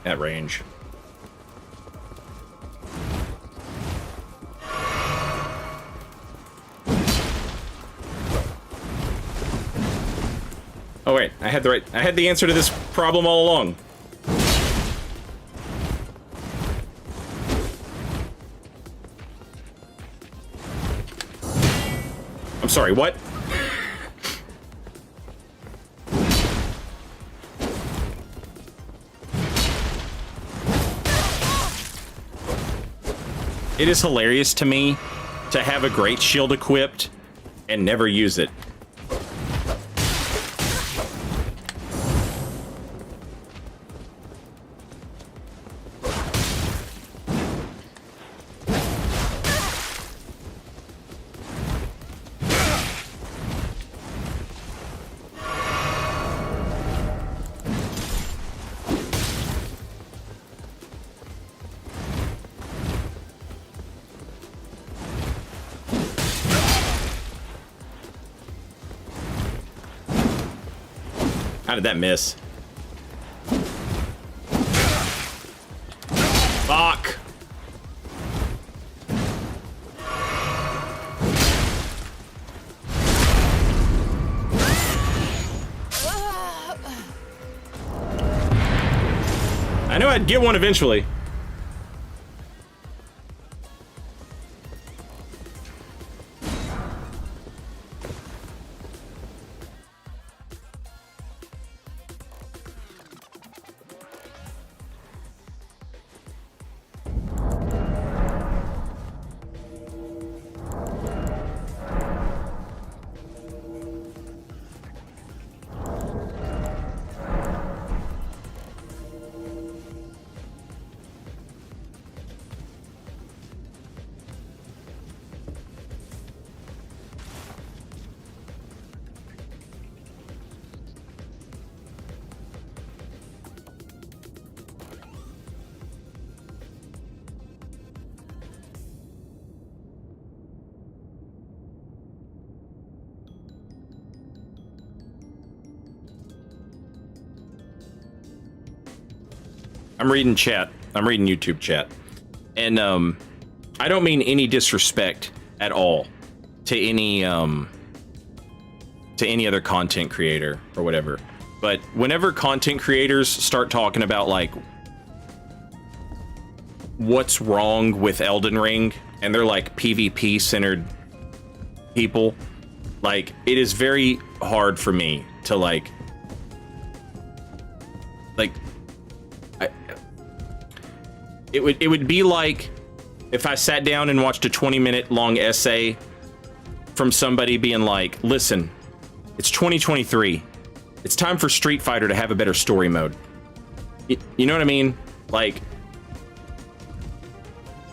At range. Oh wait, I had the answer to this problem all along. I'm sorry, what? It is hilarious to me to have a great shield equipped and never use it. How did that miss? Fuck! I knew I'd get one eventually. I'm reading chat. I'm reading YouTube chat. And I don't mean any disrespect at all to any other content creator or whatever. But whenever content creators start talking about like what's wrong with Elden Ring and they're like PvP centered people, like it is very hard for me to like it would be like if I sat down and watched a 20-minute long essay from somebody being like, listen, it's 2023. It's time for Street Fighter to have a better story mode. You know what I mean? Like,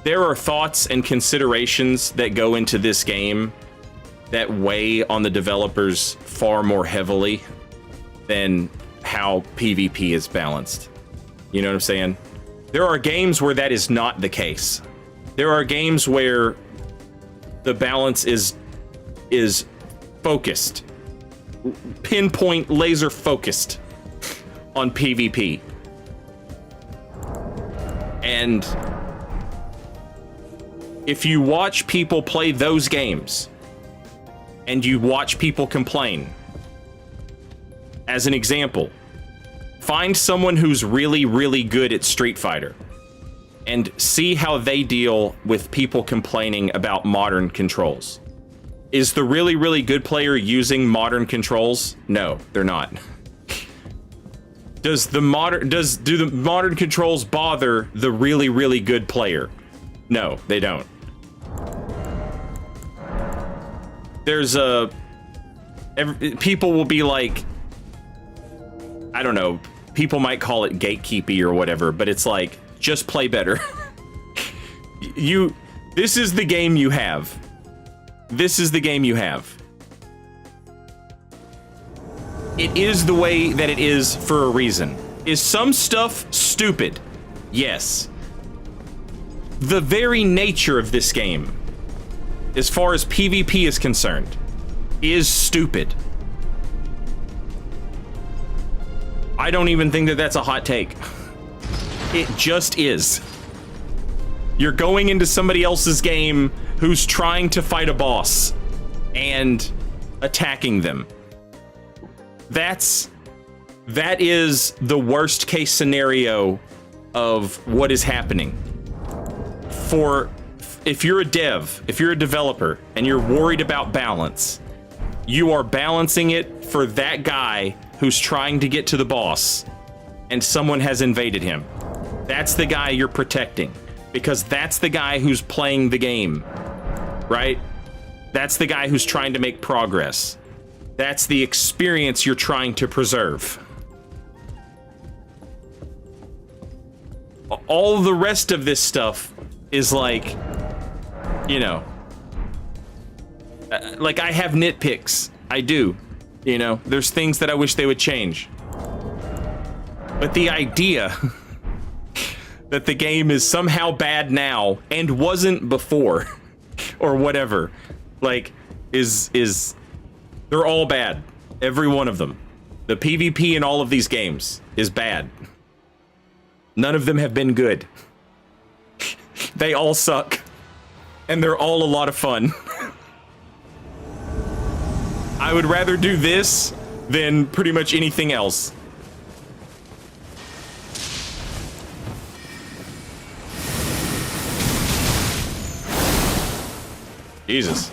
there are thoughts and considerations that go into this game that weigh on the developers far more heavily than how PvP is balanced. You know what I'm saying? There are games where that is not the case. There are games where the balance is focused, pinpoint, laser focused on PvP. And if you watch people play those games and you watch people complain, as an example, find someone who's really, really good at Street Fighter and see how they deal with people complaining about modern controls. Is the really, really good player using modern controls? No, they're not. Do the modern controls bother the really, really good player? No, they don't. People will be like, I don't know, people might call it gatekeepy or whatever, but it's like, just play better. This is the game you have. This is the game you have. It is the way that it is for a reason. Is some stuff stupid? Yes. The very nature of this game, as far as PvP is concerned, is stupid. I don't even think that that's a hot take. It just is. You're going into somebody else's game who's trying to fight a boss and attacking them. That is the worst case scenario of what is happening. If you're a dev, if you're a developer, and you're worried about balance, you are balancing it for that guy who's trying to get to the boss, and someone has invaded him. That's the guy you're protecting, because that's the guy who's playing the game, right? That's the guy who's trying to make progress. That's the experience you're trying to preserve. All the rest of this stuff is like, you know, like I have nitpicks. I do. You know, there's things that I wish they would change. But the idea that the game is somehow bad now and wasn't before or whatever, like, is they're all bad. Every one of them. The PvP in all of these games is bad. None of them have been good. They all suck. And they're all a lot of fun. I would rather do this than pretty much anything else. Jesus.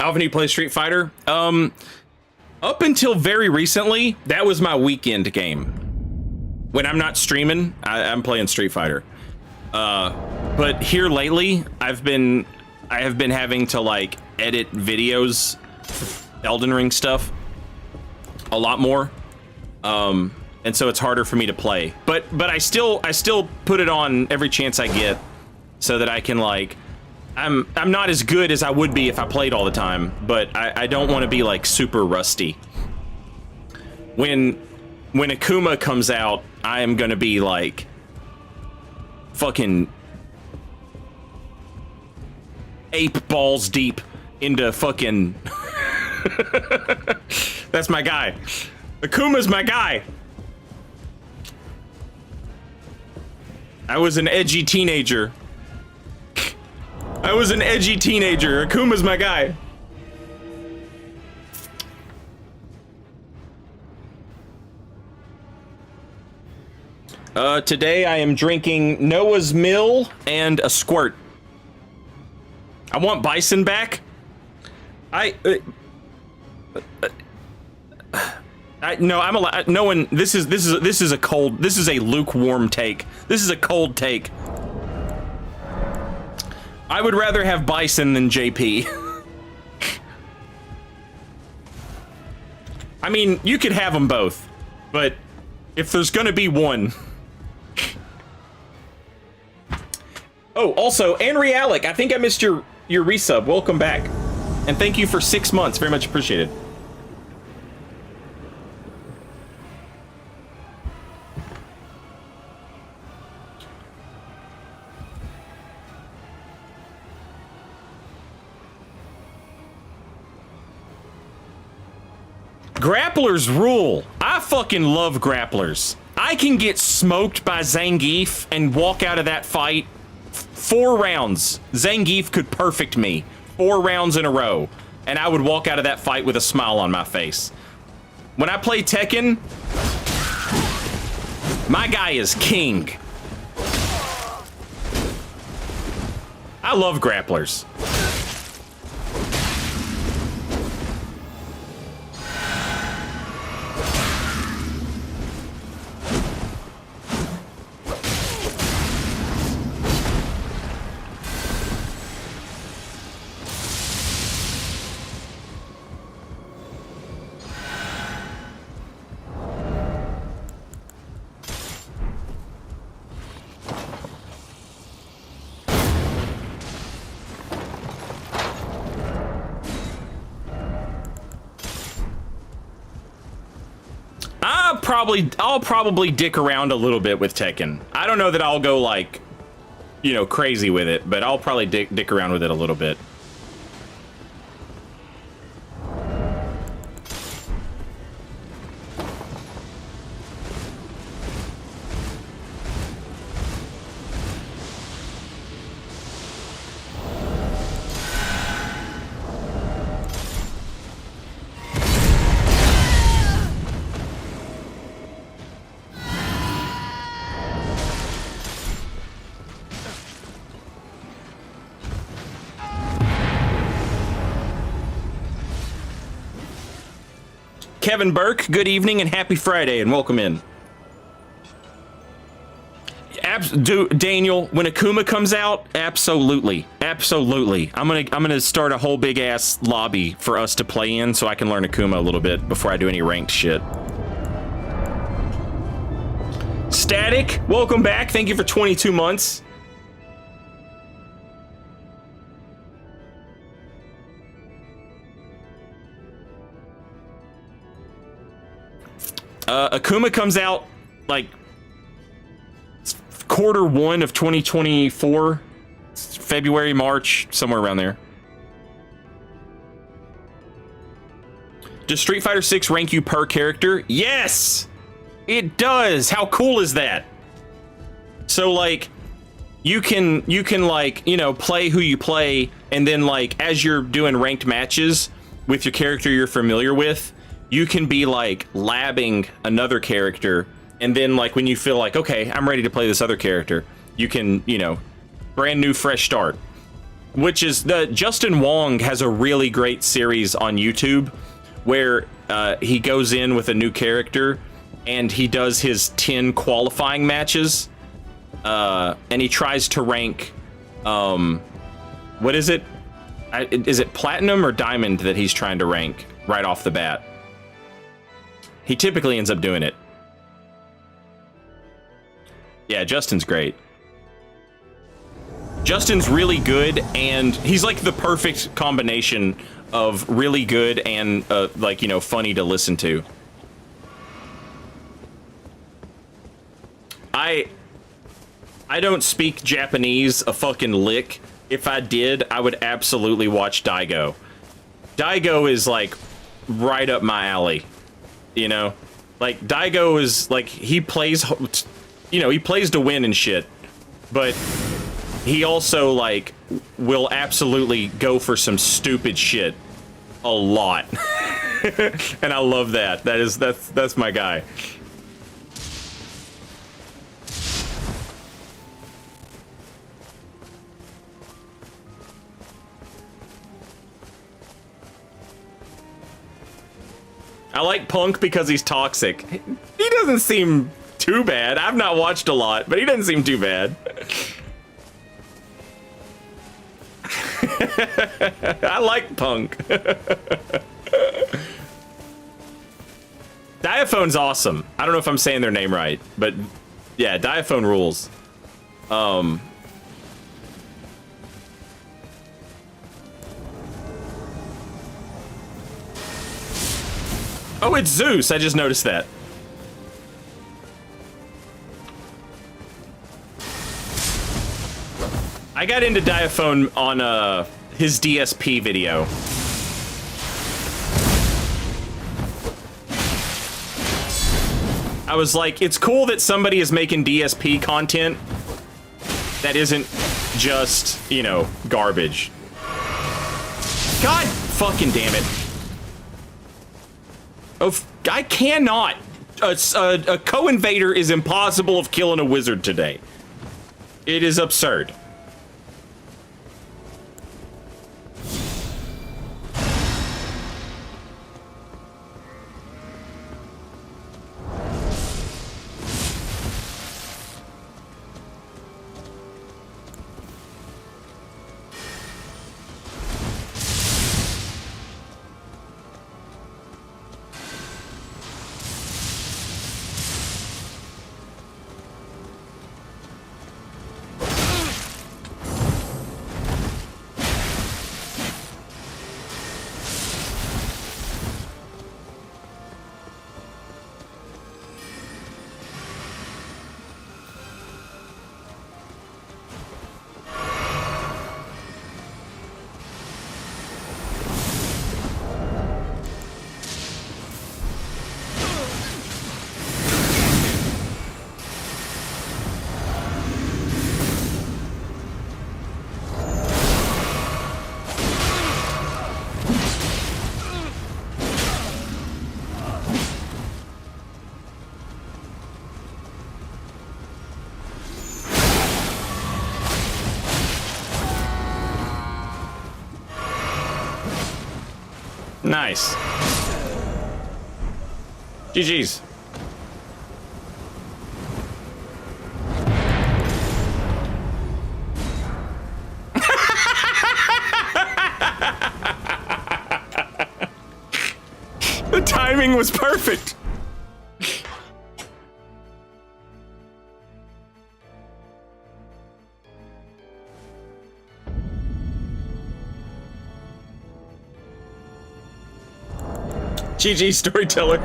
How often do you play Street Fighter? Up until very recently, that was my weekend game. When I'm not streaming, I'm playing Street Fighter. But here lately, I have been having to like edit videos, Elden Ring stuff, a lot more. And so it's harder for me to play. But I still put it on every chance I get, so that I can like. I'm not as good as I would be if I played all the time, but I don't want to be like super rusty. When Akuma comes out, I am gonna be like fucking ape balls deep into fucking. That's my guy. Akuma's my guy. I was an edgy teenager. Akuma's my guy. Today I am drinking Noah's Mill and a squirt. I want Bison back. No, I'm allowed. No one. This is a cold. This is a lukewarm take. This is a cold take. I would rather have Bison than JP. I mean, you could have them both, but if there's gonna be one. Oh, also, Anri Alec, I think I missed your resub. Welcome back, and thank you for 6 months. Very much appreciated. Grapplers rule. I fucking love grapplers. I can get smoked by Zangief and walk out of that fight 4 rounds. Zangief could perfect me 4 rounds in a row, and I would walk out of that fight with a smile on my face. When I play Tekken, my guy is king. I love grapplers. I'll probably dick around a little bit with Tekken. I don't know that I'll go like, you know, crazy with it, but I'll probably dick around with it a little bit. Kevin Burke, good evening and happy Friday, and welcome in. Daniel, when Akuma comes out, absolutely. I'm gonna start a whole big ass lobby for us to play in, so I can learn Akuma a little bit before I do any ranked shit. Static, welcome back. Thank you for 22 months. Akuma comes out like Q1 of 2024, February, March, somewhere around there. Does Street Fighter 6 rank you per character? Yes, it does. How cool is that? So like, you can like, you know, play who you play, and then like as you're doing ranked matches with your character you're familiar with, you can be like labbing another character, and then like when you feel like, okay, I'm ready to play this other character, you can, you know, brand new fresh start. which is Justin Wong has a really great series on YouTube where he goes in with a new character and he does his 10 qualifying matches, and he tries to rank, what is it? Is it platinum or diamond that he's trying to rank right off the bat? He typically ends up doing it. Yeah, Justin's great. Justin's really good, and he's like the perfect combination of really good and like, you know, funny to listen to. I don't speak Japanese a fucking lick. If I did, I would absolutely watch Daigo. Daigo is like right up my alley, you know? Like Daigo is like, he plays, you know, he plays to win and shit, but he also like will absolutely go for some stupid shit a lot. And I love that. That's my guy. I like Punk because he's toxic. He doesn't seem too bad. I've not watched a lot, but he doesn't seem too bad. I like Punk. Diaphone's awesome. I don't know if I'm saying their name right, but yeah, Diaphone rules. Oh, it's Zeus. I just noticed that. I got into Diaphone on his DSP video. I was like, it's cool that somebody is making DSP content that isn't just, you know, garbage. God fucking damn it. Oh, I cannot. A co-invader is impossible of killing a wizard today. It is absurd. Nice. GG's. The timing was perfect. GG, storyteller.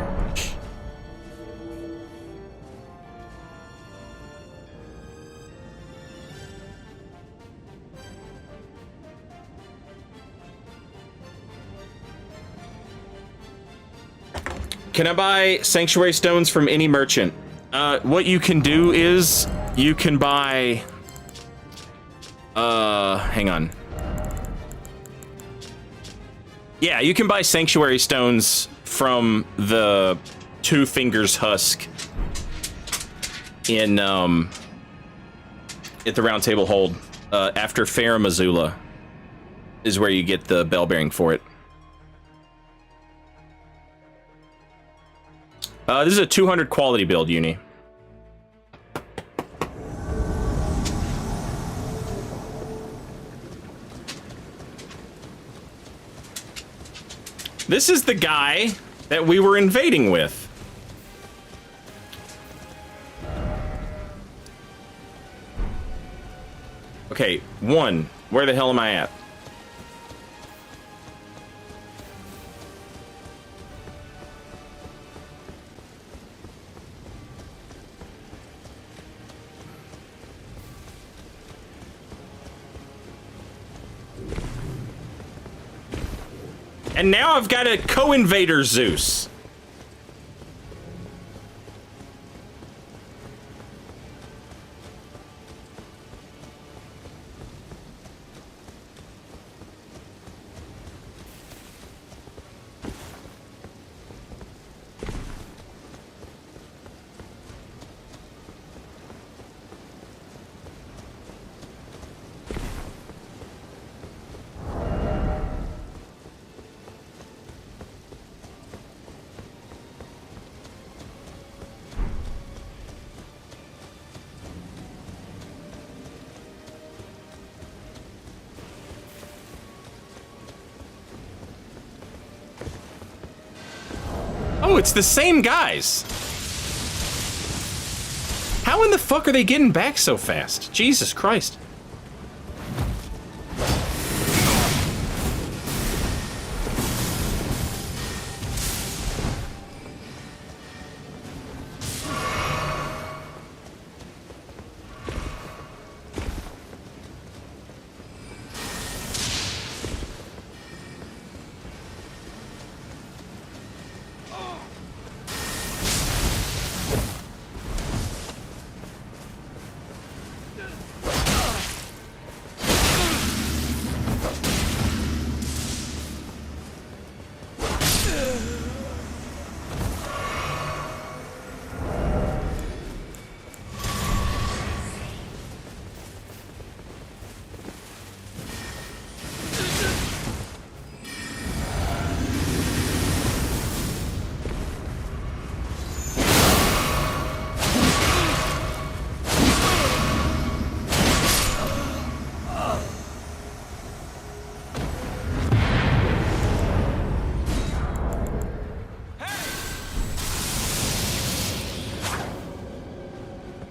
Can I buy sanctuary stones from any merchant? What you can do is you can buy, hang on. Yeah, you can buy sanctuary stones from the Two Fingers Husk in, at the Round Table Hold, after Farum Azula. is where you get the bell bearing for it. This is a 200 quality build, Uni. This is the guy that we were invading with. Okay, one, where the hell am I at? And now I've got a co-invader Zeus. Oh, it's the same guys. How in the fuck are they getting back so fast? Jesus Christ.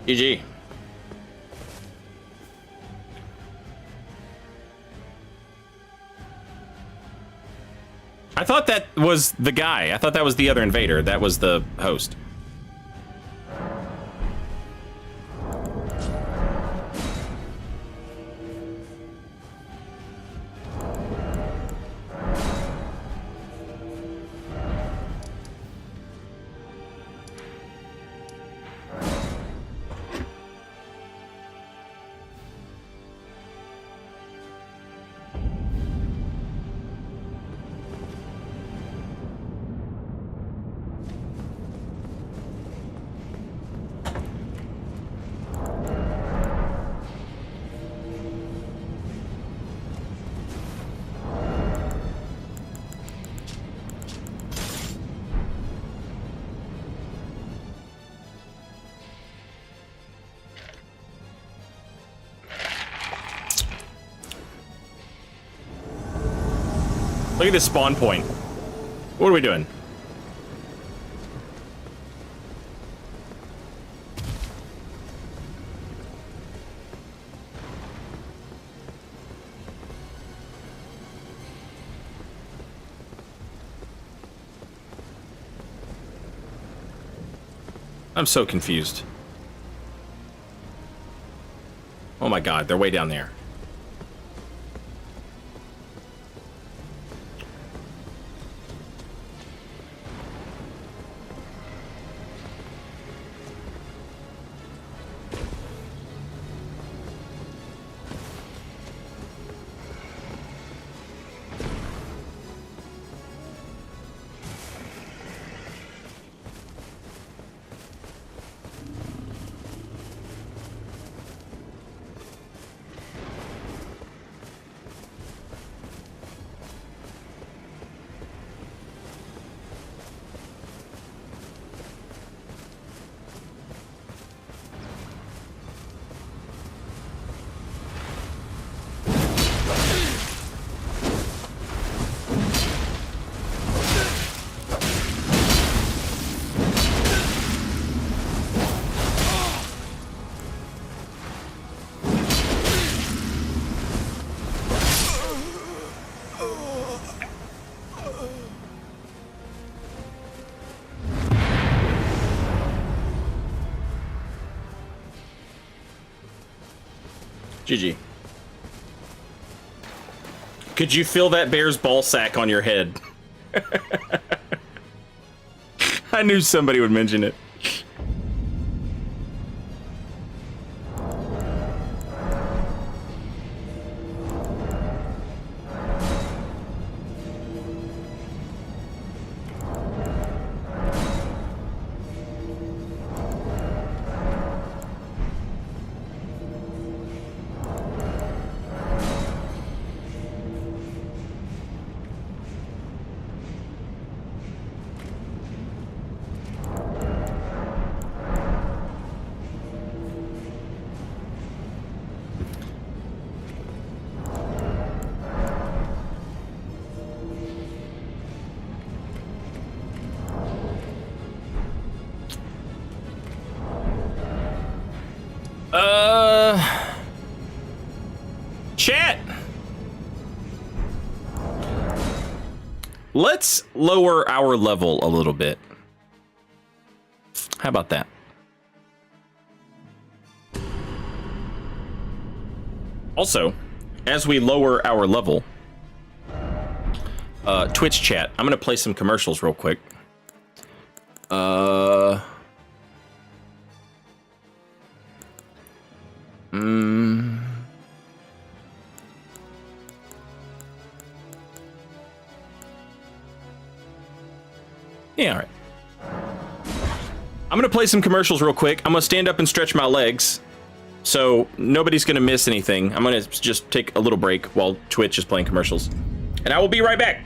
GG. I thought that was the guy. I thought that was the other invader. That was the host. Look at this spawn point. What are we doing? I'm so confused. Oh my god, they're way down there. GG. Could you feel that bear's ball sack on your head? I knew somebody would mention it. Chat! Let's lower our level a little bit. How about that? Also, as we lower our level, Twitch chat, I'm gonna play some commercials real quick. Yeah, all right. I'm gonna play some commercials real quick. I'm gonna stand up and stretch my legs, so nobody's gonna miss anything. I'm gonna just take a little break while Twitch is playing commercials, and I will be right back.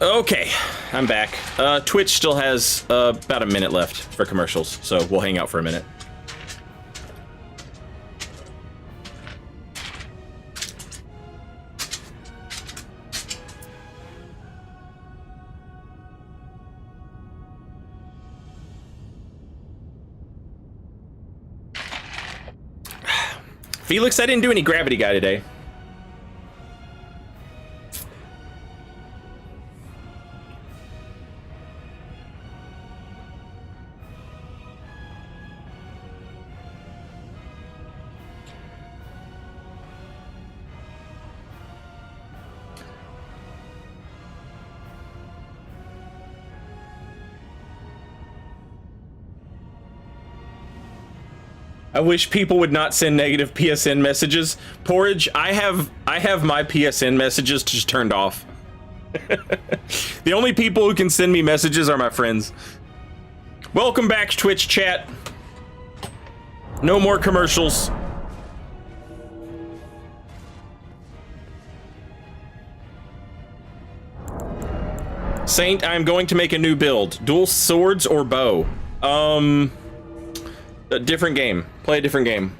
Okay, I'm back. Twitch still has about a minute left for commercials, so we'll hang out for a minute. Felix, I didn't do any Gravity Guy today. I wish people would not send negative PSN messages. Porridge, I have my PSN messages just turned off. The only people who can send me messages are my friends. Welcome back, Twitch chat. No more commercials. Saint, I'm going to make a new build. Dual swords or bow? A different game. Play a different game.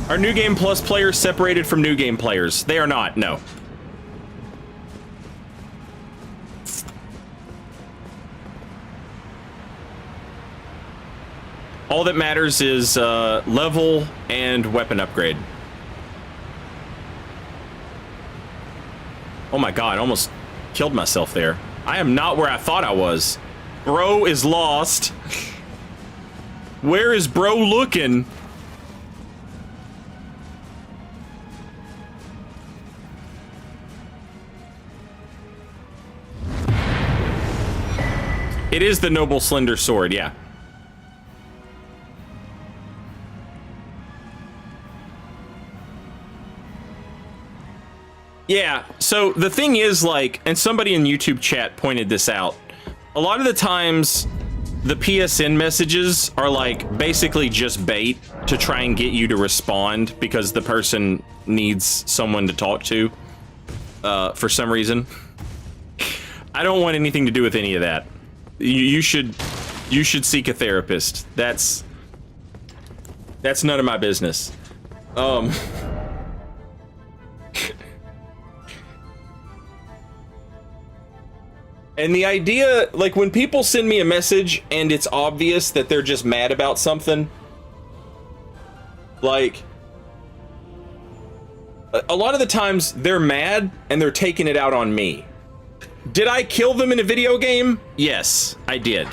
Are New Game Plus players separated from New Game players? They are not, no. All that matters is level and weapon upgrade. Oh my god, I almost killed myself there. I am not where I thought I was. Bro is lost. Where is bro looking? It is the Noble Slender Sword, yeah. Yeah, so the thing is, like, and somebody in YouTube chat pointed this out, a lot of the times the PSN messages are like basically just bait to try and get you to respond because the person needs someone to talk to for some reason. I don't want anything to do with any of that. You should seek a therapist. That's none of my business. And the idea, like, when people send me a message and it's obvious that they're just mad about something, like, a lot of the times they're mad and they're taking it out on me. Did I kill them in a video game? Yes, I did.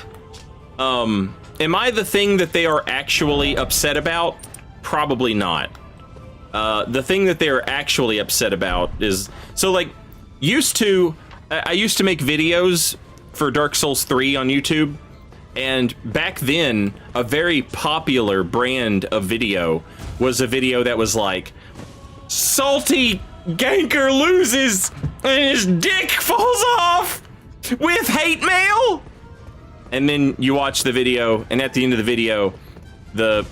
Am I the thing that they are actually upset about? Probably not. The thing that they are actually upset about is, so, like, I used to make videos for Dark Souls 3 on YouTube, and back then, a very popular brand of video was a video that was like, Salty Ganker loses and his dick falls off with hate mail! And then you watch the video, and at the end of the video, the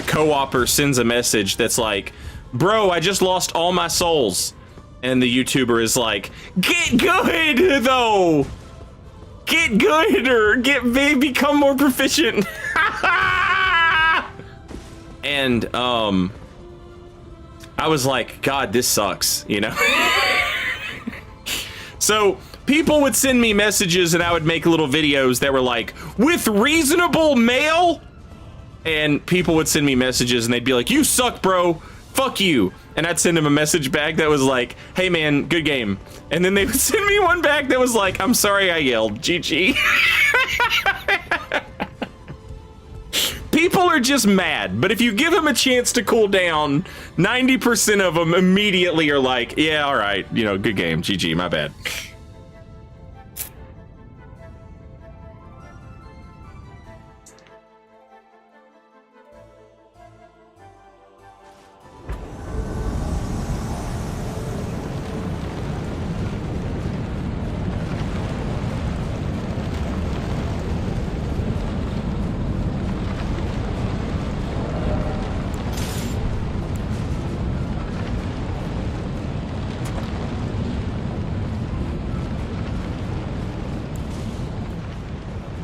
co-opper sends a message that's like, bro, I just lost all my souls. And the YouTuber is like, get good, though! Get good, or become more proficient! And, I was like, God, this sucks, you know? So, people would send me messages and I would make little videos that were like, with reasonable mail? And people would send me messages and they'd be like, you suck, bro! Fuck you! And I'd send them a message back that was like, hey man, good game. And then they would send me one back that was like, I'm sorry I yelled, GG. People are just mad, but if you give them a chance to cool down, 90% of them immediately are like, yeah, alright, you know, good game, GG, my bad.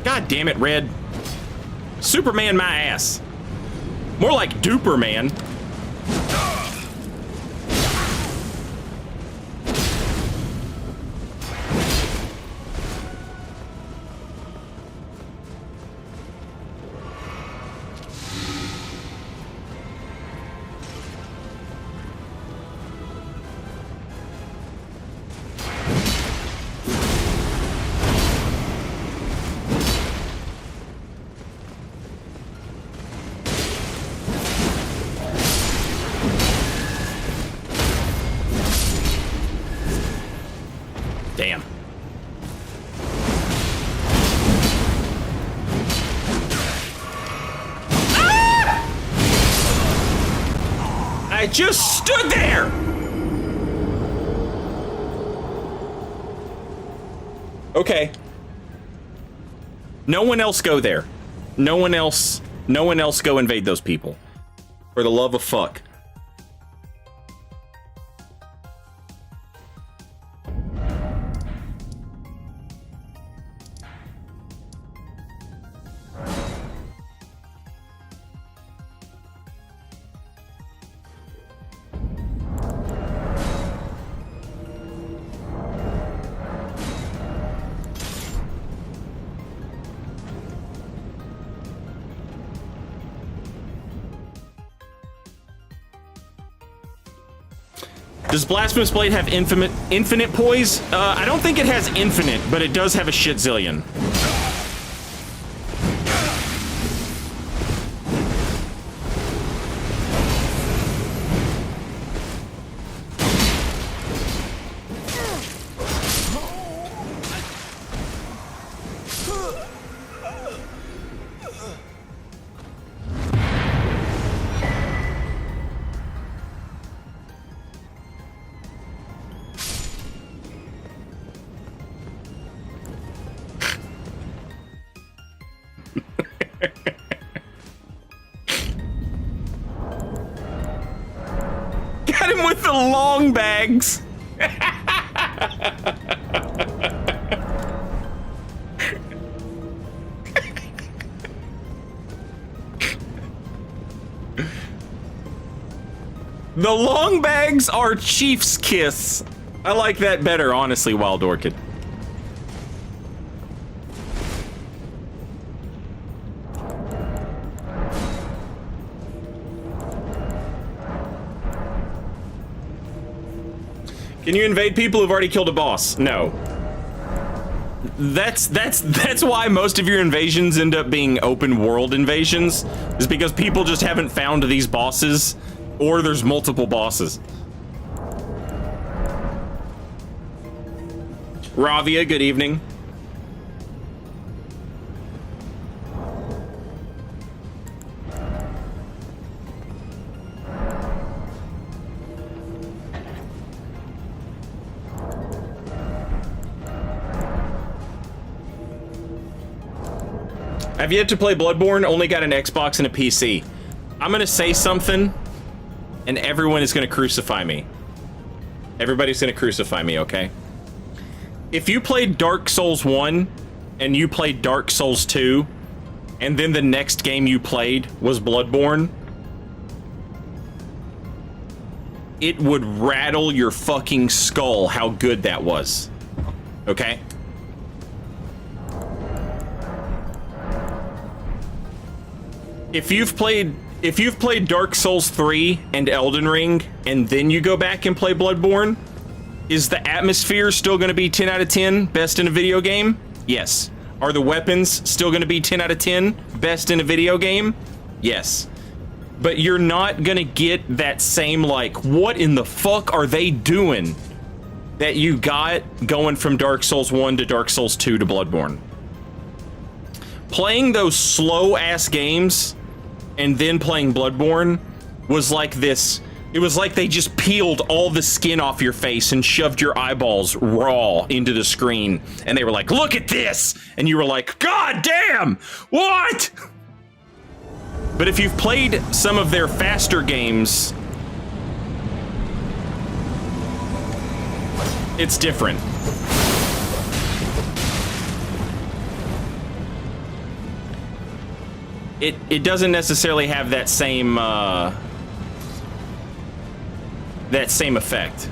God damn it, Red. Superman my ass. More like Duperman. I just stood there! Okay. No one else go there. No one else go invade those people. For the love of fuck. Does Blasphemous Blade have infinite poise? I don't think it has infinite, but it does have a shit zillion. Got him with the long bags. The long bags are Chief's Kiss. I like that better, honestly, Wild Orchid. Can you invade people who've already killed a boss? No. That's why most of your invasions end up being open world invasions, is because people just haven't found these bosses, or there's multiple bosses. Ravia, good evening. I've yet to play Bloodborne, only got an Xbox and a PC. I'm gonna say something, and everyone is gonna crucify me. Everybody's gonna crucify me, okay? If you played Dark Souls 1, and you played Dark Souls 2, and then the next game you played was Bloodborne, it would rattle your fucking skull how good that was. Okay? If you've played Dark Souls 3 and Elden Ring, and then you go back and play Bloodborne, is the atmosphere still going to be 10 out of 10 best in a video game? Yes. Are the weapons still going to be 10 out of 10 best in a video game? Yes. But you're not going to get that same, like, what in the fuck are they doing that you got going from Dark Souls 1 to Dark Souls 2 to Bloodborne. Playing those slow-ass games and then playing Bloodborne was like this. It was like they just peeled all the skin off your face and shoved your eyeballs raw into the screen. And they were like, look at this! And you were like, God damn! What? But if you've played some of their faster games, it's different. It doesn't necessarily have that same effect.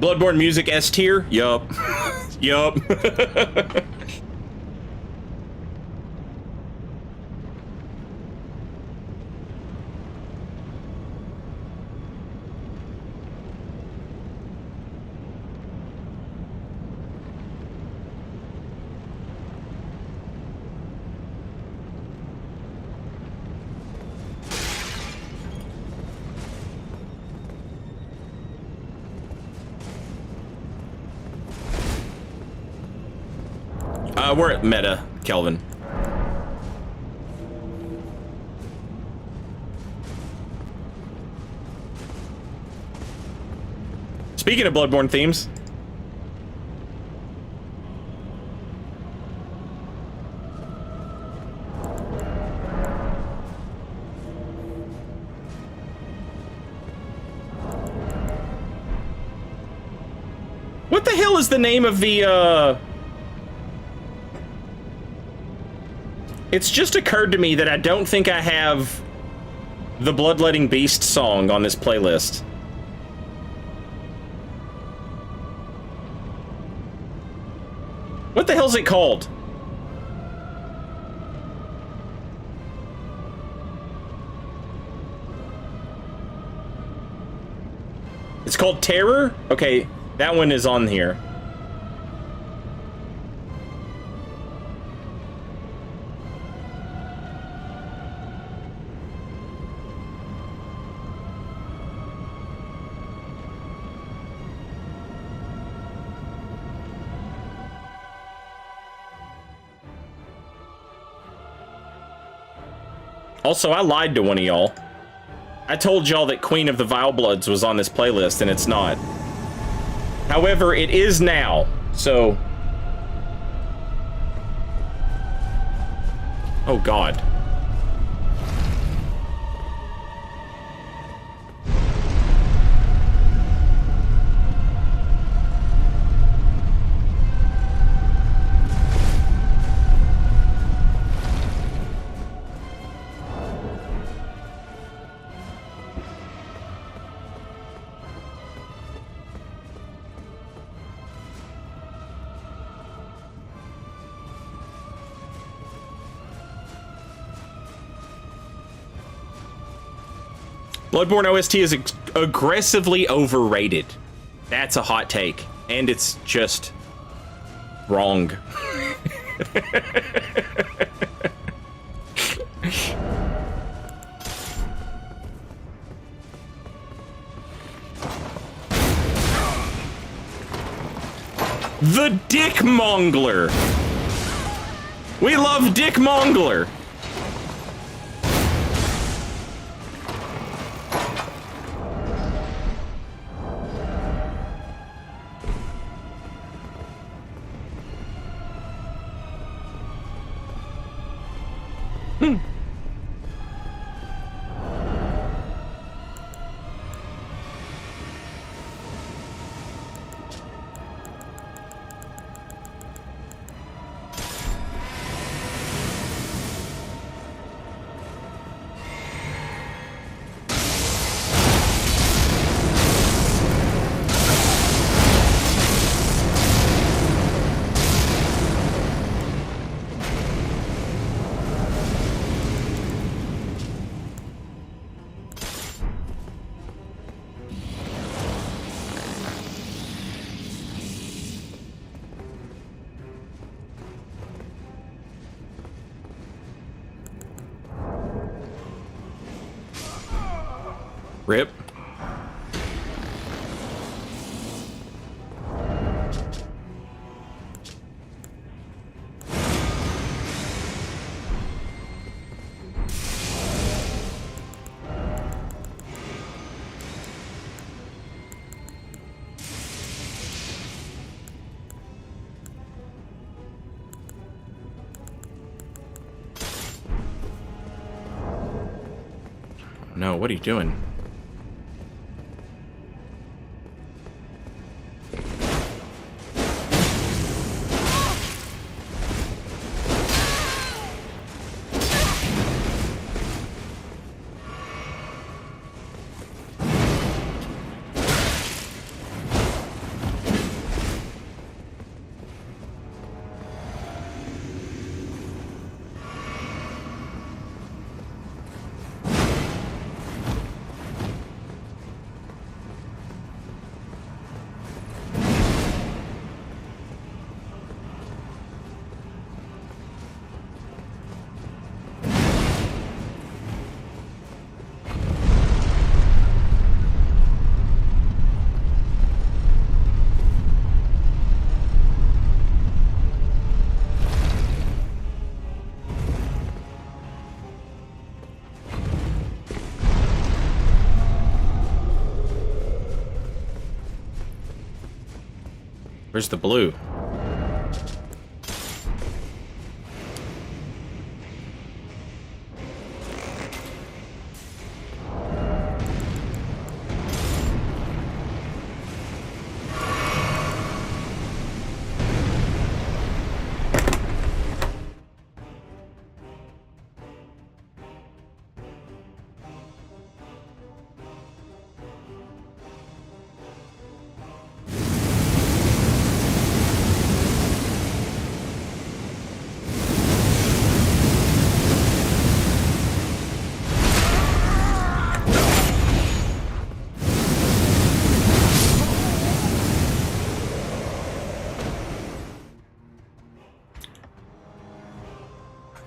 Bloodborne music S tier? Yup. Yup. We're at meta, Kelvin. Speaking of Bloodborne themes. What the hell is the name of the, It's just occurred to me that I don't think I have the Bloodletting Beast song on this playlist. What the hell's it called? It's called Terror? Okay, that one is on here. Also, I lied to one of y'all. I told y'all that Queen of the Vile Bloods was on this playlist, and it's not. However, it is now, so... Oh, God. Bloodborne OST is aggressively overrated. That's a hot take. And it's just wrong. The Dick Mongler. We love Dick Mongler. Rip. No, what are you doing? Where's the blue?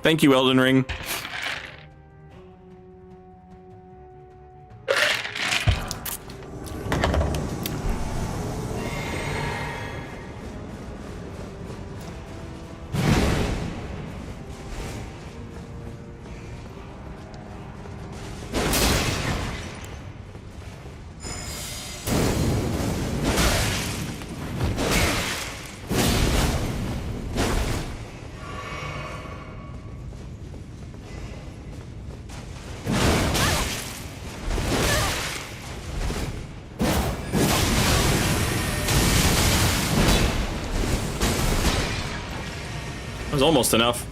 Thank you, Elden Ring. Was almost enough.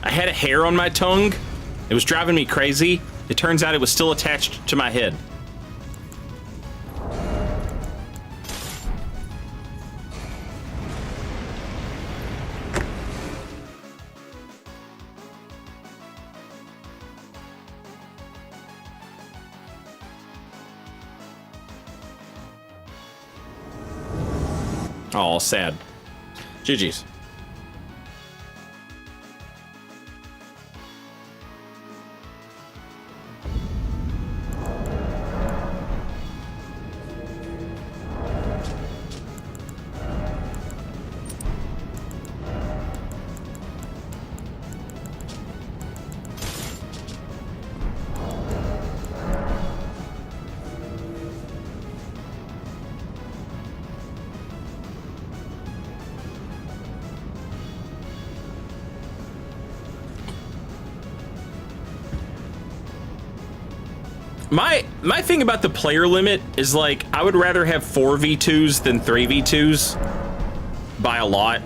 I had a hair on my tongue. It was driving me crazy. It turns out it was still attached to my head. Oh, sad. GG's. My thing about the player limit is, like, I would rather have 4v2s than 3v2s by a lot.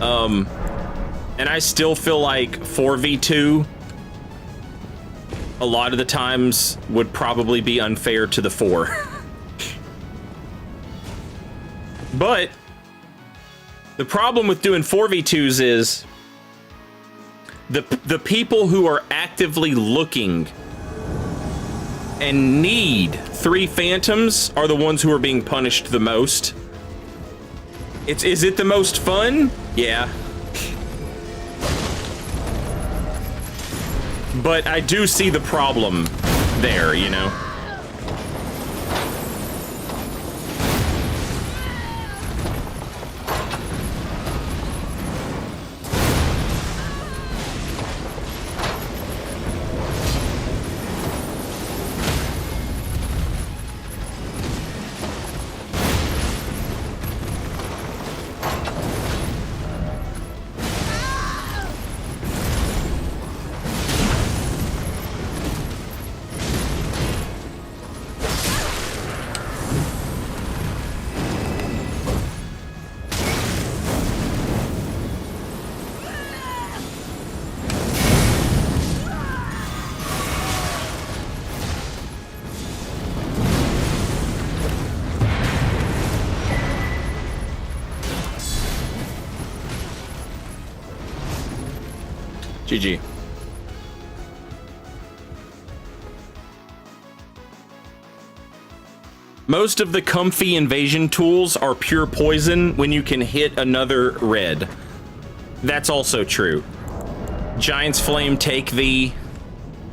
And I still feel like 4v2 a lot of the times would probably be unfair to the 4. But the problem with doing 4v2s is the people who are actively looking and need 3 phantoms are the ones who are being punished the most. Is it the most fun? Yeah. But I do see the problem there, you know? GG. Most of the comfy invasion tools are pure poison when you can hit another red. That's also true. Giant's Flame, Take Thee,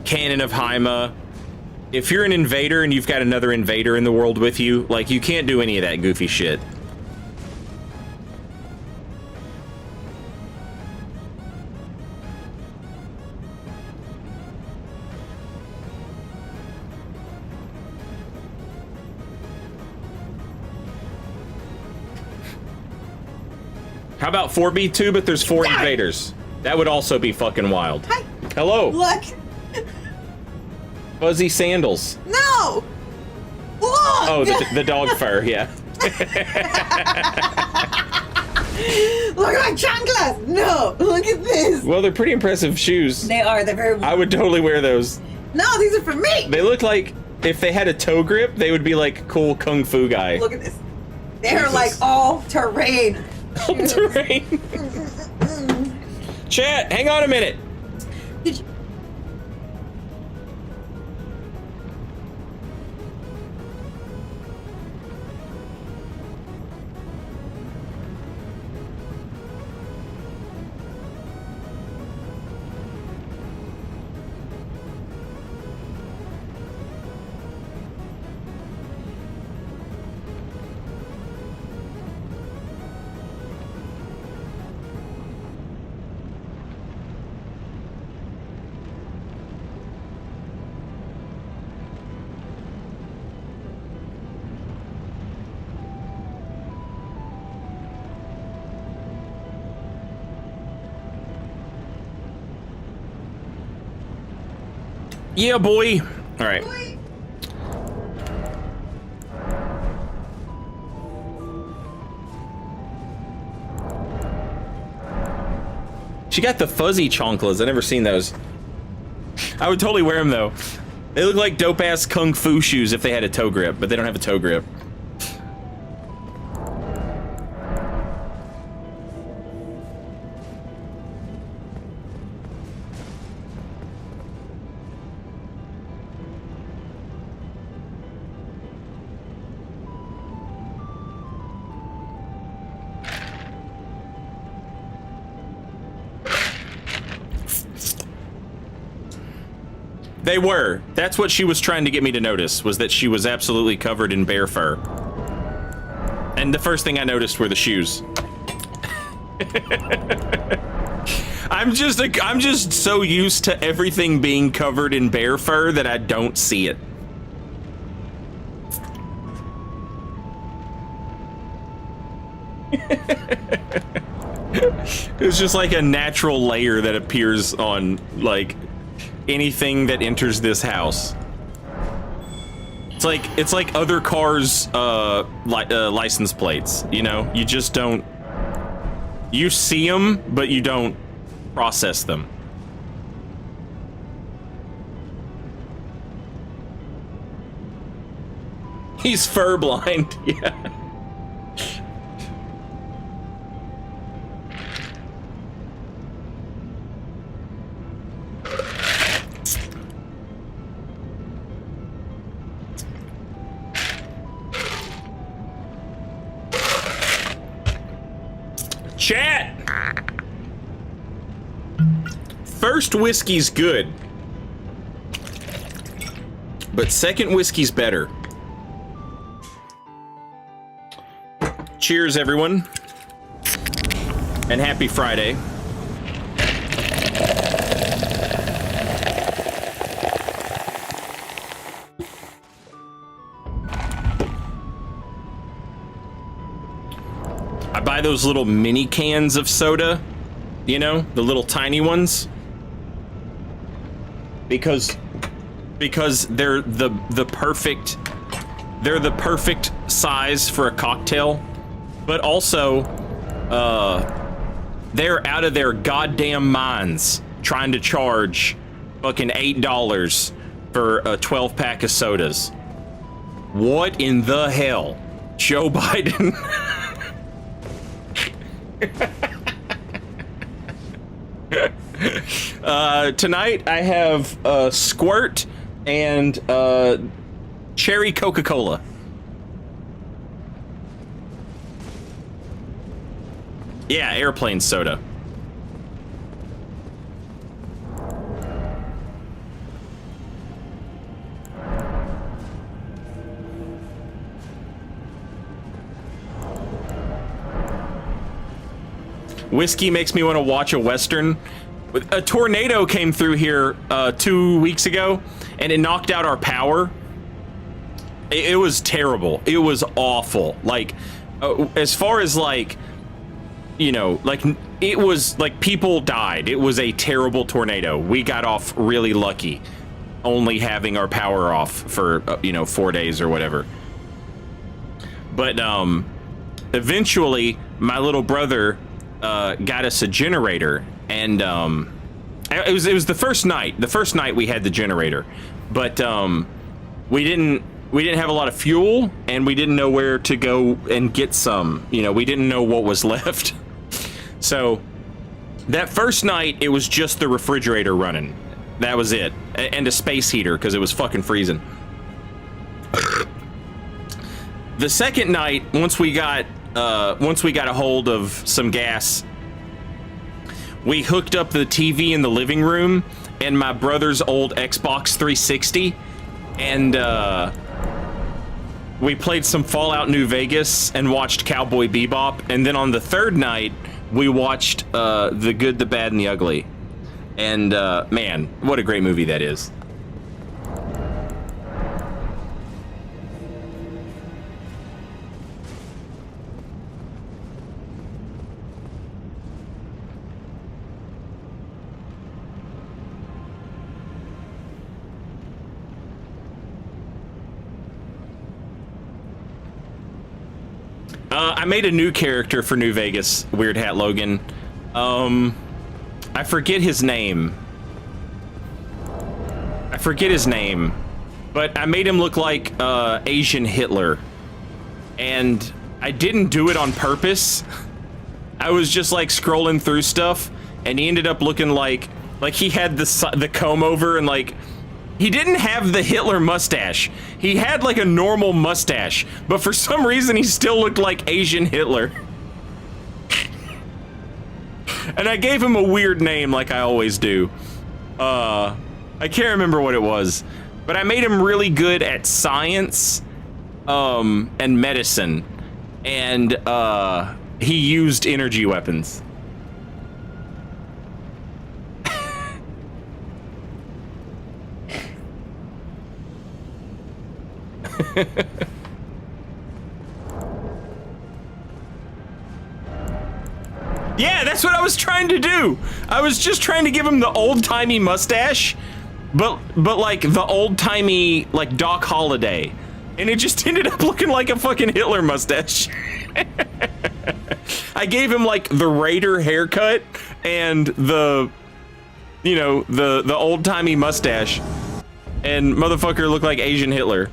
Cannon of Haima, if you're an invader and you've got another invader in the world with you, like, you can't do any of that goofy shit. How about 4v2, but there's 4 invaders? That would also be fucking wild. Hi. Hello. Look. Fuzzy sandals. No. Look. Oh, the dog fur, yeah. Look at my chanclas. No. Look at this. Well, they're pretty impressive shoes. They are. They're very. I would totally wear those. No, these are for me. They look like, if they had a toe grip, they would be like cool kung fu guy. Look at this. They're like all terrain. All terrain. Chat, hang on a minute. Did you? Yeah, boy. All right. She got the fuzzy chanclas. I've never seen those. I would totally wear them, though. They look like dope-ass kung fu shoes if they had a toe grip, but they don't have a toe grip. They were. That's what she was trying to get me to notice, was that she was absolutely covered in bear fur. And the first thing I noticed were the shoes. I'm just so used to everything being covered in bear fur that I don't see it. It's just like a natural layer that appears on, like, anything that enters this house. It's like other cars' license plates, you know? You just don't... You see them, but you don't process them. He's fur blind, yeah. Chat! First whiskey's good, but second whiskey's better. Cheers, everyone, and happy Friday. I buy those little mini cans of soda, you know, the little tiny ones, because they're the perfect size for a cocktail, but also they're out of their goddamn minds trying to charge fucking $8 for a 12-pack of sodas. What in the hell, Joe Biden? Tonight I have Squirt and cherry Coca-Cola. Yeah, airplane soda. whiskey makes me want to watch a Western. A tornado came through here 2 weeks ago, and it knocked out our power. It was terrible. It was awful. Like, as far as like, you know, like it was like people died. It was a terrible tornado. We got off really lucky, only having our power off for, 4 days or whatever. But eventually my little brother got us a generator, and it was the first night. The first night we had the generator, but we didn't have a lot of fuel, and we didn't know where to go and get some. You know, we didn't know what was left. So that first night, it was just the refrigerator running. That was it, and a space heater because it was fucking freezing. The second night, once we got a hold of some gas, we hooked up the TV in the living room and my brother's old Xbox 360, and we played some Fallout New Vegas and watched Cowboy Bebop. And then on the third night, we watched The Good, the Bad, and the Ugly. And man, what a great movie that is. I made a new character for New Vegas, Weird Hat Logan. I forget his name. But I made him look like Asian Hitler. And I didn't do it on purpose. I was just like scrolling through stuff, and he ended up looking like he had the comb over, and like, he didn't have the Hitler mustache. He had like a normal mustache, but for some reason he still looked like Asian Hitler. And I gave him a weird name like I always do. I can't remember what it was, but I made him really good at science and medicine, and he used energy weapons. Yeah, that's what I was trying to do. I was just trying to give him the old-timey mustache, but like the old-timey like Doc Holliday, and it just ended up looking like a fucking Hitler mustache. I gave him like the Raider haircut and the old-timey mustache, and motherfucker looked like Asian Hitler.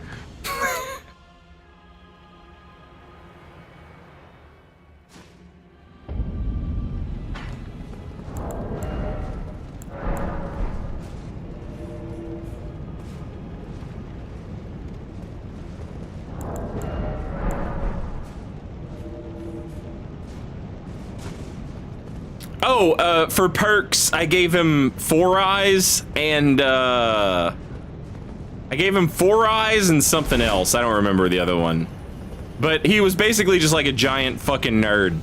Oh, for perks, I gave him 4 eyes, and I gave him 4 eyes and something else. I don't remember the other one. But he was basically just like a giant fucking nerd.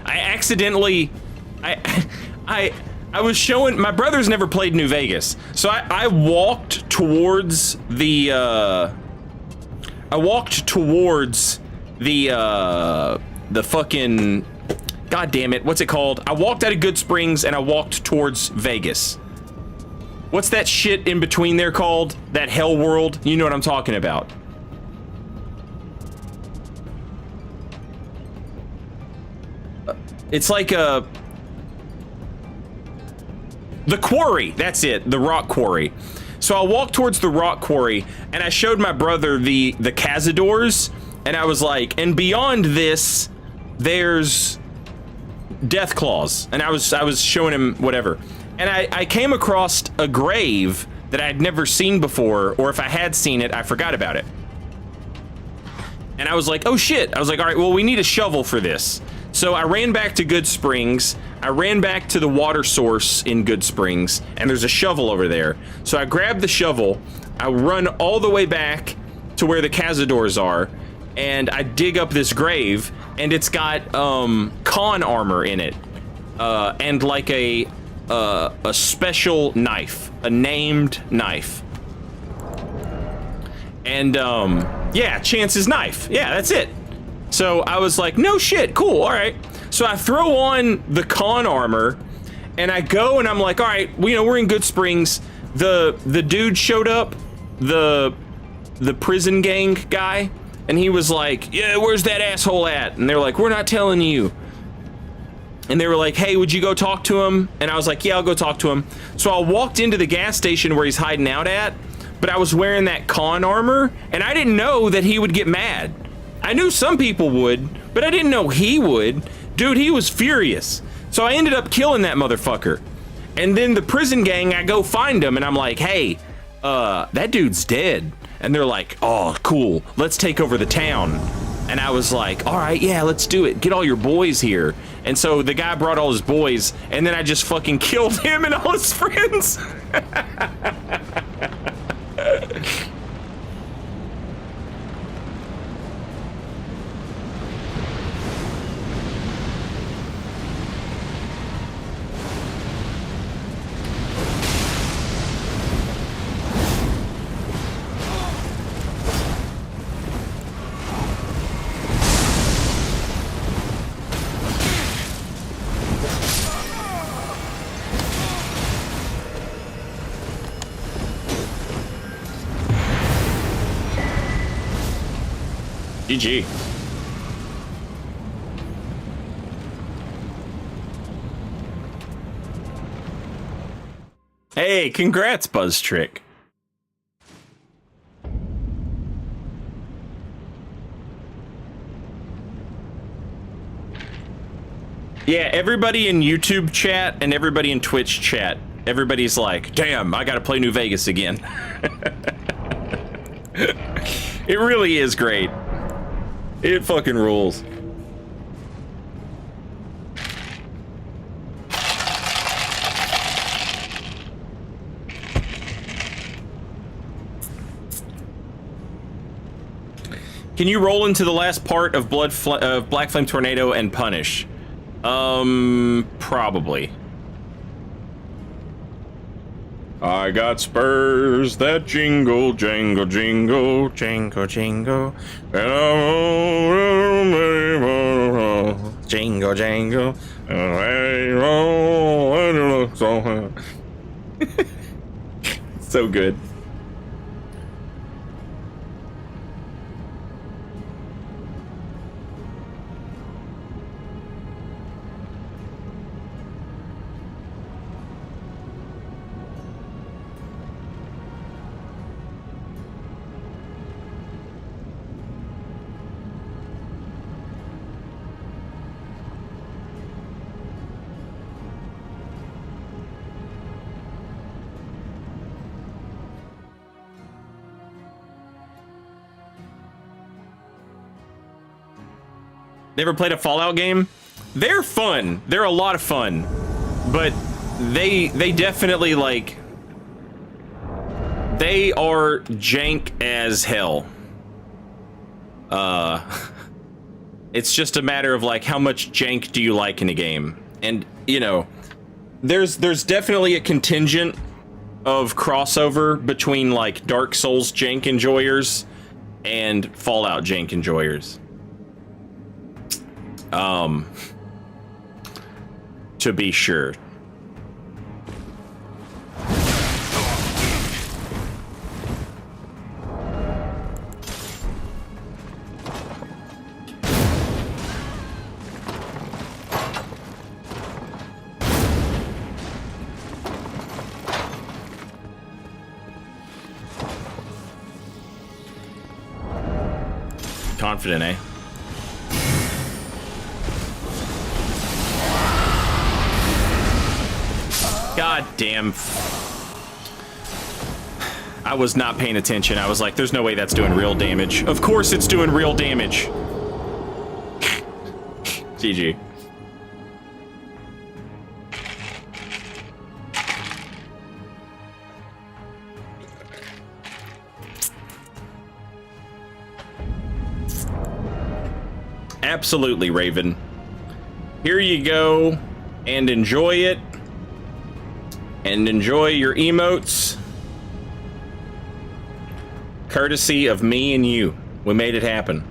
I accidentally... I was showing... My brother's never played New Vegas. So I walked towards the... the fucking... God damn it, what's it called? I walked out of Good Springs and I walked towards Vegas. What's that shit in between there called? That hell world? You know what I'm talking about. It's like the quarry, that's it, the rock quarry. So I walked towards the rock quarry and I showed my brother the cazadors, and I was like, and beyond this, there's death claws, and I was showing him whatever, and I came across a grave that I had never seen before, or if I had seen it, I forgot about it. And I was like, oh shit. I was like, all right, well, we need a shovel for this. So I ran back to Good Springs. I ran back to the water source in Good Springs, and there's a shovel over there. So I grabbed the shovel. I run all the way back to where the cazadors are, and I dig up this grave, and it's got con armor in it, and like a special knife, a named knife. And yeah, Chance's knife. Yeah, that's it. So I was like, no shit, cool, all right. So I throw on the con armor, and I go, and I'm like, all right, we're in Good Springs. The dude showed up, the prison gang guy, and he was like, yeah, where's that asshole at? And they're like, we're not telling you. And they were like, hey, would you go talk to him? And I was like, yeah, I'll go talk to him. So I walked into the gas station where he's hiding out at, but I was wearing that con armor, and I didn't know that he would get mad. I knew some people would, but I didn't know he would. Dude, he was furious. So I ended up killing that motherfucker. And then the prison gang, I go find him, and I'm like, hey, that dude's dead. And they're like, oh, cool, let's take over the town. And I was like, all right, yeah, let's do it. Get all your boys here. And so the guy brought all his boys, and then I just fucking killed him and all his friends. GG. Hey, congrats, Buzz Trick. Yeah, everybody in YouTube chat and everybody in Twitch chat, everybody's like, damn, I gotta play New Vegas again. It really is great. It fucking rules. Can you roll into the last part of Black Flame Tornado and punish? Probably. I got spurs that jingle, jangle, jingle, jingle, jingle, jingle, jangle. So good. Never played a Fallout game? They're fun. They're a lot of fun. But they definitely, like, they are jank as hell. It's just a matter of, like, how much jank do you like in a game? And, you know, there's definitely a contingent of crossover between, like, Dark Souls jank enjoyers and Fallout jank enjoyers. To be sure. Confident, eh? God damn. I was not paying attention. I was like, there's no way that's doing real damage. Of course it's doing real damage. GG. absolutely, Raven. Here you go, and enjoy it. And enjoy your emotes. Courtesy of me and you. We made it happen.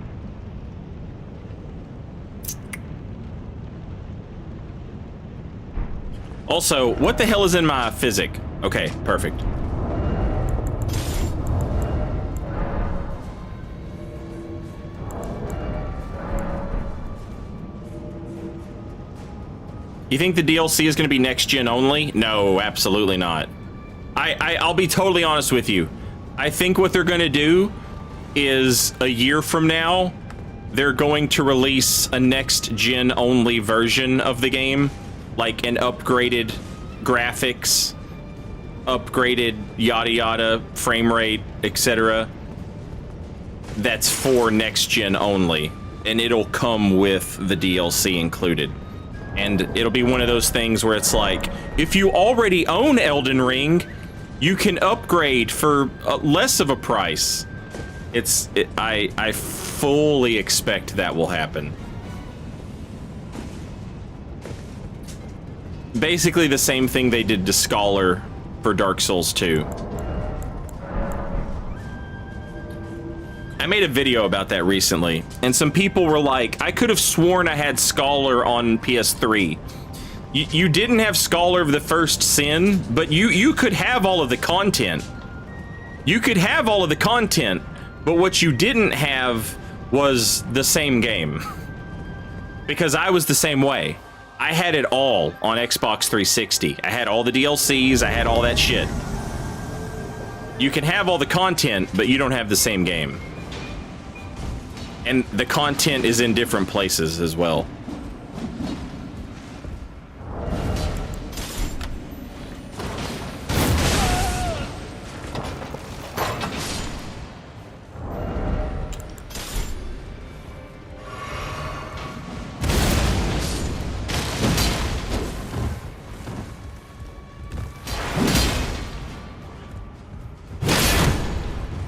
Also, what the hell is in my physic? Okay, perfect. You think the DLC is going to be next gen only? No, absolutely not. I'll be totally honest with you. I think what they're going to do is a year from now, they're going to release a next gen only version of the game, like an upgraded graphics, upgraded yada yada, frame rate, etc. That's for next gen only, and it'll come with the DLC included. And it'll be one of those things where it's like, if you already own Elden Ring, you can upgrade for less of a price. I fully expect that will happen. Basically the same thing they did to Scholar for Dark Souls 2. I made a video about that recently, and some people were like, I could have sworn I had Scholar on PS3. You didn't have Scholar of the First Sin, but you could have all of the content. You could have all of the content, but what you didn't have was the same game. Because I was the same way. I had it all on Xbox 360. I had all the DLCs, I had all that shit. You can have all the content, but you don't have the same game. And the content is in different places as well.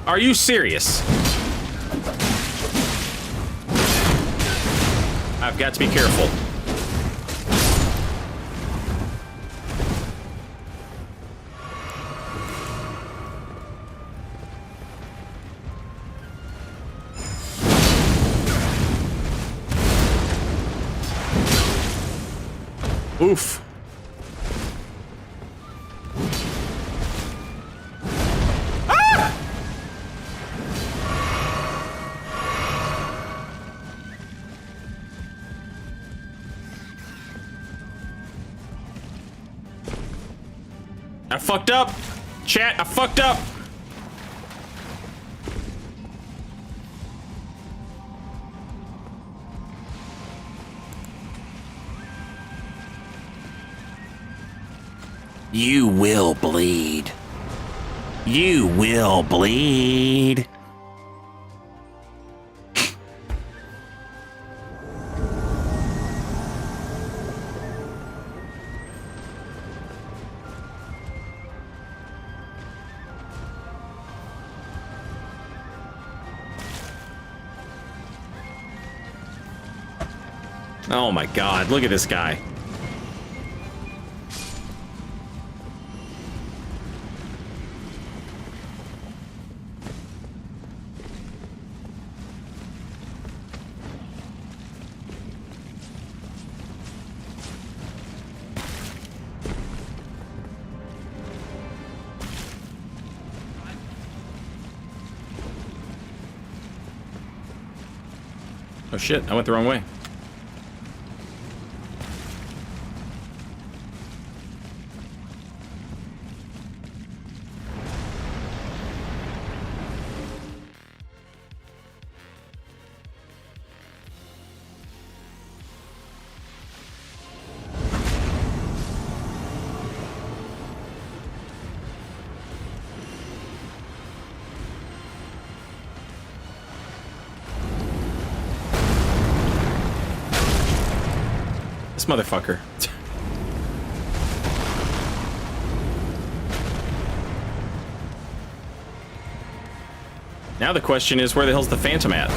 Are you serious? I've got to be careful. Oof. I fucked up. Chat, I fucked up. You will bleed. You will bleed. Oh my god, look at this guy. Oh shit, I went the wrong way. Motherfucker. Now the question is, where the hell's the Phantom at?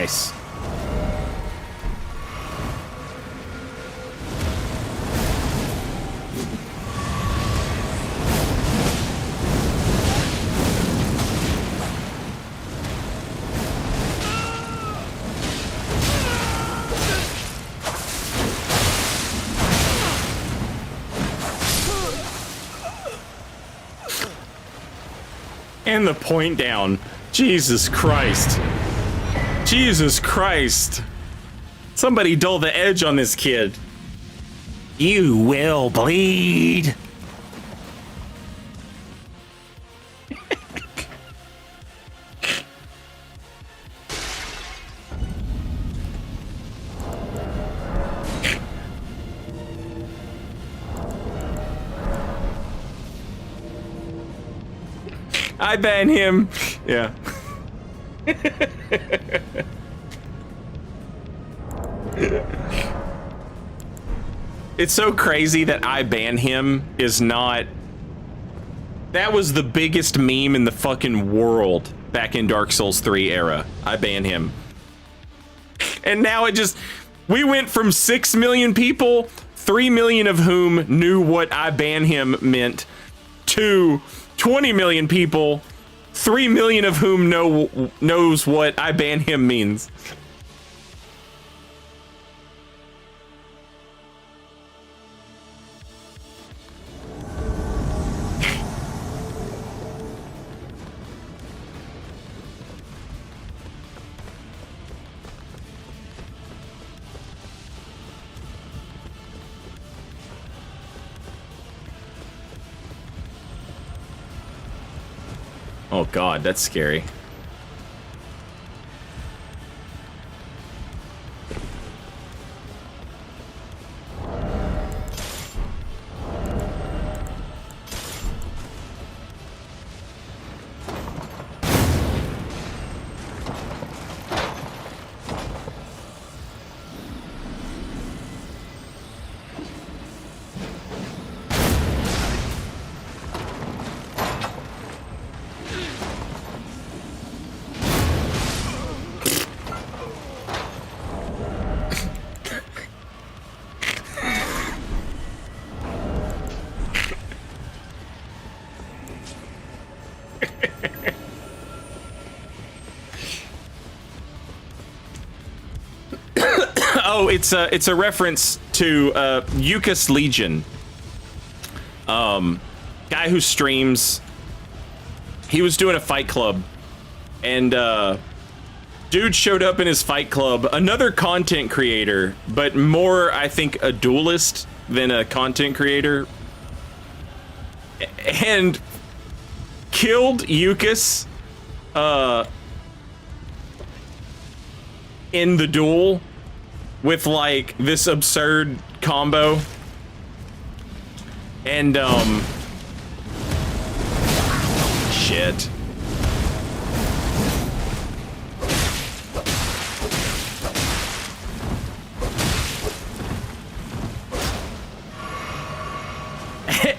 Nice. And the point down. Jesus Christ. Jesus Christ. Somebody dull the edge on this kid. You will bleed. I ban him. Yeah. It's so crazy that I ban him is not... That was the biggest meme in the fucking world back in Dark Souls 3 era. I ban him. And now it just... We went from 6 million people, 3 million of whom knew what I ban him meant, to 20 million people, 3 million of whom knows what I ban him means. Oh God, that's scary. Oh, it's a reference to Yucas Legion. Guy who streams. He was doing a fight club, and dude showed up in his fight club. Another content creator, but more, I think, a duelist than a content creator, and killed Yucas in the duel with like this absurd combo, and shit.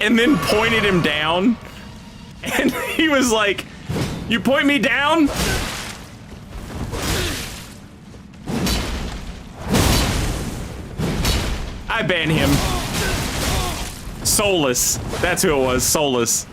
And then pointed him down, and he was like, "You point me down?" I ban him. Soulless. That's who it was. Soulless.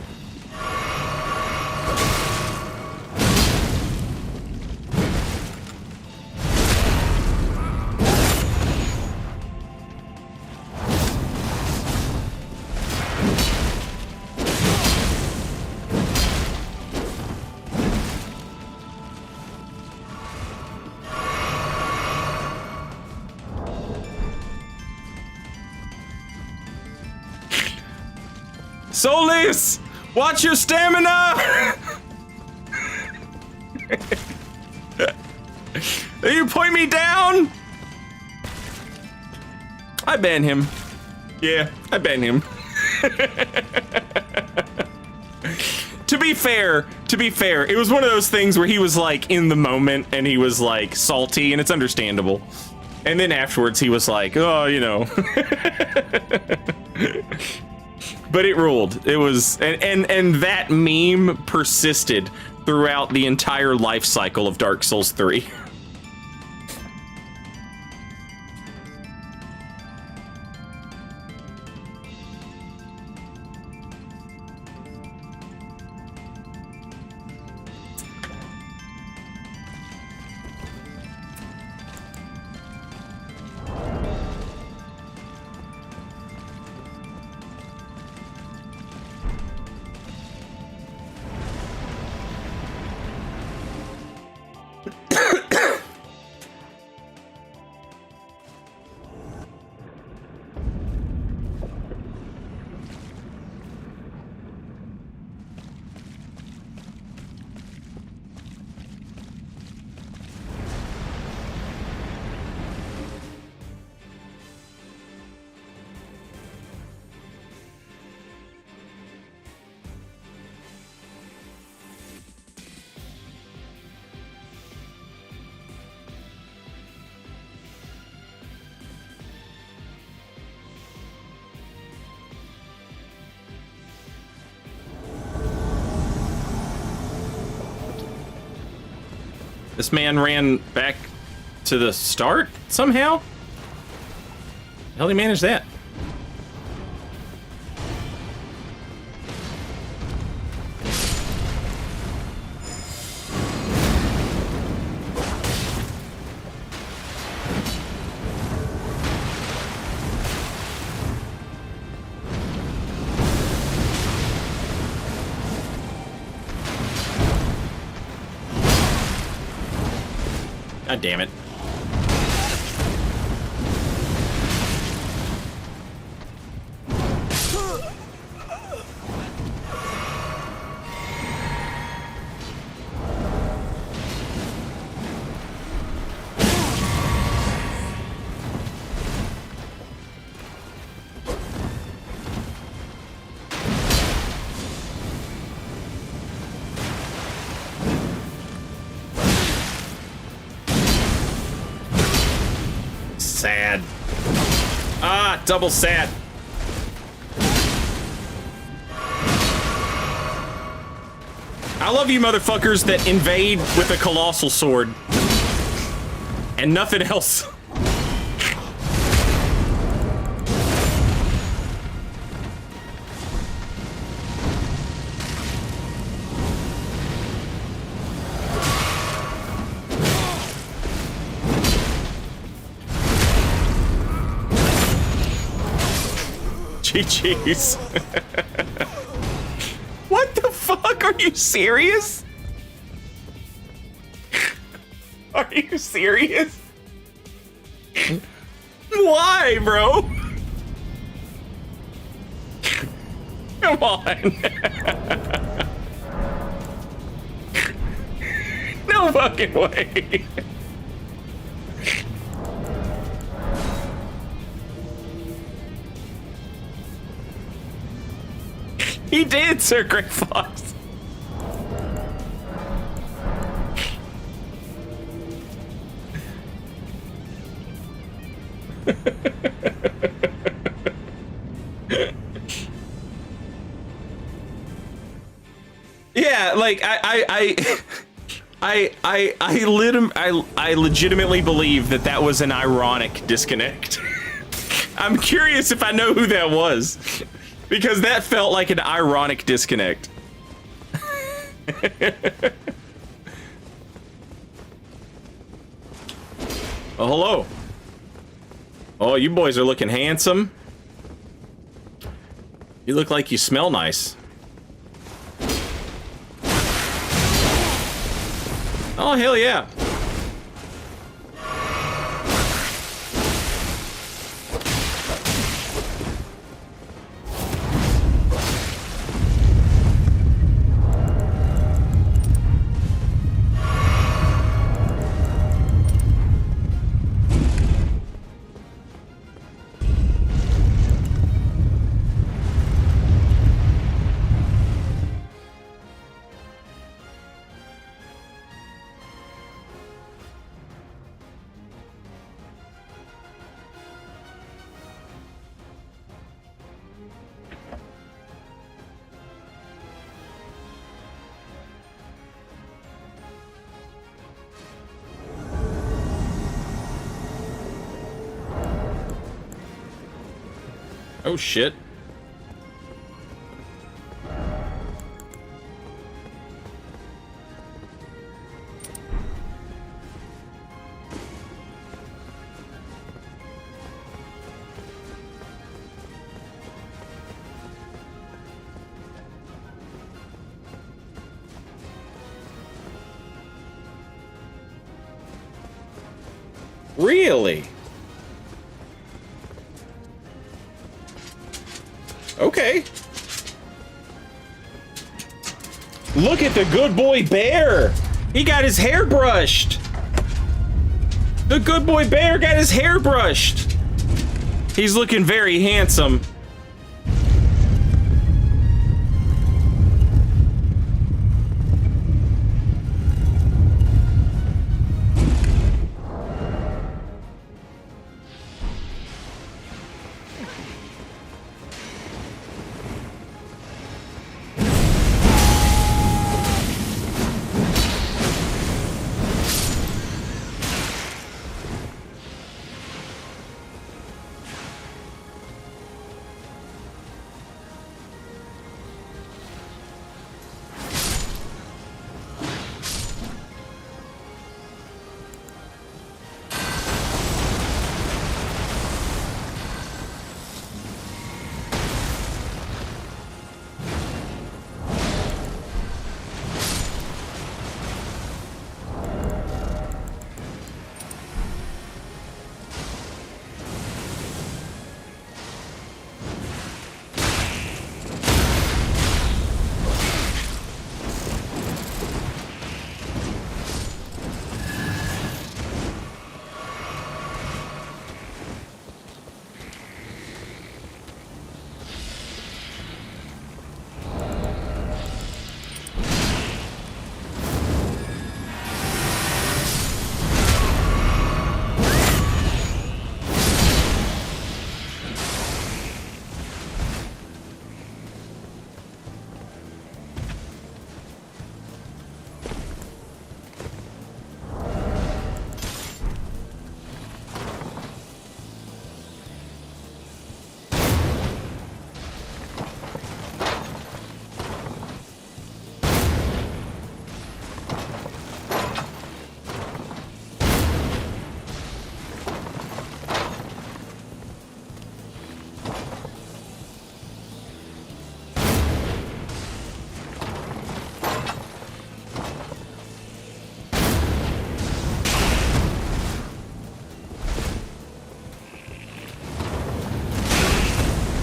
Solis! Watch your stamina! You point me down? I ban him. Yeah, I ban him. To be fair, it was one of those things where he was like in the moment and he was like salty, and it's understandable. And then afterwards he was like, oh, you know. But it ruled. It was, and that meme persisted throughout the entire life cycle of Dark Souls 3. This man ran back to the start somehow? How did he manage that? God damn it. Sad. Ah, double sad. I love you motherfuckers that invade with a colossal sword and nothing else. GG's. What the fuck? Are you serious? Are you serious? Why, bro? Come on. No fucking way. He did, Sir Grey Fox. Yeah, like I legitimately believe that that was an ironic disconnect. I'm curious if I know who that was. Because that felt like an ironic disconnect. Oh, hello. Oh, you boys are looking handsome. You look like you smell nice. Oh, hell yeah. Oh shit. Really? Okay. Look at the good boy bear. He got his hair brushed. The good boy bear got his hair brushed. He's looking very handsome.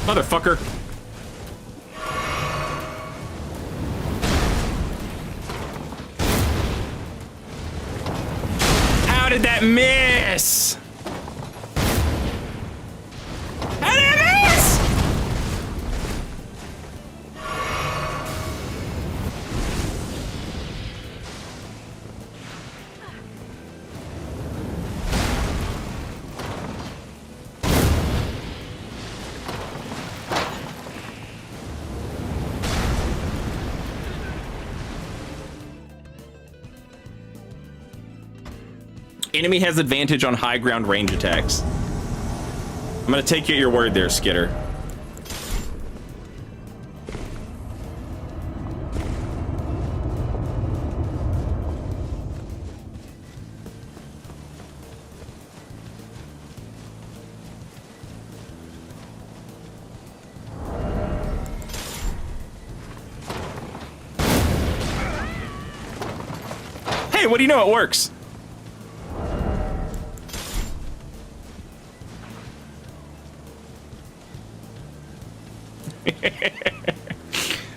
Motherfucker. How did that miss? How did it miss? Enemy has advantage on high ground range attacks. I'm gonna take you at your word there, Skitter. Hey, what do you know? It works.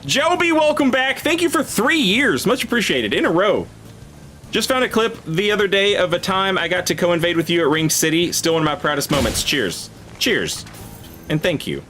Joby, welcome back. Thank you for 3 years. Much appreciated. In a row. Just found a clip the other day of a time I got to co-invade with you at Ring City. Still one of my proudest moments. Cheers. Cheers. And thank you.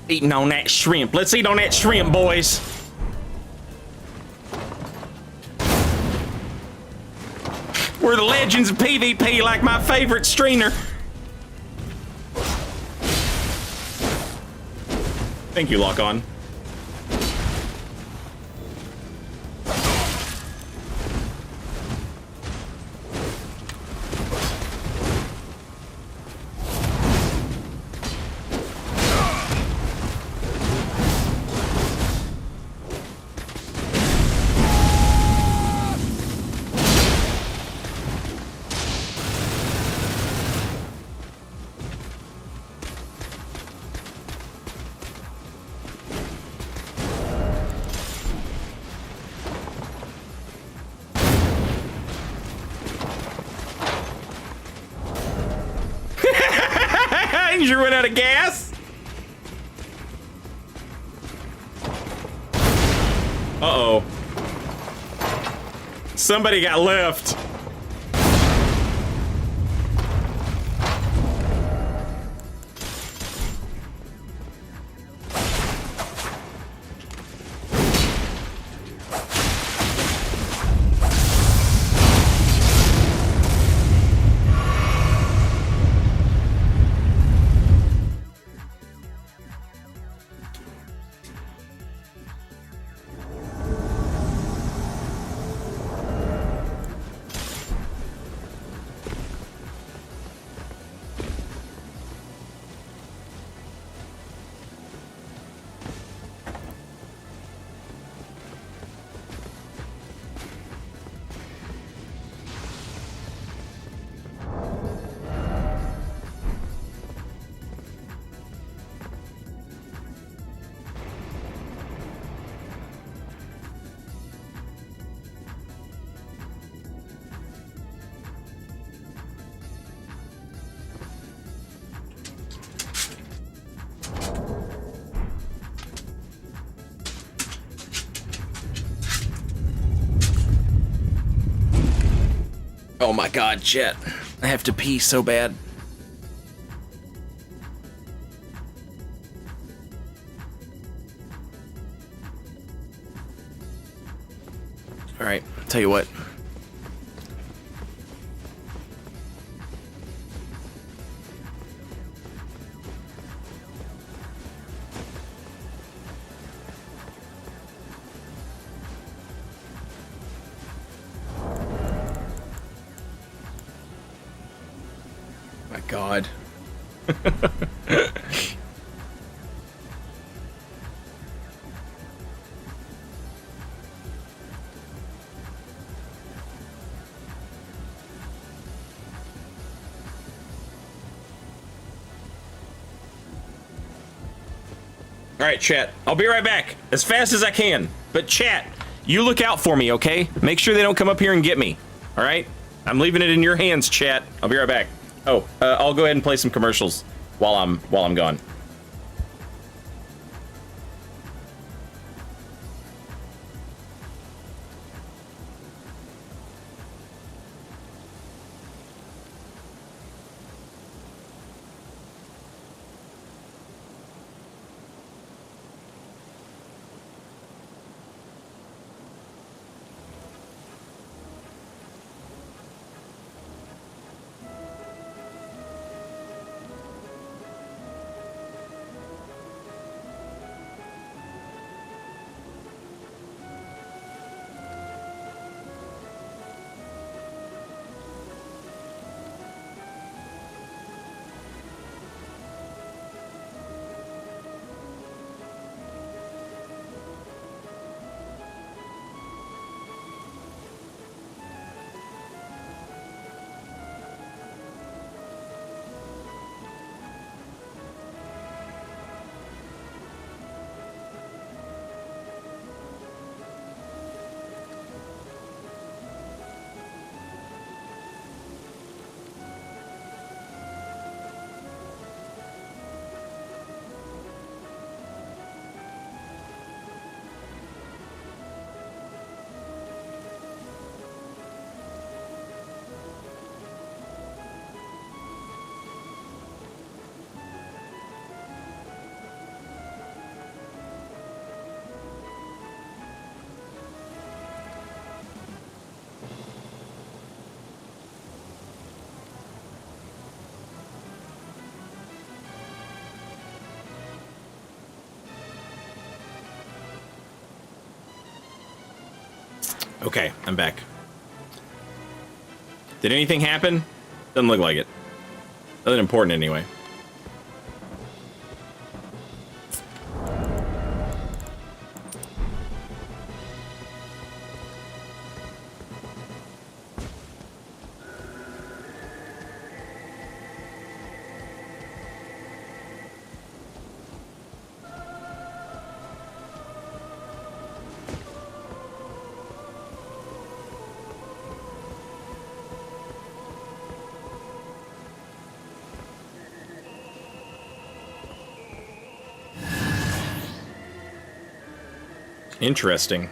Eating on that shrimp. Let's eat on that shrimp, boys. We're the legends of PvP, like my favorite streamer. Thank you, Lock On. You run out of gas? Uh-oh. Somebody got left. Oh my god, Chet. I have to pee so bad. Alright, tell you what. My god. Alright, chat. I'll be right back. As fast as I can. But chat, you look out for me, okay? Make sure they don't come up here and get me. Alright? I'm leaving it in your hands, chat. I'll be right back. Oh, I'll go ahead and play some commercials while I'm gone. Okay, I'm back. Did anything happen? Doesn't look like it. Nothing important anyway. Interesting.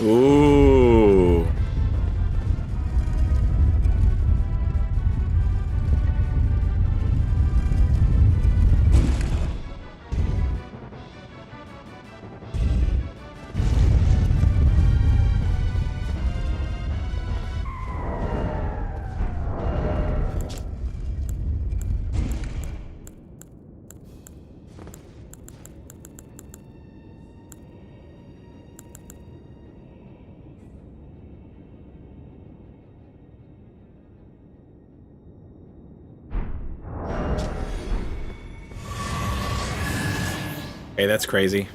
Ooh. Hey, that's crazy.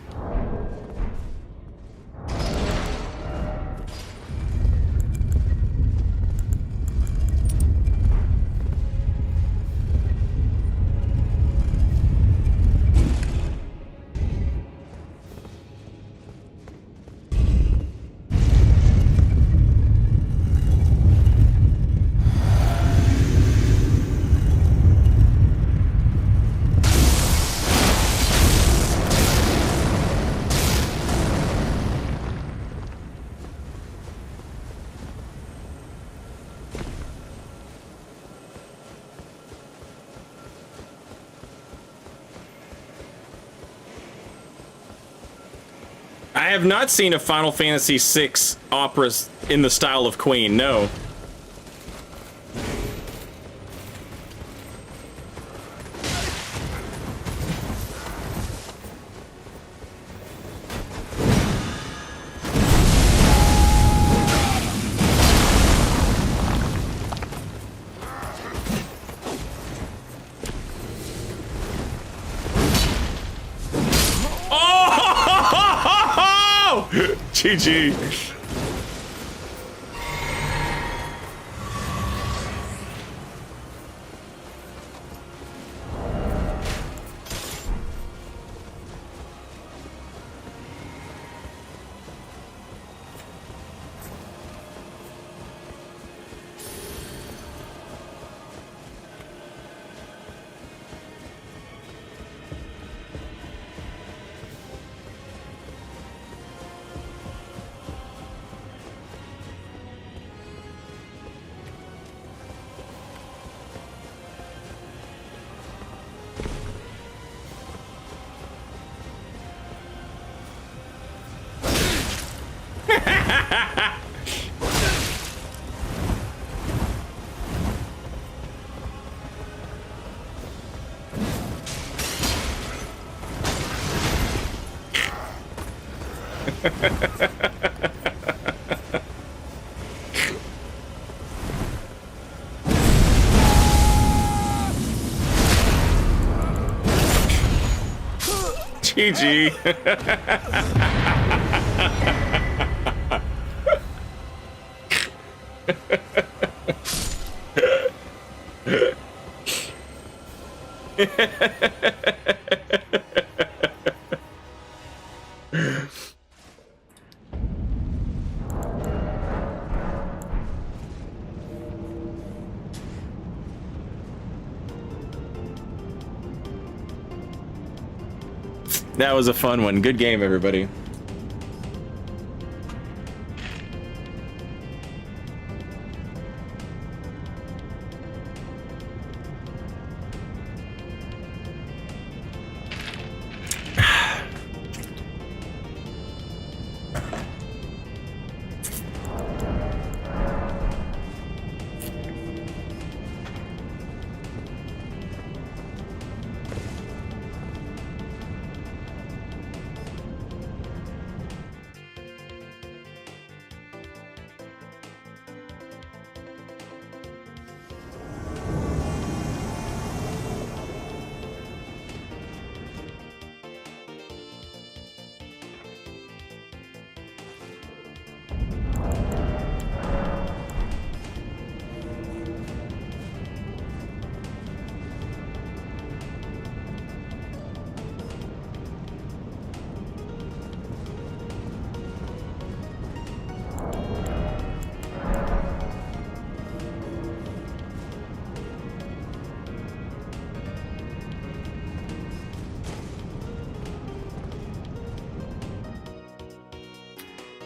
I have not seen a Final Fantasy VI opera in the style of Queen, no. GG. PG. That was a fun one. Good game, everybody.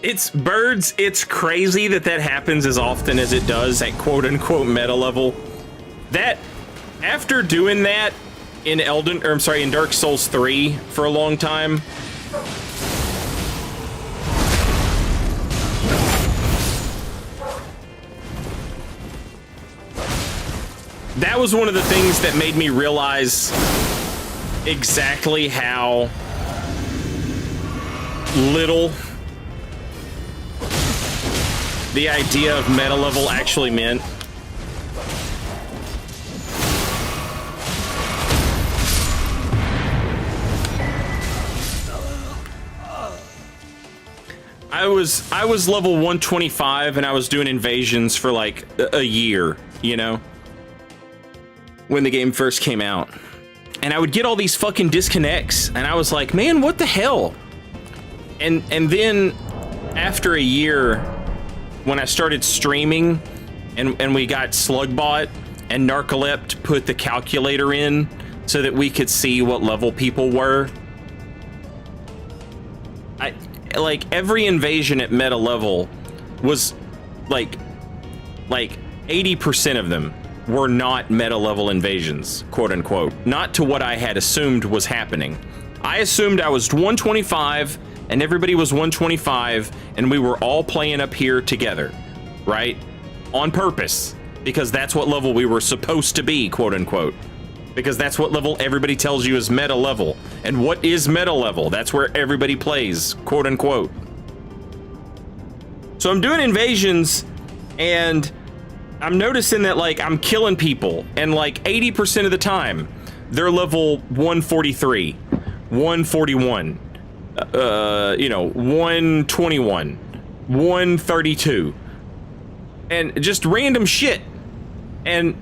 It's birds. It's crazy that that happens as often as it does at quote unquote meta level. That after doing that in in Dark Souls 3 for a long time, that was one of the things that made me realize exactly how little the idea of meta level actually meant. I was level 125 and I was doing invasions for like a year, you know, when the game first came out. And I would get all these fucking disconnects and I was like, man, what the hell? And then after a year, when I started streaming and we got Slugbot and Narcolept put the calculator in so that we could see what level people were, like every invasion at meta level was like 80% of them were not meta level invasions, quote unquote. Not to what I had assumed was happening. I assumed I was 125 and everybody was 125 and we were all playing up here together, right? On purpose, because that's what level we were supposed to be, quote unquote. Because that's what level everybody tells you is meta level. And what is meta level? That's where everybody plays, quote unquote. So I'm doing invasions and I'm noticing that like I'm killing people and like 80% of the time they're level 143, 141, 121, 132, and just random shit. And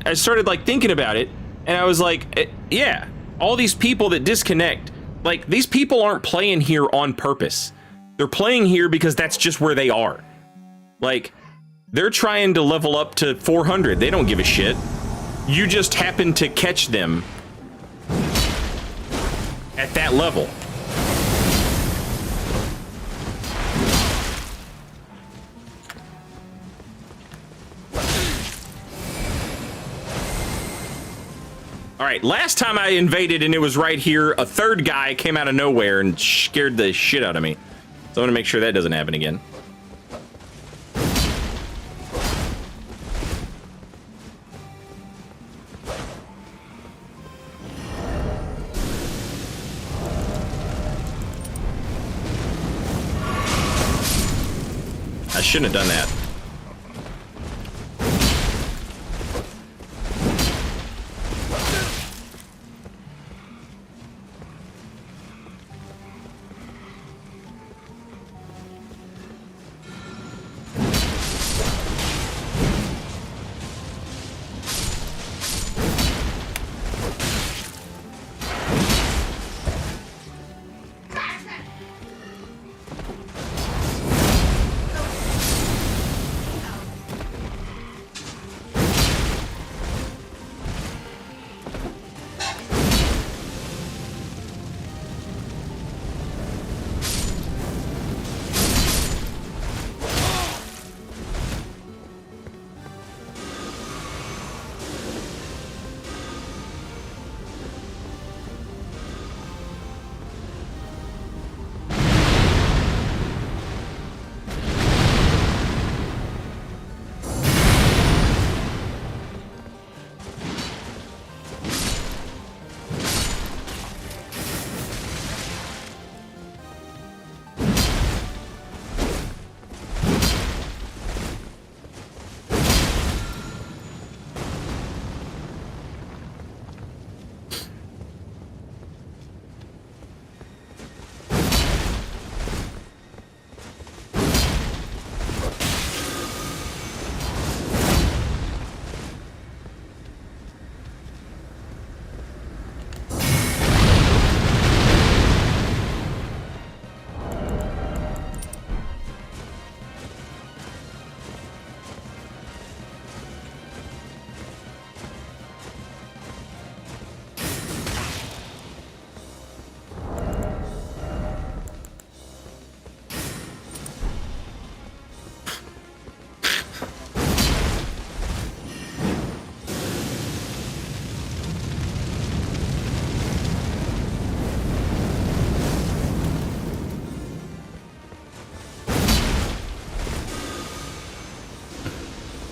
I started like thinking about it and I was like, yeah, all these people that disconnect, like these people aren't playing here on purpose. They're playing here because that's just where they are. Like they're trying to level up to 400. They don't give a shit. You just happen to catch them at that level. All right, last time I invaded and it was right here, a third guy came out of nowhere and scared the shit out of me. So I'm gonna make sure that doesn't happen again. I shouldn't have done that.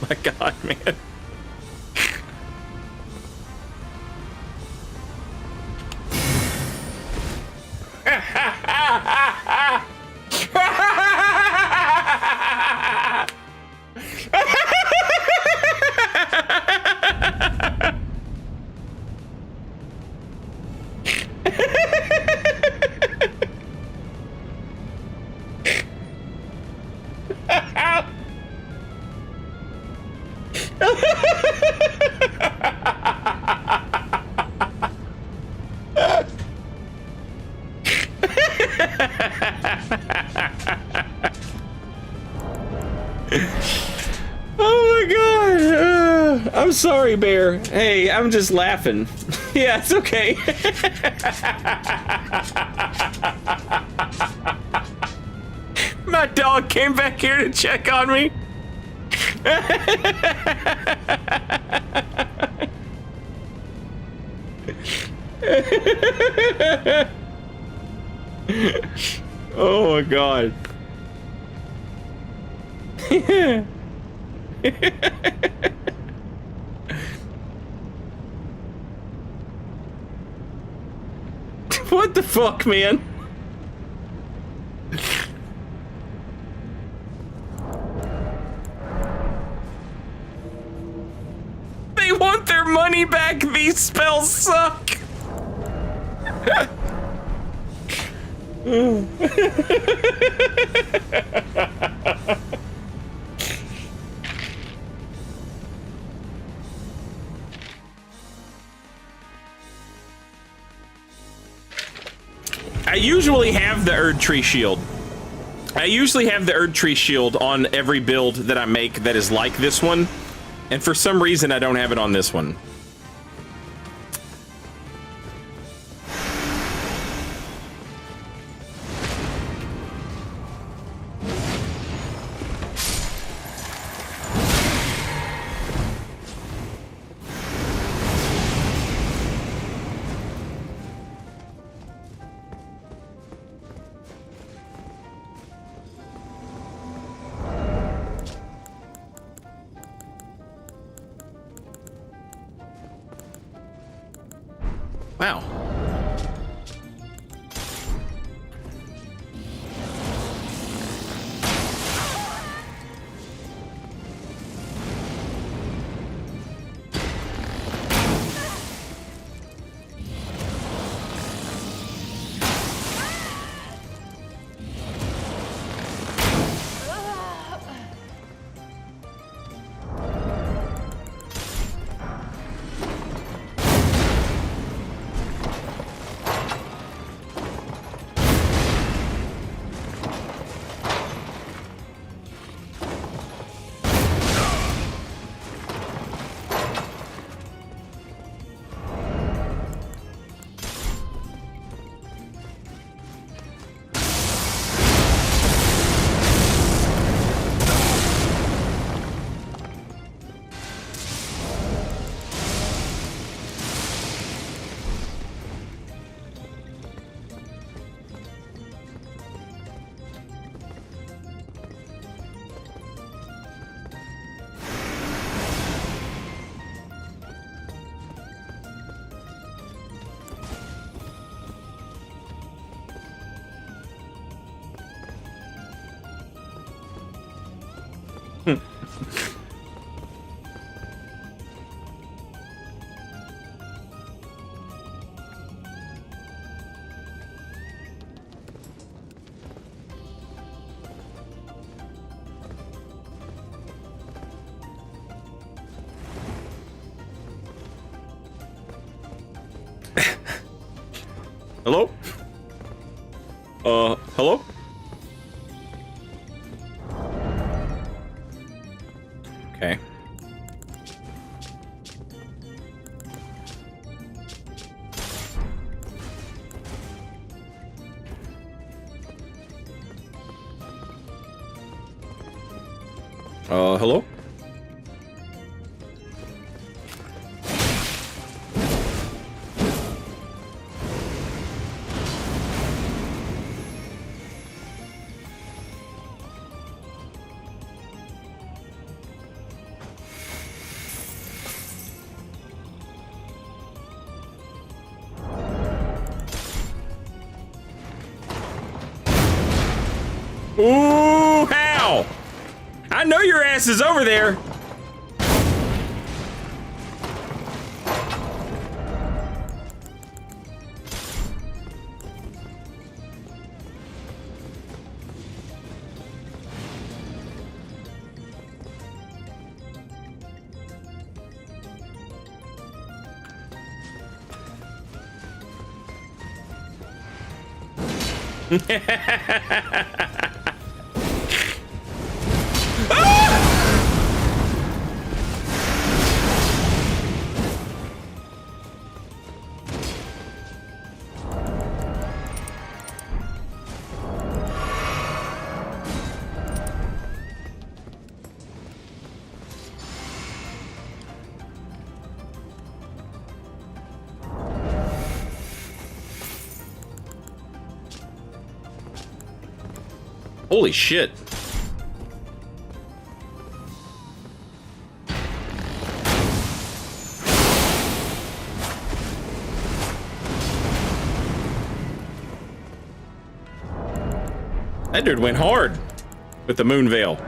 my god, man. Oh my god! I'm sorry, Bear. Hey, I'm just laughing. Yeah, it's okay. My dog came back here to check on me. Oh my god. What the fuck, man? They want their money back. These spells suck. I usually have the Erd Tree Shield. I usually have the Erd Tree Shield on every build that I make that is like this one, and for some reason I don't have it on this one. Wow. Hello? Hello? Okay. Hello? Ooh, how? I know your ass is over there. Holy shit. That dude went hard with the moon veil.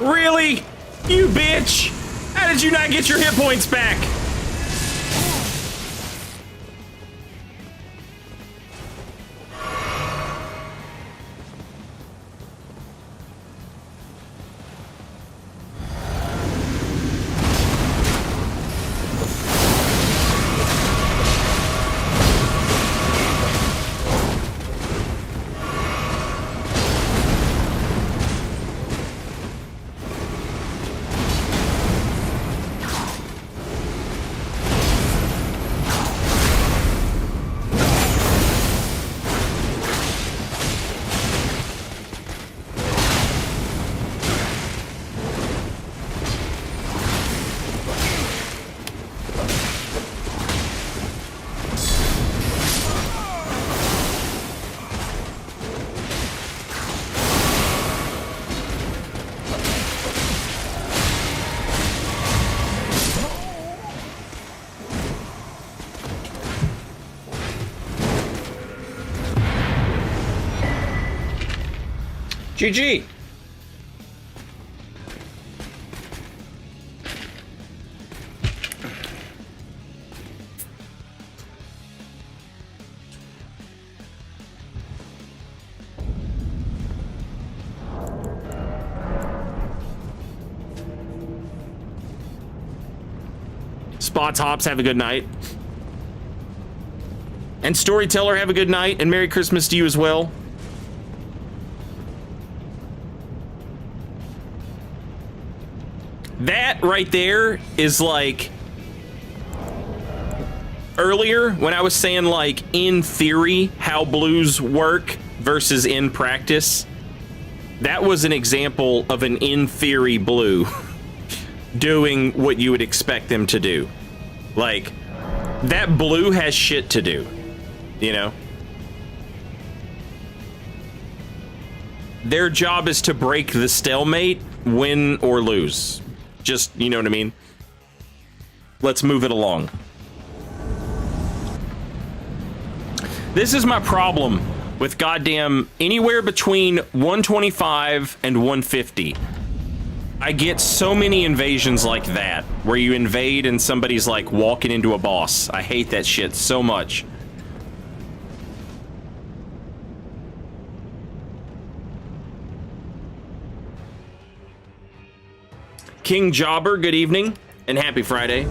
Really? You bitch! How did you not get your hit points back? GG. Spots Hops, have a good night. And Storyteller, have a good night, and Merry Christmas to you as well. That right there is like... Earlier, when I was saying, like, in theory, how blues work versus in practice, that was an example of an in theory blue doing what you would expect them to do. Like, that blue has shit to do, you know? Their job is to break the stalemate, win or lose. Just, you know what I mean? Let's move it along. This is my problem with goddamn anywhere between 125 and 150. I get so many invasions like that, where you invade and somebody's like walking into a boss. I hate that shit so much. King Jobber, good evening and happy Friday.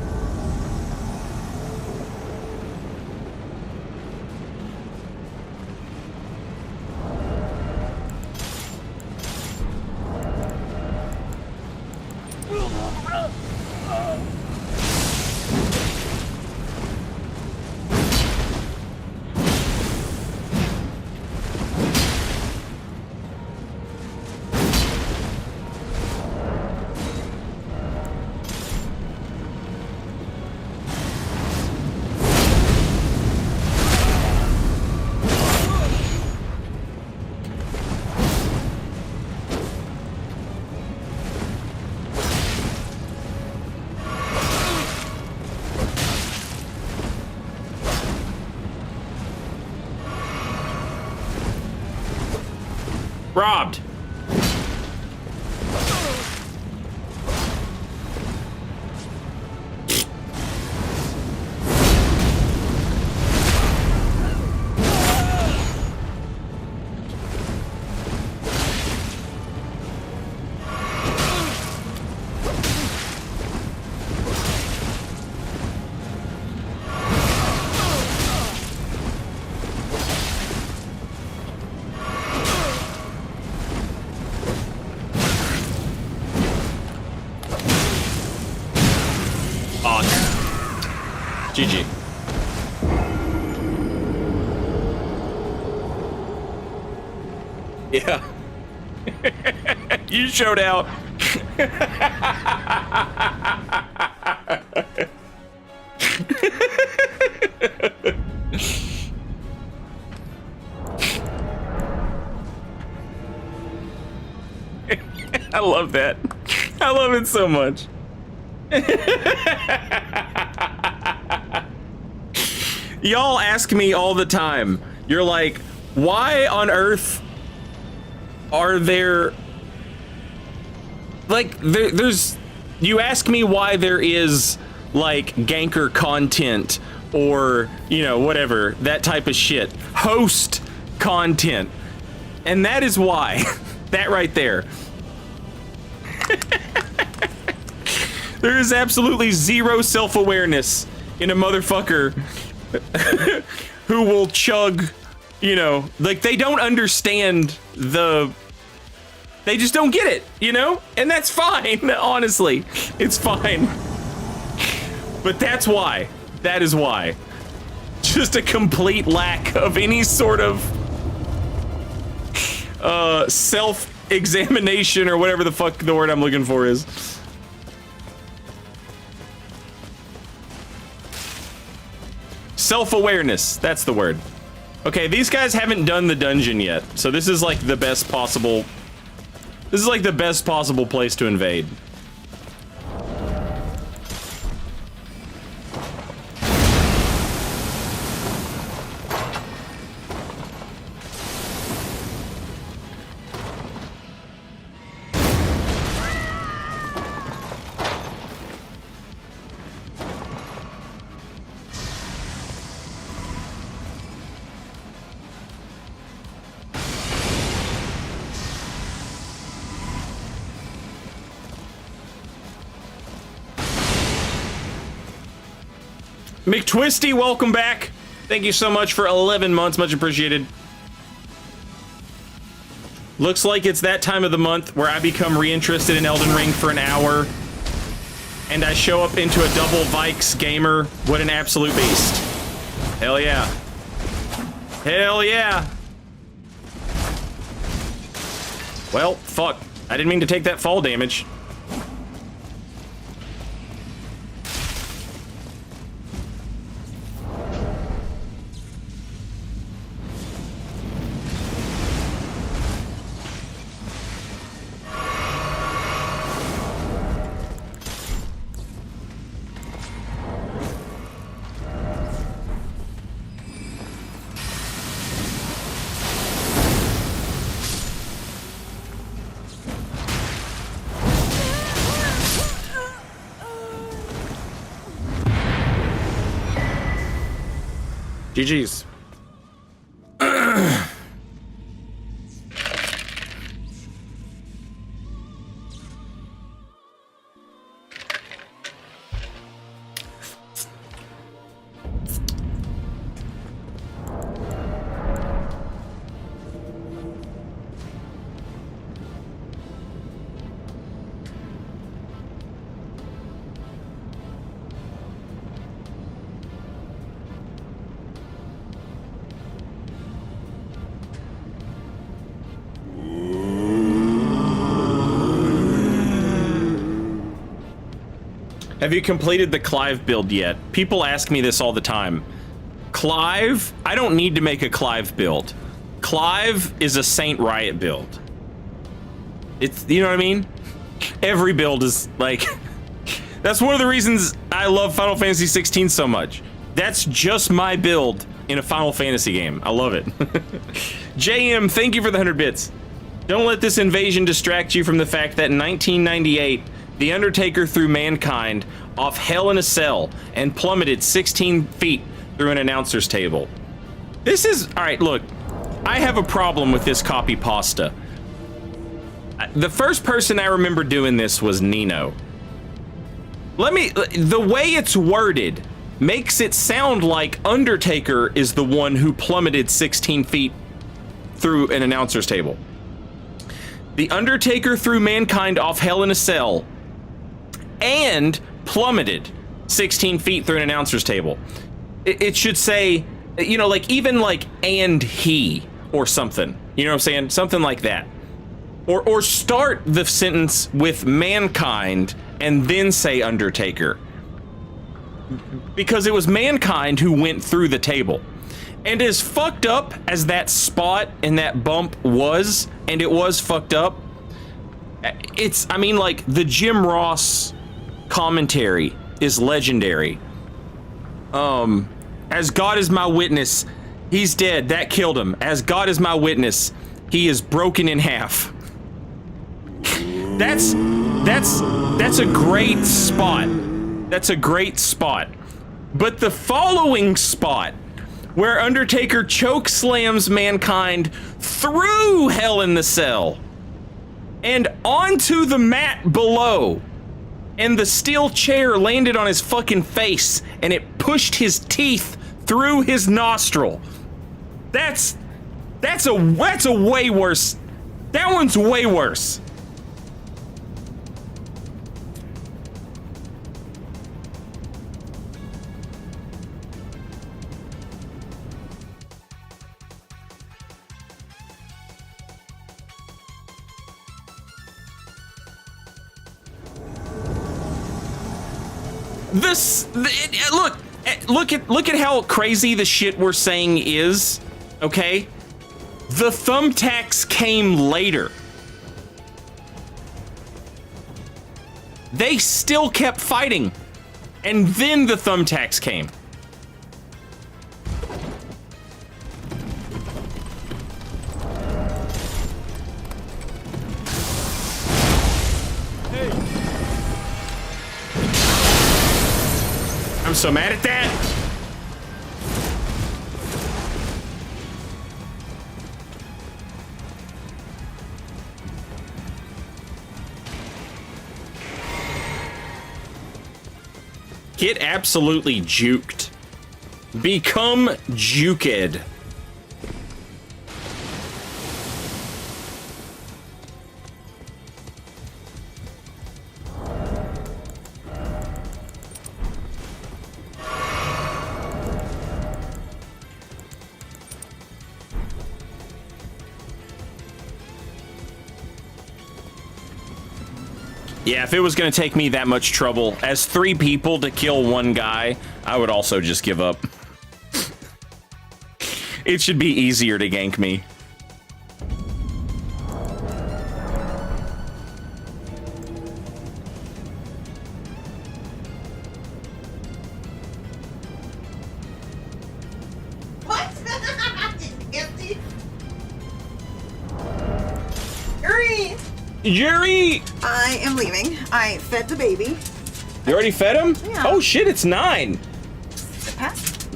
Robbed. GG. Yeah. You showed out. I love that. I love it so much. Y'all ask me all the time. You're like, why on earth are there... Like, there's... You ask me why there is, like, ganker content or, you know, whatever, that type of shit. Host content. And that is why. That right there. There is absolutely zero self-awareness in a motherfucker who will chug, you know, like they don't understand they just don't get it, you know? And that's fine, honestly. It's fine. But that's why. That is why. Just a complete lack of any sort of self-examination or whatever the fuck the word I'm looking for is. Self-awareness, that's the word. Okay, these guys haven't done the dungeon yet, so this is like the best possible... This is like the best possible place to invade. McTwisty, welcome back. Thank you so much for 11 months. Much appreciated. Looks like it's that time of the month where I become reinterested in Elden Ring for an hour. And I show up into a double Vikes gamer. What an absolute beast. Hell yeah. Hell yeah. Well, fuck. I didn't mean to take that fall damage. GG's. Have you completed the Clive build yet? People ask me this all the time. Clive? I don't need to make a Clive build. Clive is a Saint Riot build. It's, you know what I mean? Every build is like... That's one of the reasons I love Final Fantasy 16 so much. That's just my build in a Final Fantasy game. I love it. JM, thank you for the 100 bits. Don't let this invasion distract you from the fact that in 1998, The Undertaker threw Mankind off Hell in a Cell and plummeted 16 feet through an announcer's table. This is... Alright, look. I have a problem with this copy pasta. The first person I remember doing this was Nino. The way it's worded makes it sound like Undertaker is the one who plummeted 16 feet through an announcer's table. The Undertaker threw Mankind off Hell in a Cell and plummeted 16 feet through an announcer's table. It should say, you know, like even like and he or something. You know what I'm saying? Something like that. Or start the sentence with Mankind and then say Undertaker. Because it was Mankind who went through the table. And as fucked up as that spot and that bump was, and it was fucked up, it's, I mean, like, the Jim Ross commentary is legendary. As God is my witness, he's dead, that killed him. As God is my witness, he is broken in half. That's a great spot. That's a great spot. But the following spot, where Undertaker choke slams Mankind through Hell in the Cell and onto the mat below, and the steel chair landed on his fucking face and it pushed his teeth through his nostril. That's a way worse. That one's way worse. Look at how crazy the shit we're saying is, okay? The thumbtacks came later. They still kept fighting, and then the thumbtacks came. I'm so mad at that. Get absolutely juked. Become juked. Yeah, if it was going to take me that much trouble as 3 people to kill 1 guy, I would also just give up. It should be easier to gank me. What? Empty. Yuri! Yuri! I am leaving. I fed the baby. You already fed him? Yeah. Oh shit, it's 9. It passed?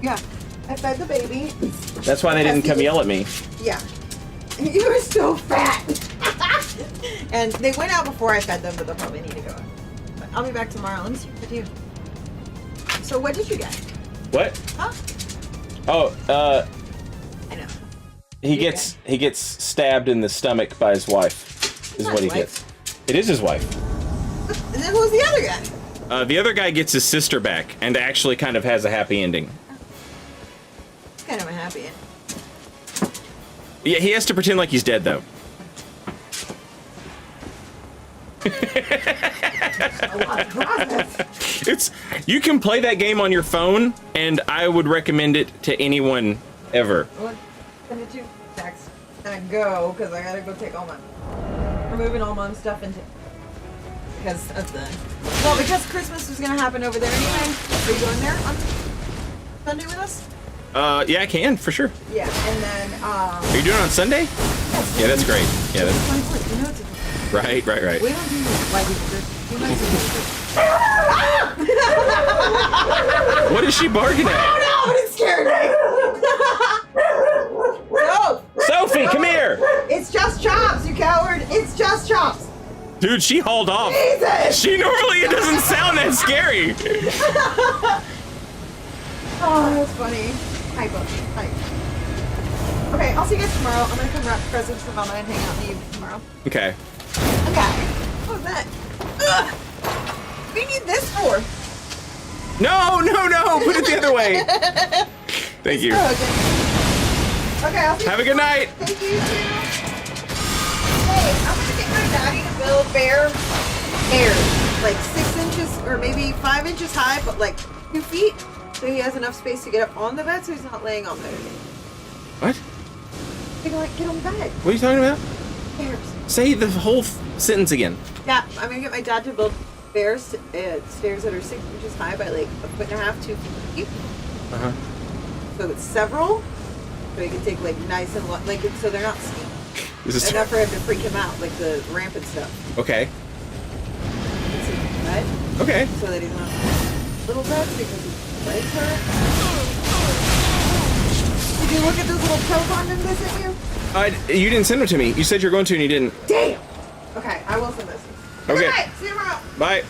Yeah. I fed the baby. That's why they didn't come yell at me. Yeah. You were so fat. And they went out before I fed them, but they'll probably need to go. But I'll be back tomorrow. Let me see what I do. So what did you get? What? Huh? Oh, I know. he gets stabbed in the stomach by his wife. Is Not what he his wife. gets. It is his wife. And then who's the other guy? The other guy gets his sister back and actually kind of has a happy ending. It's kind of a happy end. Yeah, he has to pretend like he's dead though. A lot of process. It's you can play that game on your phone, and I would recommend it to anyone ever. What? Send it to text and go because I gotta go take all my removing all my stuff into because of the because Christmas is gonna happen over there anyway. Are you going there on Sunday with us? Yeah, I can for sure. Yeah, and then Are you doing it on Sunday? Yeah, that's great. Yeah, that's 24th. You know it's a right. we don't do white people. You guys do. What is she bargaining at? Oh no! It scared me. No, Sophie, come here, it's just chops, you coward. It's just chops. dude. She hauled off. Jesus. She normally it doesn't sound that scary. Oh, that's funny. Hi, Book. Hi. Okay, I'll see you guys tomorrow. I'm gonna come wrap presents for Mama and hang out in the evening tomorrow. Okay. Okay. What was that? Ugh. What do you need this for? No. Put it the other way. Thank you. Oh, okay, I'll see you Have a good night. Thank you, too. Hey, I'm gonna get my daddy to build bears, like 6 inches or maybe 5 inches high, but like 2 feet, so he has enough space to get up on the bed, so he's not laying on the bed. What? He can like get on the bed. What are you talking about? Bears. Say the whole sentence again. Yeah, I'm gonna get my dad to build stairs that are 6 inches high by like 1.5 2 feet deep. Uh huh. So it's several, so he can take like nice and like so they're not steep This is enough for him to freak him out, like the ramp and stuff. okay. Right? Okay. So that he's not little beds because his legs hurt. Did you look at those little toe condoms I sent you? You didn't send them to me. You said you were going to, and you didn't. Damn. Okay, I will send this. Okay. Good night. See you tomorrow. Bye.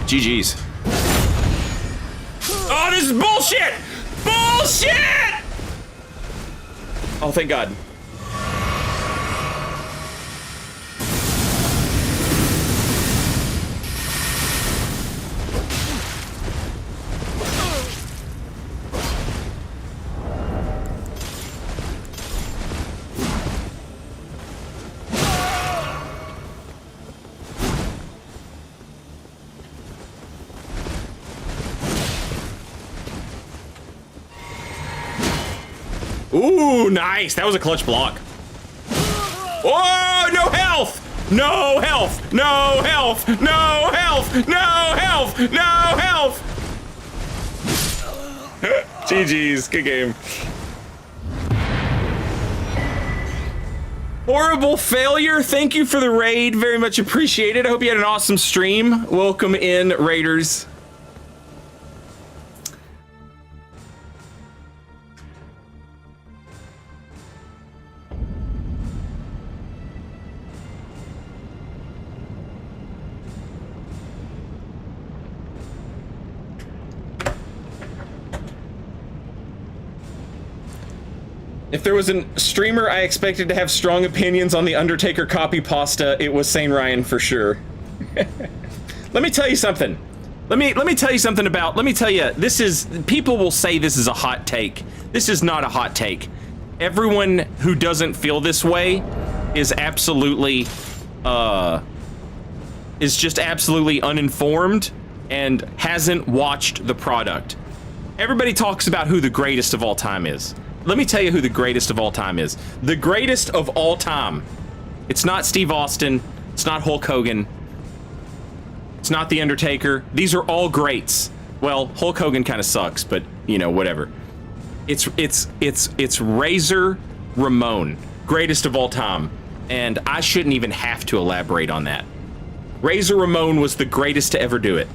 GG's. Oh, this is bullshit! Bullshit! Oh, thank God. Ooh, nice. That was a clutch block. Oh, no health! No health! No health! No health! No health! No health! GG's. Good game. Horrible failure. Thank you for the raid. Very much appreciated. I hope you had an awesome stream. Welcome in, Raiders. If there was a streamer I expected to have strong opinions on the Undertaker copy pasta, it was Saint Ryan for sure. Let me tell you something. Let me tell you something about, let me tell you, this is, people will say this is a hot take. This is not a hot take. Everyone who doesn't feel this way is absolutely, is just absolutely uninformed and hasn't watched the product. Everybody talks about who the greatest of all time is. Let me tell you who the greatest of all time is. The greatest of all time. It's not Steve Austin. It's not Hulk Hogan. It's not The Undertaker. These are all greats. Well, Hulk Hogan kind of sucks, but you know, whatever. It's Razor Ramon, greatest of all time, and I shouldn't even have to elaborate on that. Razor Ramon was the greatest to ever do it.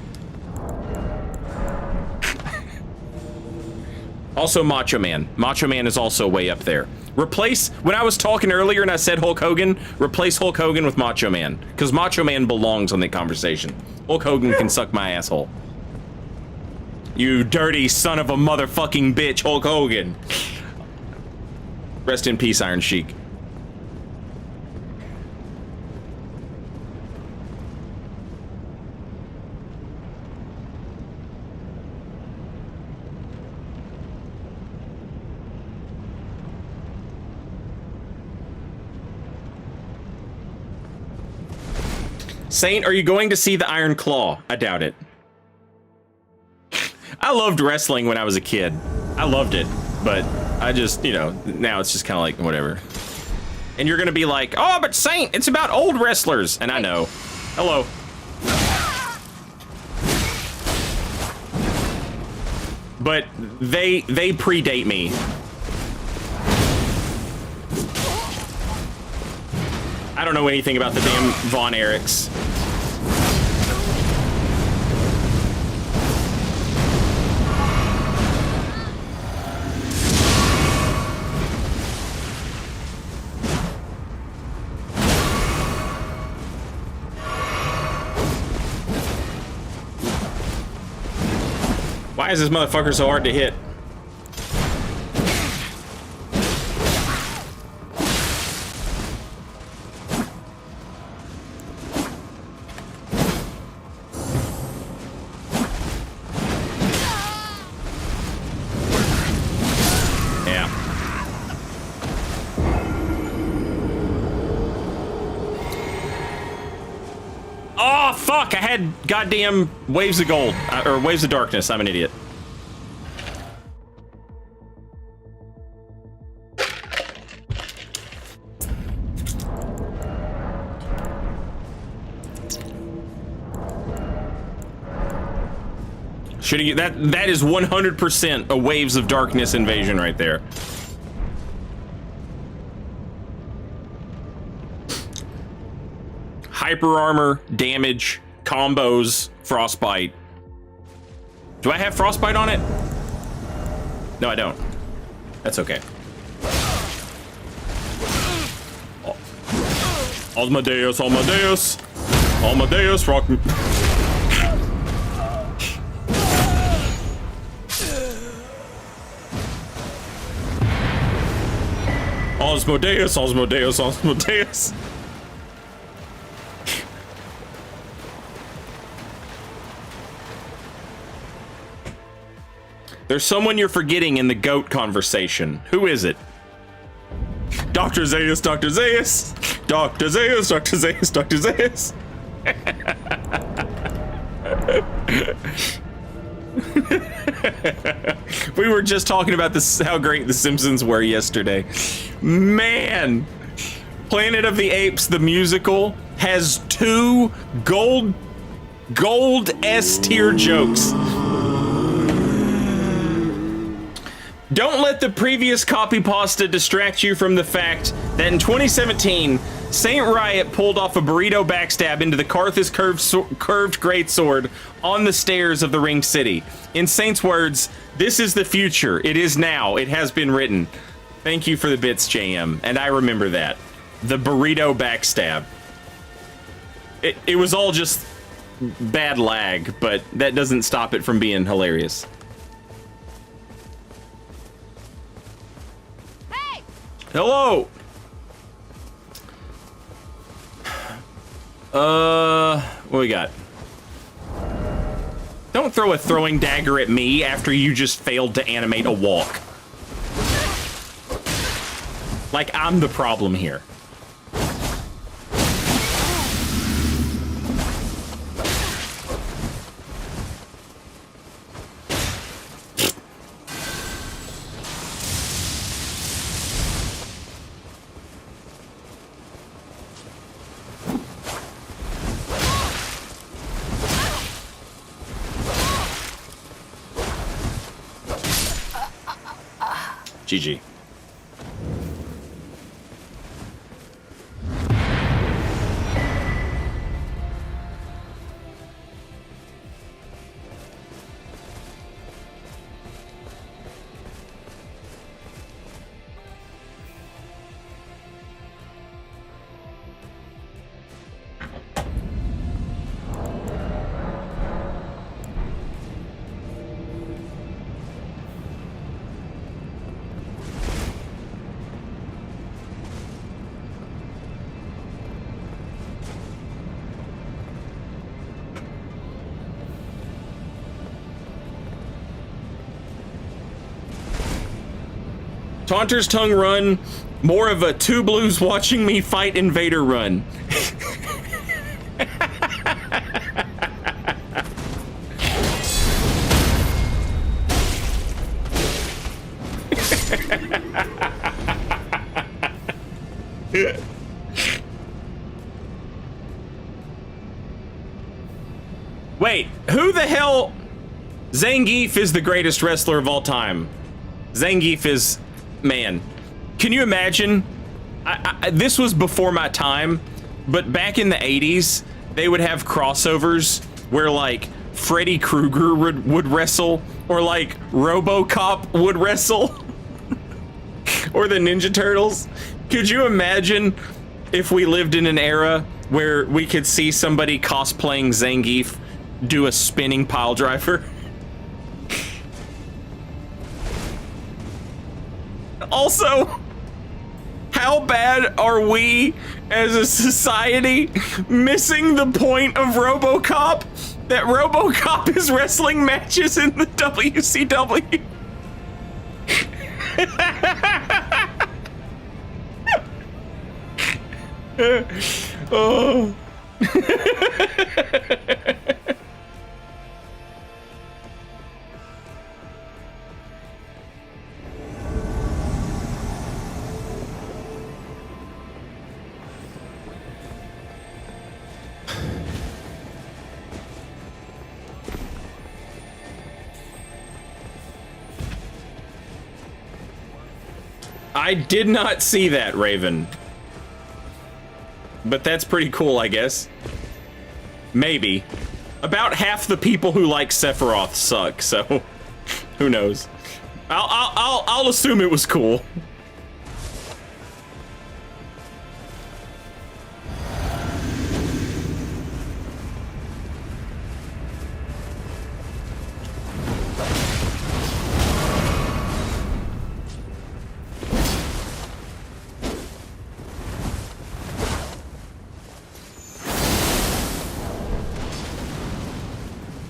Also Macho Man. Macho Man is also way up there. Replace, when I was talking earlier and I said Hulk Hogan, replace Hulk Hogan with Macho Man, because Macho Man belongs on the conversation. Hulk Hogan can suck my asshole. You dirty son of a motherfucking bitch, Hulk Hogan. Rest in peace, Iron Sheik. Saint, are you going to see the Iron Claw? I doubt it. I loved wrestling when I was a kid. I loved it, but I just, you know, now it's just kind of like, whatever. And you're gonna be like, oh, but Saint, it's about old wrestlers. And I know. Hello. But they predate me. I don't know anything about the damn Von Erichs. Why is this motherfucker so hard to hit? Fuck, I had goddamn waves of gold, or waves of darkness. I'm an idiot. That is 100% a waves of darkness invasion right there. Hyper armor, damage, combos, frostbite. Do I have frostbite on it? No, I don't. That's okay. Asmodeus, Asmodeus, Asmodeus, rock me. Asmodeus, Asmodeus, Asmodeus. There's someone you're forgetting in the goat conversation. Who is it? Dr. Zaius, Dr. Zaius, Dr. Zaius, Dr. Zaius, Dr. Zaius. We were just talking about this, how great The Simpsons were yesterday. Man, Planet of the Apes, the musical, has 2 gold S tier jokes. Don't let the previous copy pasta distract you from the fact that in 2017, Saint Riot pulled off a burrito backstab into the Karthus curved greatsword on the stairs of the Ringed City. In Saint's words, this is the future. It is now. It has been written. Thank you for the bits, JM. And I remember that. The burrito backstab. It was all just bad lag, but that doesn't stop it from being hilarious. Hello. What we got? Don't throw a throwing dagger at me after you just failed to animate a walk. Like I'm the problem here. GG. Taunter's Tongue run, more of a two blues watching me fight Invader run. Wait, who the hell? Zangief is the greatest wrestler of all time. Zangief is... Man, can you imagine? This was before my time, but back in the 80s, they would have crossovers where, like, Freddy Krueger would wrestle, or, like, RoboCop would wrestle, or the Ninja Turtles. Could you imagine if we lived in an era where we could see somebody cosplaying Zangief do a spinning pile driver? Also, how bad are we as a society missing the point of RoboCop? That RoboCop is wrestling matches in the WCW. Oh. I did not see that, Raven. But that's pretty cool, I guess. Maybe. About half the people who like Sephiroth suck, so who knows? I'll assume it was cool.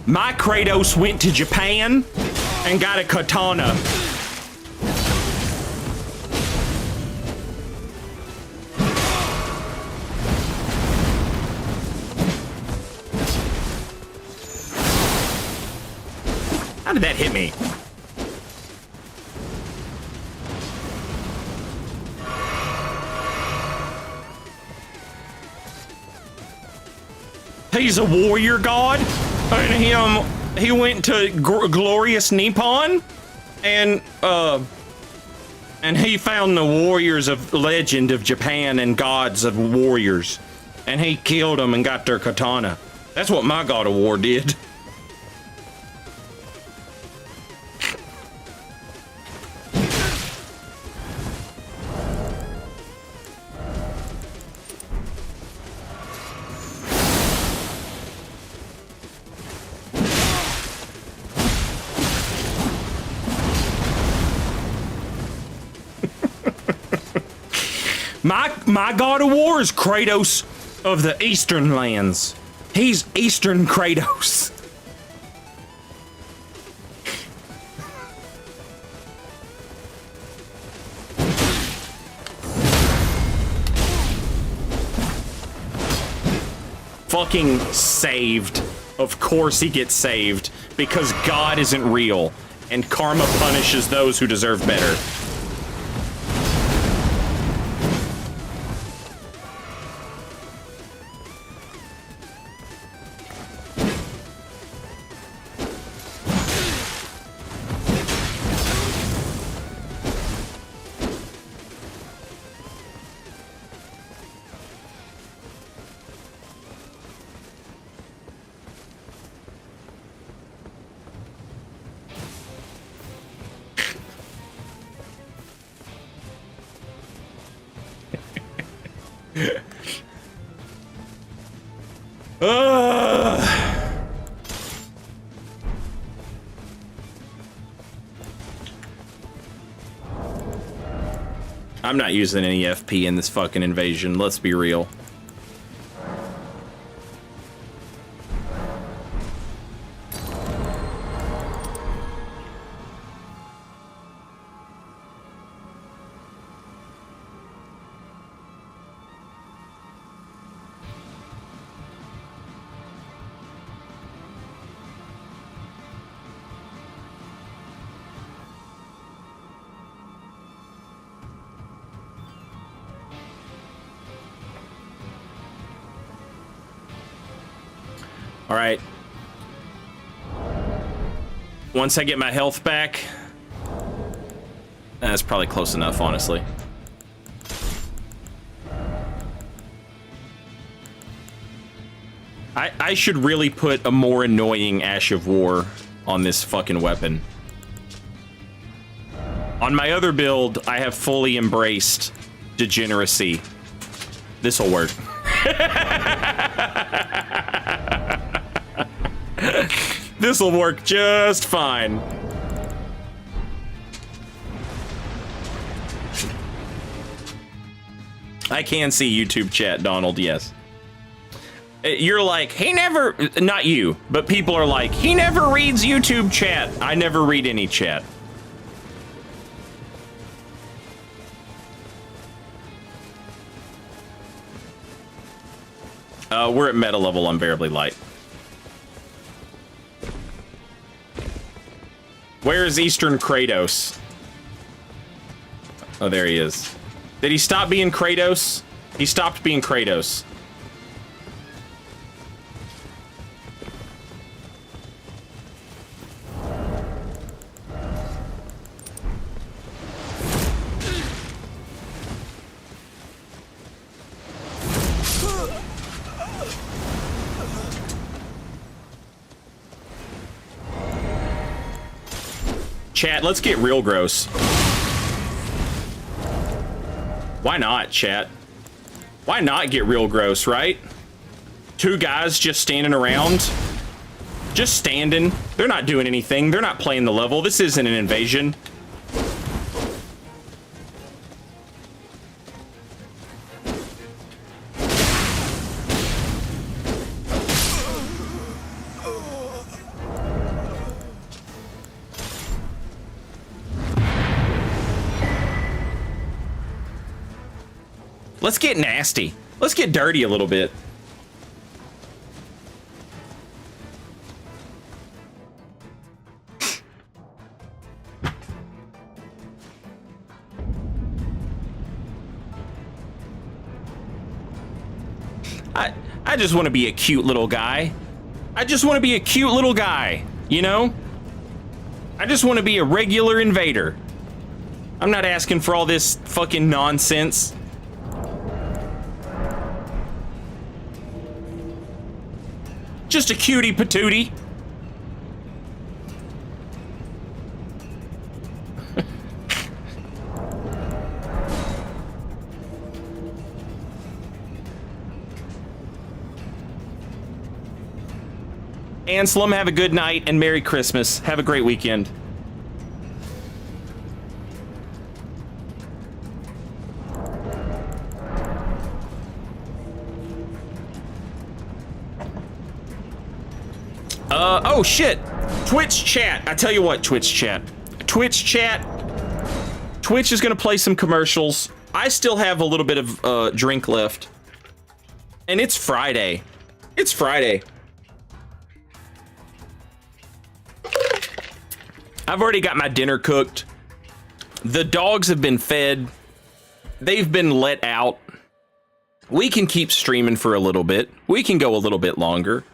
My Kratos went to Japan and got a katana. How did that hit me? He's a warrior god, and he went to glorious Nippon, and he found the warriors of legend of Japan and gods of warriors, and he killed them and got their katana. That's what my God of War did. My god of war is Kratos of the Eastern lands. He's Eastern Kratos. Fucking saved. Of course he gets saved, because God isn't real, and karma punishes those who deserve better. I'm not using any FP in this fucking invasion, let's be real. All right. Once I get my health back, that's probably close enough, honestly. I should really put a more annoying Ash of War on this fucking weapon. On my other build, I have fully embraced degeneracy. This'll work. This'll work just fine. I can see YouTube chat, Donald, yes. You're like, he never, not you, but people are like, he never reads YouTube chat. I never read any chat. We're at meta level unbearably light. Where is Eastern Kratos? Oh, there he is. Did he stop being Kratos? He stopped being Kratos. Chat, let's get real gross. Why not, chat? Why not get real gross, right? Two guys just standing around. Just standing. They're not doing anything. They're not playing the level. This isn't an invasion. Let's get nasty. Let's get dirty a little bit. I just want to be a cute little guy. I just want to be a cute little guy, you know? I just want to be a regular invader. I'm not asking for all this fucking nonsense. Just a cutie patootie. Anselm, have a good night and Merry Christmas. Have a great weekend. Oh shit. Twitch chat. I tell you what, Twitch chat. Twitch chat. Twitch is gonna play some commercials. I still have a little bit of drink left. And it's Friday. It's Friday. I've already got my dinner cooked. The dogs have been fed. They've been let out. We can keep streaming for a little bit. We can go a little bit longer.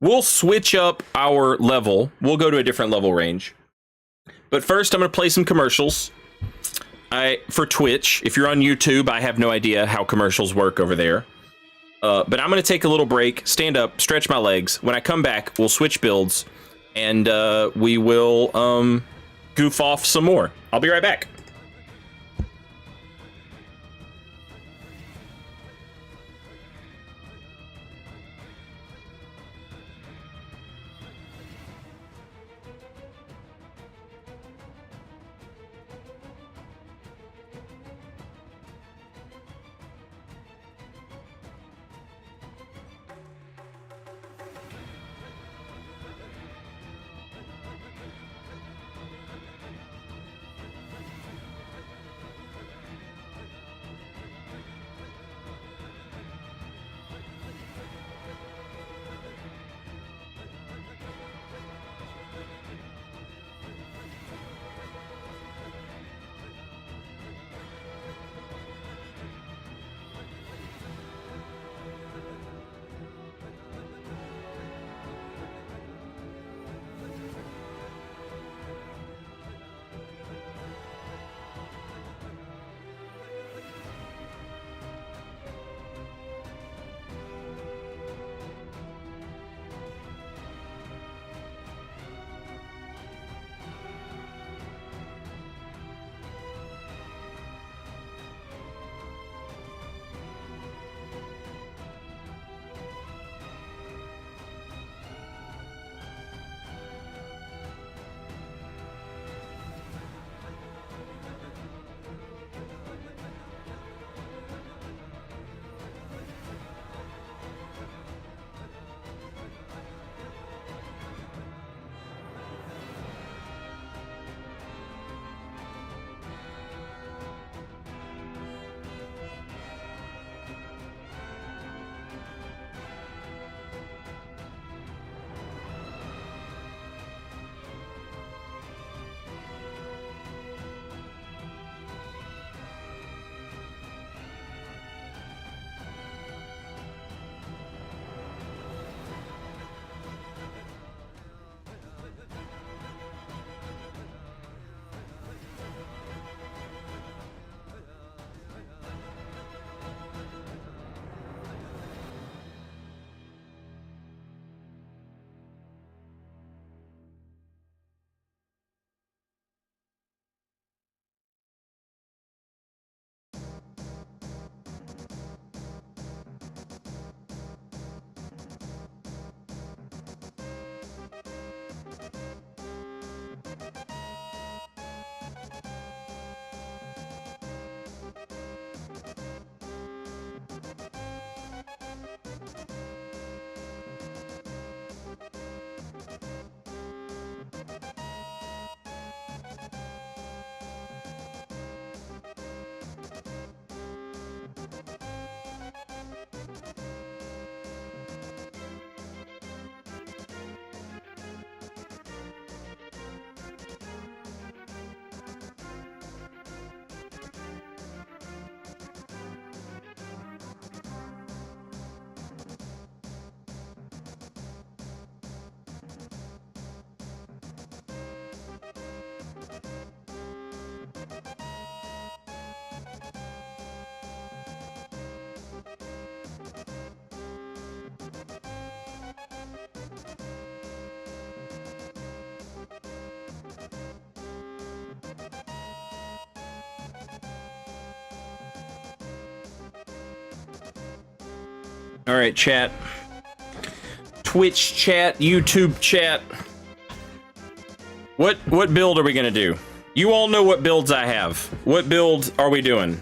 We'll switch up our level. We'll go to a different level range. But first, I'm going to play some commercials. For Twitch. If you're on YouTube, I have no idea how commercials work over there. But I'm going to take a little break, stand up, stretch my legs. When I come back, we'll switch builds. And we will goof off some more. I'll be right back. All right, chat. Twitch chat, YouTube chat. What build are we gonna do? You all know what builds I have. What build are we doing?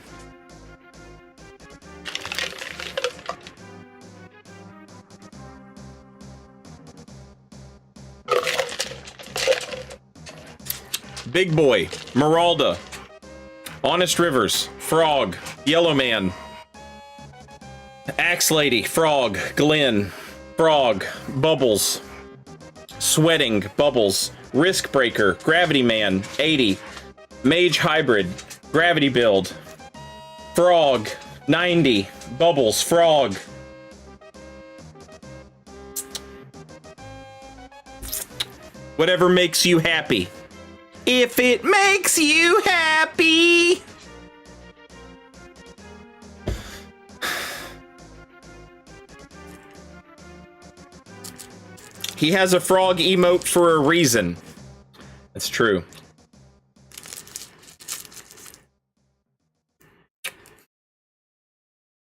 Big Boy, Meralda, Honest Rivers, Frog, Yellow Man, Axe Lady, Frog, Glenn, Frog, Bubbles, Sweating, Bubbles, Risk Breaker, Gravity Man, 80, Mage Hybrid, Gravity Build, Frog, 90, Bubbles, Frog. Whatever makes you happy. If it makes you happy. He has a frog emote for a reason. That's true.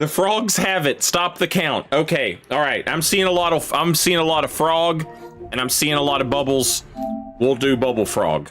The frogs have it. Stop the count. Okay. All right. I'm seeing a lot of frog and I'm seeing a lot of bubbles. We'll do bubble frog.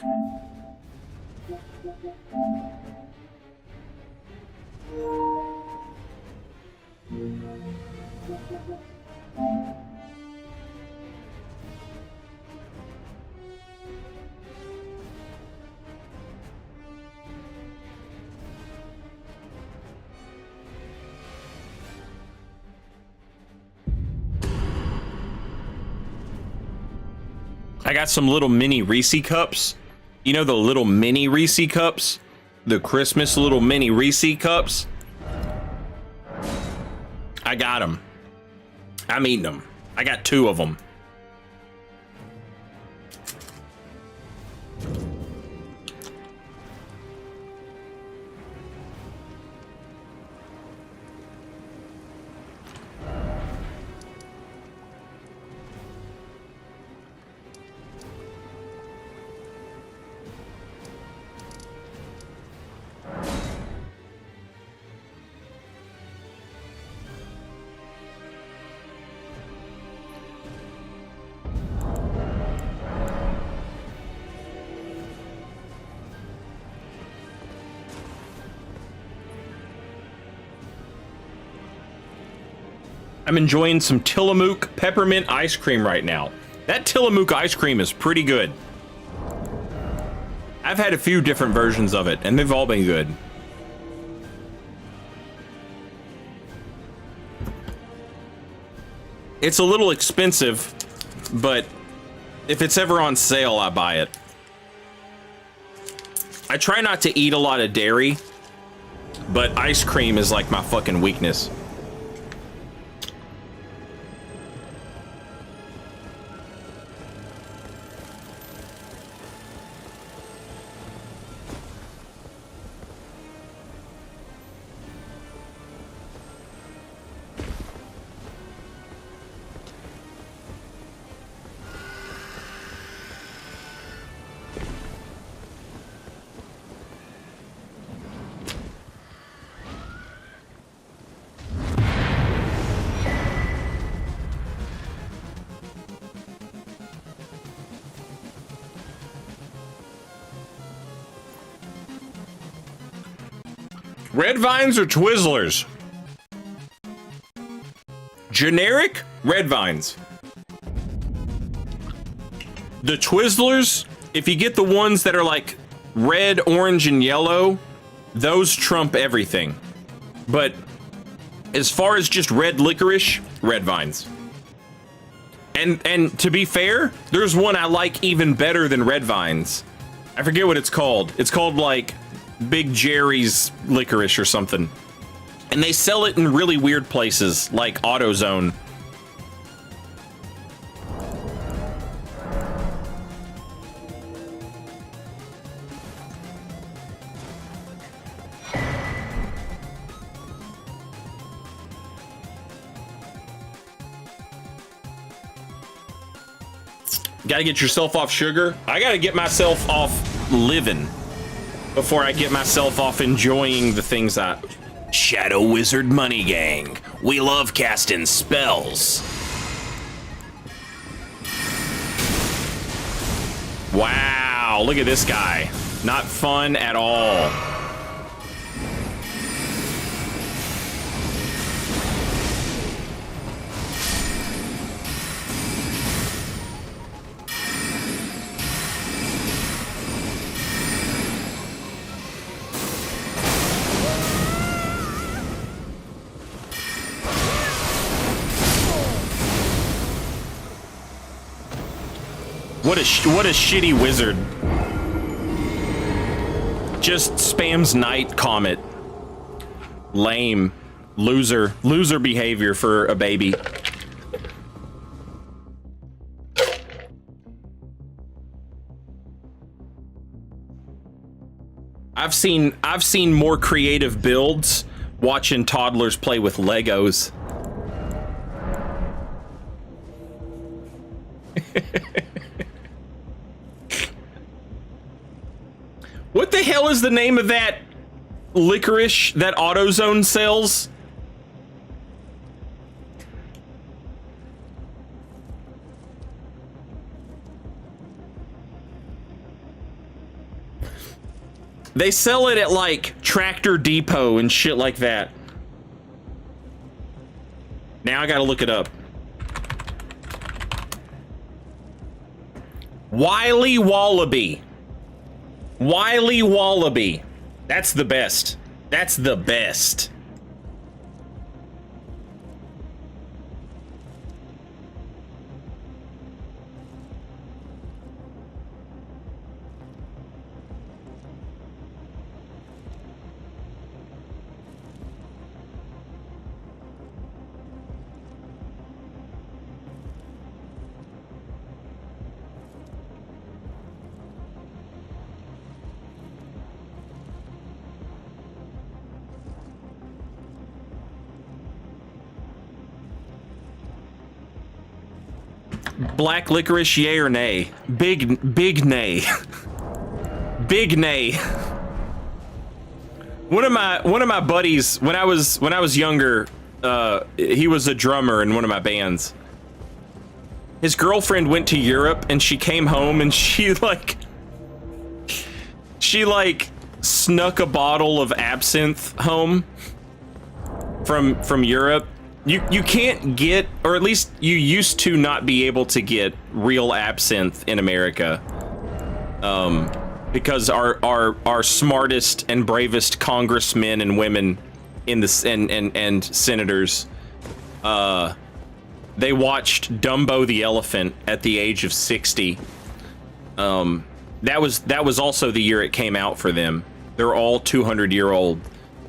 I got some little mini Reese cups. You know the little mini Reese cups? The Christmas little mini Reese cups? I got them. I'm eating them. I got 2 of them. I'm enjoying some Tillamook peppermint ice cream right now. That Tillamook ice cream is pretty good. I've had a few different versions of it, and they've all been good. It's a little expensive, but if it's ever on sale, I buy it. I try not to eat a lot of dairy, but ice cream is like my fucking weakness. Red vines or Twizzlers? Generic red vines. The Twizzlers, if you get the ones that are like red, orange, and yellow, those trump everything. But as far as just red licorice, red vines. And to be fair, there's one I like even better than red vines. I forget what it's called. It's called like Big Jerry's licorice or something. And they sell it in really weird places like AutoZone. Gotta get yourself off sugar. I gotta get myself off living before I get myself off enjoying the things that... Shadow Wizard Money Gang. We love casting spells. Wow, look at this guy. Not fun at all. What a shitty wizard. Just spams Night Comet. Lame. Loser behavior for a baby. I've seen more creative builds watching toddlers play with Legos. What the hell is the name of that licorice that AutoZone sells? They sell it at like Tractor Depot and shit like that. Now I gotta look it up. Wily Wallaby. Wily Wallaby. That's the best. That's the best. Black licorice, yay or nay? Big nay. Big nay. One of my buddies, when I was younger, he was a drummer in one of my bands. His girlfriend went to Europe and she came home and she snuck a bottle of absinthe home from Europe. You can't get, or at least you used to not be able to get real absinthe in America, because our smartest and bravest congressmen and women in the and senators, they watched Dumbo the Elephant at the age of 60. That was also the year it came out for them. They're all 200-year-old.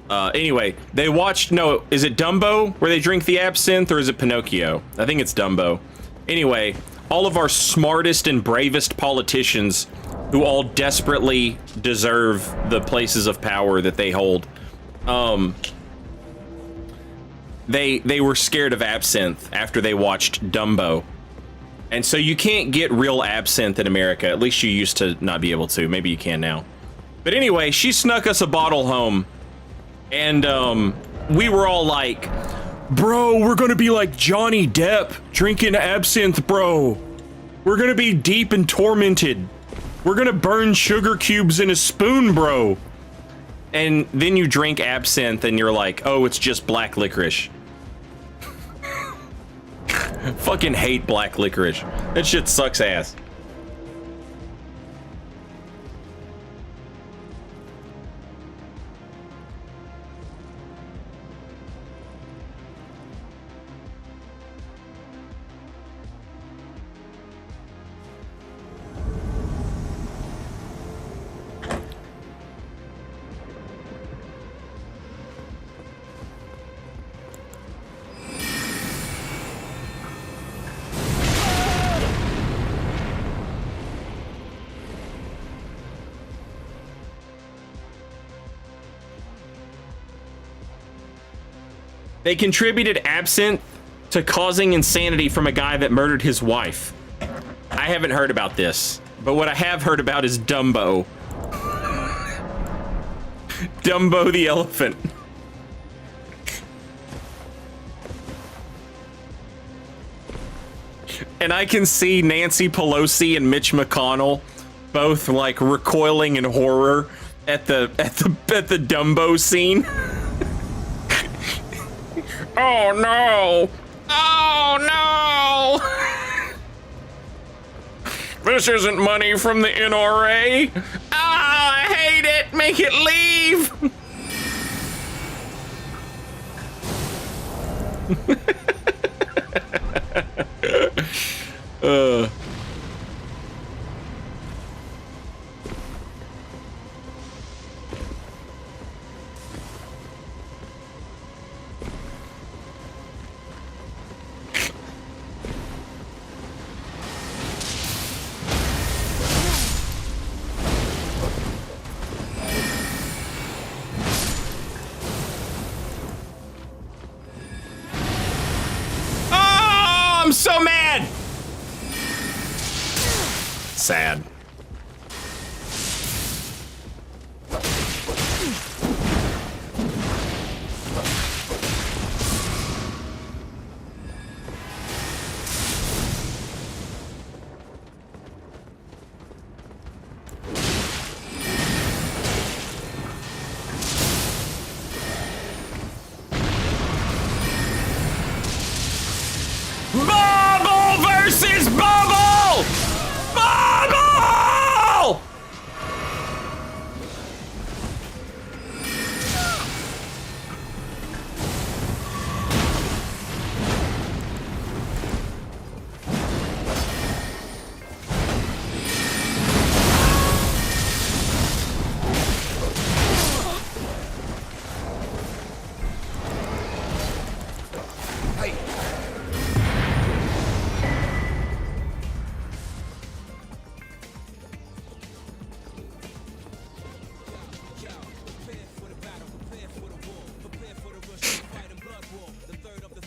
Anyway, they watched, no, is it Dumbo where they drink the absinthe, or is it Pinocchio? I think it's Dumbo. Anyway, all of our smartest and bravest politicians, who all desperately deserve the places of power that they hold, they were scared of absinthe after they watched Dumbo. And so you can't get real absinthe in America. At least you used to not be able to. Maybe you can now. But anyway, she snuck us a bottle home. And we were all like, bro, we're gonna be like Johnny Depp drinking absinthe, bro. We're gonna be deep and tormented. We're gonna burn sugar cubes in a spoon, bro. And then you drink absinthe and you're like, oh, it's just black licorice. Fucking hate black licorice. That shit sucks ass. They contributed absinthe to causing insanity from a guy that murdered his wife. I haven't heard about this, but what I have heard about is Dumbo. Dumbo the elephant. And I can see Nancy Pelosi and Mitch McConnell both like recoiling in horror at the Dumbo scene. Oh no! Oh no! This isn't money from the NRA. Ah, I hate it. Make it leave. I'm so mad! Sad. Bubble versus Bubble! Bubble!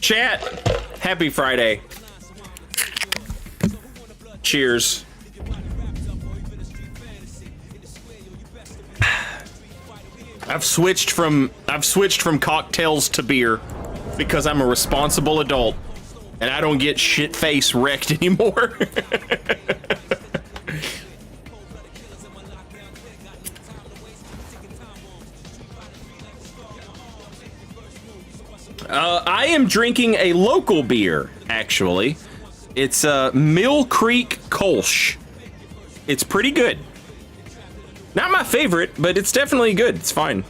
Chat, happy Friday. Cheers. I've switched from cocktails to beer because I'm a responsible adult and I don't get shit face wrecked anymore. I am drinking a local beer, actually. It's Mill Creek Kolsch. It's pretty good. Not my favorite, but it's definitely good. It's fine.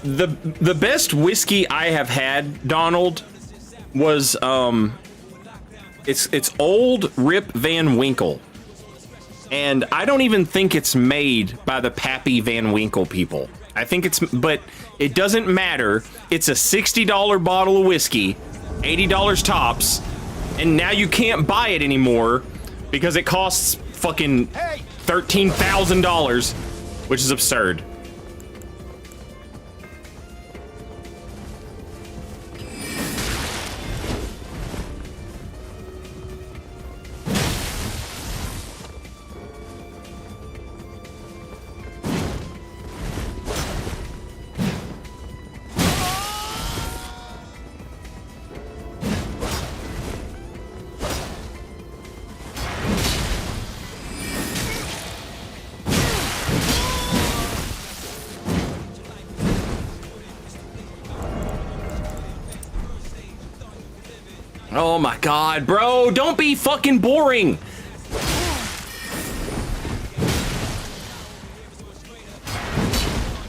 The best whiskey I have had, Donald, was it's Old Rip Van Winkle. And I don't even think it's made by the Pappy Van Winkle people. I think it's, but it doesn't matter. It's a $60 bottle of whiskey, $80 tops, and now you can't buy it anymore because it costs fucking $13,000, which is absurd. Oh my god, bro, don't be fucking boring!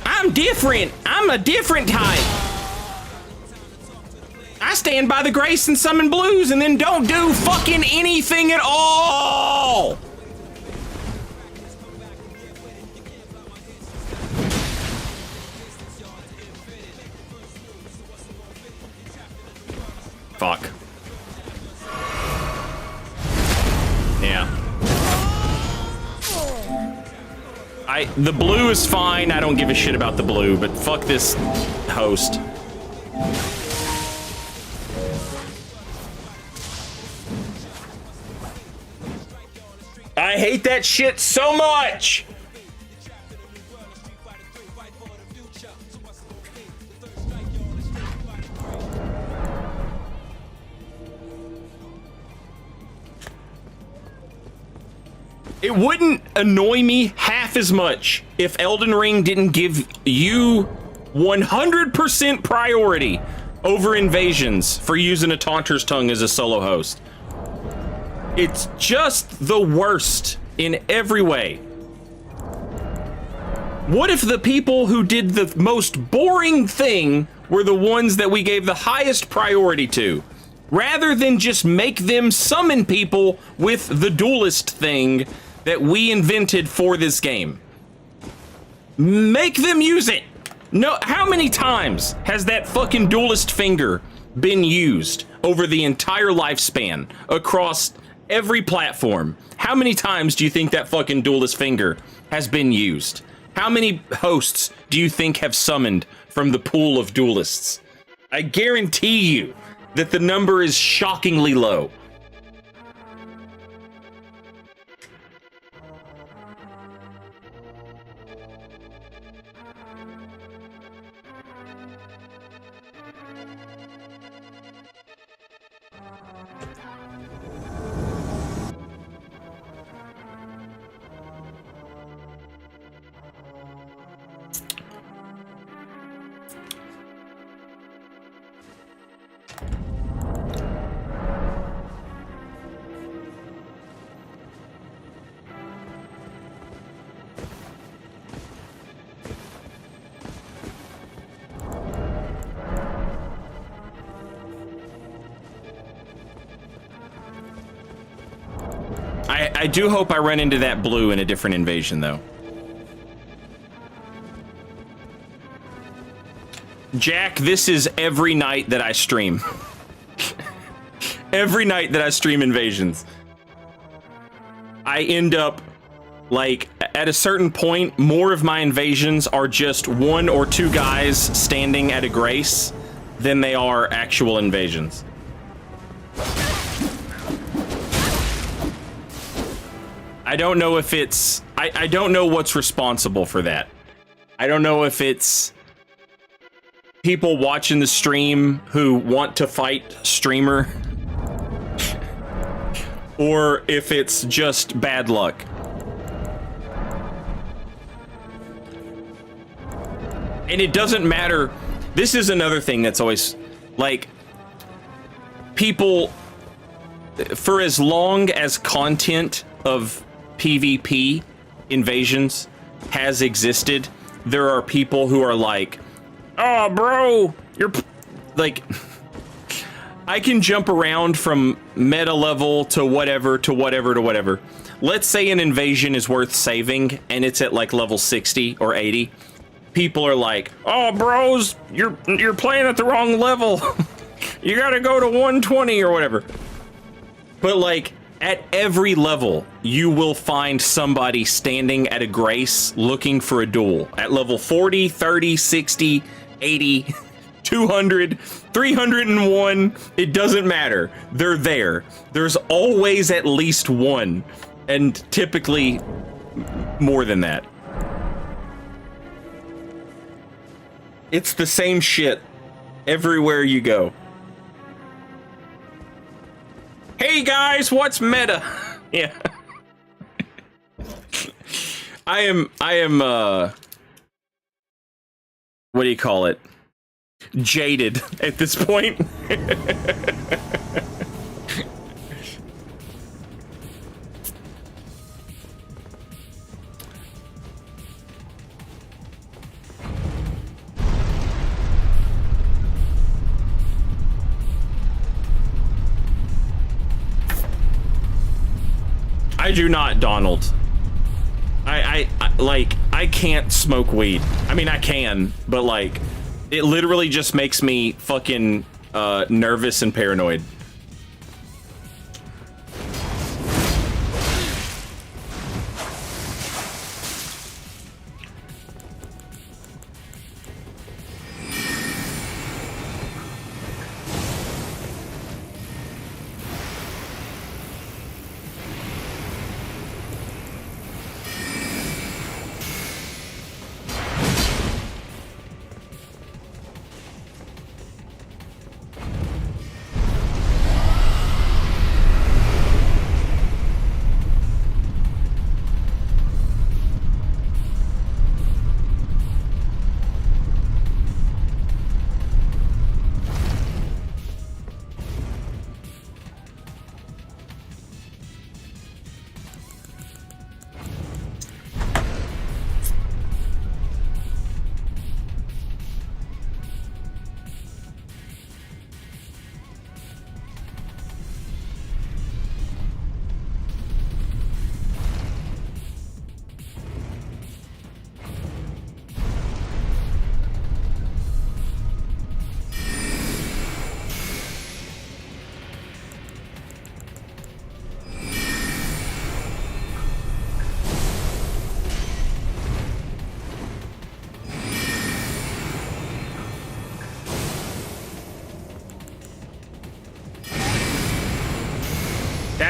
I'm different! I'm a different type! I stand by the grace and summon blues and then don't do fucking anything at all! Fuck. Yeah. The blue is fine. I don't give a shit about the blue, but fuck this host. I hate that shit so much! It wouldn't annoy me half as much if Elden Ring didn't give you 100% priority over invasions for using a Taunter's Tongue as a solo host. It's just the worst in every way. What if the people who did the most boring thing were the ones that we gave the highest priority to, rather than just make them summon people with the duelist thing that we invented for this game? Make them use it. No, how many times has that fucking duelist finger been used over the entire lifespan across every platform? How many times do you think that fucking duelist finger has been used? How many hosts do you think have summoned from the pool of duelists? I guarantee you that the number is shockingly low. I do hope I run into that blue in a different invasion, though. Jack, this is every night that I stream. Every night that I stream invasions. I end up, like, at a certain point, more of my invasions are just 1 or 2 guys standing at a grace than they are actual invasions. I don't know if it's... I don't know what's responsible for that. I don't know if it's people watching the stream who want to fight streamer, or if it's just bad luck. And it doesn't matter. This is another thing that's always, like, people, for as long as content of PvP invasions has existed, there are people who are like, oh, bro, you're like, I can jump around from meta level to whatever, to whatever, to whatever. Let's say an invasion is worth saving and it's at like level 60 or 80. People are like, oh, bros, you're playing at the wrong level. You gotta go to 120 or whatever. But like, at every level, you will find somebody standing at a grace looking for a duel. At level 40, 30, 60, 80, 200, 301, it doesn't matter. They're there. There's always at least one, and typically more than that. It's the same shit everywhere you go. Hey guys, what's meta? Yeah. I am what do you call it? Jaded at this point. I do not, Donald. I like, I can't smoke weed. I mean, I can, but like, it literally just makes me fucking nervous and paranoid.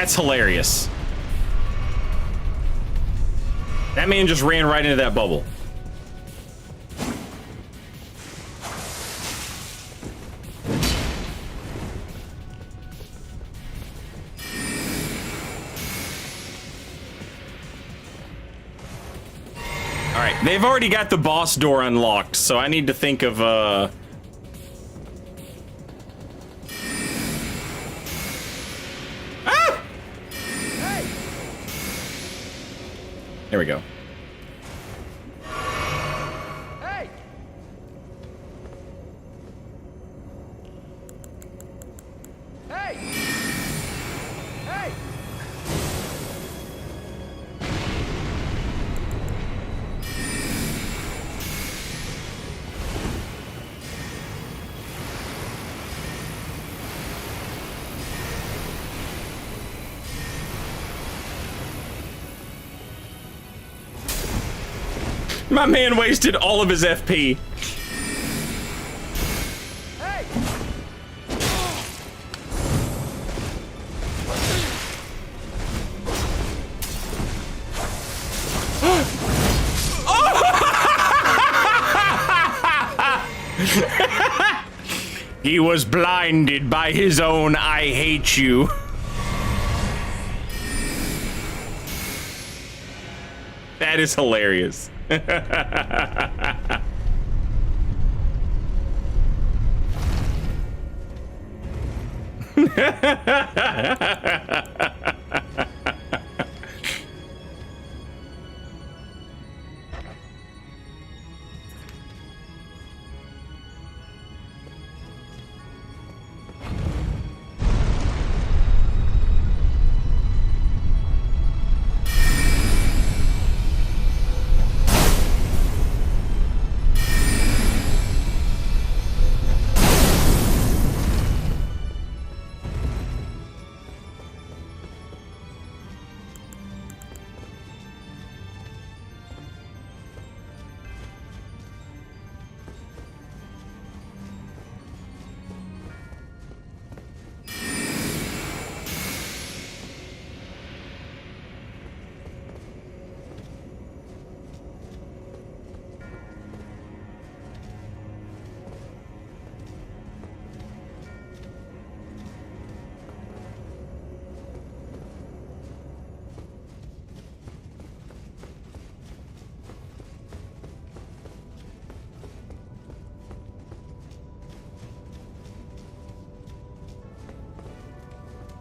That's hilarious. That man just ran right into that bubble. Alright, they've already got the boss door unlocked, so I need to think of, Ah! Hey! There we go. Hey! Hey! Hey! My man wasted all of his FP. Hey! He was blinded by his own I hate you. That is hilarious.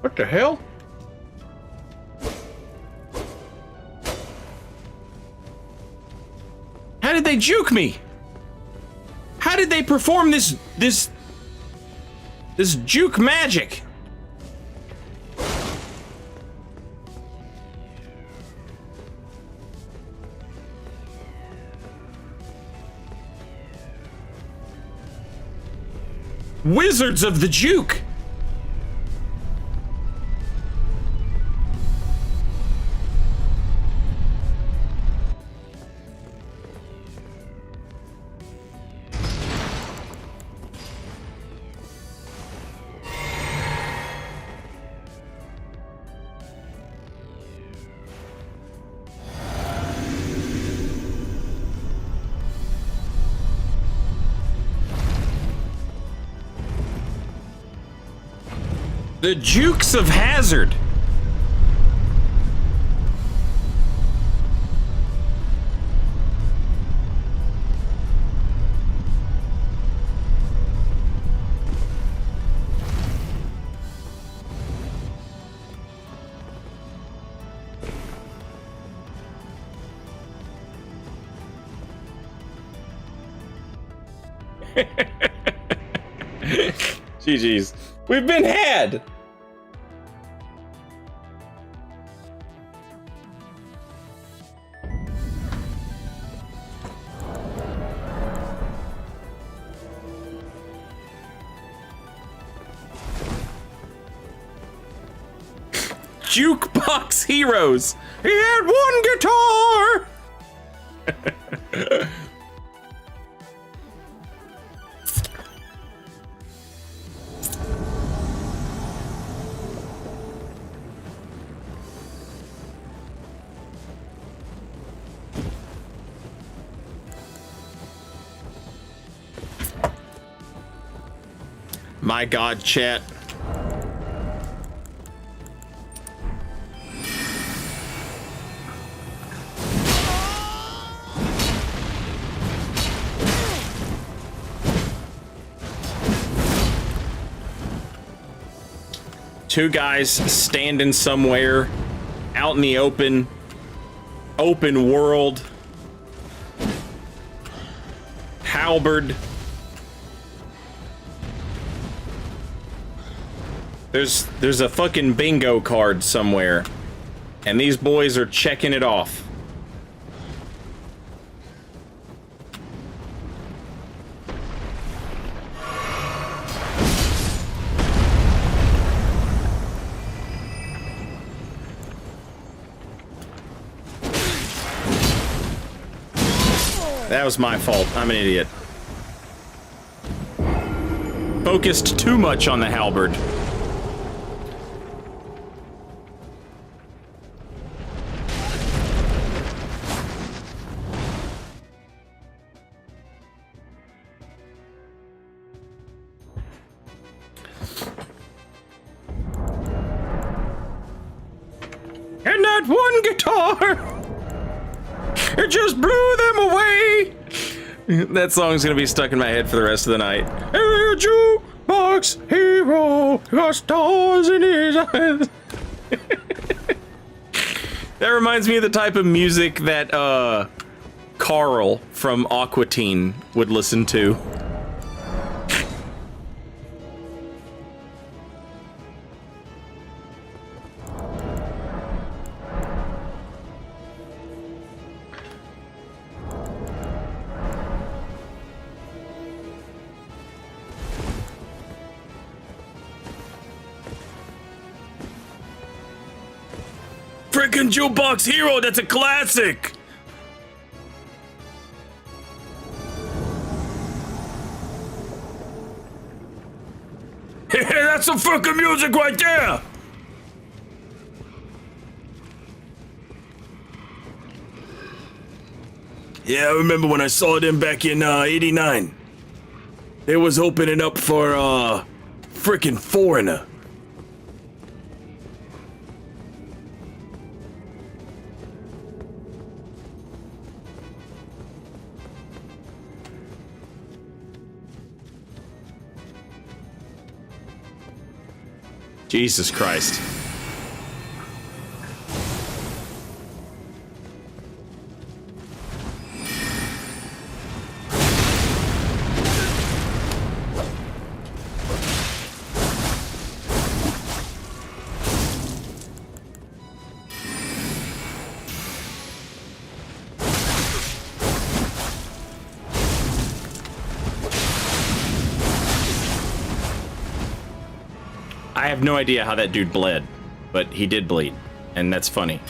What the hell? How did they juke me? How did they perform this juke magic? Wizards of the juke. The Jukes of Hazard. GG's. We've been had. Jukebox Heroes. He had one guitar. My God, chat. Two guys standing somewhere out in the open world. Halberd. There's a fucking bingo card somewhere, and these boys are checking it off. That was my fault. I'm an idiot. Focused too much on the halberd. And that one guitar! It just blew them away! That song's gonna be stuck in my head for the rest of the night. A jukebox hero got stars in his eyes. That reminds me of the type of music that Carl from Aqua Teen would listen to. Frickin' Jukebox Hero, that's a classic! Hey, that's some frickin' music right there! Yeah, I remember when I saw them back in, 89. They was opening up for, frickin' Foreigner. Jesus Christ. I have no idea how that dude bled, but he did bleed, and that's funny.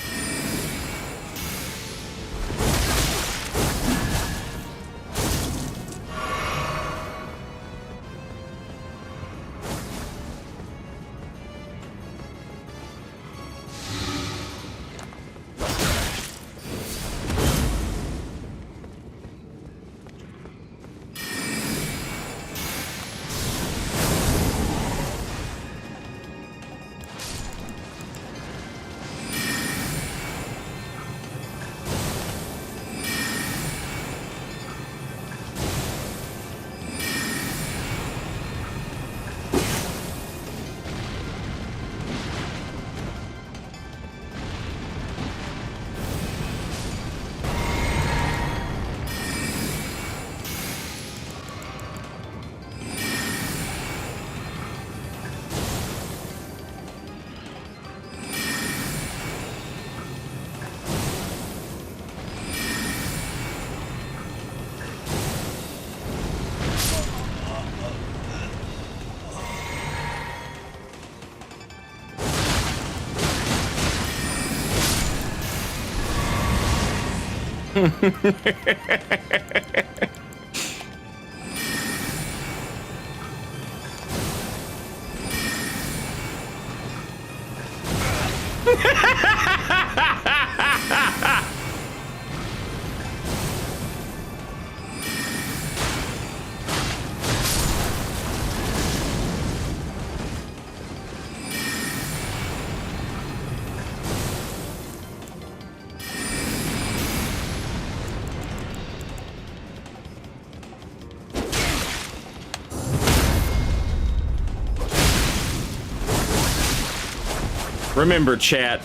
Remember, chat,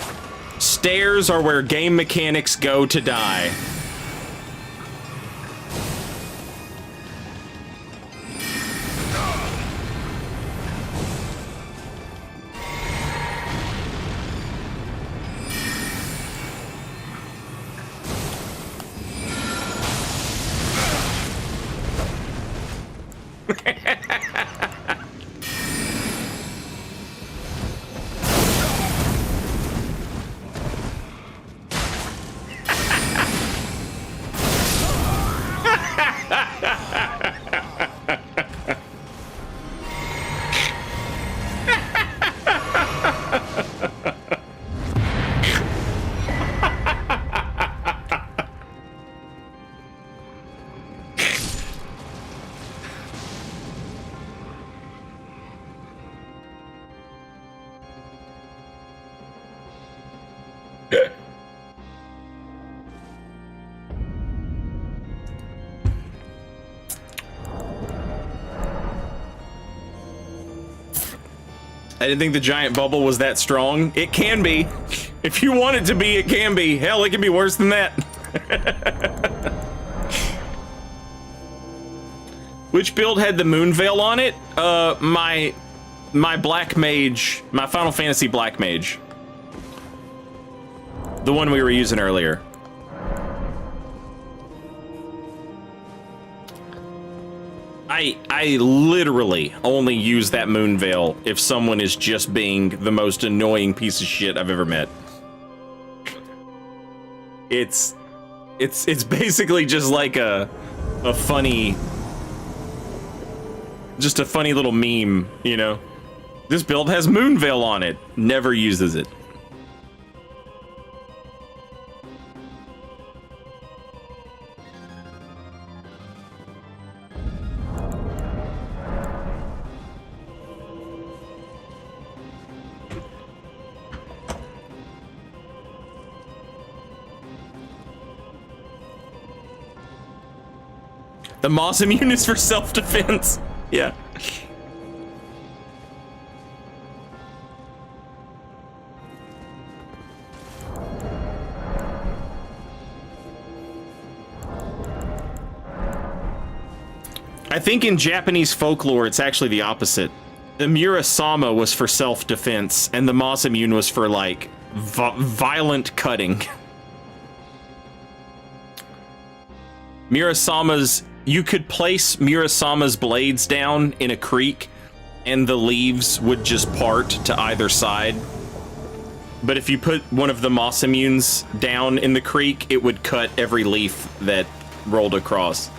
stairs are where game mechanics go to die. I didn't think the giant bubble was that strong. It can be. If you want it to be, it can be. Hell, it can be worse than that. Which build had the moon veil on it? My black mage, my Final Fantasy black mage. The one we were using earlier. I literally only use that moon veil if someone is just being the most annoying piece of shit I've ever met. It's basically just like a funny, just a funny little meme, you know? This build has moon veil on it. Never uses it. The moss immune is for self-defense. Yeah. I think in Japanese folklore, it's actually the opposite. The Murasama was for self-defense, and the moss immune was for, like, violent cutting. Murasama's... You could place Murasama's blades down in a creek, and the leaves would just part to either side. But if you put one of the moss immunes down in the creek, it would cut every leaf that rolled across.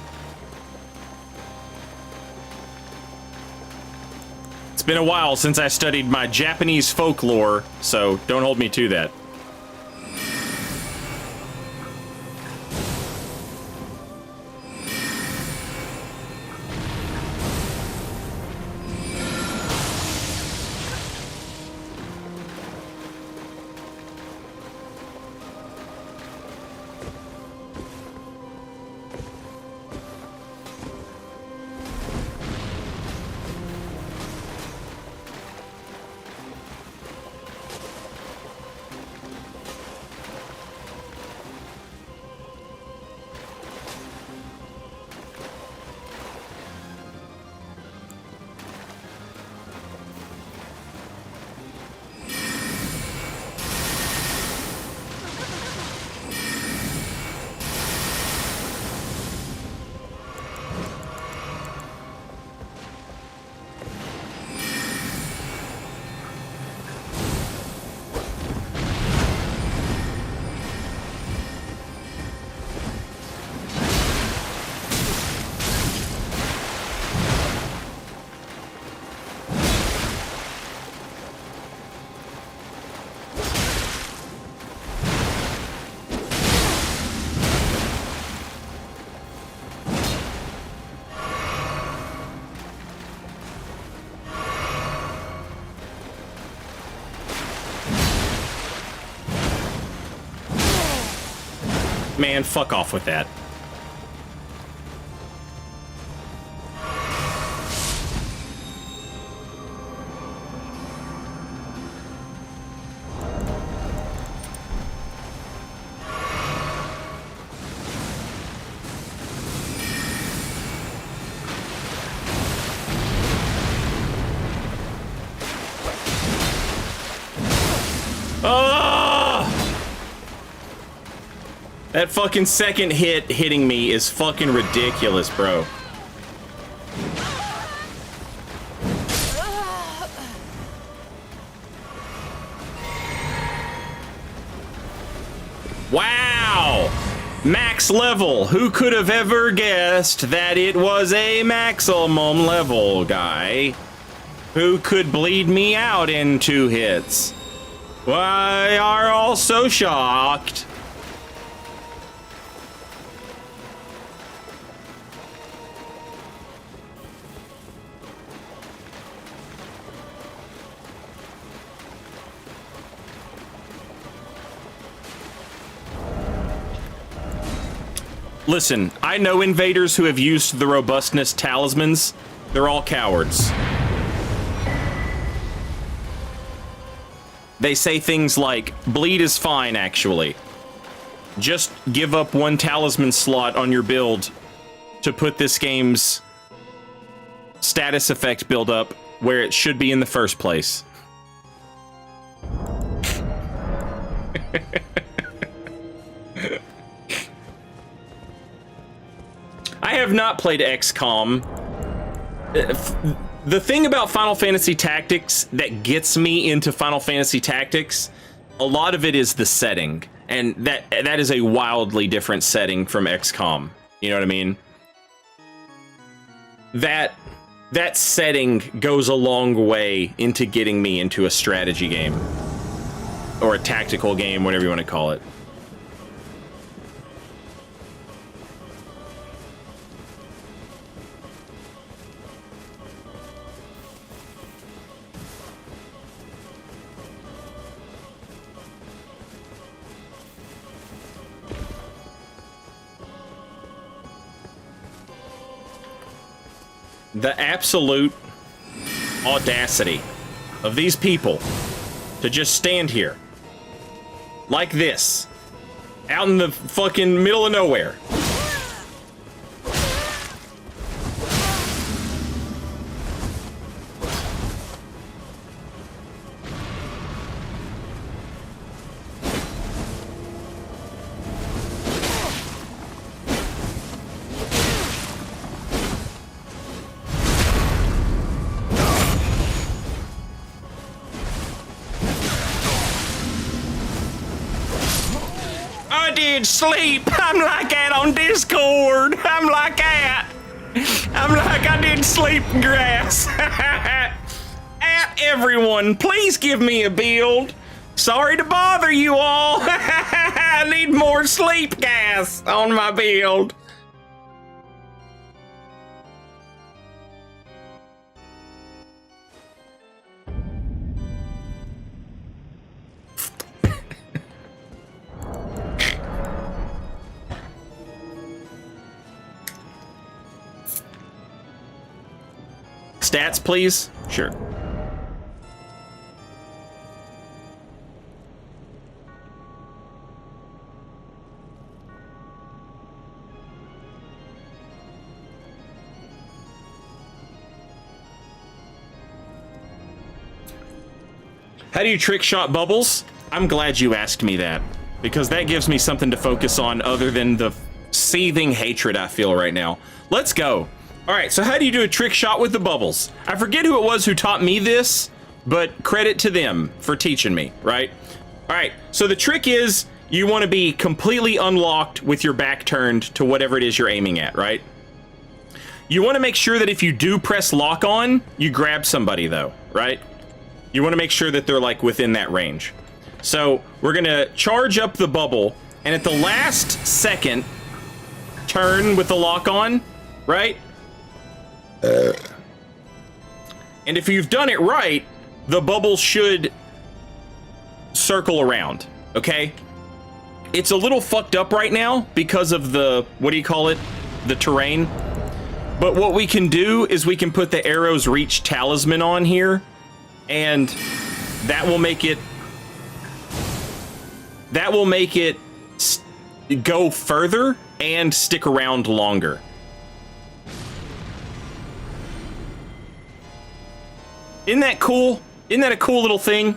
It's been a while since I studied my Japanese folklore, so don't hold me to that. Man, fuck off with that. That fucking second hit hitting me is fucking ridiculous, bro. Wow! Max level. Who could have ever guessed that it was a maximum level guy who could bleed me out in 2 hits? Why are all so shocked? Listen, I know invaders who have used the robustness talismans. They're all cowards. They say things like, bleed is fine, actually. Just give up 1 talisman slot on your build to put this game's status effect build up where it should be in the first place. I have not played XCOM. The thing about Final Fantasy Tactics that gets me into Final Fantasy Tactics, a lot of it is the setting, and that is a wildly different setting from XCOM. You know what I mean? That setting goes a long way into getting me into a strategy game or a tactical game, whatever you want to call it. The absolute audacity of these people to just stand here like this out in the fucking middle of nowhere. Sleep. I'm like that on Discord. I'm like that. I'm like I did sleep grass. At everyone, please give me a build. Sorry to bother you all. I need more sleep gas on my build. Stats, please? Sure. How do you trick shot bubbles? I'm glad you asked me that, because that gives me something to focus on other than the seething hatred I feel right now. Let's go. All right, so how do you do a trick shot with the bubbles? I forget who it was who taught me this, but credit to them for teaching me, right? All right, so the trick is you want to be completely unlocked with your back turned to whatever it is you're aiming at, right? You want to make sure that if you do press lock on, you grab somebody though, right? You want to make sure that they're like within that range. So we're gonna charge up the bubble, and at the last second, turn with the lock on, right? And if you've done it right, the bubble should circle around, okay? It's a little fucked up right now because of the, what do you call it? The terrain. But what we can do is we can put the arrow's reach talisman on here, and that will make it go further and stick around longer. Isn't that cool? Isn't that a cool little thing?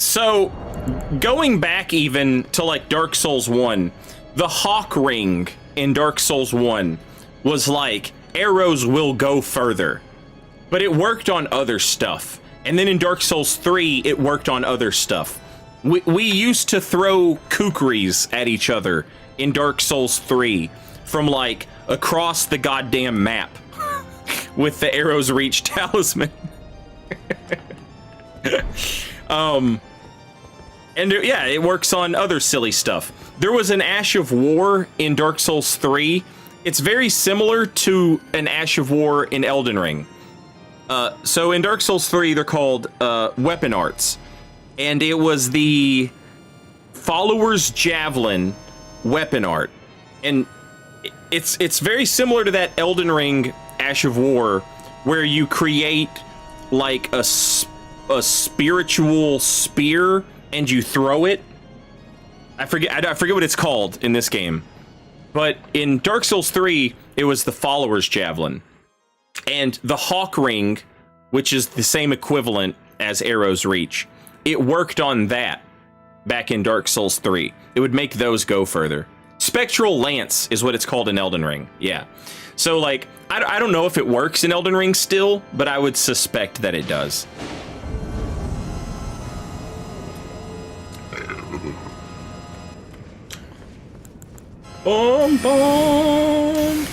So, going back even to like Dark Souls 1, the Hawk Ring in Dark Souls 1 was like, arrows will go further. But it worked on other stuff. And then in Dark Souls 3, it worked on other stuff. We used to throw kukris at each other in Dark Souls 3 from like across the goddamn map with the arrows reach talisman. And yeah, it works on other silly stuff. There was an Ash of War in Dark Souls 3. It's very similar to an Ash of War in Elden Ring. So in Dark Souls 3, they're called weapon arts. And it was the Follower's Javelin weapon art. And it's very similar to that Elden Ring Ash of War, where you create like a spiritual spear and you throw it. I forget what it's called in this game. But in Dark Souls 3, it was the Follower's Javelin. And the Hawk Ring, which is the same equivalent as Arrow's Reach, it worked on that back in Dark Souls 3. It would make those go further. Spectral Lance is what it's called in Elden Ring. Yeah. So, like, I don't know if it works in Elden Ring still, but I would suspect that it does. Boom, boom.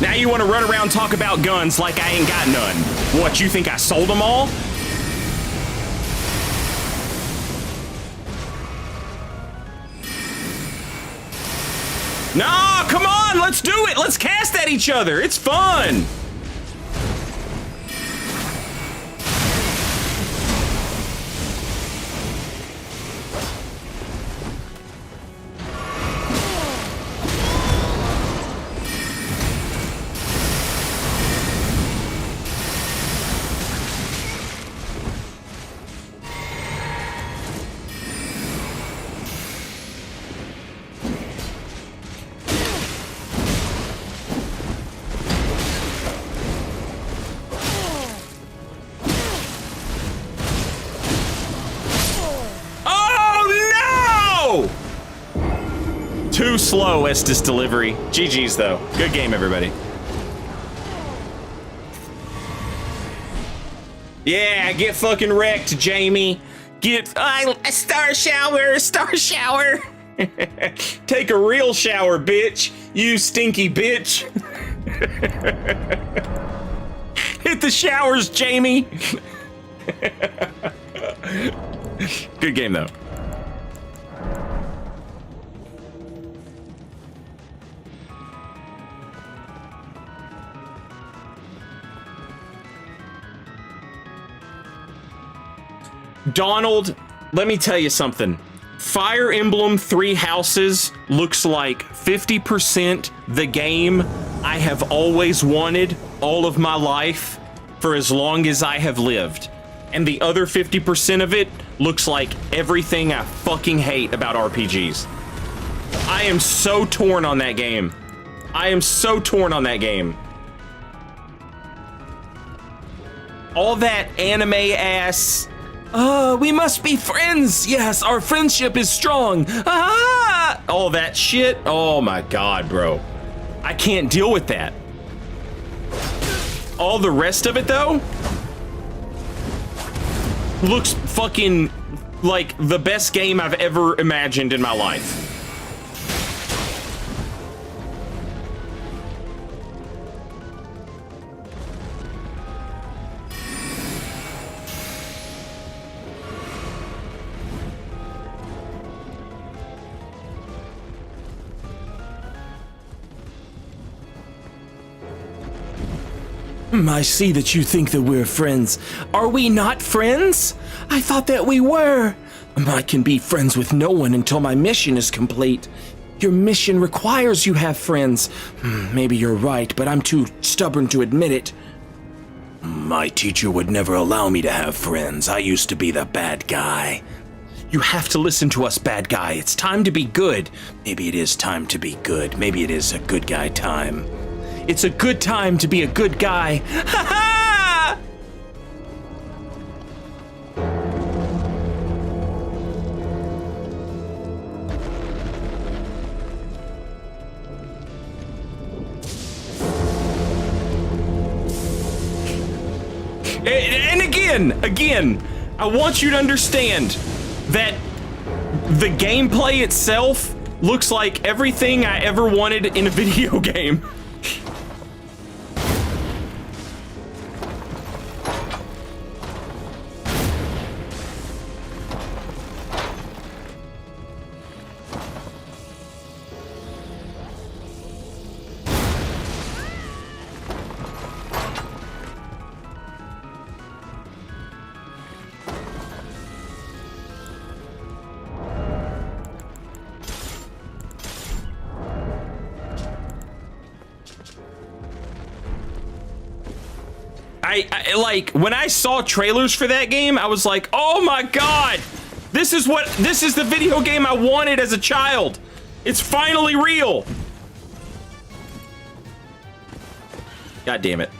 Now you want to run around and talk about guns like I ain't got none. What, you think I sold them all? Nah, come on, let's do it. Let's cast at each other. It's fun. Too slow, Estes delivery. GG's though. Good game, everybody. Yeah, get fucking wrecked, Jamie. Get Star shower, star shower. take a real shower, bitch. You stinky bitch. Hit the showers, Jamie. Good game though. Donald, let me tell you something. Fire Emblem Three Houses looks like 50% the game I have always wanted all of my life for as long as I have lived. And the other 50% of it looks like everything I fucking hate about RPGs. I am so torn on that game. I am so torn on that game. All that anime ass We must be friends. Yes, our friendship is strong. Ah! All that shit. Oh my God, bro. I can't deal with that. All the rest of it, though, looks fucking like the best game I've ever imagined in my life. I see that you think that we're friends. Are we not friends? I thought that we were. I can be friends with no one until my mission is complete. Your mission requires you have friends. Maybe you're right, but I'm too stubborn to admit it. My teacher would never allow me to have friends. I used to be the bad guy. You have to listen to us, bad guy. It's time to be good. Maybe it is time to be good. Maybe it is a good guy time. It's a good time to be a good guy. Ha ha! And again, I want you to understand that the gameplay itself looks like everything I ever wanted in a video game. I like when I saw trailers for that game, I was like, oh my God, this is the video game I wanted as a child. It's finally real. God damn it.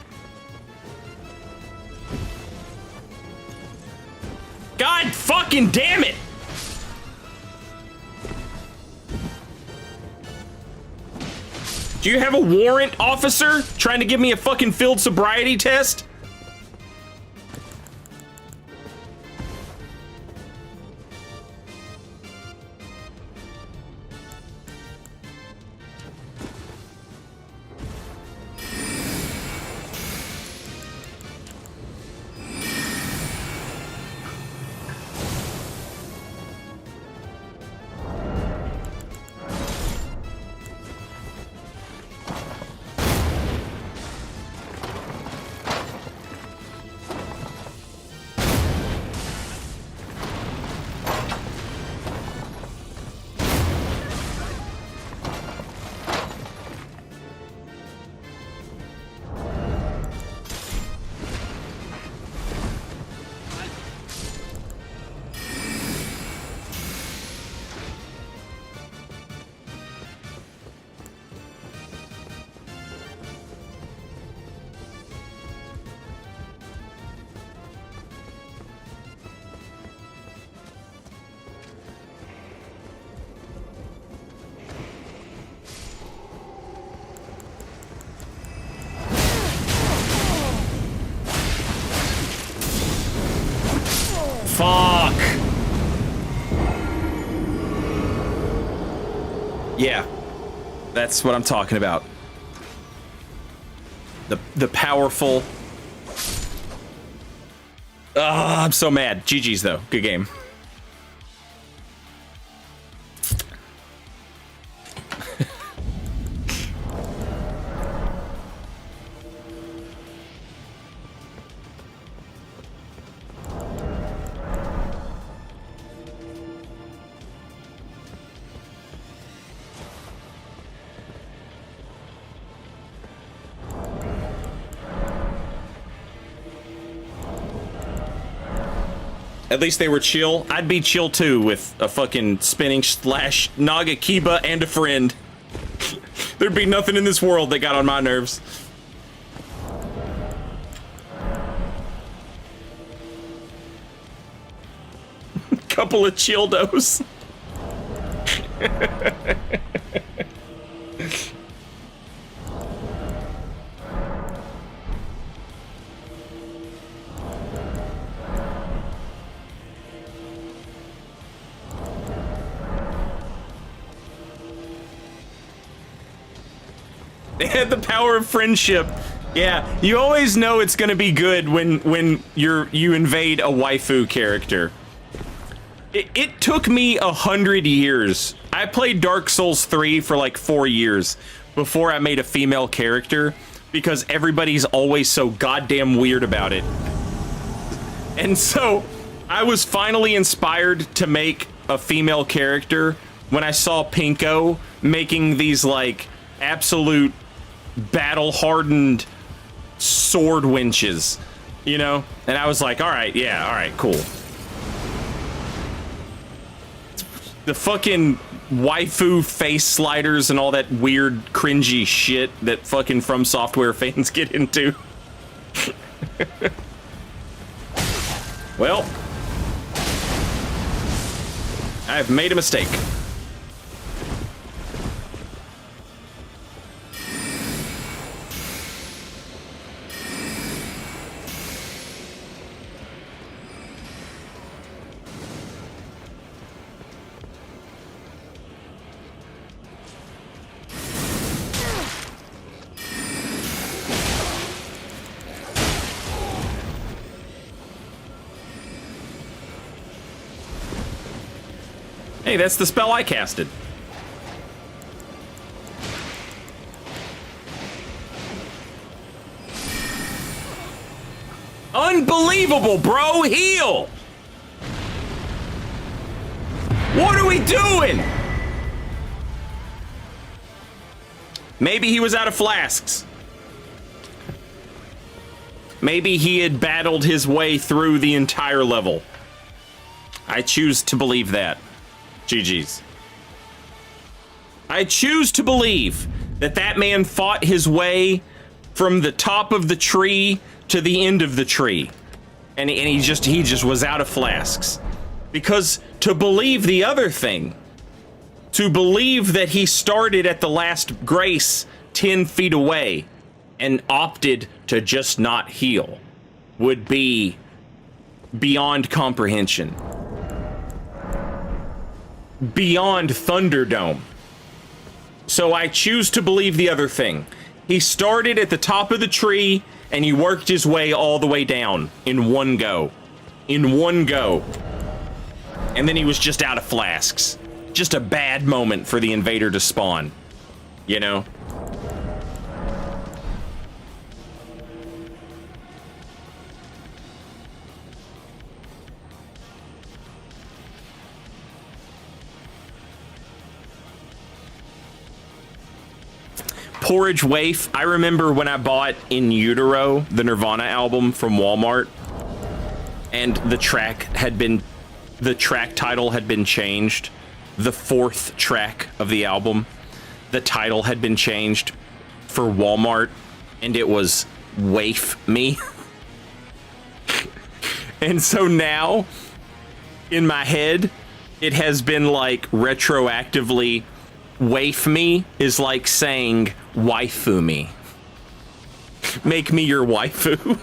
God fucking damn it. Do you have a warrant, officer, trying to give me a fucking field sobriety test? Fuck. Yeah, that's what I'm talking about. The powerful. I'm so mad. GG's though. Good game. At least they were chill. I'd be chill too with a fucking spinning slash Naga Kiba and a friend. There'd be nothing in this world that got on my nerves. couple of childos. They had the power of friendship. Yeah, you always know it's gonna be good when you invade a waifu character. It took me 100 years. I played Dark Souls 3 for like 4 years before I made a female character because everybody's always so goddamn weird about it. And so I was finally inspired to make a female character when I saw Pinko making these like absolute battle-hardened sword winches, you know? And I was like, all right, cool. The fucking waifu face sliders and all that weird cringy shit that fucking From Software fans get into. Well, I've made a mistake. Hey, that's the spell I casted. Unbelievable, bro! Heal! What are we doing? Maybe he was out of flasks. Maybe he had battled his way through the entire level. I choose to believe that. GG's. I choose to believe that that man fought his way from the top of the tree to the end of the tree. And he just was out of flasks. Because to believe the other thing, to believe that he started at the last grace 10 feet away and opted to just not heal would be beyond comprehension. Beyond Thunderdome. So I choose to believe the other thing. He started at the top of the tree and he worked his way all the way down in one go. In one go. And then he was just out of flasks. Just a bad moment for the invader to spawn. You know? Porridge Waif. I remember when I bought In Utero, the Nirvana album from Walmart, and the track title had been changed. The fourth track of the album, the title had been changed for Walmart, and it was Waif Me. And so now, in my head, it has been like retroactively, Waif me is like saying waifu me. Make me your waifu.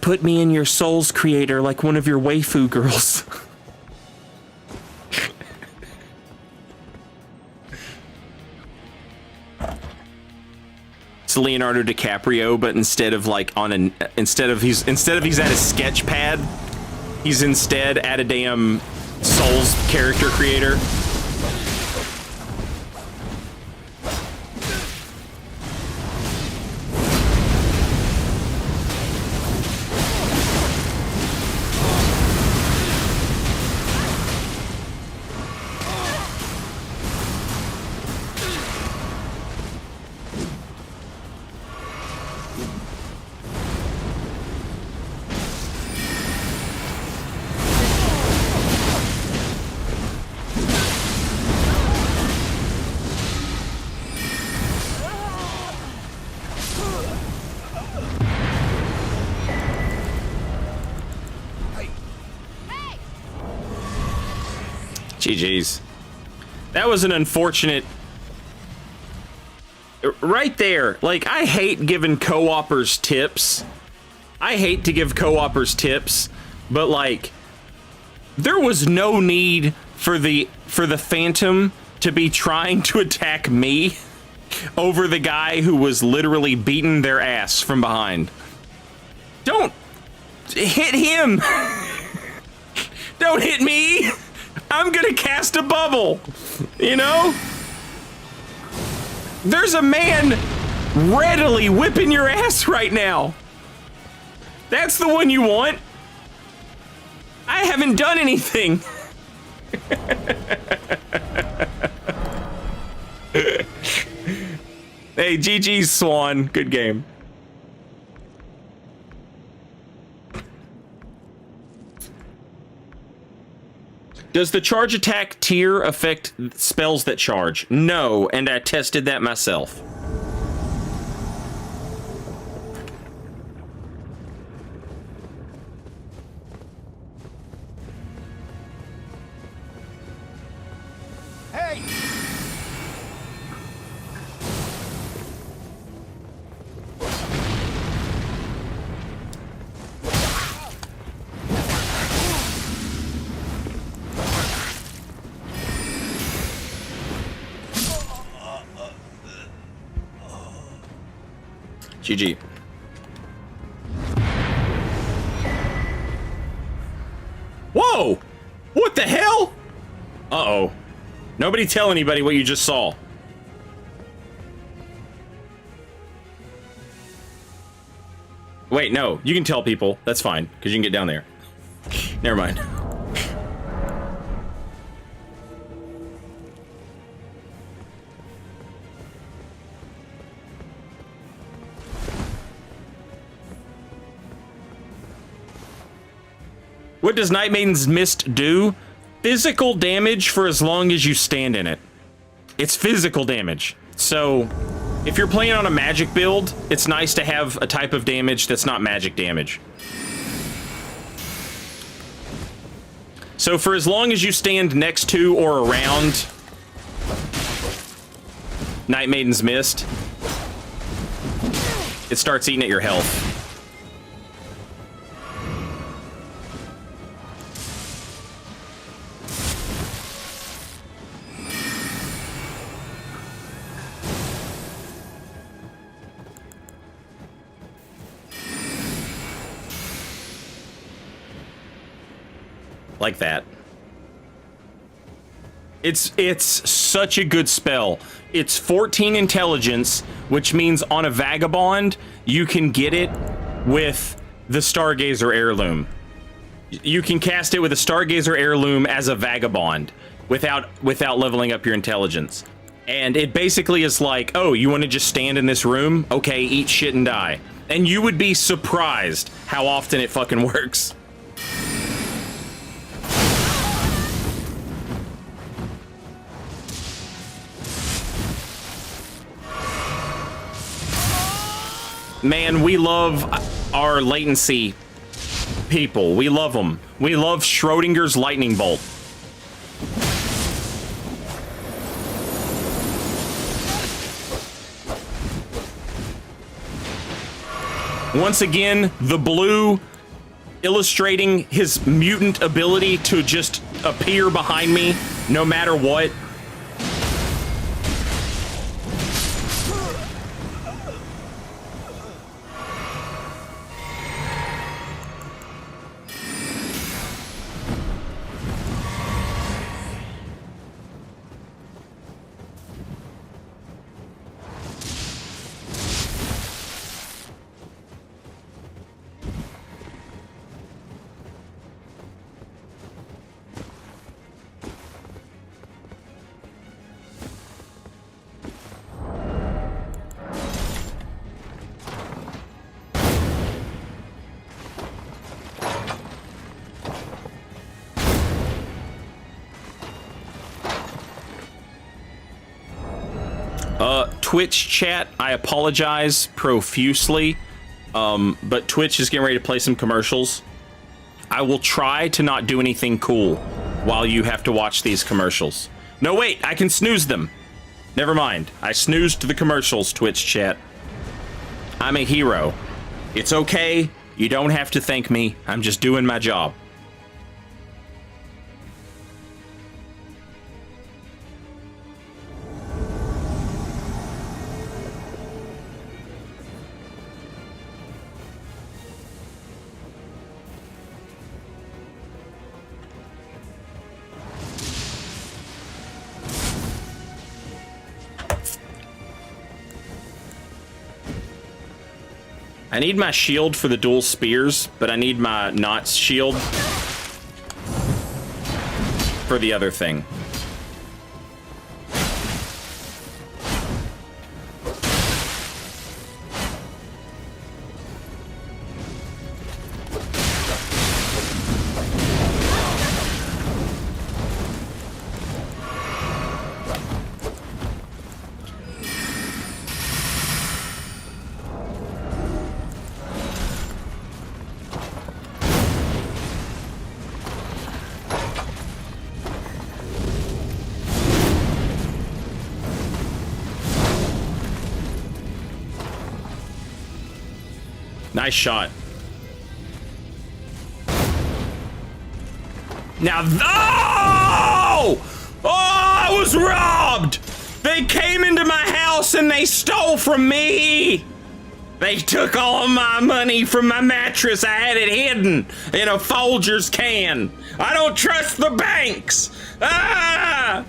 Put me in your soul's creator like one of your waifu girls. It's Leonardo DiCaprio, but instead of he's at a sketch pad, he's instead at a damn Souls character creator. GG's. That was an unfortunate... Right there. Like, I hate giving co-opers tips. I hate to give co-opers tips, but, like, there was no need for the Phantom to be trying to attack me over the guy who was literally beating their ass from behind. Don't hit him. Don't hit me. I'm gonna cast a bubble, you know? There's a man readily whipping your ass right now. That's the one you want. I haven't done anything. Hey, GG's Swan. Good game. Does the charge attack tier affect spells that charge? No, and I tested that myself. Hey! GG. Whoa! What the hell? Uh-oh. Nobody tell anybody what you just saw. Wait, no. You can tell people. That's fine, because you can get down there. Never mind. What does Night Maiden's Mist do? Physical damage for as long as you stand in it. It's physical damage. So, if you're playing on a magic build, it's nice to have a type of damage that's not magic damage. So for as long as you stand next to or around Night Maiden's Mist, it starts eating at your health. Like that. It's such a good spell. It's 14 intelligence, which means on a vagabond, you can get it with the Stargazer heirloom. You can cast it with a Stargazer heirloom as a vagabond without leveling up your intelligence. And it basically is like, oh, you want to just stand in this room? Okay, eat shit and die. And you would be surprised how often it fucking works. Man, we love our latency people. We love them. We love Schrodinger's lightning bolt. Once again, the blue illustrating his mutant ability to just appear behind me no matter what. Twitch chat, I apologize profusely, but Twitch is getting ready to play some commercials. I will try to not do anything cool while you have to watch these commercials. No, wait, I can snooze them. Never mind. I snoozed the commercials, Twitch chat. I'm a hero. It's okay. You don't have to thank me. I'm just doing my job. I need my shield for the dual spears, but I need my not shield for the other thing. Nice shot. Now, oh! I was robbed! They came into my house and they stole from me! They took all of my money from my mattress. I had it hidden in a Folgers can. I don't trust the banks! Ah!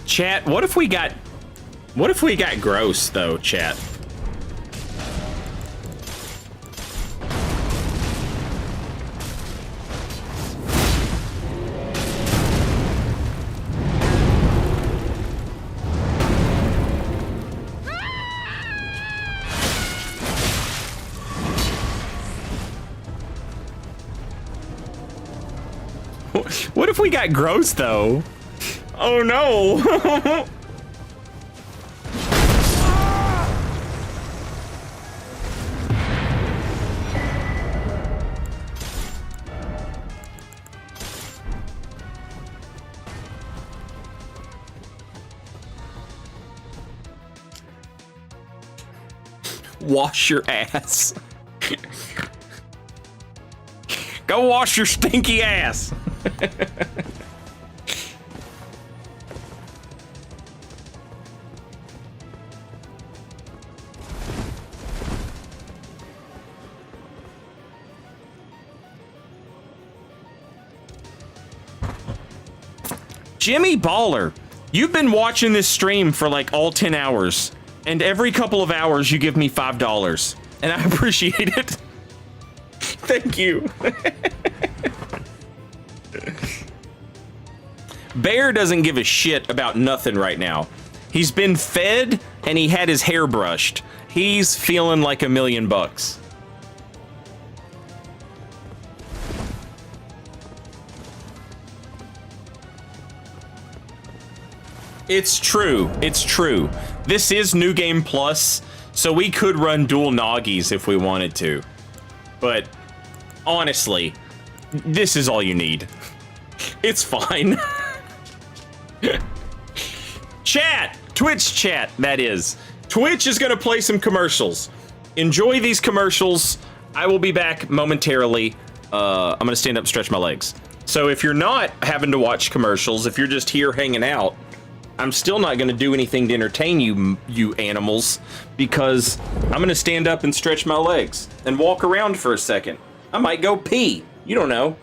Chat, what if we got gross though, chat? What if we got gross though? Oh no! Wash your ass. Go wash your stinky ass. Jimmy Baller, you've been watching this stream for like all 10 hours, and every couple of hours you give me $5, and I appreciate it. Thank you. Bear doesn't give a shit about nothing right now. He's been fed and he had his hair brushed. He's feeling like $1,000,000. It's true. It's true. This is New Game Plus, so we could run dual Noggies if we wanted to. But honestly, this is all you need. It's fine. Chat! Twitch chat, that is. Twitch is gonna play some commercials. Enjoy these commercials. I will be back momentarily. I'm gonna stand up and stretch my legs. So if you're not having to watch commercials, if you're just here hanging out, I'm still not gonna do anything to entertain you animals, because I'm gonna stand up and stretch my legs and walk around for a second. I might go pee. You don't know.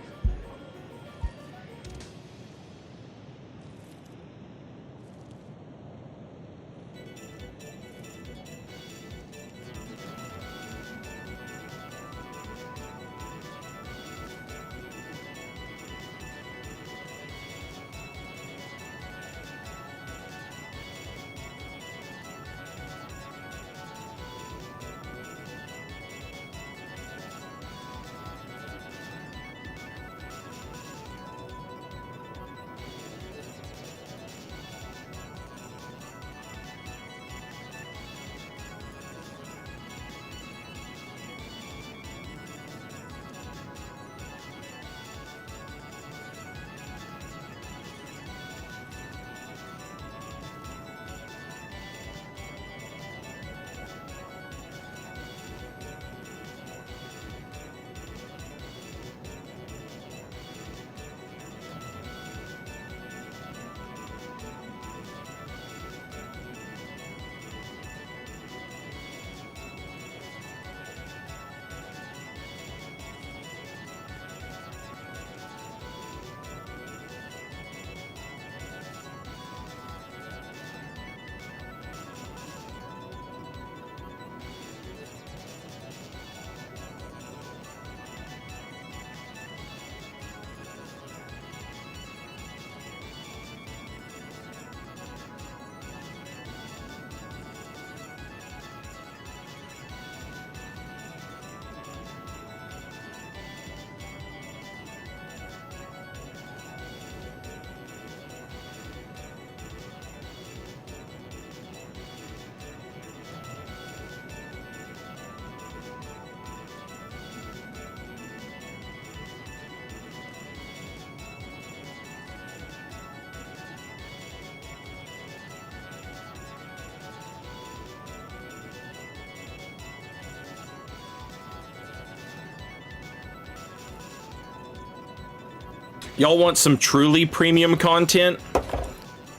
Y'all want some truly premium content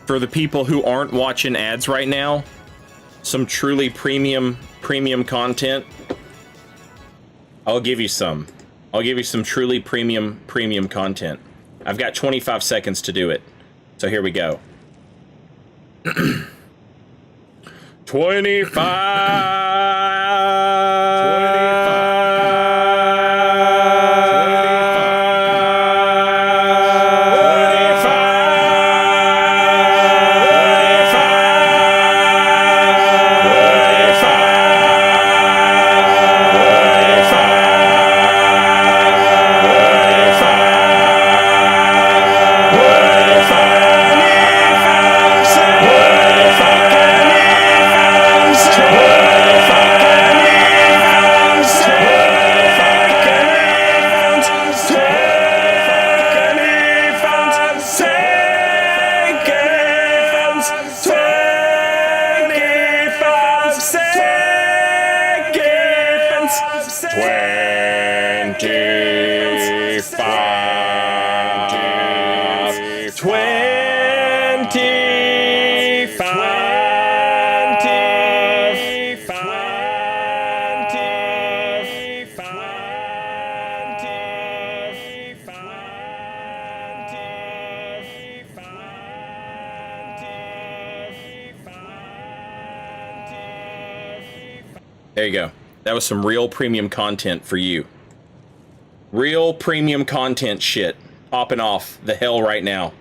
for the people who aren't watching ads right now? Some truly premium content? I'll give you some. I'll give you some truly premium content. I've got 25 seconds to do it. So here we go. 25. There you go. That was some real premium content for you. Real premium content shit popping off the hell right now.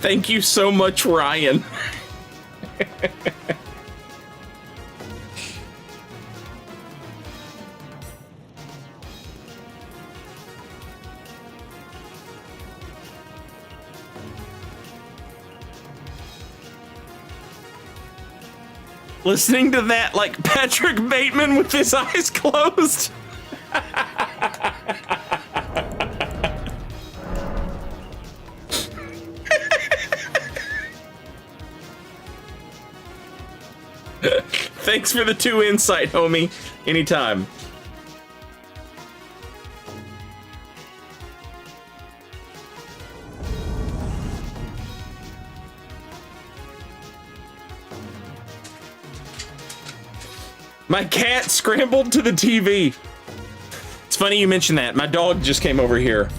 Thank you so much, Ryan. Listening to that like Patrick Bateman with his eyes closed. Thanks for the 2 insight, homie. Anytime. My cat scrambled to the TV. It's funny you mentioned that. My dog just came over here.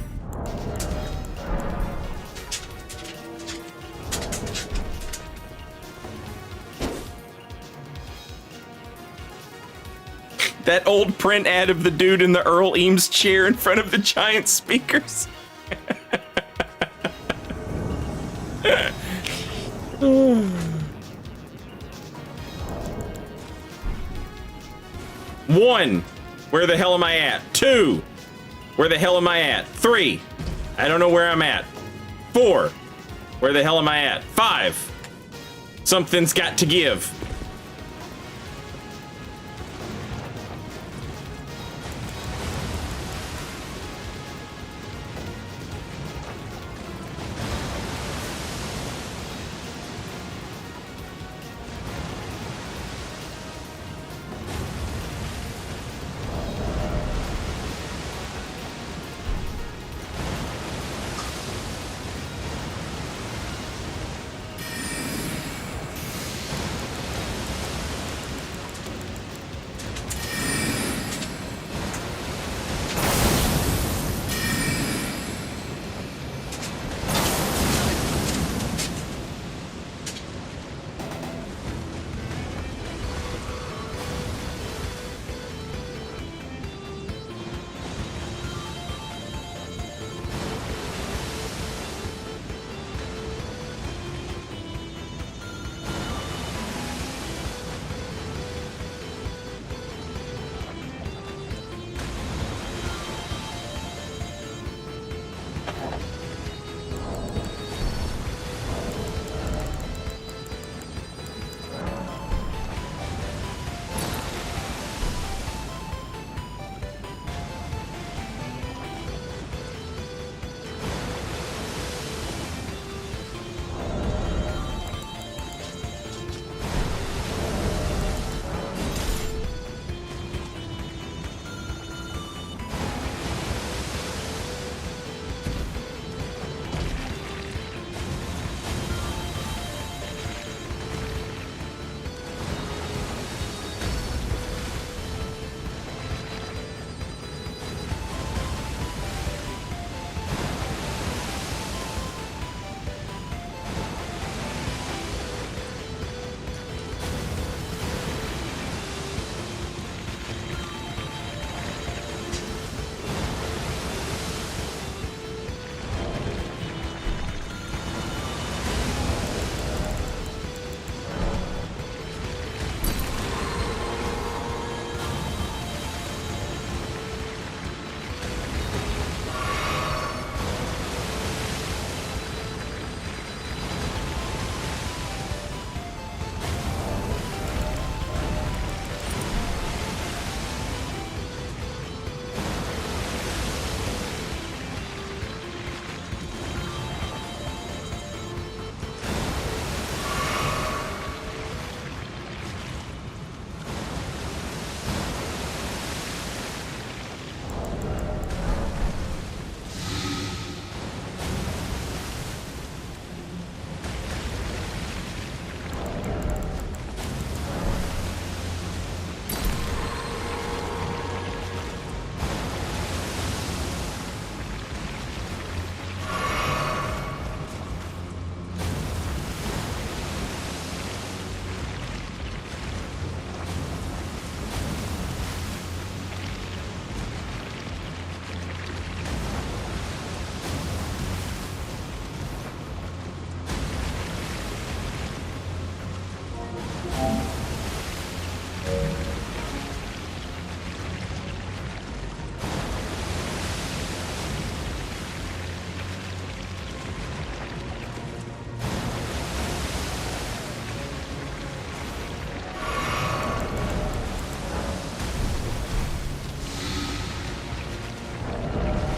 That old print ad of the dude in the Earl Eames chair in front of the giant speakers. One, where the hell am I at? 2, where the hell am I at? 3, I don't know where I'm at. 4, where the hell am I at? 5, something's got to give.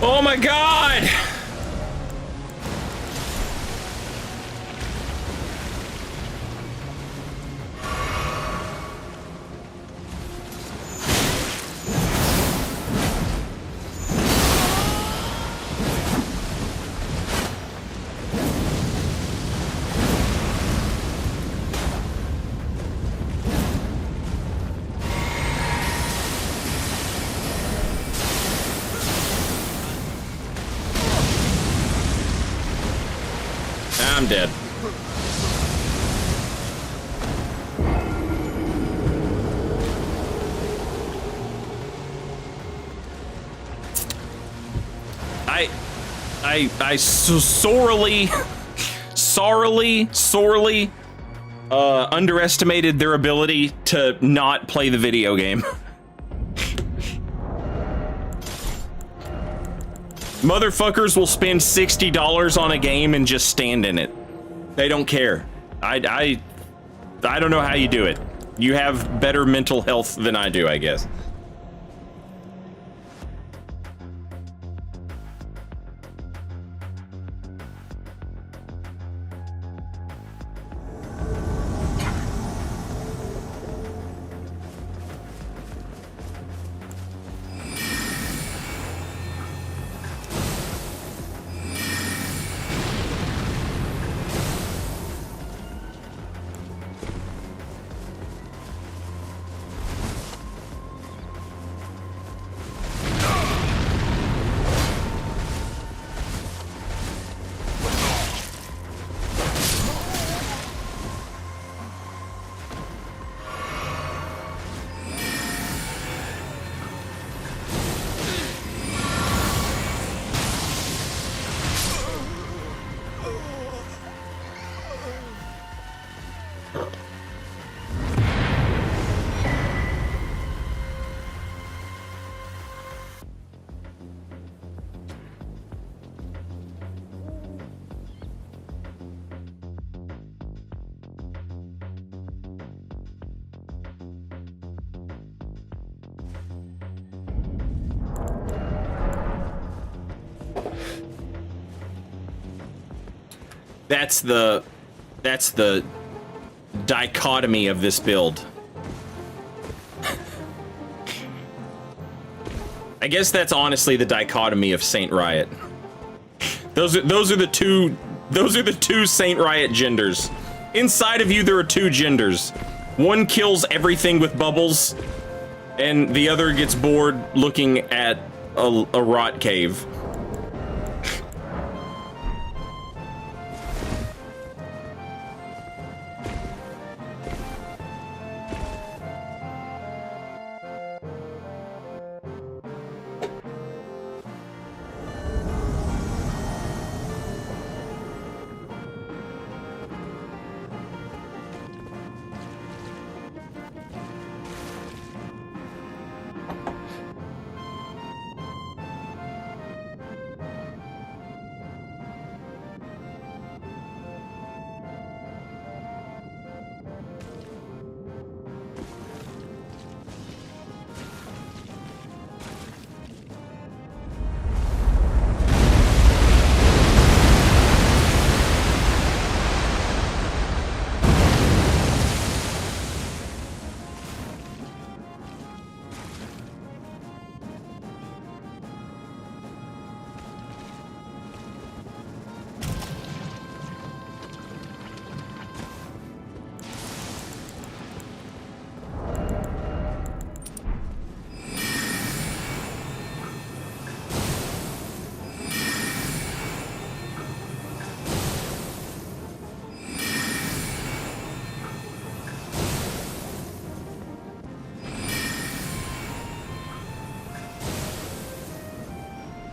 Oh my god! I'm dead. I sorely underestimated their ability to not play the video game. Motherfuckers will spend $60 on a game and just stand in it. They don't care. I don't know how you do it. You have better mental health than I do, I guess. That's the dichotomy of this build. I guess that's honestly the dichotomy of Saint Riot. Those are the two Saint Riot genders. Inside of you there are two genders. One kills everything with bubbles, and the other gets bored looking at a rot cave.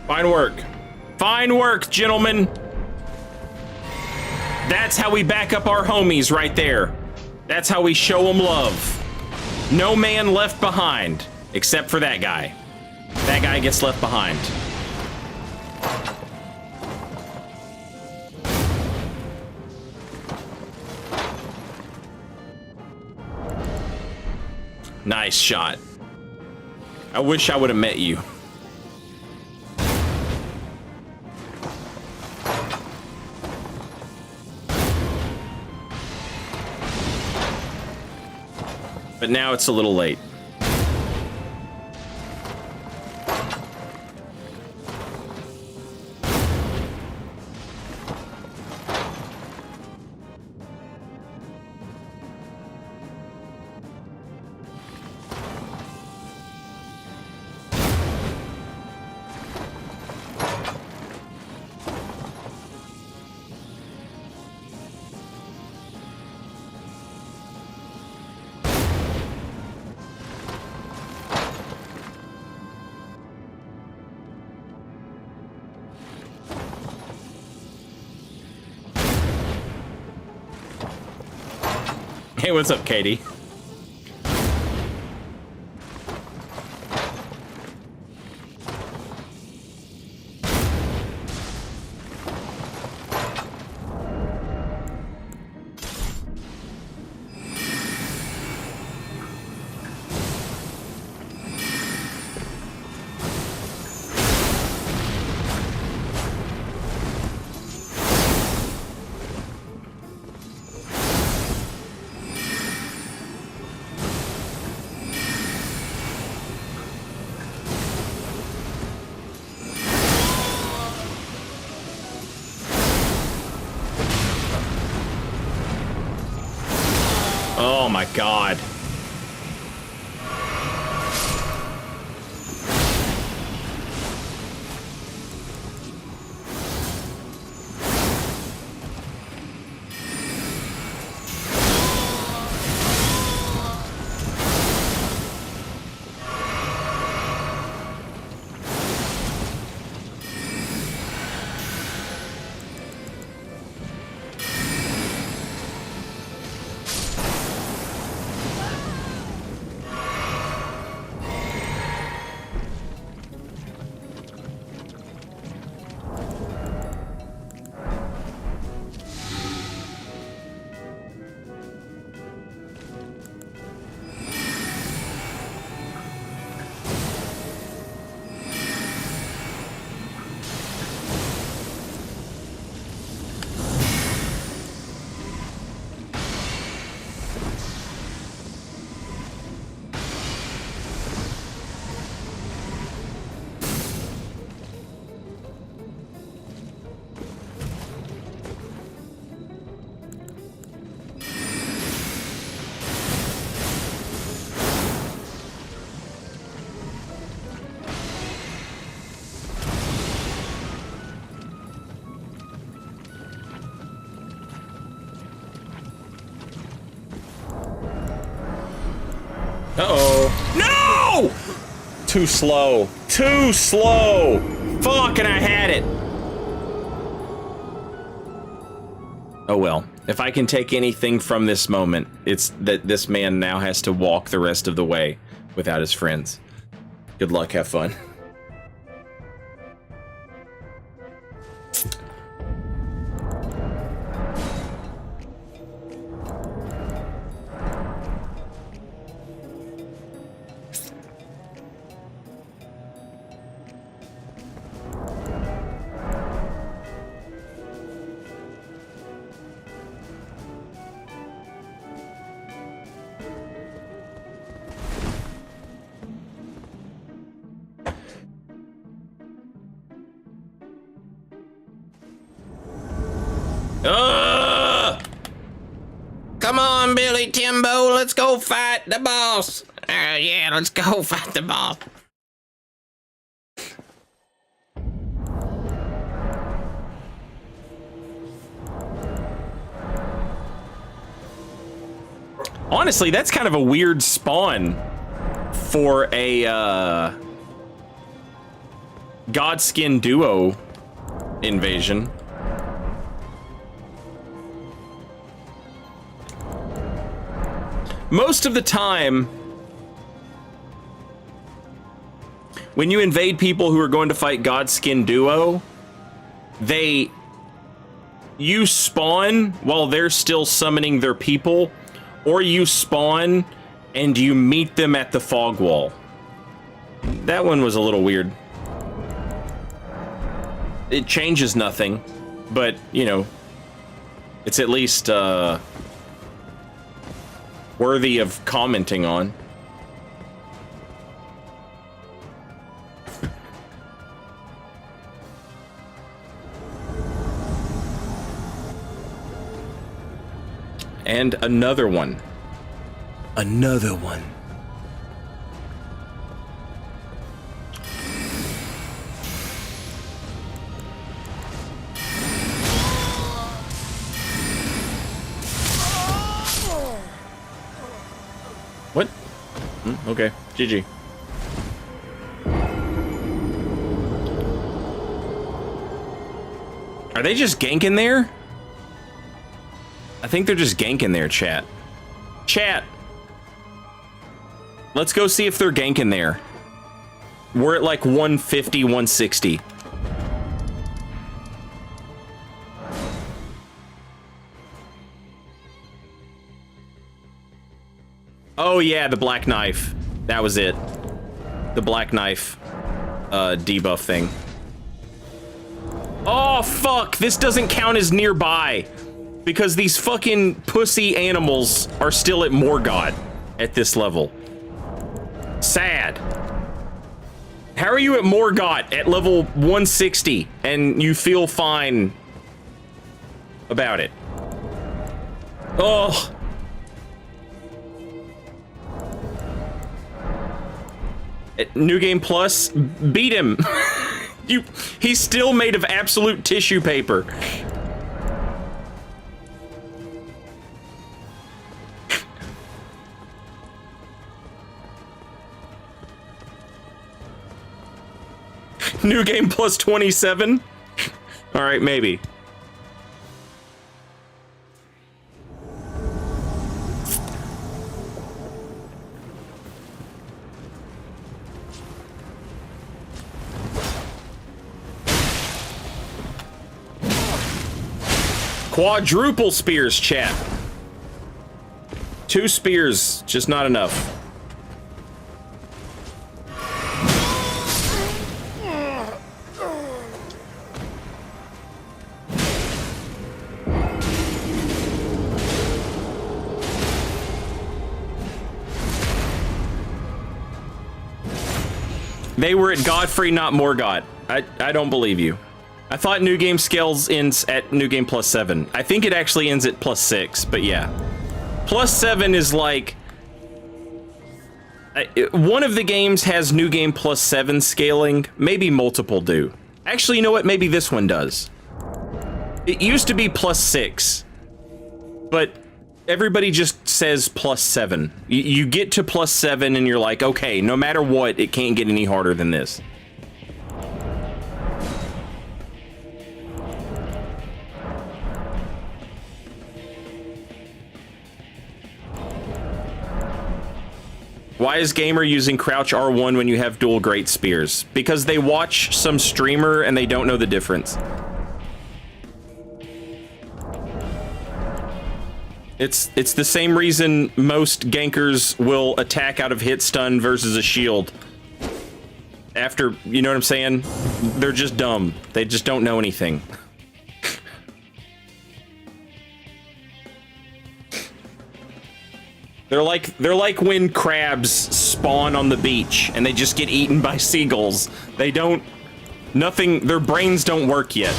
Fine work. Fine work, gentlemen. That's how we back up our homies right there. That's how we show them love. No man left behind, except for that guy. That guy gets left behind. Nice shot. I wish I would have met you. But now it's a little late. Hey, what's up, Katie? Oh my god. Uh-oh. No! Too slow. Too slow! Fuck, and I had it! Oh well. If I can take anything from this moment, it's that this man now has to walk the rest of the way without his friends. Good luck, have fun. Come on, Billy Timbo, let's go fight the boss. Yeah, let's go fight the boss. Honestly, that's kind of a weird spawn for a Godskin duo invasion. Most of the time, when you invade people who are going to fight Godskin duo, you spawn while they're still summoning their people, or you spawn and you meet them at the fog wall. That one was a little weird. It changes nothing, but, you know, it's at least, worthy of commenting on. And another one. Another one. What? Okay, GG. Are they just ganking there? I think they're just ganking there, chat. Chat! Let's go see if they're ganking there. We're at like 150, 160. Oh yeah, the black knife. That was it. The black knife debuff thing. Oh fuck, this doesn't count as nearby. Because these fucking pussy animals are still at Morgott at this level. Sad. How are you at Morgott at level 160 and you feel fine about it? Oh. At New Game Plus, beat him. He's still made of absolute tissue paper. New Game Plus 27? All right, maybe. Quadruple spears, chat. 2 spears, just not enough. They were at Godfrey, not Morgott. I don't believe you. I thought New Game Scales ends at New Game Plus 7. I think it actually ends at plus 6, but yeah. Plus 7 is like... one of the games has New Game Plus 7 scaling. Maybe multiple do. Actually, you know what? Maybe this one does. It used to be plus 6. But everybody just says plus 7. You get to plus 7 and you're like, okay, no matter what, it can't get any harder than this. Why is Gamer using crouch R1 when you have dual great spears? Because they watch some streamer and they don't know the difference. It's the same reason most gankers will attack out of hit stun versus a shield. After, you know what I'm saying? They're just dumb. They just don't know anything. They're like when crabs spawn on the beach and they just get eaten by seagulls. They don't... Nothing... Their brains don't work yet.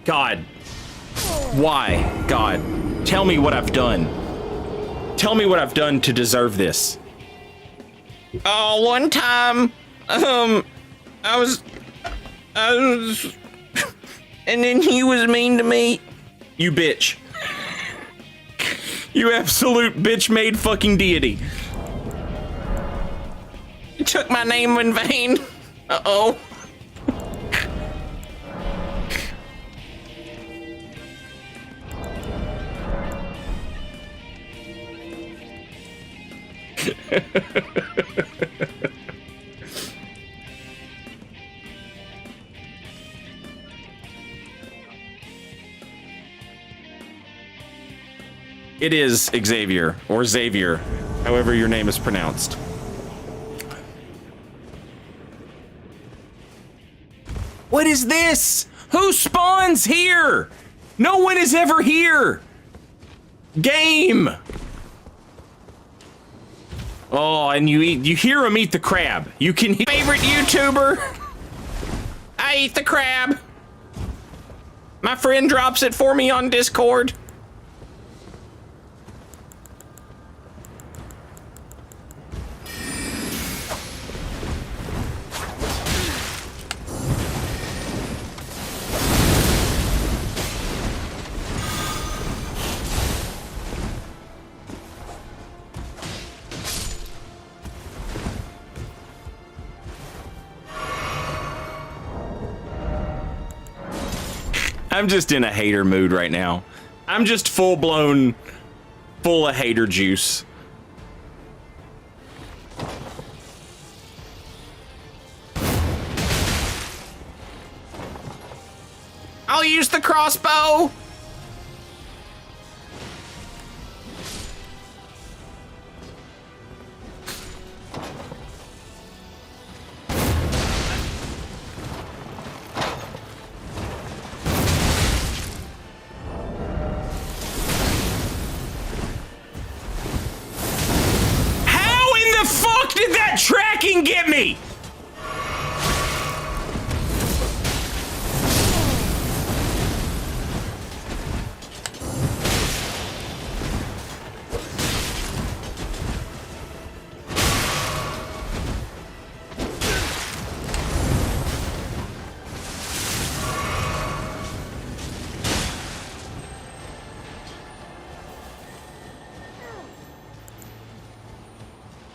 God. Why? God. Tell me what I've done. Tell me what I've done to deserve this. Oh, one time, I was, and then he was mean to me. You bitch. You absolute bitch-made fucking deity. He took my name in vain. Uh-oh. It is Xavier, or Xavier, however your name is pronounced. What is this? Who spawns here? No one is ever here. Game. Oh, and you hear him eat the crab. You can hear Favorite YouTuber. I eat the crab. My friend drops it for me on Discord. I'm just in a hater mood right now. I'm just full-blown, full of hater juice. I'll use the crossbow. Did that tracking get me?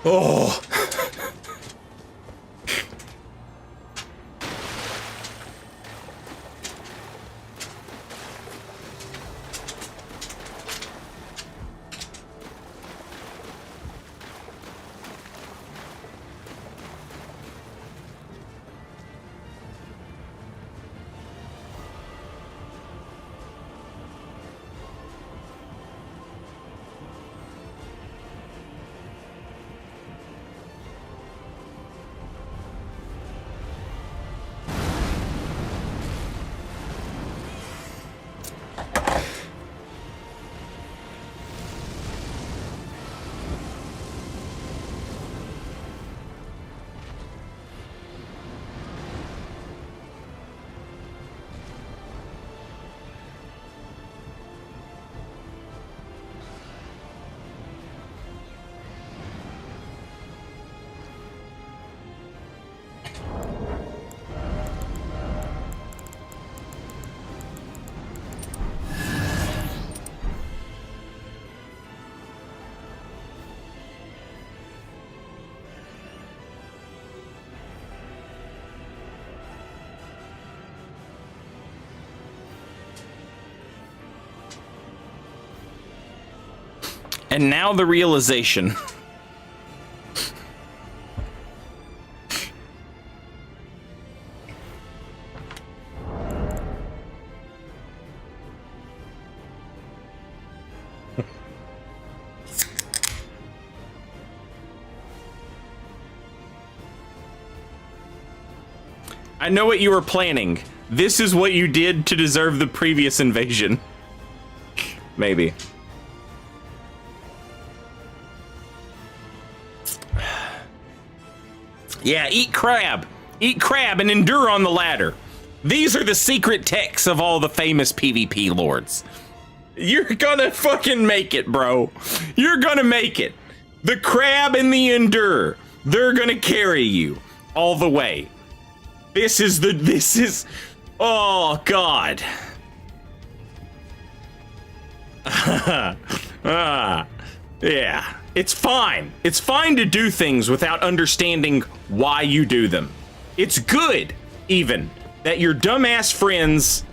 Oh. And now the realization. I know what you were planning. This is what you did to deserve the previous invasion. Maybe. Yeah, eat crab. Eat crab and endure on the ladder. These are the secret texts of all the famous PvP lords. You're gonna fucking make it, bro. You're gonna make it. The crab and the endure. They're gonna carry you all the way. This is, oh God. Yeah, it's fine. It's fine to do things without understanding why you do them. It's good, even, that your dumbass friends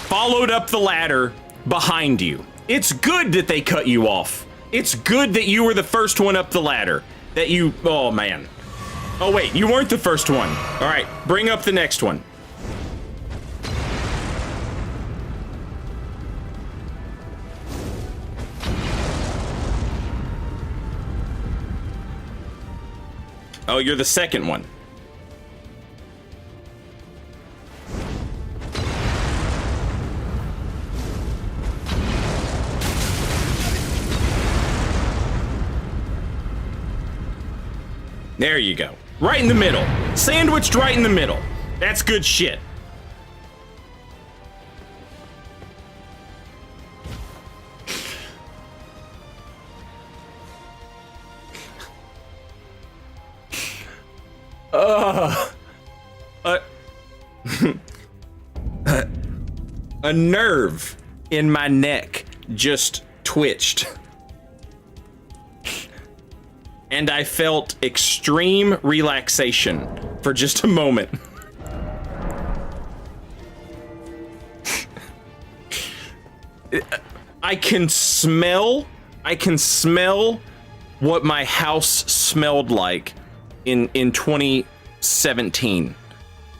followed up the ladder behind you. It's good that they cut you off. It's good that you were the first one up the ladder. That you, oh man. Oh wait, you weren't the first one. All right, bring up the next one. Oh, you're the second one. There you go. Right in the middle. Sandwiched right in the middle. That's good shit. A nerve in my neck just twitched. And I felt extreme relaxation for just a moment. I can smell what my house smelled like in 2017.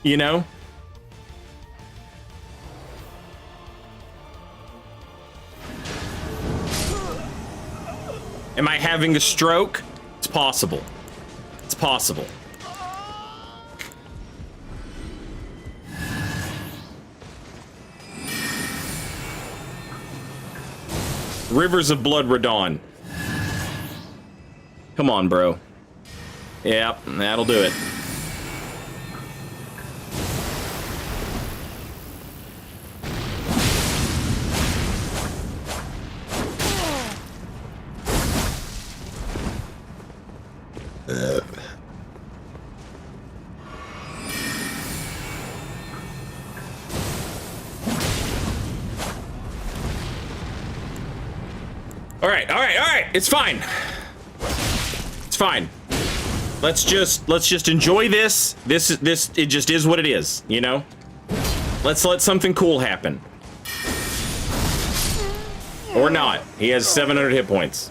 You know? Am I having a stroke? It's possible. It's possible. Rivers of Blood Radon. Come on, bro. Yep, that'll do it. All right. It's fine. It's fine. Let's just enjoy this. It just is what it is, you know? Let's let something cool happen. Or not. He has 700 hit points.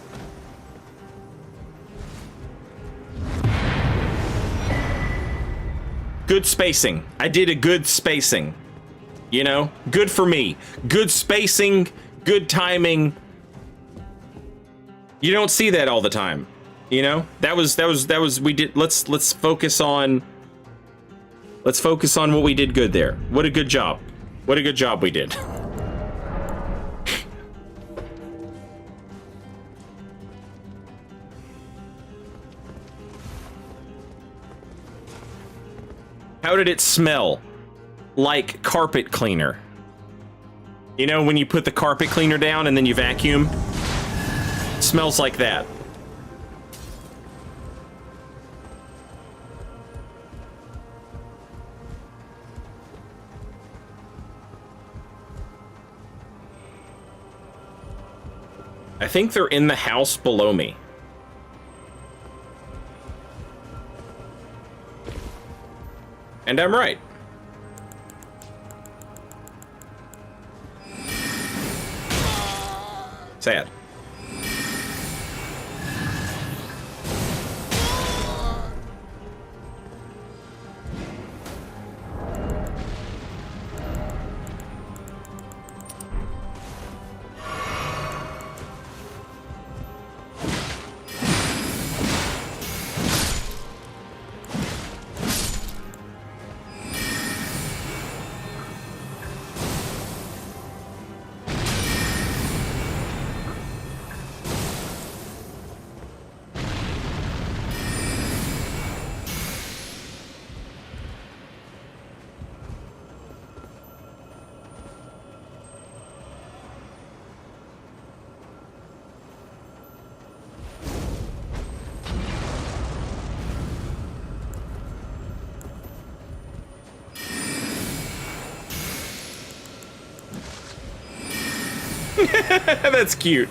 Good spacing. I did a good spacing. You know? Good for me. Good spacing, good timing. You don't see that all the time. You know? That was we did let's focus on what we did good there. What a good job. What a good job we did. How did it smell? Like carpet cleaner. You know, when you put the carpet cleaner down and then you vacuum? It smells like that. I think they're in the house below me. And I'm right. Sad. That's cute.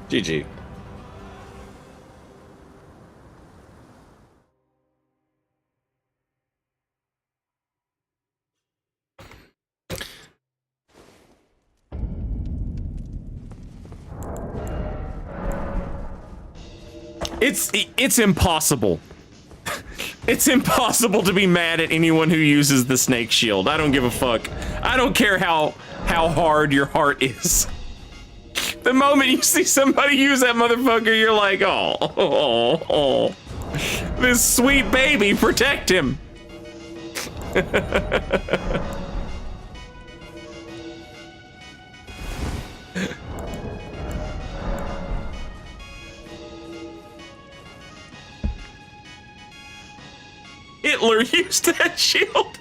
GG. It's impossible. It's impossible to be mad at anyone who uses the snake shield. I don't give a fuck. I don't care how hard your heart is. The moment you see somebody use that motherfucker, you're like, oh, this sweet baby, protect him. Hitler used that shield.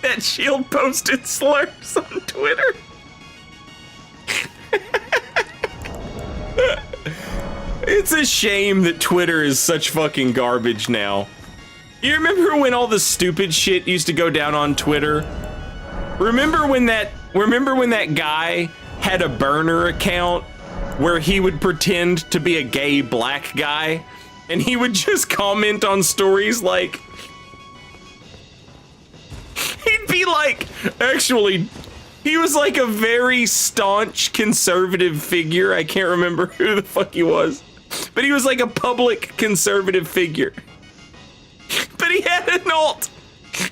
That shield posted slurs on Twitter. It's a shame that Twitter is such fucking garbage now. You remember when all the stupid shit used to go down on Twitter? Remember when that guy had a burner account where he would pretend to be a gay black guy and he would just comment on stories like, he'd be like, actually, he was like a very staunch conservative figure. I can't remember who the fuck he was, but he was like a public conservative figure. But he had an alt.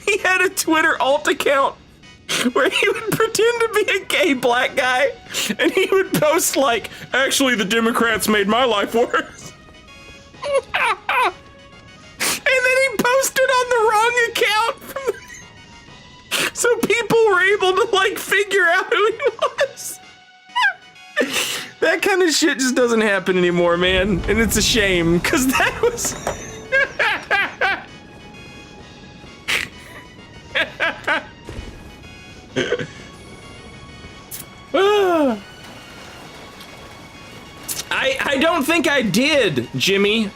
He had a Twitter alt account where he would pretend to be a gay black guy, and he would post like, actually, the Democrats made my life worse. And then he posted on the wrong account. So people were able to like figure out who he was. That kind of shit just doesn't happen anymore, man. And it's a shame, because that was... I don't think I did, Jimmy.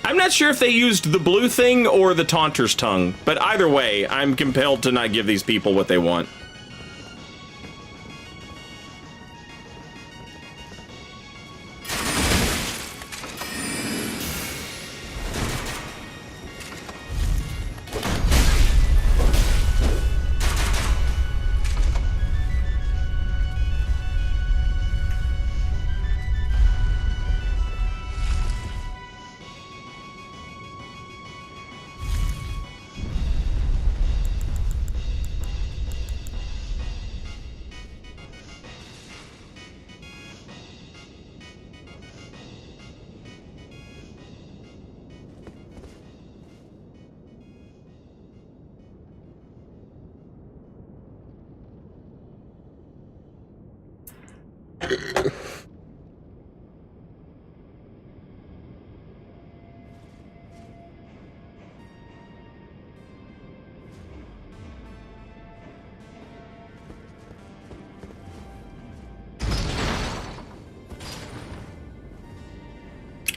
I'm not sure if they used the blue thing or the Taunter's Tongue, but either way, I'm compelled to not give these people what they want.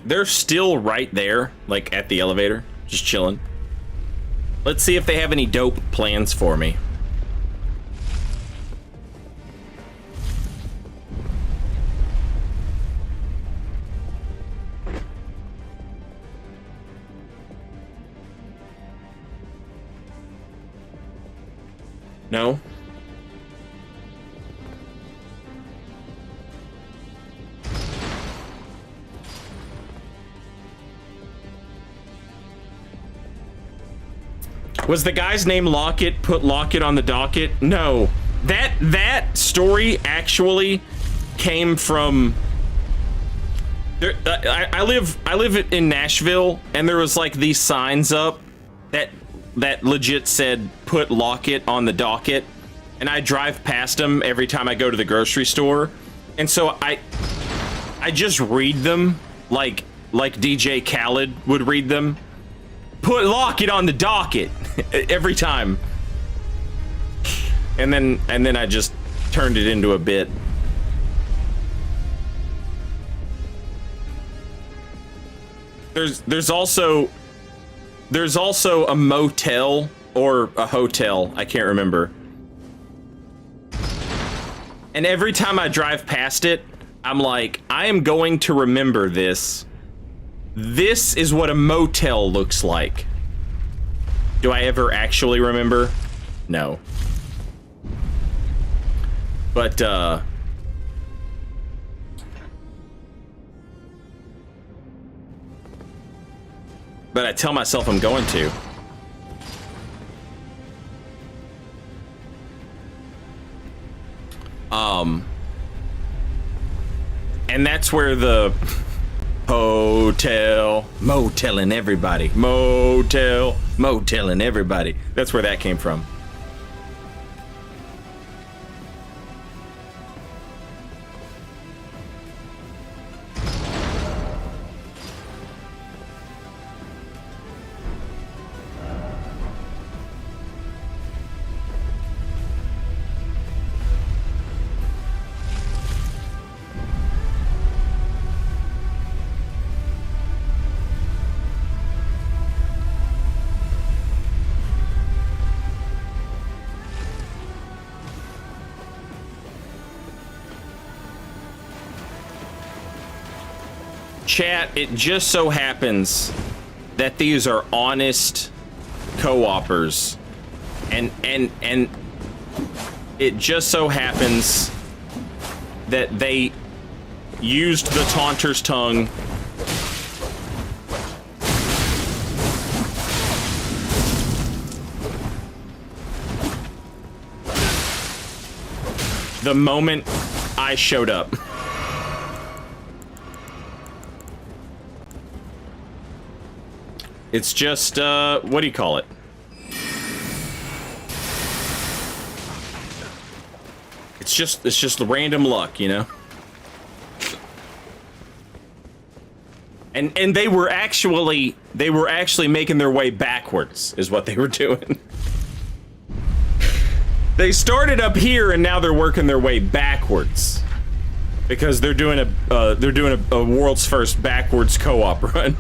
They're still right there, like at the elevator, just chilling. Let's see if they have any dope plans for me. No? Was the guy's name Lockett? Put Lockett on the docket? No. That story actually came from... I live in Nashville, and there was like these signs up that legit said put Lockett on the docket, and I drive past them every time I go to the grocery store, and so I just read them like DJ Khaled would read them. Put Lockett on the docket every time, and then I just turned it into a bit. There's also a motel or a hotel, I can't remember. And every time I drive past it, I'm like, I am going to remember this. This is what a motel looks like. Do I ever actually remember? No. But I tell myself I'm going to. And that's where the hotel, motelling everybody, motelling everybody. That's where that came from. Chat, it just so happens that these are honest co-opers, and it just so happens that they used the Taunter's Tongue the moment I showed up. It's just, what do you call it? It's just random luck, you know? And they were actually making their way backwards, is what they were doing. They started up here and now they're working their way backwards. Because they're doing a world's first backwards co-op run.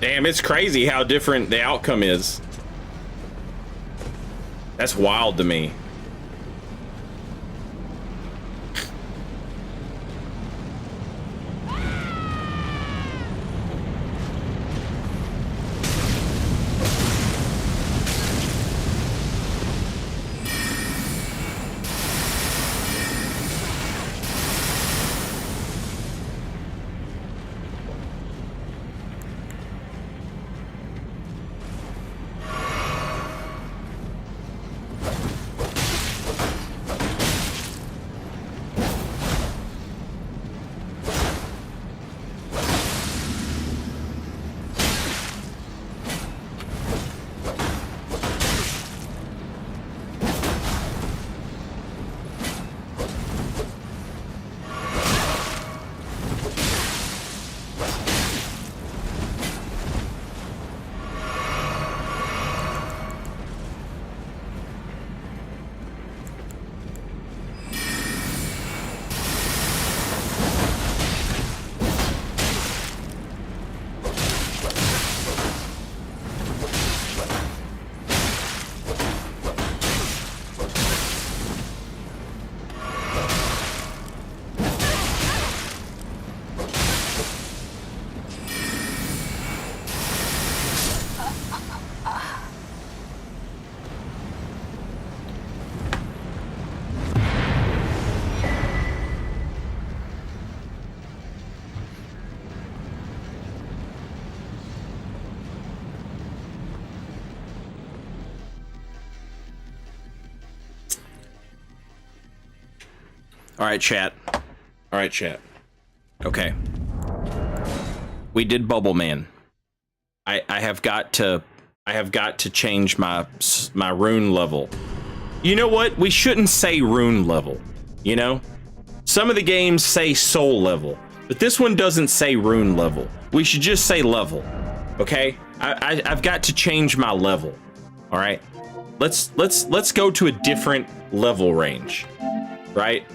Damn, it's crazy how different the outcome is. That's wild to me. All right, chat. All right, chat. Okay. We did Bubble Man. I have got to change my rune level. You know what? We shouldn't say rune level. You know? Some of the games say soul level, but this one doesn't say rune level. We should just say level. Okay? I've got to change my level. All right? Let's go to a different level range. Right?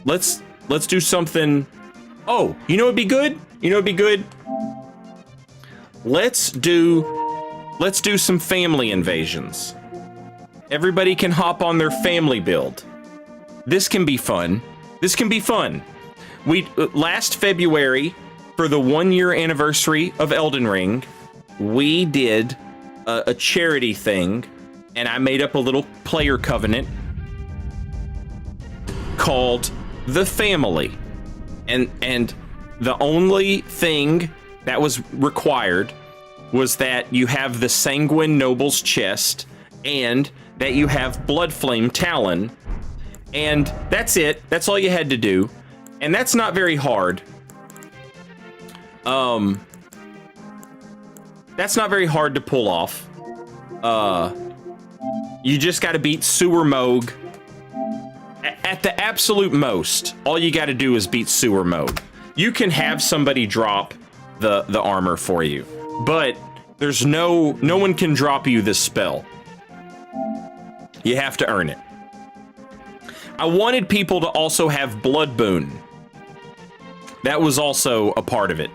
Let's do something. Oh, you know what'd be good? You know what'd be good? Let's do some family invasions. Everybody can hop on their family build. This can be fun. This can be fun. We last February, for the 1-year anniversary of Elden Ring, we did a charity thing, and I made up a little player covenant called The Family. And the only thing that was required was that you have the Sanguine Noble's chest and that you have Bloodflame Talon. And that's it. That's all you had to do. And that's not very hard. That's not very hard to pull off. You just got to beat Sewer Moog. At the absolute most, all you got to do is beat Sewer Moog. You can have somebody drop the armor for you, but there's no one can drop you this spell. You have to earn it. I wanted people to also have Blood Boon. That was also a part of it,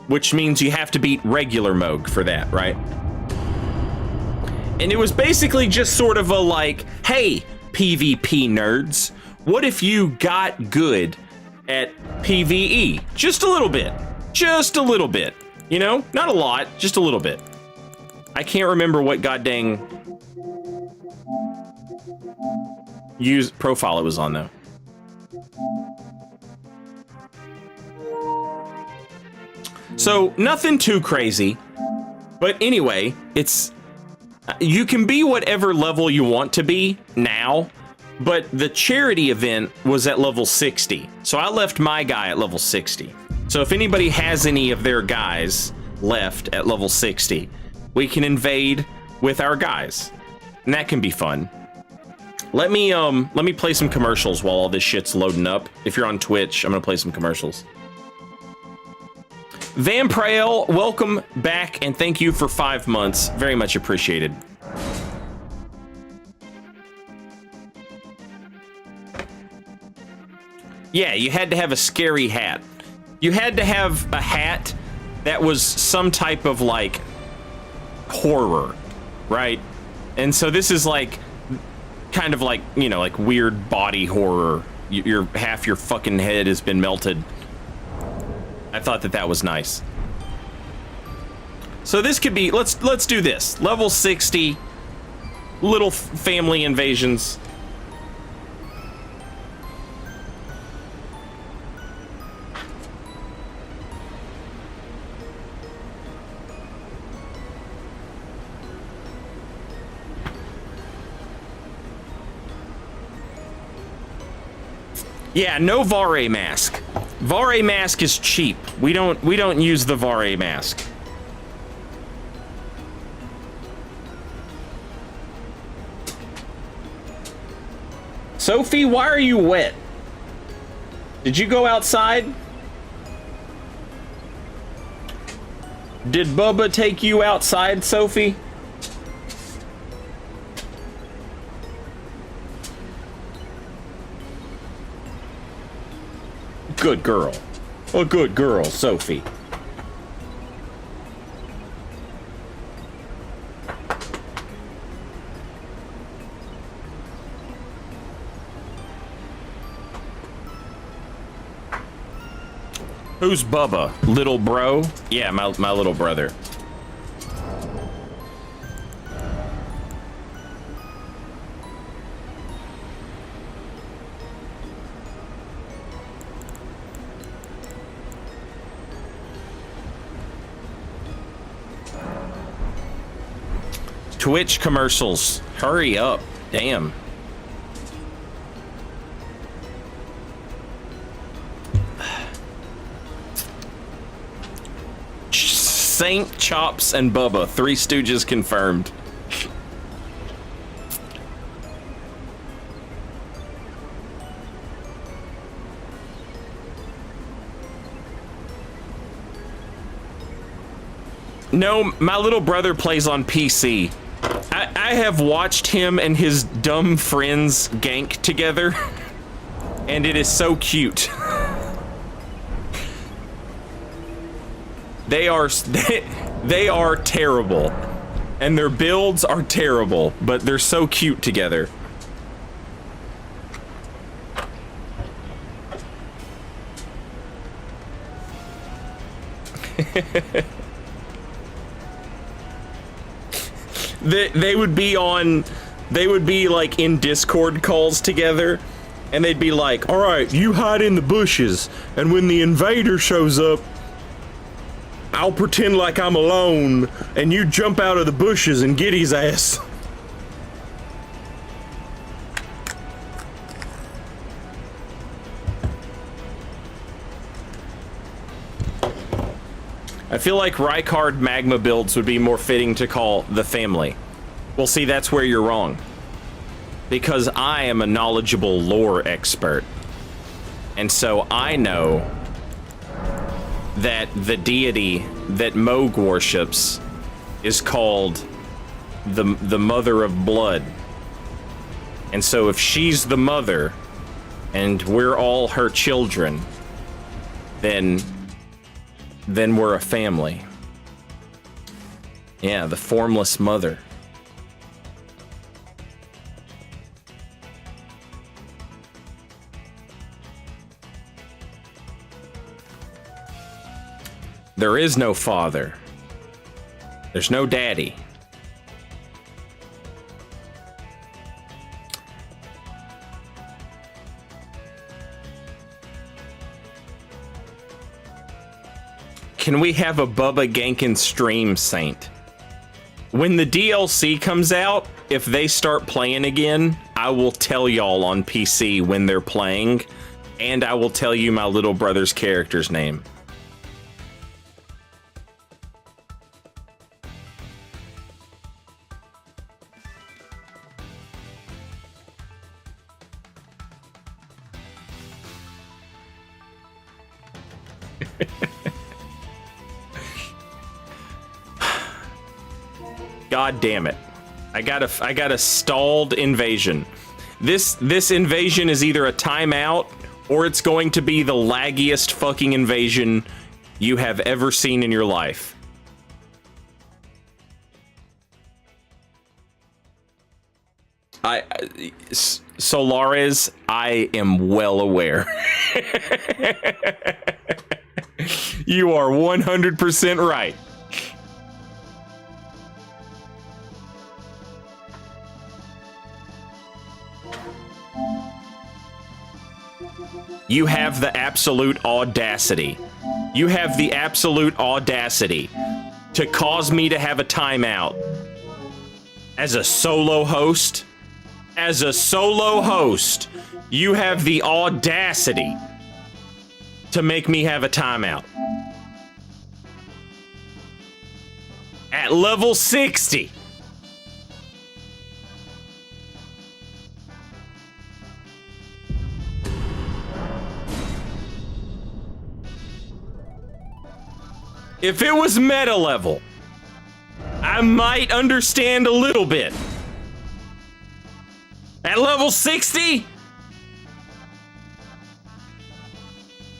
which means you have to beat regular Moog for that, right? And it was basically just sort of a like, hey, PvP nerds, what if you got good at PvE? Just a little bit. Just a little bit. You know? Not a lot, just a little bit. I can't remember what goddamn profile it was on, though. So, nothing too crazy. But anyway, it's... You can be whatever level you want to be now, but the charity event was at level 60. So I left my guy at level 60. So if anybody has any of their guys left at level 60, we can invade with our guys. And that can be fun. Let me play some commercials while all this shit's loading up. If you're on Twitch, I'm gonna play some commercials. Vamprail, welcome back and thank you for 5 months. Very much appreciated. Yeah, you had to have a scary hat. You had to have a hat that was some type of like horror, right? And so this is like kind of like, you know, like weird body horror. Your half your fucking head has been melted. I thought that was nice. So this could be, let's do this. Level 60, little family invasions. Yeah, no Vare mask. Vare mask is cheap. We don't use the Vare mask. Sophie, why are you wet? Did you go outside? Did Bubba take you outside, Sophie? Good girl. A good girl, Sophie. Who's Bubba? Little bro? Yeah, my little brother. Twitch commercials. Hurry up. Damn. Saint, Chops, and Bubba. Three Stooges confirmed. No, my little brother plays on PC. I have watched him and his dumb friends gank together, and it is so cute. They are terrible, and their builds are terrible, but they're so cute together. They would be like in Discord calls together, and they'd be like, all right, you hide in the bushes, and when the invader shows up, I'll pretend like I'm alone, and you jump out of the bushes and get his ass. I feel like Rykard magma builds would be more fitting to call the family. Well, see, that's where you're wrong. Because I am a knowledgeable lore expert. And so I know that the deity that Moog worships is called the Mother of Blood. And so if she's the mother, and we're all her children, then we're a family. Yeah, the formless mother. There is no father. There's no daddy. Can we have a Bubba Gankin stream, Saint? When the DLC comes out, if they start playing again, I will tell y'all on PC when they're playing, and I will tell you my little brother's character's name. God damn it. I got a stalled invasion. This invasion is either a timeout or it's going to be the laggiest fucking invasion you have ever seen in your life. Solaris, I am well aware. You are 100% right. You have the absolute audacity. You have the absolute audacity to cause me to have a timeout as a solo host. As a solo host, you have the audacity to make me have a timeout. At level 60. If it was meta level, I might understand a little bit. At level 60,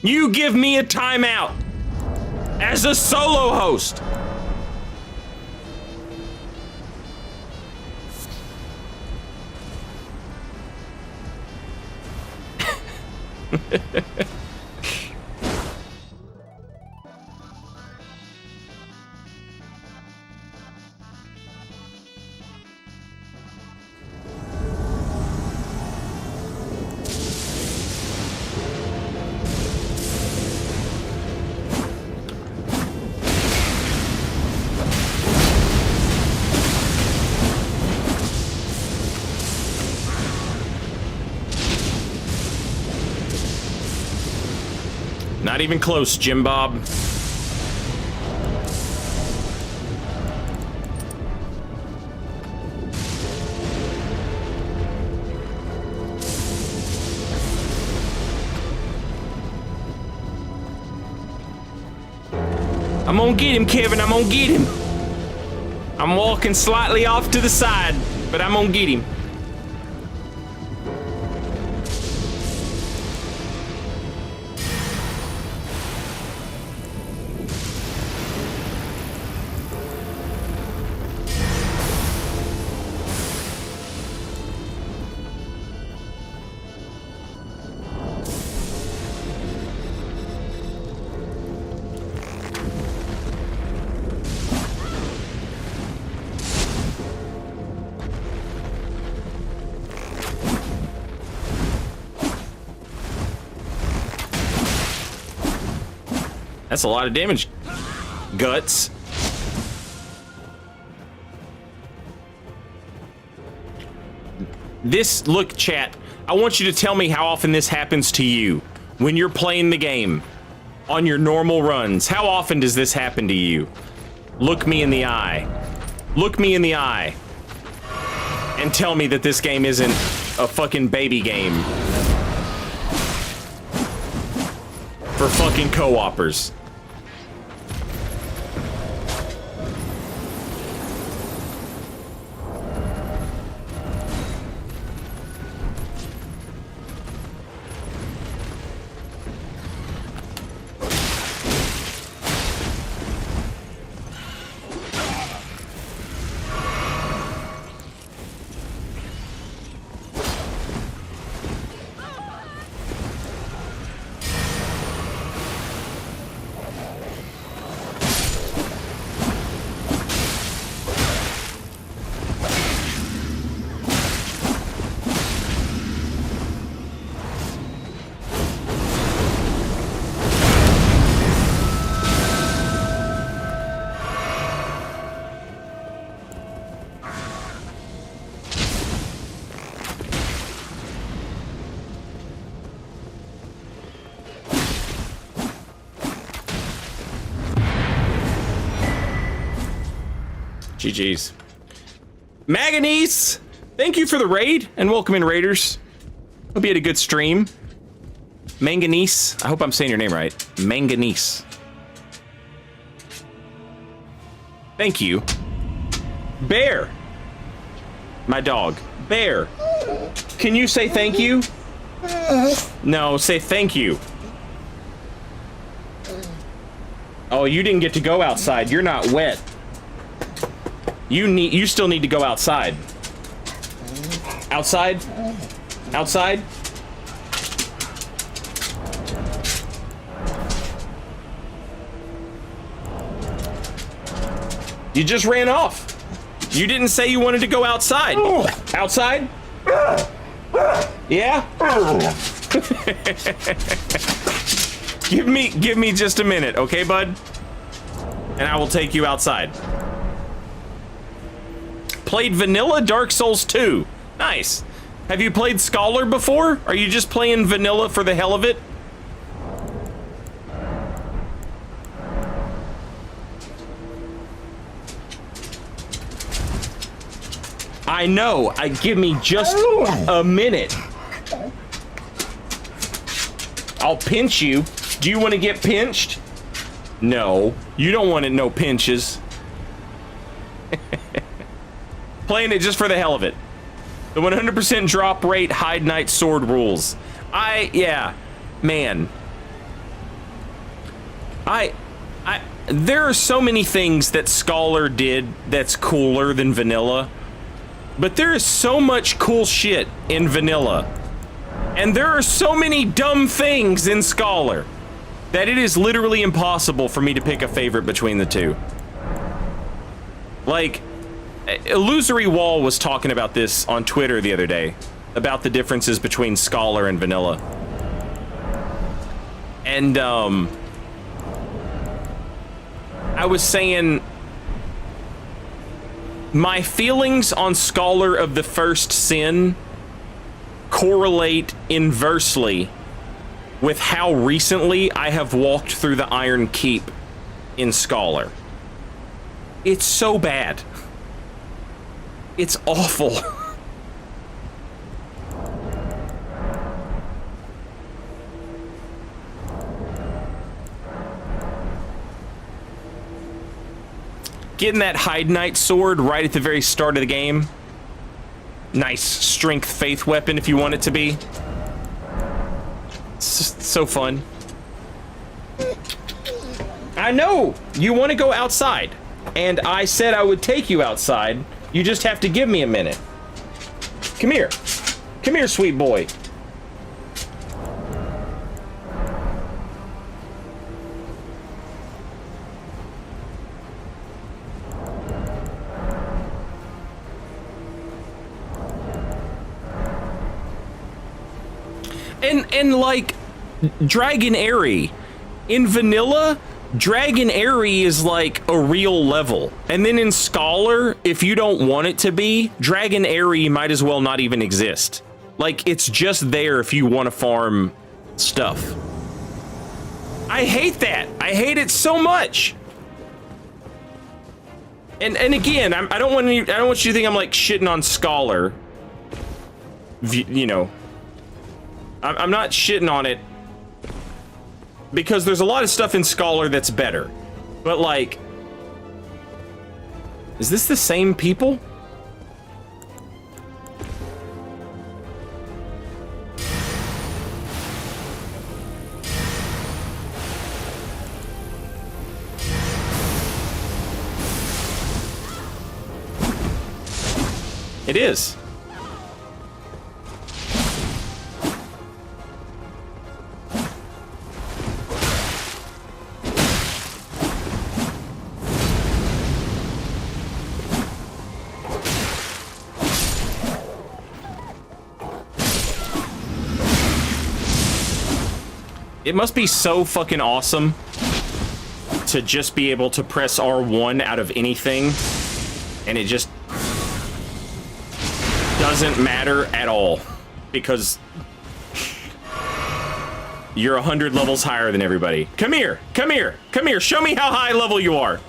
you give me a timeout as a solo host. Not even close, Jim Bob. I'm gonna get him, Kevin. I'm gonna get him. I'm walking slightly off to the side, but I'm gonna get him. That's a lot of damage, Guts. Look, chat, I want you to tell me how often this happens to you when you're playing the game on your normal runs. How often does this happen to you? Look me in the eye. Look me in the eye and tell me that this game isn't a fucking baby game for fucking co-opers. GG's. Manganese, thank you for the raid and welcome in, raiders. Hope you had a good stream. Manganese, I hope I'm saying your name right. Manganese. Thank you. Bear, my dog. Bear, can you say thank you? No, say thank you. Oh, you didn't get to go outside. You're not wet. You still need to go outside. Outside? Outside? You just ran off. You didn't say you wanted to go outside. Outside? Yeah? Give me just a minute, okay, bud? And I will take you outside. Played vanilla Dark Souls 2. Nice. Have you played Scholar before? Are you just playing vanilla for the hell of it? I know. Give me just a minute. I'll pinch you. Do you want to get pinched? No. You don't want no pinches. Playing it just for the hell of it. The 100% drop rate Hide Knight Sword rules. Yeah. Man. There are so many things that Scholar did that's cooler than vanilla. But there is so much cool shit in vanilla. And there are so many dumb things in Scholar that it is literally impossible for me to pick a favorite between the two. Like, Illusory Wall was talking about this on Twitter the other day, about the differences between Scholar and vanilla. And, I was saying, my feelings on Scholar of the First Sin correlate inversely with how recently I have walked through the Iron Keep in Scholar. It's so bad. It's awful. Getting that Hide Knight sword right at the very start of the game. Nice strength faith weapon if you want it to be. So fun. I know you want to go outside, and I said I would take you outside. You just have to give me a minute. Come here. Come here, sweet boy. And like Dragon Airy in vanilla, Dragon Airy is like a real level. And then in Scholar, if you don't want it to be, Dragon Airy might as well not even exist. Like, it's just there if you want to farm stuff. I hate that. I hate it so much. And again, I don't want you to think I'm like shitting on Scholar. You know, I'm not shitting on it because there's a lot of stuff in Scholar that's better. But like, is this the same people? It is. It must be so fucking awesome to just be able to press R1 out of anything, and it just doesn't matter at all because you're 100 levels higher than everybody. Come here, come here, come here. Show me how high level you are.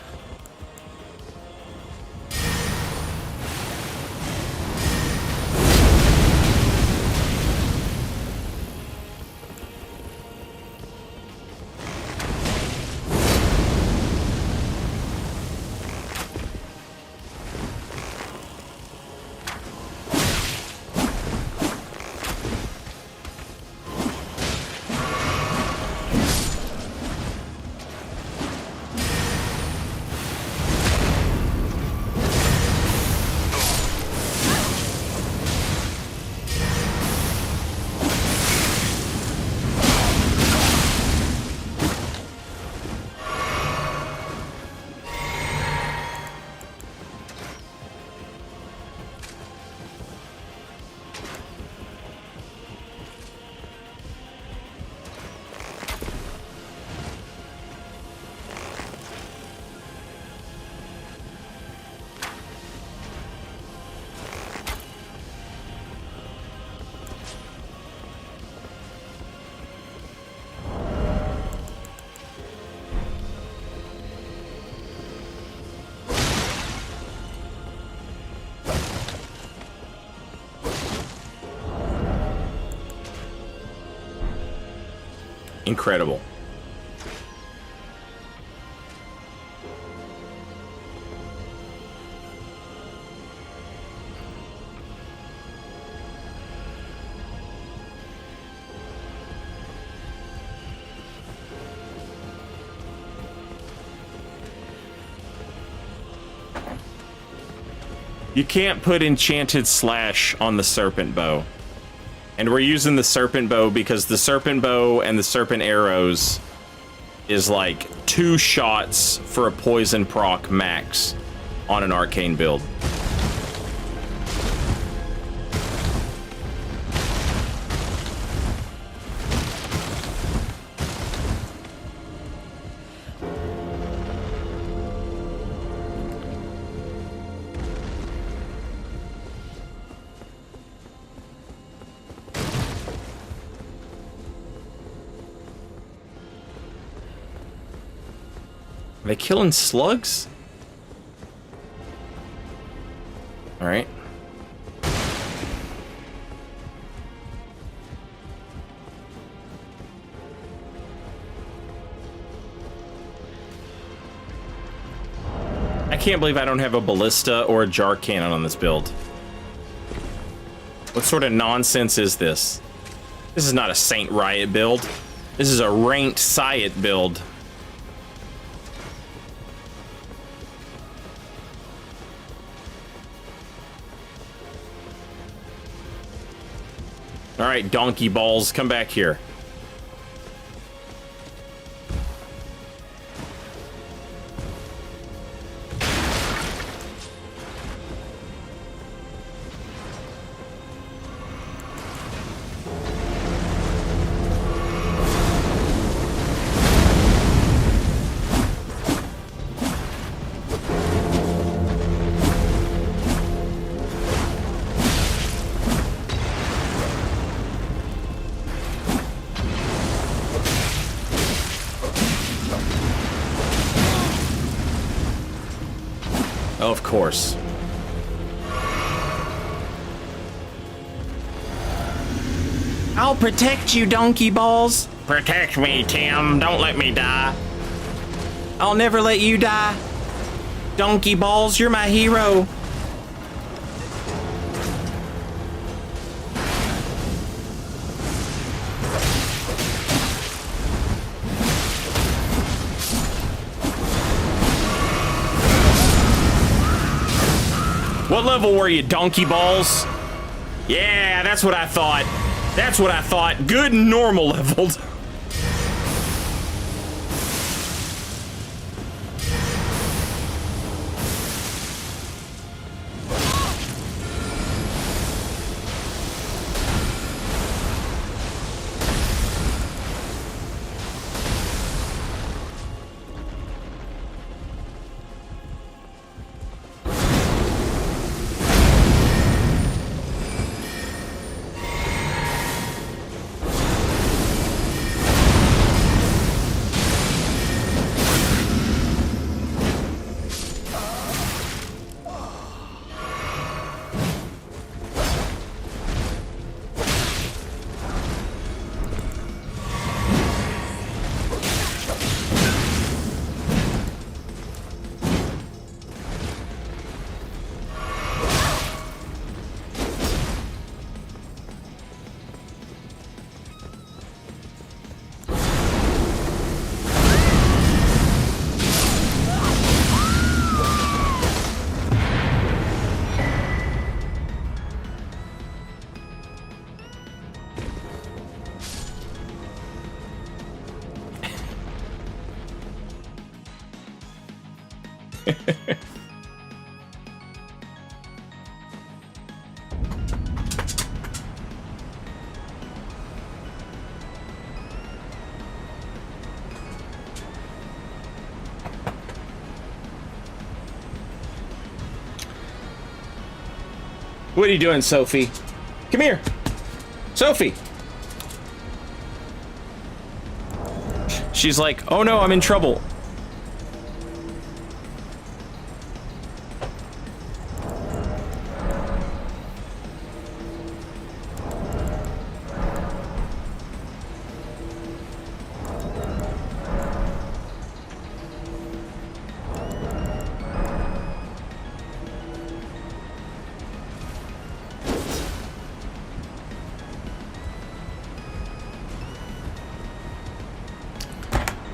Incredible. You can't put enchanted slash on the serpent bow. And we're using the serpent bow because the serpent bow and the serpent arrows is like 2 shots for a poison proc max on an arcane build. Are they killing slugs? All right. I can't believe I don't have a ballista or a jar cannon on this build. What sort of nonsense is this? This is not a Saint Riot build. This is a ranked Riot build. All right, donkey balls, come back here. Of course. I'll protect you, donkey balls. Protect me, Tim. Don't let me die. I'll never let you die. Donkey balls, you're my hero. What level were you, donkey balls? Yeah, that's what I thought. That's what I thought. Good and normal leveled. What are you doing, Sophie? Come here. Sophie. She's like, oh no, I'm in trouble.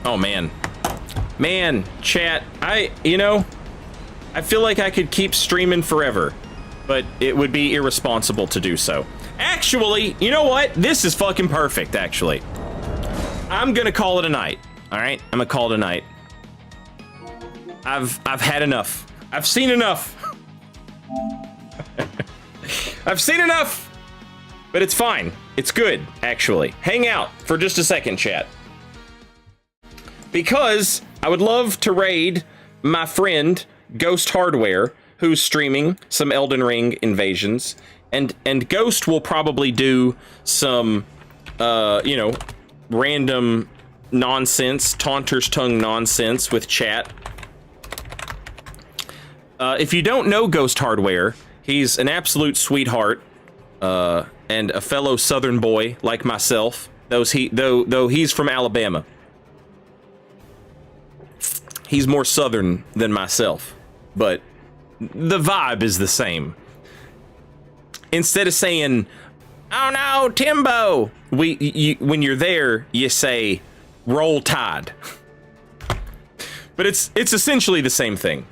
Oh, man. Man, chat, you know, I feel like I could keep streaming forever, but it would be irresponsible to do so. Actually, you know what? This is fucking perfect, actually. I'm gonna call it a night, all right? I'm gonna call it a night. I've had enough. I've seen enough. I've seen enough, but it's fine. It's good, actually. Hang out for just a second, chat. Because I would love to raid my friend Ghost Hardware, who's streaming some Elden Ring invasions, and Ghost will probably do some, you know, random nonsense, Taunter's Tongue nonsense with chat. If you don't know Ghost Hardware, he's an absolute sweetheart, and a fellow Southern boy like myself. Though he's from Alabama. He's more Southern than myself, but the vibe is the same. Instead of saying, "Oh no, Timbo," when you're there, you say, "Roll Tide." But it's essentially the same thing.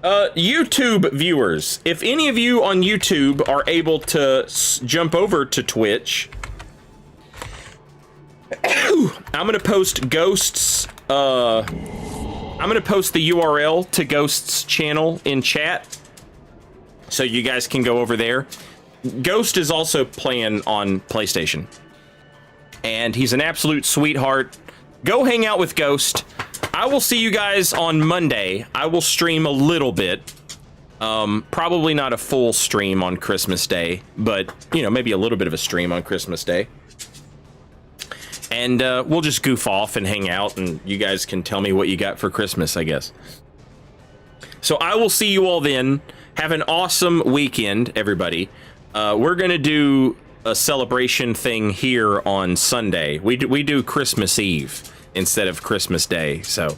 YouTube viewers, if any of you on YouTube are able to jump over to Twitch, I'm gonna post Ghost's. I'm gonna post the URL to Ghost's channel in chat, so you guys can go over there. Ghost is also playing on PlayStation, and he's an absolute sweetheart. Go hang out with Ghost. I will see you guys on Monday. I will stream a little bit. Probably not a full stream on Christmas Day, but, you know, maybe a little bit of a stream on Christmas Day. And we'll just goof off and hang out, and you guys can tell me what you got for Christmas, I guess. So I will see you all then. Have an awesome weekend, everybody. We're going to do a celebration thing here on Sunday. We do Christmas Eve instead of Christmas Day. So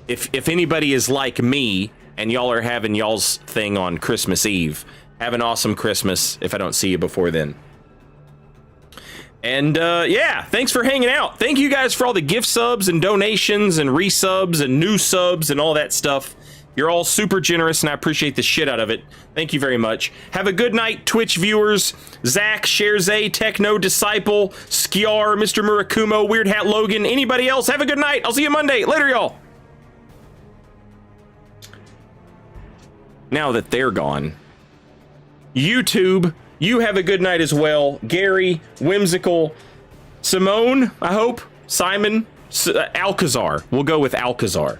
if anybody is like me and y'all are having y'all's thing on Christmas Eve, have an awesome Christmas if I don't see you before then. And yeah, thanks for hanging out. Thank you guys for all the gift subs and donations and resubs and new subs and all that stuff. You're all super generous, and I appreciate the shit out of it. Thank you very much. Have a good night, Twitch viewers. Zach, Sherze, Techno, Disciple, Skiar, Mr. Murakumo, Weird Hat Logan, anybody else, have a good night. I'll see you Monday. Later, y'all. Now that they're gone. YouTube, you have a good night as well. Gary, Whimsical, Simone, I hope, Simon, Alcazar. We'll go with Alcazar.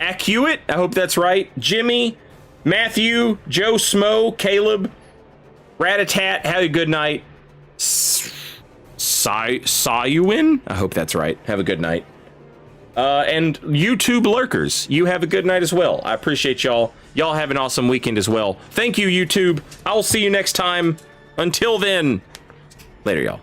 Acuit, I hope that's right. Jimmy, Matthew, Joe Smo, Caleb, Ratatat, have a good night. Sayuin, I hope that's right. Have a good night. And YouTube lurkers, you have a good night as well. I appreciate y'all. Y'all have an awesome weekend as well. Thank you, YouTube. I'll see you next time. Until then, later, y'all.